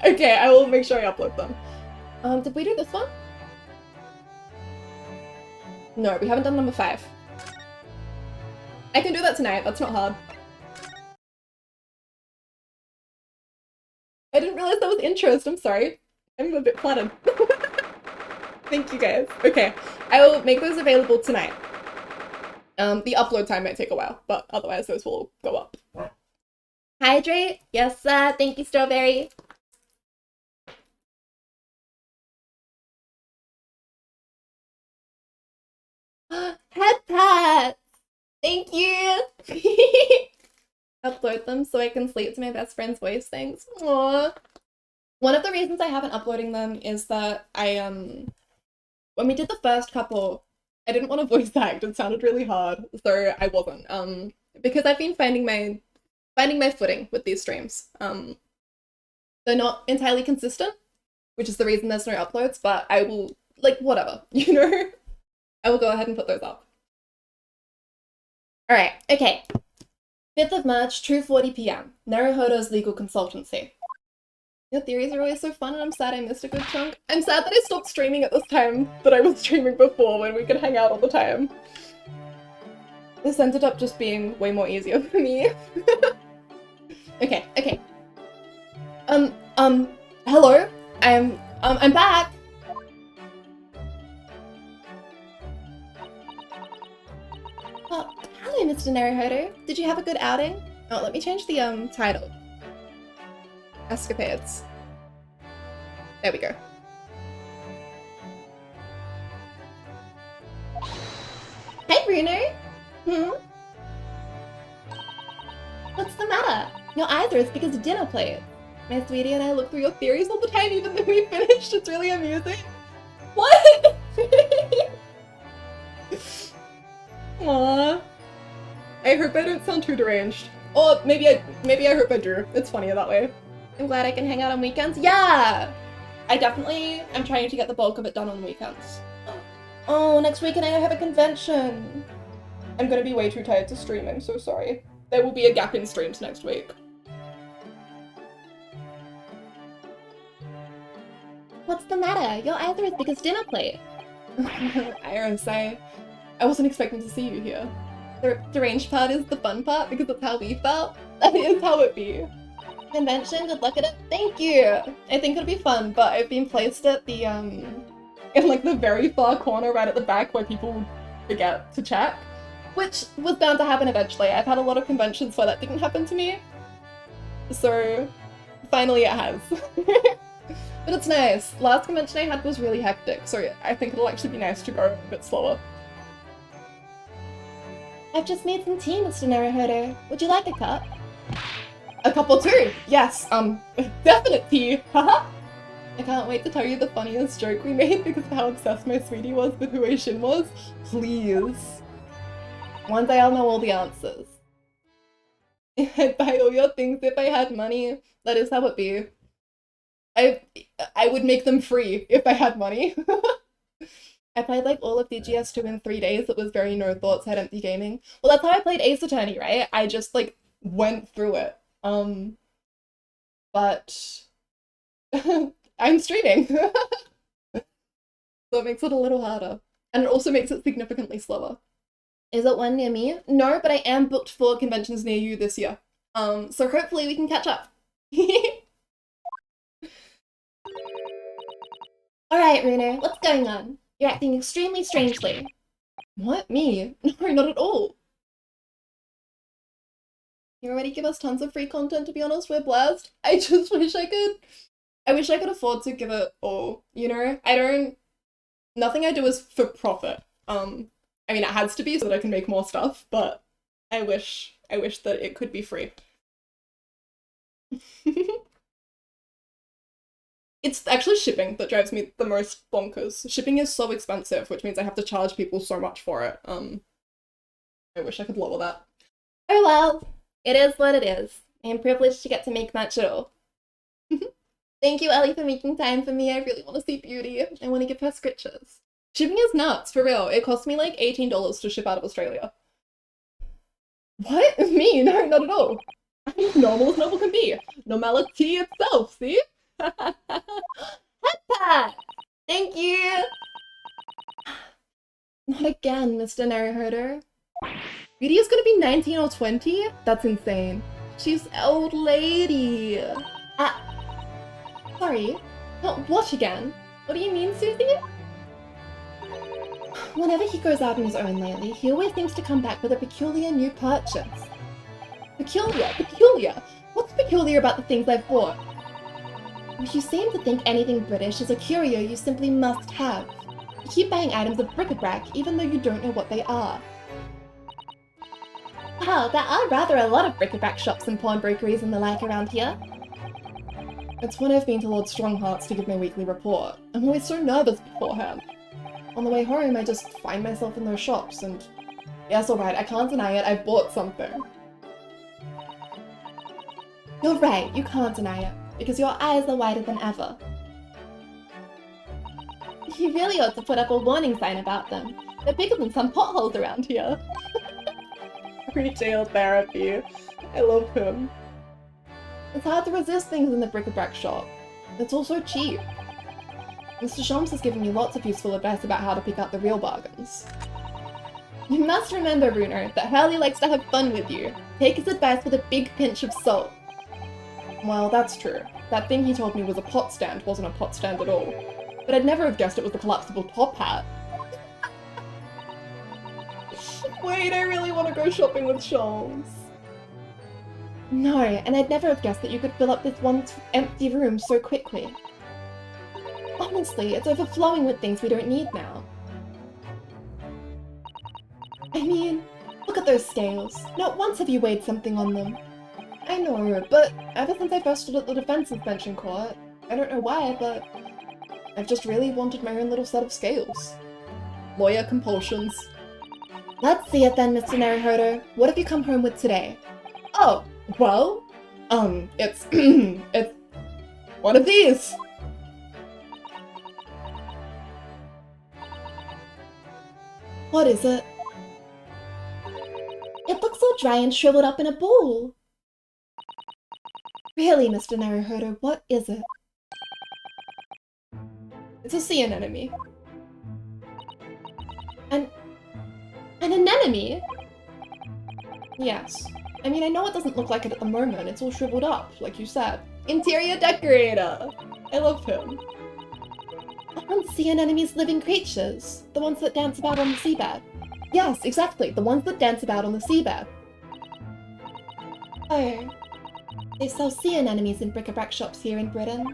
Speaker 2: Okay, I will make sure I upload them. Did we do this one? No, we haven't done number 5.
Speaker 1: I can do that tonight, that's not hard. I didn't realize that was interest, I'm sorry. I'm a bit flattered. Thank you guys. Okay, I will make those available tonight. The upload time might take a while, but otherwise those will go up. Hydrate? Yes, thank you, Strawberry. Head pats! Thank you! Upload them so I can sleep to my best friend's voice, thanks. Aww. One of the reasons I haven't uploading them is that when we did the first couple, I didn't want to voice act, it sounded really hard, so I wasn't. Because I've been finding my footing with these streams. They're not entirely consistent, which is the reason there's no uploads, but I will, like, whatever, you know? I will go ahead and put those up. Alright, okay. 5th of March, 2:40 p.m. Naruhodo's legal consultancy. Your theories are always so fun and I'm sad I missed a good chunk. I'm sad that I stopped streaming at this time that I was streaming before when we could hang out all the time. This ended up just being way more easier for me. Okay. Hello? I'm back! Oh, hello, Mr. Naruhodo. Did you have a good outing? Oh, let me change the, title. Escapades. There we go. Hey, Bruno! What's the matter? Your eyes are as big as a dinner plate. My sweetie and I look through your theories all the time even though we finished. It's really amusing. What? Aww. I hope I don't sound too deranged. Or maybe I hope I do. It's funnier that way. I'm glad I can hang out on weekends. Yeah! I definitely am trying to get the bulk of it done on weekends. Oh, next weekend I have a convention. I'm gonna be way too tired to stream, I'm so sorry. There will be a gap in streams next week. What's the matter? Your eyes are as big as dinner plate. Iris, I wasn't expecting to see you here. The deranged part is the fun part because that's how we felt. That is how it be. Convention, good luck at it. Thank you! I think it'll be fun, but I've been placed at the, in like the very far corner right at the back where people forget to check. Which was bound to happen eventually. I've had a lot of conventions where that didn't happen to me. So, finally it has. But it's nice. Last convention I had was really hectic, so I think it'll actually be nice to go a bit slower. I've just made some tea, Mr. Naruhodo. Would you like a cup? A couple too! Yes, definite tea! Haha! I can't wait to tell you the funniest joke we made because of how obsessed my sweetie was with who Aishin was. Please. One day I'll know all the answers. I'd buy all your things if I had money. That is how it be. I would make them free if I had money. I played like all of DGS 2 in 3 days. It was very no thoughts, head empty gaming. Well, that's how I played Ace Attorney, right? I just like went through it. But I'm streaming. So it makes it a little harder. And it also makes it significantly slower. Is it one near me? No, but I am booked for conventions near you this year. So hopefully we can catch up. Alright, Runo, what's going on? You're acting extremely strangely. What? Me? No, not at all. You already give us tons of free content, to be honest, we're blessed. I just wish I could afford to give it all, you know? Nothing I do is for profit. I mean, it has to be so that I can make more stuff, but I wish that it could be free. It's actually shipping that drives me the most bonkers. Shipping is so expensive, which means I have to charge people so much for it. I wish I could lower that. Oh well, it is what it is. I am privileged to get to make much at all. Thank you, Ellie, for making time for me. I really want to see Beauty. I want to give her scritches. Shipping is nuts, for real. It cost me like $18 to ship out of Australia. What? Me? No, not at all. I'm as normal as normal can be. Normality itself, see? Headpat! Thank you! Not again, Mr. Naruhodo.
Speaker 2: Rita is gonna be 19 or 20? That's insane. She's old lady.
Speaker 1: Sorry. What again? What do you mean, Susie? Whenever he goes out on his own lately, he always seems to come back with a peculiar new purchase.
Speaker 2: Peculiar? What's peculiar about the things I've bought?
Speaker 1: You seem to think anything British is a curio you simply must have. You keep buying items of bric-a-brac even though you don't know what they are. Wow, there are rather a lot of bric-a-brac shops and pawnbrokeries and the like around here.
Speaker 2: It's when I've been to Lord Strongheart's to give my weekly report. I'm always so nervous beforehand. On the way home, I just find myself in those shops and... Yes, alright, I can't deny it, I've bought something.
Speaker 1: You're right, you can't deny it, because your eyes are wider than ever. You really ought to put up a warning sign about them. They're bigger than some potholes around here.
Speaker 2: Retail therapy. I love him.
Speaker 1: It's hard to resist things in the bric-a-brac shop. It's also cheap.
Speaker 2: Mr. Shams has given me lots of useful advice about how to pick out the real bargains.
Speaker 1: You must remember, Bruno, that Hurley likes to have fun with you. Take his advice with a big pinch of salt.
Speaker 2: Well, that's true. That thing he told me was a pot stand wasn't a pot stand at all. But I'd never have guessed it was the collapsible top hat. Wait, I really want to go shopping with Shams.
Speaker 1: No, and I'd never have guessed that you could fill up this one empty room so quickly. Honestly, it's overflowing with things we don't need now. I mean, look at those scales. Not once have you weighed something on them.
Speaker 2: I know, but ever since I first stood at the defense's bench in court, I don't know why, but I've just really wanted my own little set of scales. Lawyer compulsions.
Speaker 1: Let's see it then, Mr. Naruhodo. What have you come home with today?
Speaker 2: Oh, well, it's, it's one of these.
Speaker 1: What is it? It looks all dry and shriveled up in a ball. Really, Mr. Naruhodo, what is it?
Speaker 2: It's a sea anemone.
Speaker 1: An anemone?
Speaker 2: Yes. I mean, I know it doesn't look like it at the moment, it's all shriveled up, like you said. Interior decorator! I love him.
Speaker 1: Aren't sea anemones living creatures? The ones that dance about on the seabed?
Speaker 2: Yes, exactly, the ones that dance about on the seabed.
Speaker 1: Oh. They sell sea anemones in bric-a-brac shops here in Britain.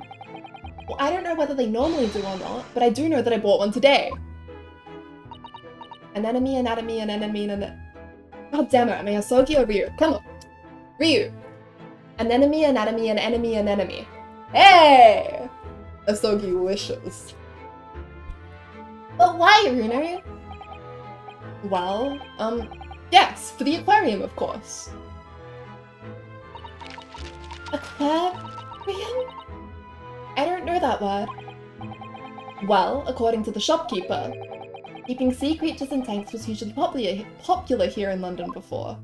Speaker 2: Well, I don't know whether they normally do or not, but I do know that I bought one today. Anemone, anatomy, and anemone, and... God damn it, am I Asogi or Ryu? Come on. Ryu. Anemone, anatomy, and enemy, and enemy. Hey! Asogi wishes.
Speaker 1: But why, Runo?
Speaker 2: Well, yes, for the aquarium, of course.
Speaker 1: Aquarium? I don't know that word.
Speaker 2: Well, according to the shopkeeper, keeping sea creatures in tanks was hugely popular here in London before.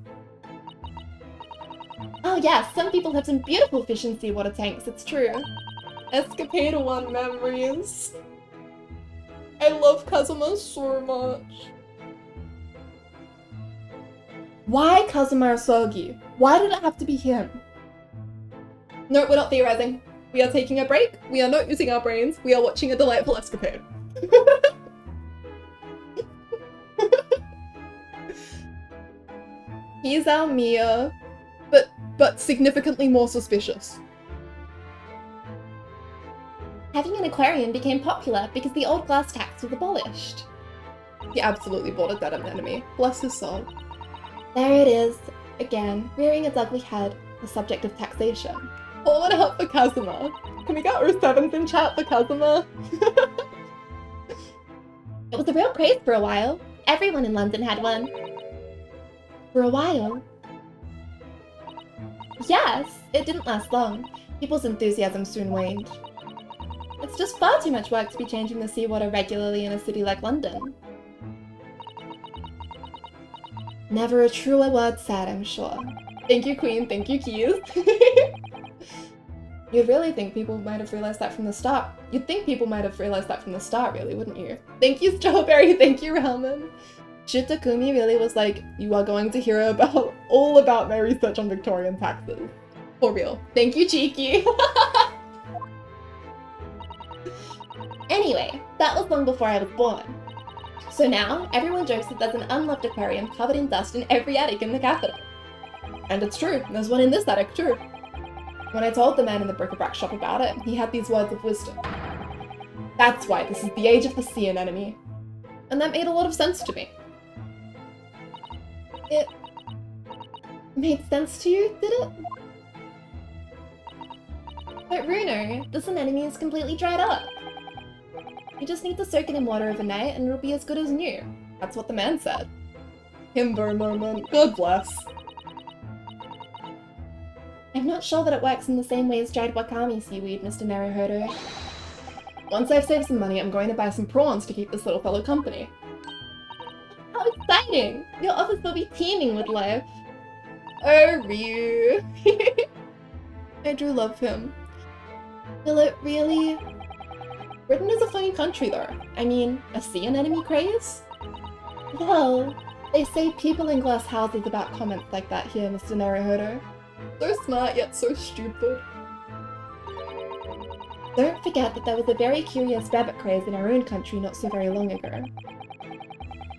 Speaker 1: Oh yes, some people have some beautiful fish in seawater tanks, it's true.
Speaker 2: Escapade 1 memories. I love Kazuma so much. Why Kazuma Asogi? Why did it have to be him? No, we're not theorizing. We are taking a break. We are not using our brains. We are watching a delightful escapade. He's our Mia, but significantly more suspicious.
Speaker 1: Having an aquarium became popular because the old glass tax was abolished.
Speaker 2: He absolutely bought a dead anemone. Bless his soul.
Speaker 1: There it is, again, rearing its ugly head, the subject of taxation.
Speaker 2: Pull it out for Kazuma. Can we get our 7th in chat for Kazuma?
Speaker 1: It was a real craze for a while. Everyone in London had one. For a while? Yes, it didn't last long. People's enthusiasm soon waned. It's just far too much work to be changing the seawater regularly in a city like London. Never a truer word said, I'm sure.
Speaker 2: Thank you, Queen. Thank you, Keys. You'd really think people might have realized that from the start. You'd think people might have realized that from the start, really, wouldn't you? Thank you, Strawberry. Thank you, Ramen. Shitakumi really was like, you are going to hear about all about my research on Victorian taxes. For real. Thank you, Cheeky.
Speaker 1: Anyway, that was long before I was born. So now, everyone jokes that there's an unloved aquarium covered in dust in every attic in the capital.
Speaker 2: And it's true, there's one in this attic too. When I told the man in the bric-a-brac shop about it, he had these words of wisdom. That's why this is the age of the sea anemone. And that made a lot of sense to me.
Speaker 1: It made sense to you, did it? But Runo, this anemone is completely dried up. You just need to soak it in water overnight and it'll be as good as new.
Speaker 2: That's what the man said. Himbo moment, God bless.
Speaker 1: I'm not sure that it works in the same way as dried wakame seaweed, Mr. Naruhodo.
Speaker 2: Once I've saved some money, I'm going to buy some prawns to keep this little fellow company.
Speaker 1: How exciting! Your office will be teeming with life.
Speaker 2: Oh, Ryu. I do love him.
Speaker 1: Will it really?
Speaker 2: Britain is a funny country though. I mean, a sea anemone craze?
Speaker 1: Well, they say people in glass houses about comments like that here, Mr. Naruhodo.
Speaker 2: So smart yet so stupid.
Speaker 1: Don't forget that there was a very curious rabbit craze in our own country not so very long ago.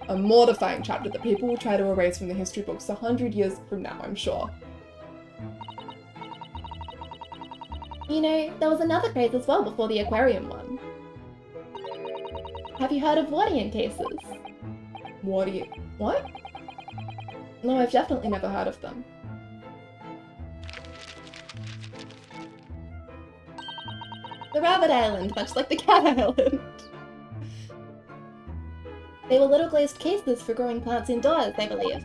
Speaker 2: A mortifying chapter that people will try to erase from the history books 100 years from now, I'm sure.
Speaker 1: You know, there was another craze as well before the aquarium one. Have you heard of Wardian cases?
Speaker 2: What?
Speaker 1: No, I've definitely never heard of them. The Rabbit Island, much like the Cat Island. They were little glazed cases for growing plants indoors, I believe.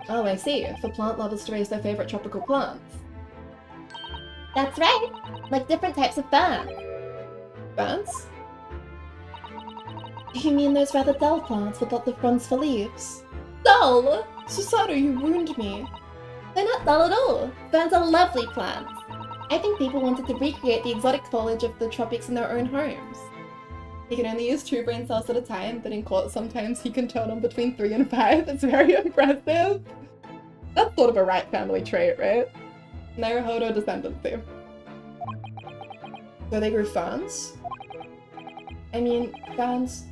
Speaker 2: Oh, I see. For plant lovers to raise their favorite tropical plants.
Speaker 1: That's right! Like different types of ferns.
Speaker 2: Ferns?
Speaker 1: You mean those rather dull plants with lots of fronds for leaves?
Speaker 2: Dull? Susato, you ruined me.
Speaker 1: They're not dull at all. Ferns are lovely plants. I think people wanted to recreate the exotic foliage of the tropics in their own homes.
Speaker 2: He can only use 2 brain cells at a time, but in court sometimes he can turn on between 3 and 5. It's very impressive. That's sort of a right family trait, right? Naruhodo descendancy. So they grew ferns? I mean, ferns,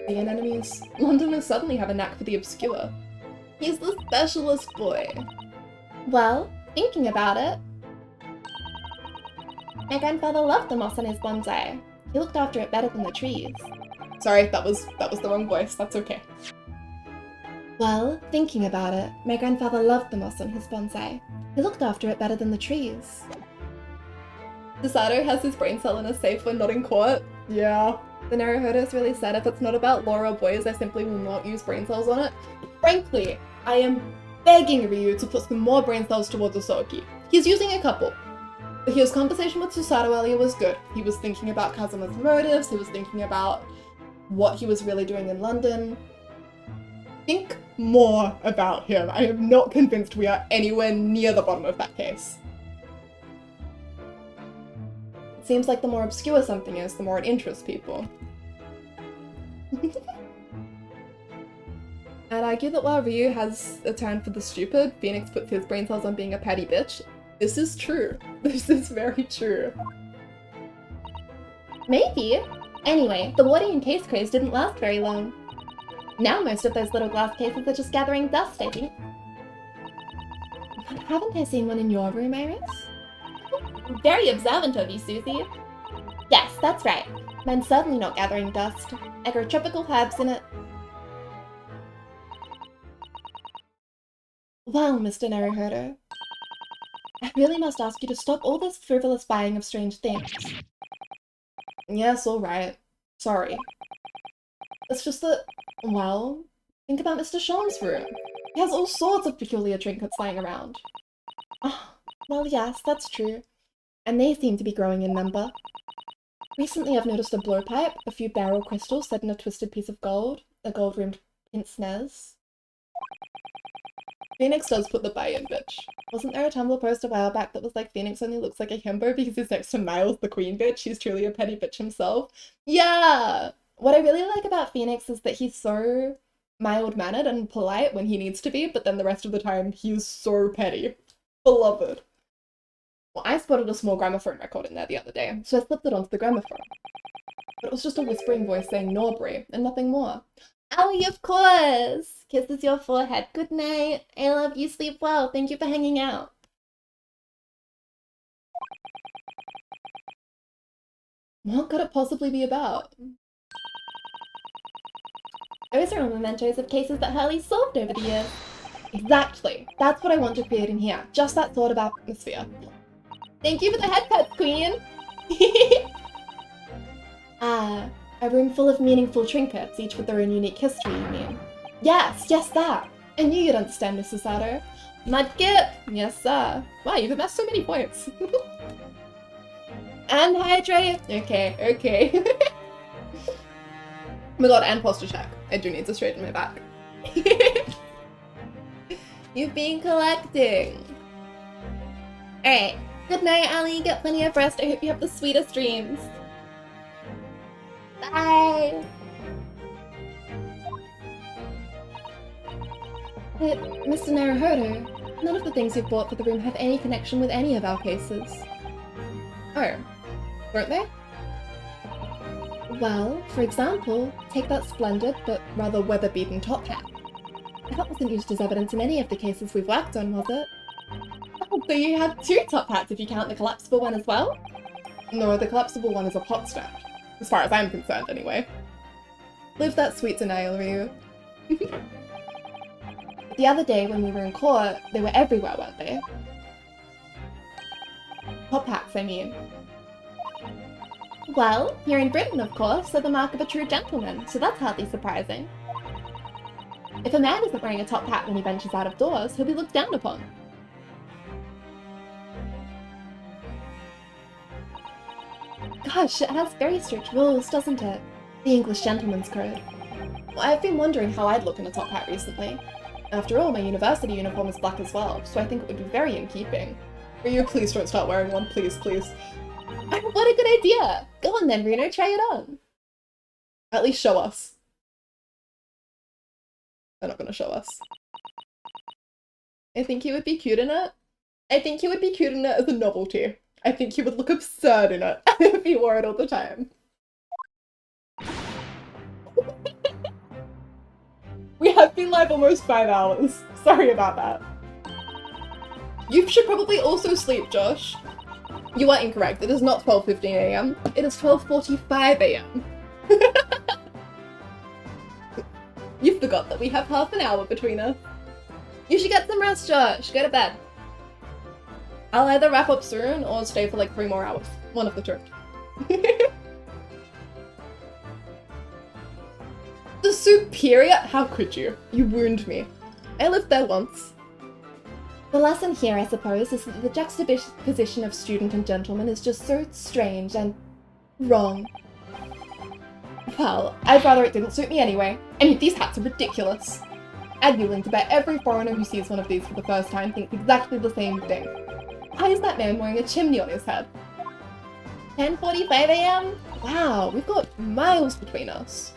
Speaker 2: sea anemones. Londoners suddenly have a knack for the obscure. He's the specialist boy.
Speaker 1: Well, thinking about it, my grandfather loved the moss on his bonsai. He looked after it better than the trees.
Speaker 2: Sorry, that was the wrong voice. That's okay.
Speaker 1: Well, thinking about it, my grandfather loved the moss on his bonsai. He looked after it better than the trees.
Speaker 2: Susato has his brain cell in a safe when not in court. Yeah. The Naruhodo's really said if it's not about lore or boys, I simply will not use brain cells on it. Frankly, I am begging Ryu to put some more brain cells towards Osoki. He's using a couple. His conversation with Susato earlier was good. He was thinking about Kazuma's motives, he was thinking about what he was really doing in London. Think more about him. I am not convinced we are anywhere near the bottom of that case. It seems like the more obscure something is, the more it interests people. I'd argue that while Ryu has a turn for the stupid, Phoenix puts his brain cells on being a petty bitch. This is true. This is very true.
Speaker 1: Maybe. Anyway, the Wardian case craze didn't last very long. Now most of those little glass cases are just gathering dust, I think. Haven't I seen one in your room, Iris? Very observant of you, Susie. Yes, that's right. Mine's certainly not gathering dust. I grow tropical herbs in it. Well, Mr. Naruhodo, I really must ask you to stop all this frivolous buying of strange things.
Speaker 2: Yes, alright. Sorry. It's just that, well, think about Mr. Sean's room. He has all sorts of peculiar trinkets lying around.
Speaker 1: Oh, well, yes, that's true. And they seem to be growing in number. Recently I've noticed a blowpipe, a few barrel crystals set in a twisted piece of gold, a gold-rimmed pince-nez.
Speaker 2: Phoenix does put the buy in, bitch. Wasn't there a Tumblr post a while back that was like, Phoenix only looks like a himbo because he's next to Miles the queen bitch? He's truly a petty bitch himself. Yeah!
Speaker 1: What I really like about Phoenix is that he's so
Speaker 2: mild-mannered and polite when he needs to be, but then the rest of the time he's so petty. Beloved. Well, I spotted a small gramophone record in there the other day, so I slipped it onto the gramophone. But it was just a whispering voice saying Norbury, and nothing more.
Speaker 1: Allie, of course! Kisses your forehead. Good night. I love you. Sleep well. Thank you for hanging out.
Speaker 2: What could it possibly be about?
Speaker 1: Those are all mementos of cases that Hurley solved over the years. Exactly. That's what I want to create in here. Just that sort of atmosphere. Thank you for the head pets, Queen! Ah, a room full of meaningful trinkets, each with their own unique history, you mean? Yes, that! I knew you'd understand, Mrs. Sato. Mudkip! Yes, sir. Wow, you've amassed so many points. And hydrate! Okay. Oh my god, and posture check. I do need to straighten my back. You've been collecting. Alright. Good night, Allie. Get plenty of rest. I hope you have the sweetest dreams. Bye! But, Mr. Naruhodo, none of the things you've bought for the room have any connection with any of our cases.
Speaker 2: Oh. Weren't they?
Speaker 1: Well, for example, take that splendid but rather weather-beaten top hat. That wasn't used as evidence in any of the cases we've worked on, was it? Oh, so you have two top hats if you count the collapsible one as well?
Speaker 2: No, the collapsible one is a pot stand. As far as I'm concerned, anyway. Live that sweet denial, Ryu.
Speaker 1: The other day when we were in court, they were everywhere, weren't they? Top hats, I mean. Well, here in Britain, of course, they're the mark of a true gentleman, so that's hardly surprising. If a man isn't wearing a top hat when he ventures out of doors, he'll be looked down upon. Gosh, it has very strict rules, doesn't it? The English gentleman's code.
Speaker 2: Well, I've been wondering how I'd look in a top hat recently. After all, my university uniform is black as well, so I think it would be very in keeping. Ryu, please don't start wearing one, please, please.
Speaker 1: What a good idea! Go on then, Reno, try it on.
Speaker 2: At least show us. They're not gonna show us. I think he would be cute in it. I think he would be cute in it as a novelty. I think he would look absurd in it if he wore it all the time. We have been live almost 5 hours. Sorry about that. You should probably also sleep, Josh. You are incorrect. It is not 12:15 AM. It is 12:45 AM. You forgot that we have half an hour between us. You should get some rest, Josh. Go to bed. I'll either wrap up soon or stay for like 3 more hours. One of the two. The Superior? How could you? You wound me. I lived there once.
Speaker 1: The lesson here, I suppose, is that the juxtaposition of student and gentleman is just so strange and wrong.
Speaker 2: Well, I'd rather it didn't suit me anyway. I mean, these hats are ridiculous. I'd be willing to bet every foreigner who sees one of these for the first time thinks exactly the same thing. Why is that man wearing a chimney on his head?
Speaker 1: 10:45 AM?
Speaker 2: Wow, we've got miles between us.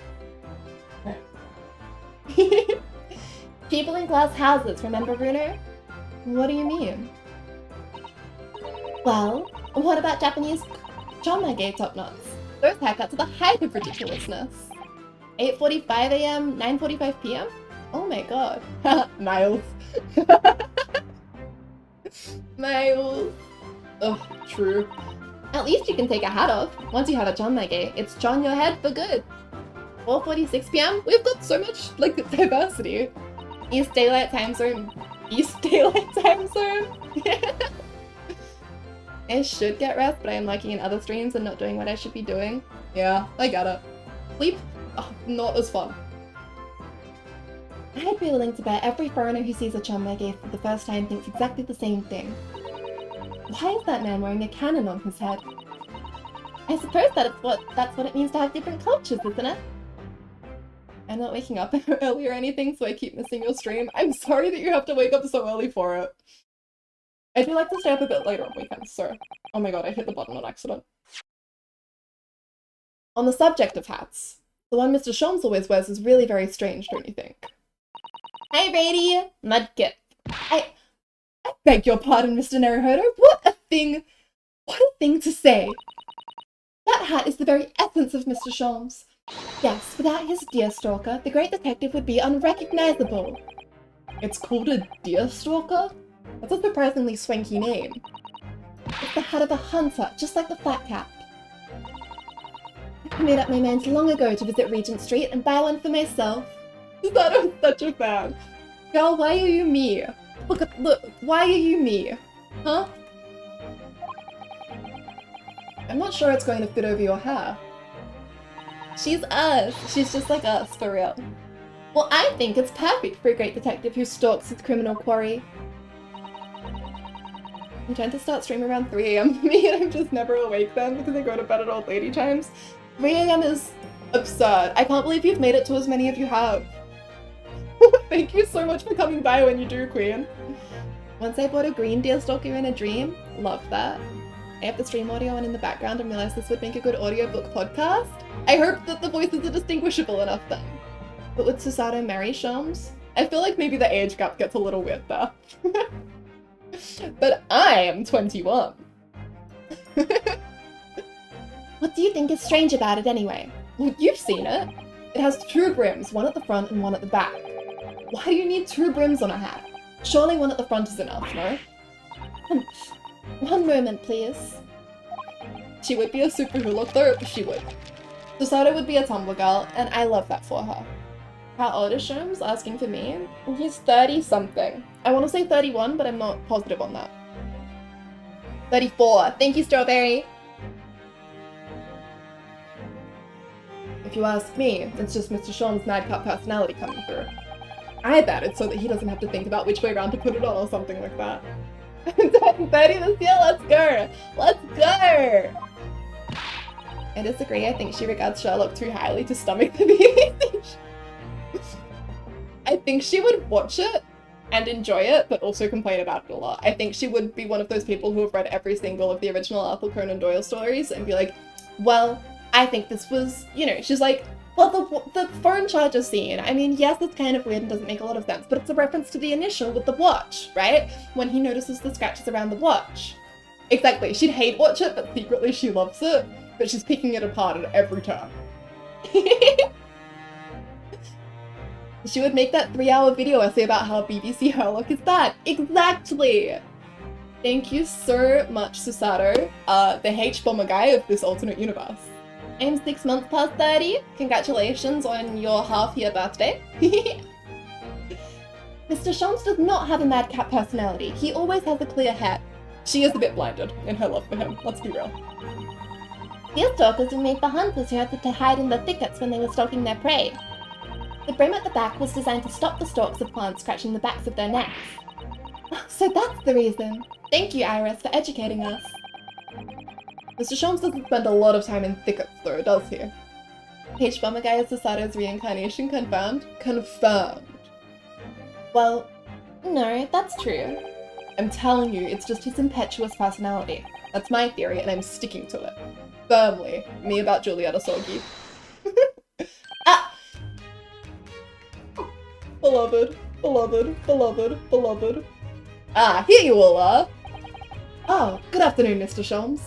Speaker 1: People in glass houses, remember, Bruno?
Speaker 2: What do you mean?
Speaker 1: Well, what about Japanese chomage top knots? Those haircuts are the height of ridiculousness. 8:45 AM, 9:45 PM? Oh my god.
Speaker 2: Miles. Miles. Ugh, true.
Speaker 1: At least you can take a hat off. Once you have a chomage, it's on your head for good. 4:46 PM?
Speaker 2: We've got so much, like, diversity.
Speaker 1: East Daylight Time Zone.
Speaker 2: East Daylight Time Zone? I should get rest, but I am lurking in other streams and not doing what I should be doing. Yeah, I get it. Sleep? Oh, not as fun.
Speaker 1: I'd be willing to bet every foreigner who sees a chomage for the first time thinks exactly the same thing. Why is that man wearing a cannon on his head? I suppose that's what it means to have different cultures, isn't it?
Speaker 2: I'm not waking up early or anything, so I keep missing your stream. I'm sorry that you have to wake up so early for it. I do like to stay up a bit later on weekends, so... Oh my god, I hit the button on accident. On the subject of hats, The one Mr. Sholmes always wears is really very strange, don't you think? Hey, Rady! Mudkip. I beg your pardon, Mr. Naruhodo. What a thing to say. That hat is the very essence of Mr. Sholmes. Yes, without his deerstalker, the great detective would be unrecognizable. It's called a deerstalker? That's a surprisingly swanky name. It's the hat of a hunter, just like the flat cap. I made up my mind long ago to visit Regent Street and buy one for myself. I'm such a fan. Girl, why are you me? Look, why are you me? Huh? I'm not sure it's going to fit over your hair. She's us. She's just like us, for real. Well, I think it's perfect for a great detective who stalks his criminal quarry. I'm trying to start streaming around 3 AM for me, and I'm just never awake then because I go to bed at old lady times. 3 AM is absurd. I can't believe you've made it to as many of you have. Thank you so much for coming by when you do, Queen. Once I bought a green deerstalker in a dream. Love that. I have the stream audio on in the background and realized this would make a good audiobook podcast. I hope that the voices are distinguishable enough then. But would Susato marry Sholmes? I feel like maybe the age gap gets a little weird there. But I am 21.
Speaker 1: What do you think is strange about it anyway?
Speaker 2: Well, you've seen it. It has 2 brims, one at the front and one at the back. Why do you need 2 brims on a hat? Surely one at the front is enough, no?
Speaker 1: One moment, please.
Speaker 2: She would be a super hoolic though, she would. Susato would be a Tumblr girl, and I love that for her. How old is Sholmes? Asking for me? He's 30-something. I want to say 31, but I'm not positive on that. 34. Thank you, Strawberry! If you ask me, it's just Mr. Sholmes' madcap personality coming through. I bet it's so that he doesn't have to think about which way around to put it on or something like that. I'm turning 30 this year, let's go! Let's go! I disagree, I think she regards Sherlock too highly to stomach the BBC. I think she would watch it and enjoy it, but also complain about it a lot. I think she would be one of those people who have read every single of the original Arthur Conan Doyle stories and be like, well, I think this was, you know, she's like, well, the phone charger scene, I mean, yes, it's kind of weird and doesn't make a lot of sense, but it's a reference to the initial with the watch, right? When he notices the scratches around the watch. Exactly, she'd hate watch it, but secretly she loves it, but she's picking it apart at every turn. She would make that 3-hour video essay about how BBC Sherlock is bad. Exactly! Thank you so much, Susato, the H-bomber guy of this alternate universe. I'm 6 months past 30. Congratulations on your half-year birthday.
Speaker 1: Mr. Sholmes does not have a madcap personality. He always has a clear head.
Speaker 2: She is a bit blinded in her love for him, let's be real.
Speaker 1: Deerstalkers were made for hunters who had to hide in the thickets when they were stalking their prey. The brim at the back was designed to stop the stalks of plants scratching the backs of their necks.
Speaker 2: So that's the reason. Thank you, Iris, for educating us. Mr. Sholmes doesn't spend a lot of time in thickets though, does he? H-bomber guy is Susato's reincarnation confirmed? Confirmed.
Speaker 1: Well, no, that's true.
Speaker 2: I'm telling you, it's just his impetuous personality. That's my theory, and I'm sticking to it. Firmly. Me about Julietta Soggy. Ah! Beloved, beloved, beloved, beloved. Ah, here you all are! Oh, good afternoon, Mr. Sholmes.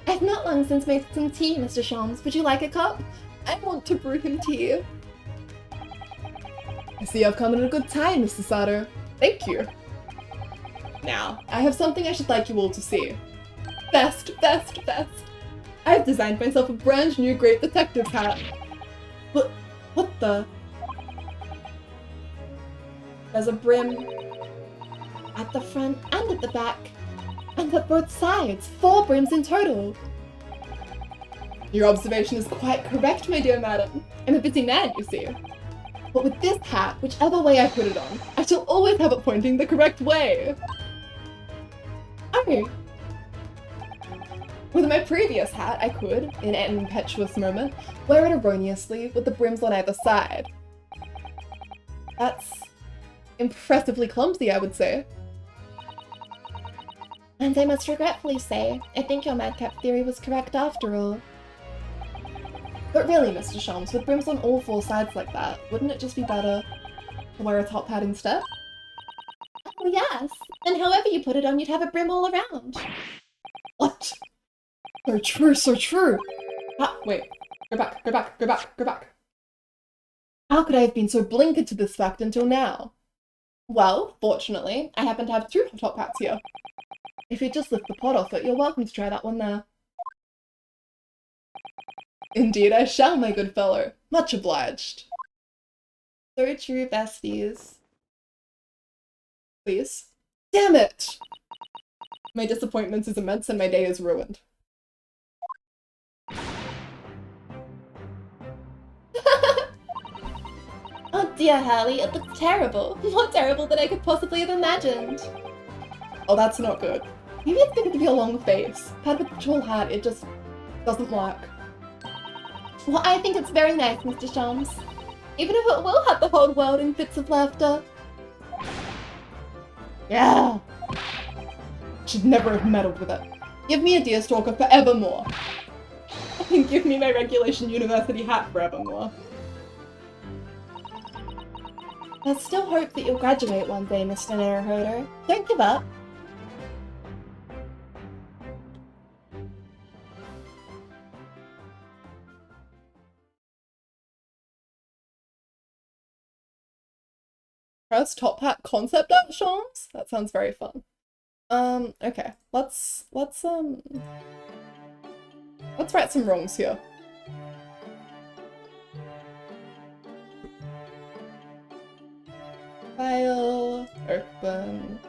Speaker 1: I've not long since made some tea, Mr. Sholmes. Would you like a cup?
Speaker 2: I want to brew him tea. I see I've come at a good time, Mr. Sato. Thank you. Now, I have something I should like you all to see. Best. I've designed myself a brand new Great Detective hat. But, what the? There's a brim
Speaker 1: at the front and at the back. And at both sides. 4 brims in total.
Speaker 2: Your observation is quite correct, my dear madam. I'm a busy man, you see. But with this hat, whichever way I put it on, I shall always have it pointing the correct way.
Speaker 1: Oh.
Speaker 2: With my previous hat, I could, in an impetuous moment, wear it erroneously with the brims on either side. That's impressively clumsy, I would say.
Speaker 1: And I must regretfully say, I think your madcap theory was correct after all.
Speaker 2: But really, Mr. Shams, with brims on all four sides like that, wouldn't it just be better to wear a top hat instead?
Speaker 1: Oh yes, and however you put it on, you'd have a brim all around.
Speaker 2: What? So true, so true! Ah, wait. Go back, go back, go back, go back. How could I have been so blinkered to this fact until now?
Speaker 1: Well, fortunately, I happen to have two top hats here.
Speaker 2: If you just lift the pot off it, you're welcome to try that one there. Indeed I shall, my good fellow. Much obliged.
Speaker 1: So true, besties.
Speaker 2: Please. Damn it! My disappointment is immense and my day is ruined.
Speaker 1: Oh dear, Harley, it looks terrible. More terrible than I could possibly have imagined.
Speaker 2: Oh, that's not good. Maybe it's because of your long face. Paired with the tall hat, it just doesn't work.
Speaker 1: Well, I think it's very nice, Mr. Shams. Even if it will have the whole world in fits of laughter.
Speaker 2: Yeah! Should never have meddled with it. Give me a deerstalker forevermore. And give me my regulation university hat forevermore.
Speaker 1: There's still hope that you'll graduate one day, Mr. Naruhodo. Don't give up.
Speaker 2: Press top hat concept art, Shams? That sounds very fun. Okay. Let's write some wrongs here. File, open.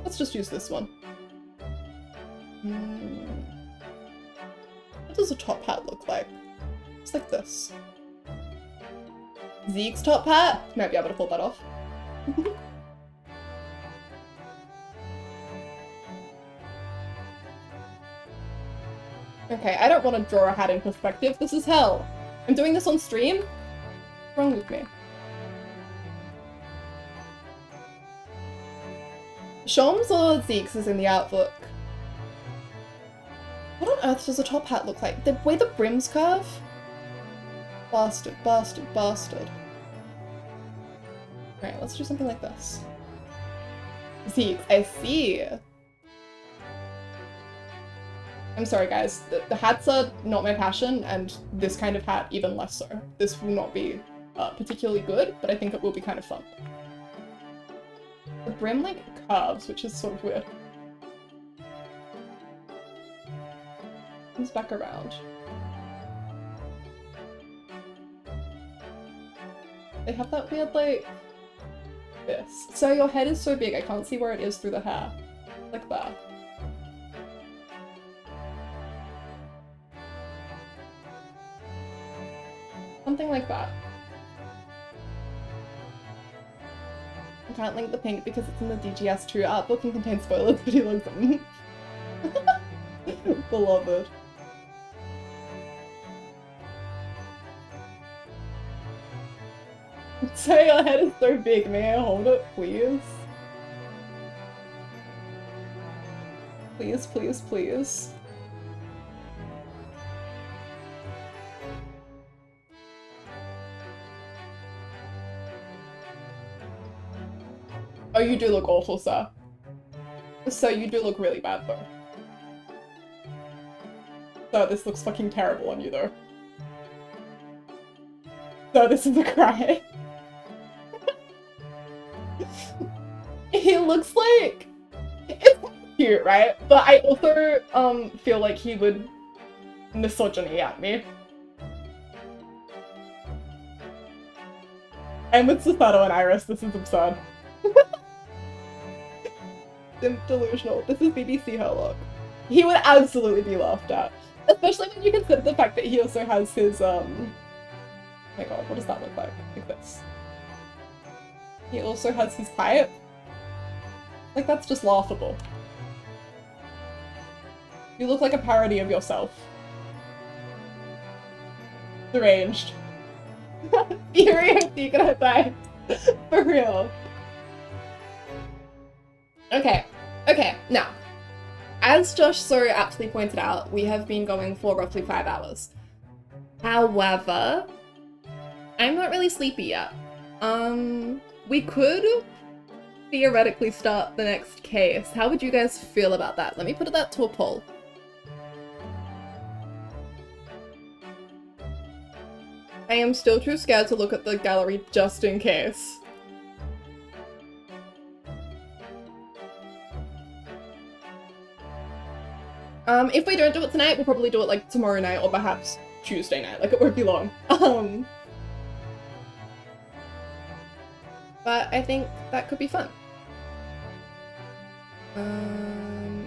Speaker 2: Let's just use this one. What does a top hat look like? It's like this. Zeke's top hat? Might be able to pull that off. Okay, I don't want to draw a hat in perspective. This is hell. I'm doing this on stream? What's wrong with me? Shams or Zeke's is in the art book. What on earth does a top hat look like? The way the brims curve? Bastard, bastard, bastard. Alright, let's do something like this. Zeke's, I see. I'm sorry guys, the hats are not my passion, and this kind of hat even less so. This will not be particularly good, but I think it will be kind of fun. The brim like curves, which is sort of weird. Comes back around. They have that weird like this. So your head is so big I can't see where it is through the hair. Like that. Something like that. I can't link the pink because it's in the DGS 2 art book and contains spoilers, but he loves them. Beloved. So your head is so big, may I hold it, please? Please, please, please. Oh, you do look awful, sir. So you do look really bad, though. So this looks fucking terrible on you, though. So this is a cry. He looks like... It's cute, right? But I also, feel like he would misogyny at me. I'm with Susato and Iris, this is absurd. Simp delusional. This is BBC Herlock. He would absolutely be laughed at. Especially when you consider the fact that he also has his, oh my god, what does that look like? Like this. He also has his pipe. Like, that's just laughable. You look like a parody of yourself. Deranged. Fury of secret attack. For real. Okay,
Speaker 1: as Josh so aptly pointed out, we have been going for roughly 5 hours. However, I'm not really sleepy yet. We could theoretically start the next case. How would you guys feel about that? Let me put that to a poll. I am still too scared to look at the gallery just in case. If we don't do it tonight, we'll probably do it like tomorrow night or perhaps Tuesday night. Like, it won't be long. But I think that could be fun.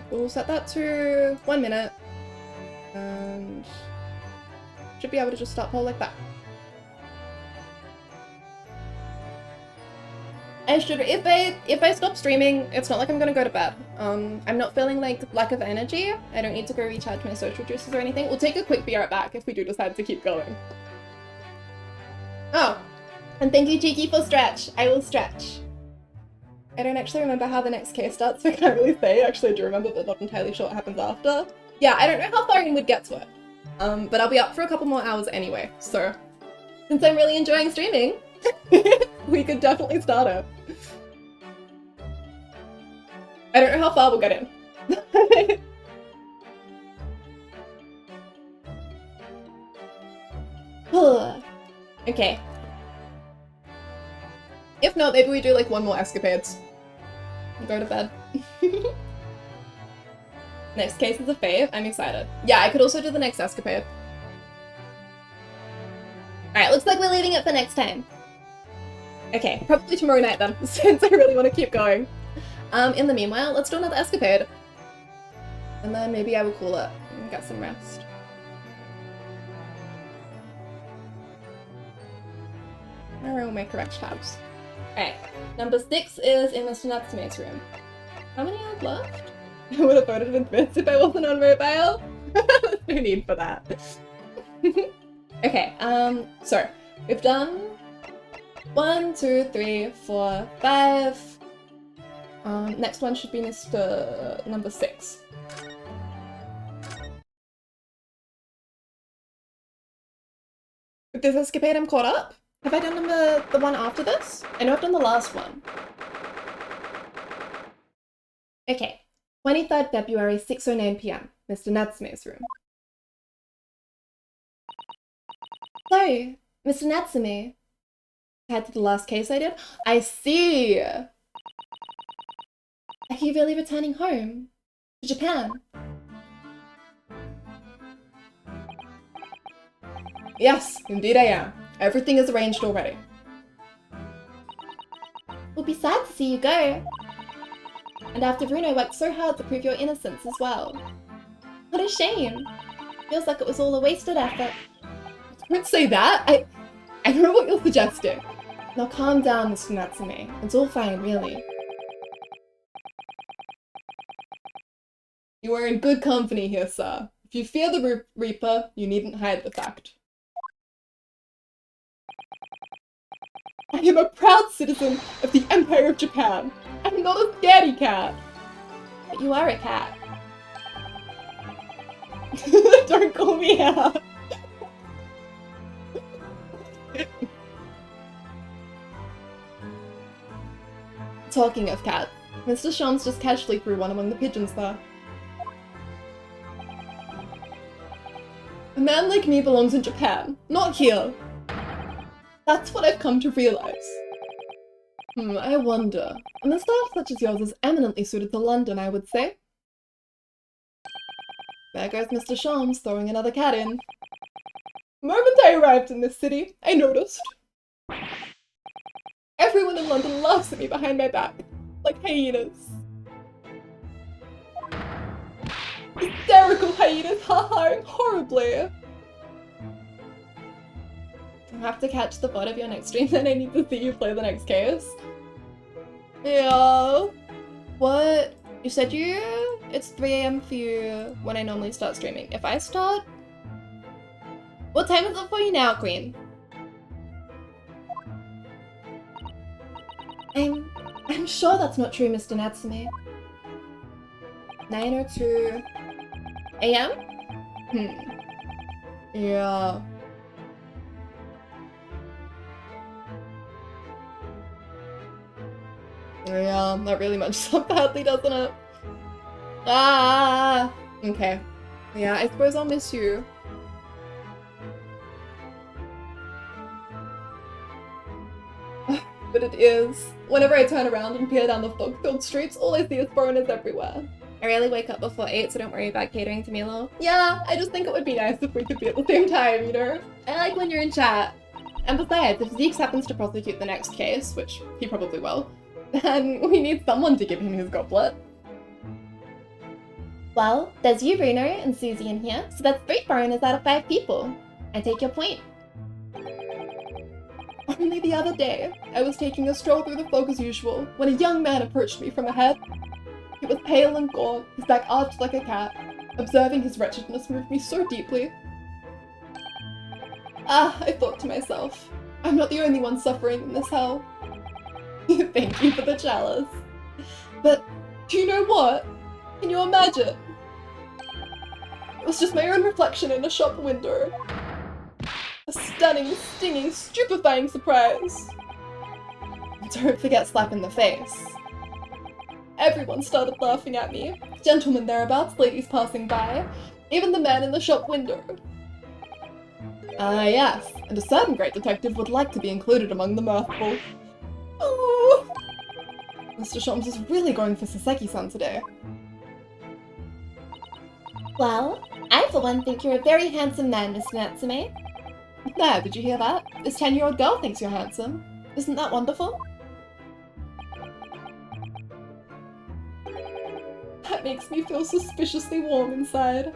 Speaker 1: We'll set that to 1 minute. And should be able to just start poll like that. I should, if I stop streaming, it's not like I'm gonna go to bed. I'm not feeling like lack of energy. I don't need to go recharge my social juices or anything. We'll take a quick be right back if we do decide to keep going. Oh, and thank you, Cheeky, for stretch. I will stretch. I don't actually remember how the next case starts, so I can't really say. Actually, I do remember, but not entirely sure what happens after. Yeah, I don't know how far in we'd get to it. But I'll be up for a couple more hours anyway, so since I'm really enjoying streaming, we could definitely start it. I don't know how far we'll get in. Okay. If not, maybe we do like one more escapades. And go to bed. Next case is a fave. I'm excited. Yeah, I could also do the next escapade. Alright, looks like we're leaving it for next time. Okay, probably tomorrow night then, since I really want to keep going. In the meanwhile, let's do another escapade. And then maybe I will call it and get some rest. Where are all my correct tabs? Alright, number 6 is in Mr. Natsume's room. How many are left? I would have voted with Vince if I wasn't on mobile. There's no need for that. Okay, so we've done 1, 2, 3, 4, 5. Next one should be Mr. number 6. With this escapade, I'm caught up. Have I done the one after this? I know I've done the last one. Okay, 23rd February, 6:09 PM, Mr. Natsume's room. So, Mr. Natsume, compared to the last case I did, I see. Are you really returning home? To Japan? Yes, indeed I am. Everything is arranged already. We'll be sad to see you go. And after Bruno worked so hard to prove your innocence as well. What a shame. Feels like it was all a wasted effort. Don't say that. I know what you're suggesting. Now calm down, Mr. Natsume. It's all fine, really. You are in good company here, sir. If you fear the Reaper, you needn't hide the fact. I am a proud citizen of the Empire of Japan. I'm not a scaredy cat. But you are a cat. Don't call me out. Talking of cats, Mr. Shams just casually threw one among the pigeons there. A man like me belongs in Japan, not here. That's what I've come to realize. I wonder. A moustache such as yours is eminently suited to London, I would say. There goes Mr. Shams throwing another cat in. The moment I arrived in this city, I noticed. Everyone in London laughs at me behind my back, like hyenas. Hysterical hyenas, ha-haing horribly. I'll have to catch the VOD of your next stream, then I need to see you play the next case. Yeah. What? You said it's 3 AM for you when I normally start streaming. If I start... What time is it for you now, Queen? I'm sure that's not true, Mr. Natsume. 9:02 a.m.?
Speaker 2: Yeah. Yeah, that really matches up badly, doesn't it? Ah! Okay.
Speaker 1: Yeah, I suppose I'll miss you.
Speaker 2: But it is. Whenever I turn around and peer down the fog-filled streets, all I see is foreigners everywhere.
Speaker 1: I rarely wake up before 8, so don't worry about catering to Milo.
Speaker 2: Yeah, I just think it would be nice if we could be at the same time, you know?
Speaker 1: I like when you're in chat. And besides, if Zeeks happens to prosecute the next case, which
Speaker 2: He probably will. Then we need someone to give him his goblet.
Speaker 1: well, there's you, Bruno, and Susie in here, so that's 3 foreigners out of 5 people. I take your point.
Speaker 2: Only the other day, I was taking a stroll through the fog as usual, when a young man approached me from ahead. He was pale and gaunt, his back arched like a cat. Observing his wretchedness moved me so deeply. Ah, I thought to myself, I'm not the only one suffering in this hell. Thank you for the chalice. But, do you know what? Can you imagine? It was just my own reflection in a shop window. A stunning, stinging, stupefying surprise. Don't forget slap in the face. Everyone started laughing at me. Gentlemen thereabouts, ladies passing by, even the man in the shop window. Ah yes, and a certain great detective would like to be included among the mirthful. Oh, Mr. Shams is really going for Saseki-san today.
Speaker 1: Well, I for one think you're a very handsome man, Mr. Natsume.
Speaker 2: There, did you hear that? This 10-year-old girl thinks you're handsome. Isn't that wonderful? That makes me feel suspiciously warm inside.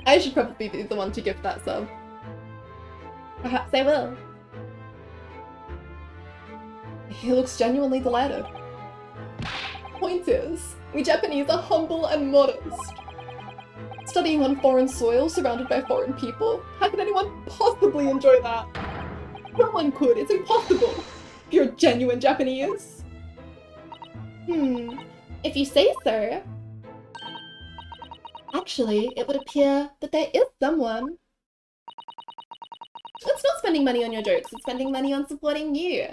Speaker 2: I should probably be the one to gift that sub.
Speaker 1: Perhaps I will.
Speaker 2: He looks genuinely delighted. Point is, we Japanese are humble and modest. Studying on foreign soil, surrounded by foreign people, how could anyone possibly enjoy that? No one could, it's impossible. If you're genuine Japanese.
Speaker 1: If you say so. Actually, it would appear that there is someone. It's not spending money on your jokes, it's spending money on supporting you.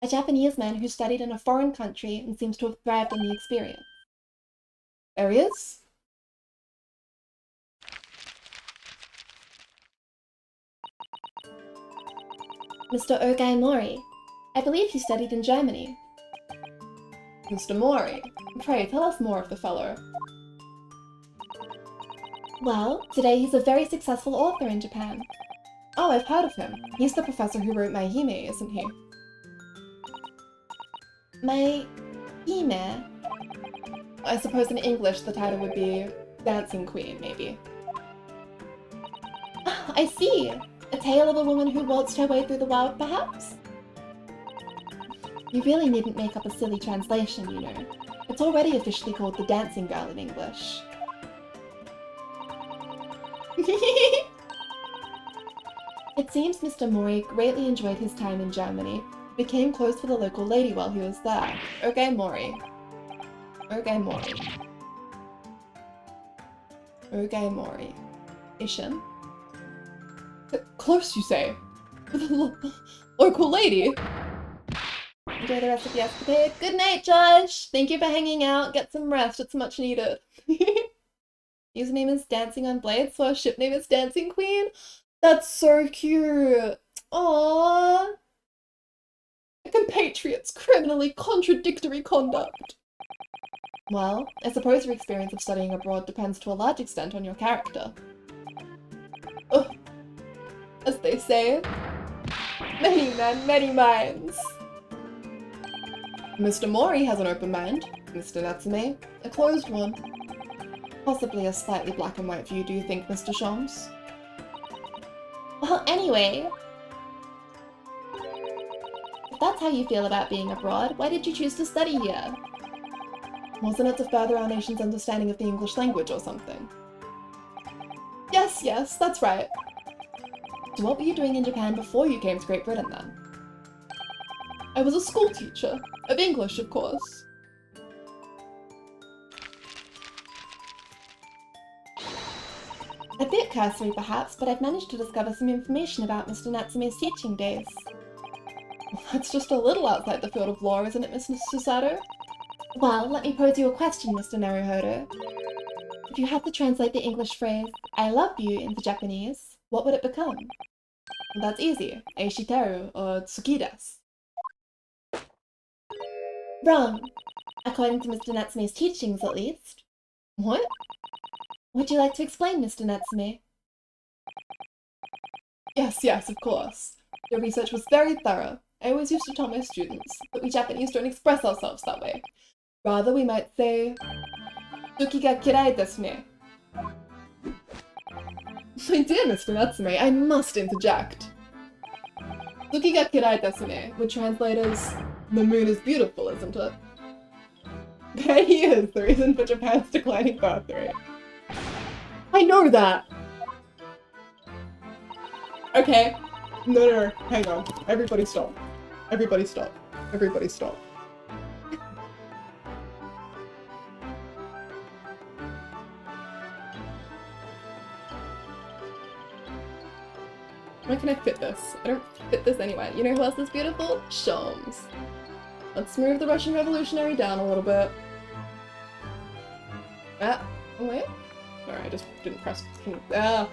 Speaker 1: A Japanese man who studied in a foreign country and seems to have thrived on the experience.
Speaker 2: There he is.
Speaker 1: Mr. Ogai Mori. I believe he studied in Germany.
Speaker 2: Mr. Mori, pray tell us more of the fellow.
Speaker 1: Well, today he's a very successful author in Japan.
Speaker 2: Oh, I've heard of him. He's the professor who wrote My Hime, isn't he?
Speaker 1: My Hime?
Speaker 2: I suppose in English the title would be Dancing Queen, maybe.
Speaker 1: Ah, I see! A tale of a woman who waltzed her way through the world, perhaps? You really needn't make up a silly translation, you know. It's already officially called The Dancing Girl in English. It seems Mr. Mori greatly enjoyed his time in Germany, became close with a local lady while he was there.
Speaker 2: Ogai Mori. Ogai Mori. Ogai Mori. Ishin? Close, you say? With a local lady?
Speaker 1: Enjoy the rest of the escapade. Good night, Josh! Thank you for hanging out. Get some rest, it's much needed.
Speaker 2: Username is Dancing on Blades, so our ship name is Dancing Queen? That's so cute! Aww! A compatriot's criminally contradictory conduct.
Speaker 1: Well, I suppose your experience of studying abroad depends to a large extent on your character.
Speaker 2: Oh, as they say, many men, many minds. Mr. Mori has an open mind, Mr. Natsume, a closed one. Possibly a slightly black and white view, do you think, Mr. Shams?
Speaker 1: Well, anyway, if that's how you feel about being abroad, why did you choose to study here?
Speaker 2: Wasn't it to further our nation's understanding of the English language or something? Yes, that's right.
Speaker 1: So what were you doing in Japan before you came to Great Britain then?
Speaker 2: I was a school teacher. Of English, of course.
Speaker 1: A bit cursory perhaps, but I've managed to discover some information about Mr. Natsume's teaching days.
Speaker 2: That's just a little outside the field of law, isn't it, Miss Susato?
Speaker 1: Well, let me pose you a question, Mr. Naruhodo. If you had to translate the English phrase, I love you, into Japanese, what would it become?
Speaker 2: Well, that's easy. Eishiteru or tsuki desu.
Speaker 1: Wrong. According to Mr. Natsume's teachings, at least.
Speaker 2: What?
Speaker 1: Would you like to explain, Mr. Natsume?
Speaker 2: Yes, of course. Your research was very thorough. I always used to tell my students that we Japanese don't express ourselves that way. Rather, we might say, "Suki ga kirai desu ne." My dear Mr. Natsume, I must interject. "Suki ga kirai desu ne" would translate as, "The moon is beautiful, isn't it?" There he is, the reason for Japan's declining birth rate. I know that! Okay. No, hang on. Everybody stop. Everybody stop. Everybody stop. Where can I fit this? I don't fit this anywhere. You know who else is beautiful? Shams. Let's move the Russian Revolutionary down a little bit. Ah, oh wait. Sorry, I just didn't press. Ah.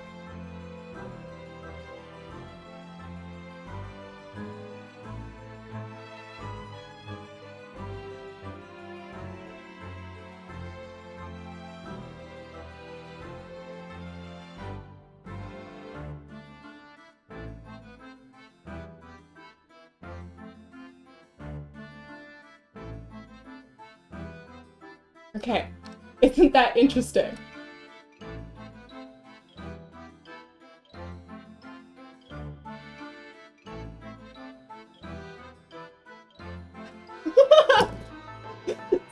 Speaker 2: Okay, isn't that interesting?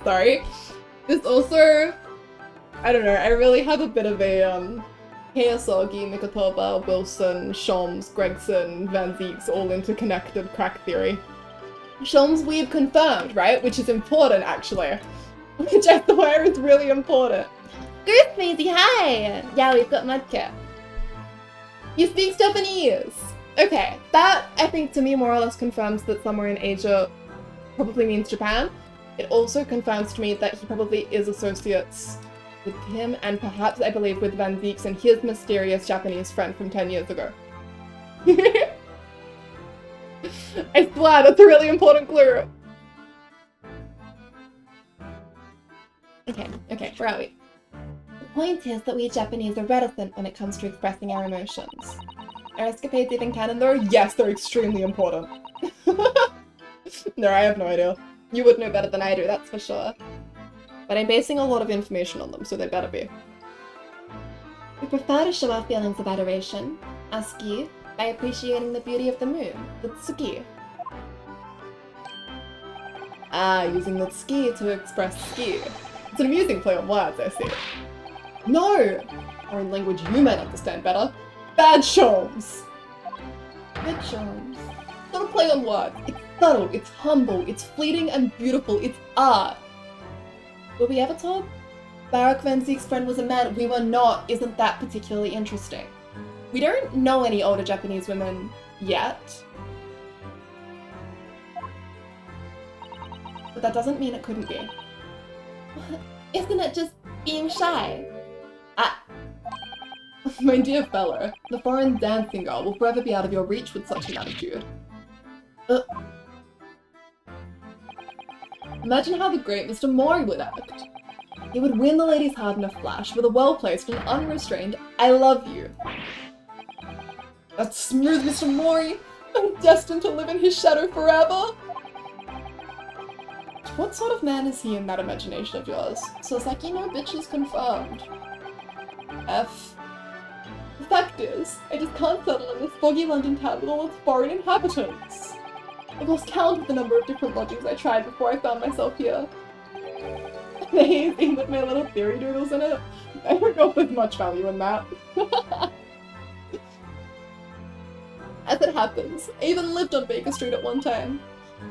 Speaker 2: Sorry. This also, I don't know, I really have a bit of a, Heasogi, Mikotoba, Wilson, Shams, Gregson, Van Zeeks all interconnected crack theory. Shams we've confirmed, right? Which is important, actually. Which I swear is really important.
Speaker 1: Goose Maisie, hi!
Speaker 2: Yeah, we've got Mudkip. You speak Japanese! Okay, that, I think, to me more or less confirms that somewhere in Asia probably means Japan. It also confirms to me that he probably is associates with him and perhaps, I believe, with Van Zeeks and his mysterious Japanese friend from 10 years ago. I swear, that's a really important clue. Okay, where are we?
Speaker 1: The point is that we Japanese are reticent when it comes to expressing our emotions.
Speaker 2: Are escapades even canon though? Yes, they're extremely important. No, I have no idea. You would know better than I do, that's for sure. But I'm basing a lot of information on them, so they better be.
Speaker 1: We prefer to show our feelings of adoration, asuki, by appreciating the beauty of the moon, the tsuki.
Speaker 2: Ah, using the tsuki to express ski. It's an amusing play on words, I see. No! Or in language you might understand better. Bad Shams!
Speaker 1: Good Shams.
Speaker 2: It's not a play on words. It's subtle, it's humble, it's fleeting and beautiful, it's art.
Speaker 1: Were we ever told Barak Van Zeek's friend was a man? We were not. Isn't that particularly interesting?
Speaker 2: We don't know any older Japanese women yet.
Speaker 1: But that doesn't mean it couldn't be. Isn't it just being shy?
Speaker 2: Ah. My dear fellow, the foreign dancing girl will forever be out of your reach with such an attitude. Imagine how the great Mr. Mori would act. He would win the lady's heart in a flash with a well-placed and unrestrained "I love you." That smooth Mr. Mori! I'm destined to live in his shadow forever! What sort of man is he in that imagination of yours? Sasaki no bitch is confirmed. F. The fact is, I just can't settle in this foggy London town with all its foreign inhabitants. I've lost count of the number of different lodgings I tried before I found myself here. The hazing with my little theory doodles in it. I don't know if there's much value in that. As it happens, I even lived on Baker Street at one time.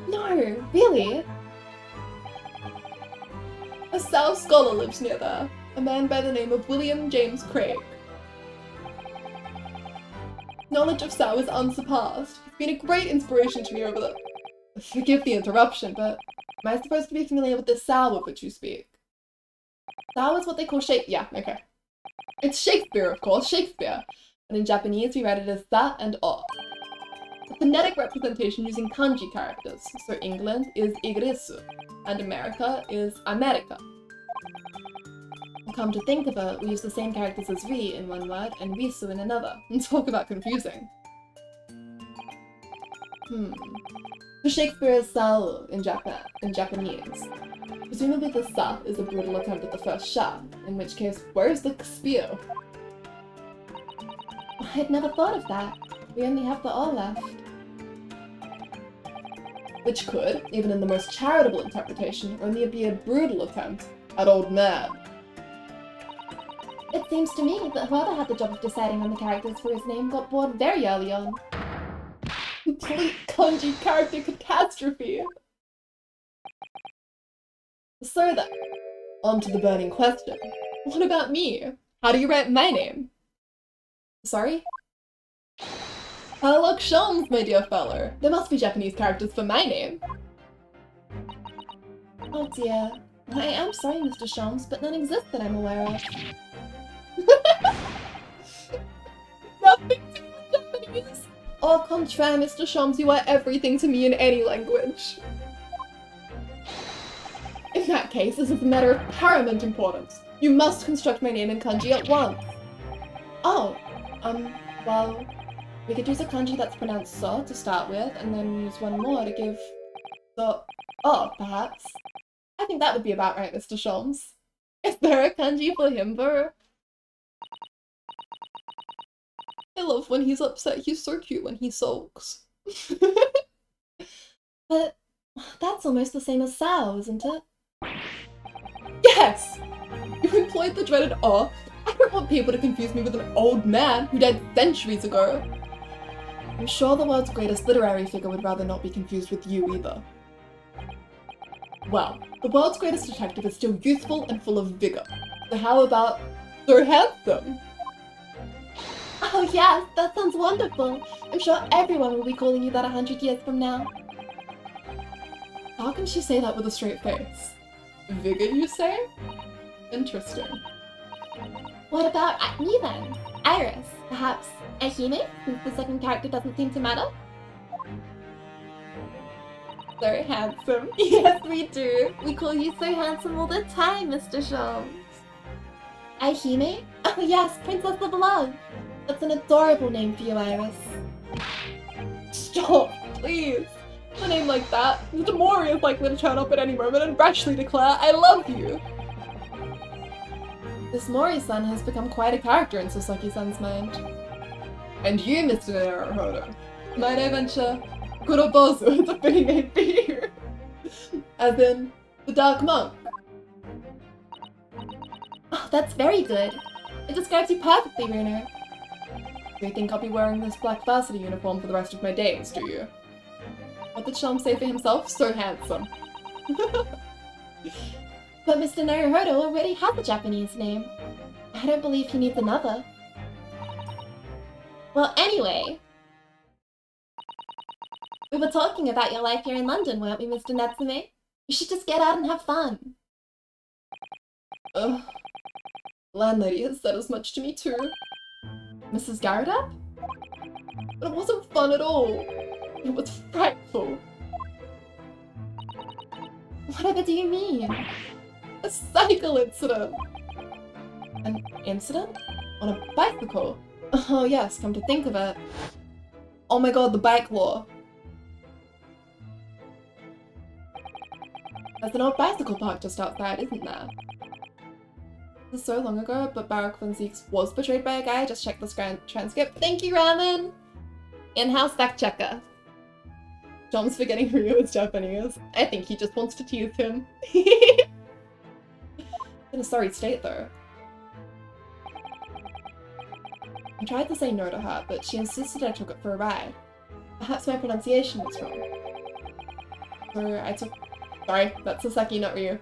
Speaker 1: No, really?
Speaker 2: A Sao scholar lives near there, a man by the name of William James Craig. Knowledge of Sao is unsurpassed. He's been a great inspiration to me over the... Forgive the interruption, but am I supposed to be familiar with the Sao of which you speak? Sao is what they call Yeah, okay. It's Shakespeare, of course, Shakespeare. And in Japanese, we write it as Sa and O. A phonetic representation using kanji characters. So England is Igresu, and America is America. Come to think of it, we use the same characters as Ri in one word and Risu in another. And talk about confusing. So Shakespeare is Sao in Japanese. Presumably the Sa is a brutal attempt at the first Sha, in which case, where's the spear?
Speaker 1: I'd never thought of that. We only have the O left.
Speaker 2: Which could, even in the most charitable interpretation, only be a brutal attempt at Old Man.
Speaker 1: It seems to me that whoever had the job of deciding on the characters for his name got bored very early on.
Speaker 2: Complete kanji character catastrophe! So then, on to the burning question. What about me? How do you write my name? Sorry? Hello, Shams, my dear fellow. There must be Japanese characters for my name.
Speaker 1: Oh dear. I am sorry, Mr. Shams, but none exist that I'm aware of.
Speaker 2: Nothing to Japanese. Au contraire, Mr. Shams, you are everything to me in any language. In that case, this is a matter of paramount importance. You must construct my name in kanji at once.
Speaker 1: Oh, well, we could use a kanji that's pronounced so to start with, and then use one more to give so, oh, perhaps.
Speaker 2: I think that would be about right, Mr. Shams. Is there a kanji for Himber? I love when he's upset. He's so cute when he sulks.
Speaker 1: But that's almost the same as Sao, isn't it?
Speaker 2: Yes! You employed the dreaded O. I don't want people to confuse me with an old man who died centuries ago. I'm sure the world's greatest literary figure would rather not be confused with you either. Well, the world's greatest detective is still youthful and full of vigor. So how about so handsome?
Speaker 1: Oh yes, that sounds wonderful. I'm sure everyone will be calling you that 100 years from now.
Speaker 2: How can she say that with a straight face? Vigor, you say? Interesting.
Speaker 1: What about me then? Iris, perhaps Ahime, since the second character doesn't seem to matter?
Speaker 2: So handsome.
Speaker 1: Yes, we do. We call you so handsome all the time, Mr. Shams. Ahime? Oh yes, Princess of Love. That's an adorable name for you, Iris.
Speaker 2: Stop, please. A name like that, Demori is likely to turn up at any moment and rashly declare, I love you. This Mori-san has become quite a character in Sasaki-san's mind. And you, Mr. Naruhodo, might I venture, Kurobozu is a fitting name for you. As in, the Dark Monk.
Speaker 1: Oh, that's very good. It describes you perfectly, Runo.
Speaker 2: Do you think I'll be wearing this black varsity uniform for the rest of my days, do you? What did Sham say for himself? So handsome.
Speaker 1: But Mr. Naruhodo already has a Japanese name. I don't believe he needs another. Well, anyway. We were talking about your life here in London, weren't we, Mr. Natsume? You should just get out and have fun.
Speaker 2: Ugh. Landlady has said as much to me too. Mrs. Garrett? But it wasn't fun at all. It was frightful.
Speaker 1: Whatever do you mean?
Speaker 2: A cycle incident.
Speaker 1: An incident?
Speaker 2: On a bicycle? Oh yes, come to think of it. Oh my god, the bike law. There's an old bicycle park just outside, isn't there? This is so long ago, but Barak von Zeeks was portrayed by a guy. Just check this transcript. Thank you, Ramen! In-house fact checker. John's forgetting Ryu is Japanese. I think he just wants to tease him. In a sorry state, though. I tried to say no to her, but she insisted I took it for a ride. Perhaps my pronunciation was wrong. So I took... Sorry, that's Sasaki, not Ryu.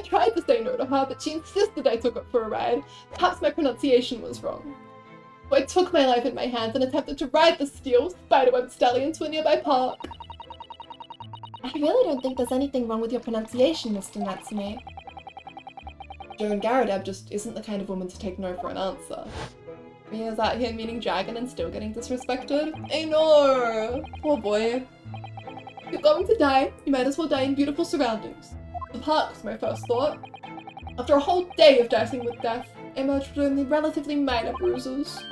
Speaker 2: tried to say no to her, but she insisted I took it for a ride. Perhaps my pronunciation was wrong. So I took my life in my hands and attempted to ride the steel spiderweb stallion to a nearby park.
Speaker 1: I really don't think there's anything wrong with your pronunciation, Mr. Natsume.
Speaker 2: Joan Garadeb just isn't the kind of woman to take no for an answer. Mia's out here meaning dragon and still getting disrespected. I know! Poor boy. If you're going to die, you might as well die in beautiful surroundings. The park was my first thought. After a whole day of dicing with death, I emerged with only relatively minor bruises.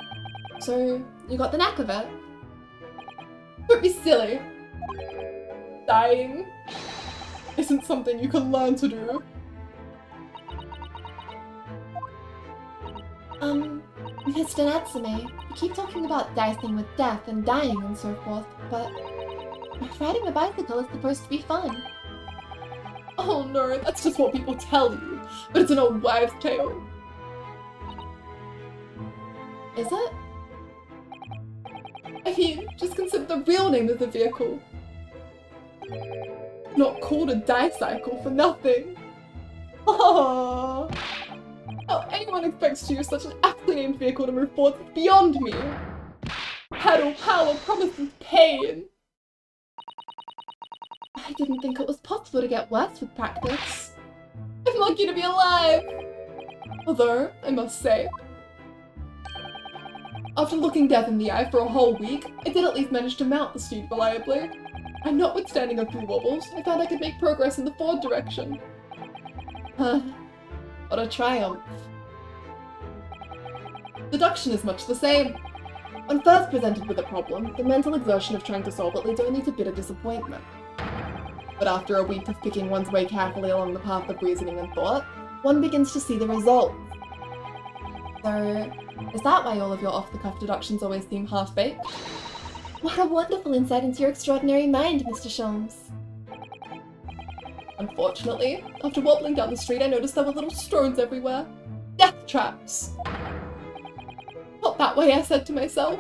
Speaker 1: So, you got the knack of it?
Speaker 2: Don't be silly. Dying isn't something you can learn to do.
Speaker 1: Mr. Natsume, you keep talking about dicing with death and dying and so forth, but riding a bicycle is supposed to be fun.
Speaker 2: Oh no, that's just what people tell you, but it's an old wives' tale.
Speaker 1: Is it?
Speaker 2: I mean, just consider the real name of the vehicle. It's not called a dicycle for nothing. Aww. How anyone expects to use such an aptly named vehicle to move forward is beyond me. Pedal power promises pain.
Speaker 1: I didn't think it was possible to get worse with practice.
Speaker 2: I'm lucky to be alive. Although, I must say, after looking death in the eye for a whole week, I did at least manage to mount the steed reliably. And notwithstanding a few wobbles, I found I could make progress in the forward direction. What a triumph. Deduction is much the same. When first presented with a problem, the mental exertion of trying to solve it leads only to bitter disappointment. But after a week of picking one's way carefully along the path of reasoning and thought, one begins to see the results.
Speaker 1: So,
Speaker 2: Is that why all of your off-the-cuff deductions always seem half-baked?
Speaker 1: what a wonderful insight into your extraordinary mind, Mr. Sholmes.
Speaker 2: Unfortunately, after wobbling down the street, I noticed there were little stones everywhere. Death traps! Not that way, I said to myself.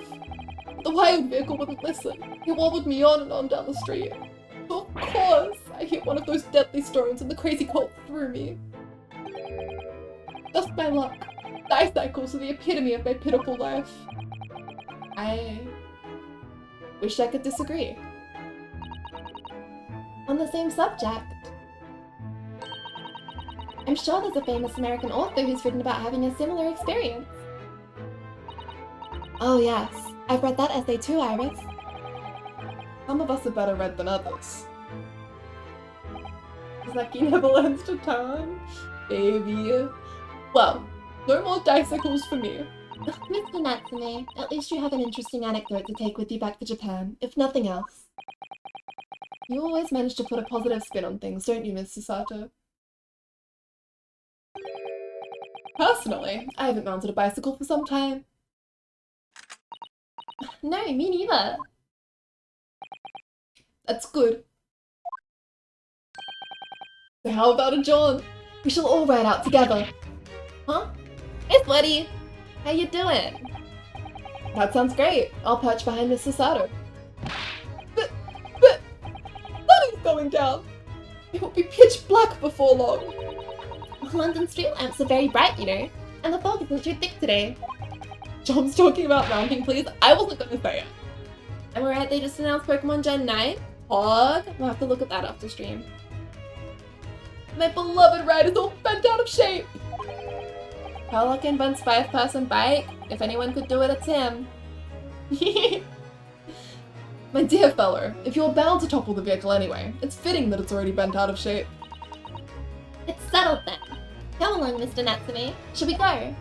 Speaker 2: But the wild vehicle wouldn't listen. It wobbled me on and on down the street. So of course, I hit one of those deadly stones and the crazy colt threw me. Just my luck. Dicycles are the epitome of my pitiful life. I wish I could disagree.
Speaker 1: On the same subject, I'm sure there's a famous American author who's written about having a similar experience. Oh yes, I've read that essay too, Iris.
Speaker 2: Some of us are better read than others. Zaki never learns to turn. Baby. Well, no more dicycles for me.
Speaker 1: Mr. Natsume, at least you have an interesting anecdote to take with you back to Japan, if nothing else.
Speaker 2: You always manage to put a positive spin on things, don't you, Miss Sasato? Personally, I haven't mounted a bicycle for some time.
Speaker 1: No, me neither.
Speaker 2: That's good. So how about a jaunt? We shall all ride out together.
Speaker 1: Huh? Hey, Sweaty! How you doing?
Speaker 2: That sounds great. I'll perch behind Miss Sasato. But, nothing's going down. It will be pitch black before long.
Speaker 1: London street lamps are very bright, you know, and the fog isn't too thick today.
Speaker 2: John's talking about mounting, please. I wasn't gonna say it.
Speaker 1: Am I right they just announced Pokemon Gen 9? Pog? We'll have to look at that after stream.
Speaker 2: My beloved ride is all bent out of shape.
Speaker 1: Pelican Bun's 5-person bike. If anyone could do it, it's him.
Speaker 2: My dear fellow, if you're bound to topple the vehicle anyway, it's fitting that it's already bent out of shape.
Speaker 1: It's settled then. Come along, Mr. Natsume. Should we go?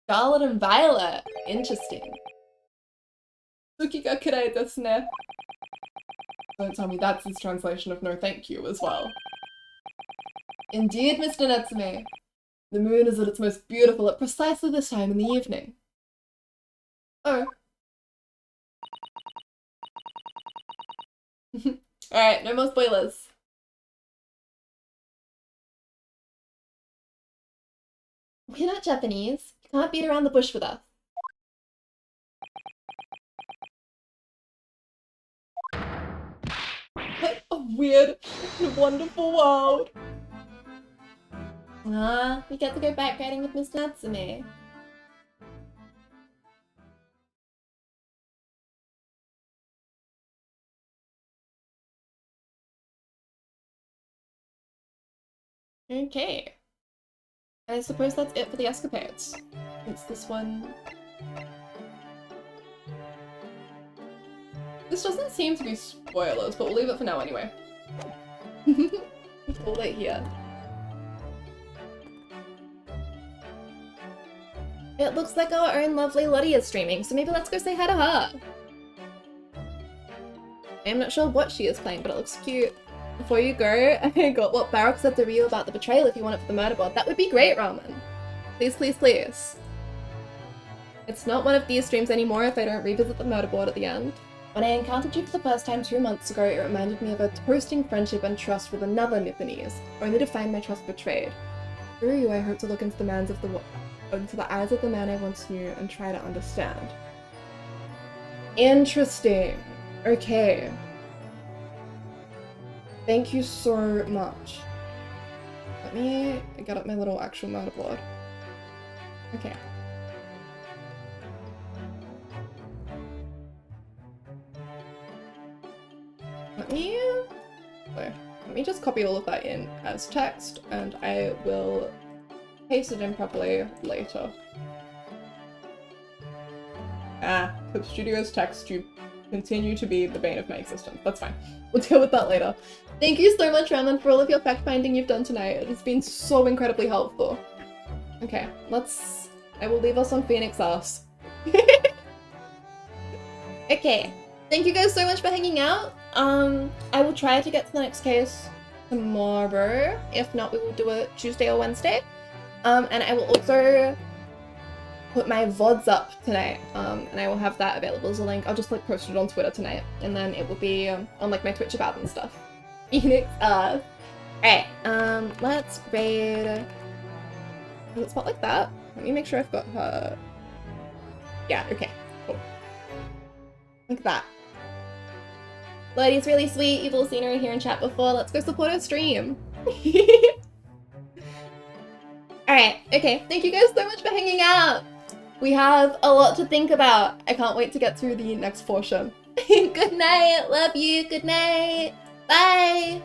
Speaker 2: Scarlet and Violet. Interesting. Tsuki ga kirei desu ne. Don't tell me that's his translation of no thank you as well. Indeed, Mr. Natsume. The moon is at its most beautiful at precisely this time in the evening. Oh. Alright, no more spoilers.
Speaker 1: We're not Japanese. You can't beat around the bush with us.
Speaker 2: What a weird and wonderful world.
Speaker 1: Ah, we get to go bike riding with Miss Natsume. Okay. I suppose that's it for the escapades. Since this one... This doesn't seem to be spoilers, but we'll leave it for now anyway. Hold it here. It looks like our own lovely Lottie is streaming, so maybe let's go say hi to her. I'm not sure what she is playing, but it looks cute. Before you go, I got what Baroque said to Ryu about the betrayal if you want it for the murder board. That would be great, Ramen. Please, please, please. It's not one of these streams anymore if I don't revisit the murder board at the end. When I encountered you for the first time 2 months ago, it reminded me of a toasting friendship and trust with another Nipponese, only to find my trust betrayed. Through you, I hope to look into the eyes of the man I once knew and try to understand. Interesting. Okay. Thank you so much. Let me get up my little actual murder board. Okay. Let me just copy all of that in as text, and I will paste it in properly later. Clip Studio's text to continue to be the bane of my existence. That's fine. We'll deal with that later. Thank you so much, Ramen, for all of your fact-finding you've done tonight. It has been so incredibly helpful. Okay, I will leave us on Phoenix Ass. Okay. Thank you guys so much for hanging out. I will try to get to the next case tomorrow. If not, we will do it Tuesday or Wednesday. And I will also put my VODs up tonight. And I will have that available as a link. I'll just like post it on Twitter tonight, and then it will be on like my Twitch about and stuff. Phoenix Alright, let's raid. Is it spot like that? Let me make sure I've got her. Yeah, okay, cool. Like that. Lady's really sweet. You've all seen her here in chat before. Let's go support her stream. Alright, okay. Thank you guys so much for hanging out. We have a lot to think about. I can't wait to get to the next portion. Good night. Love you. Good night. Bye.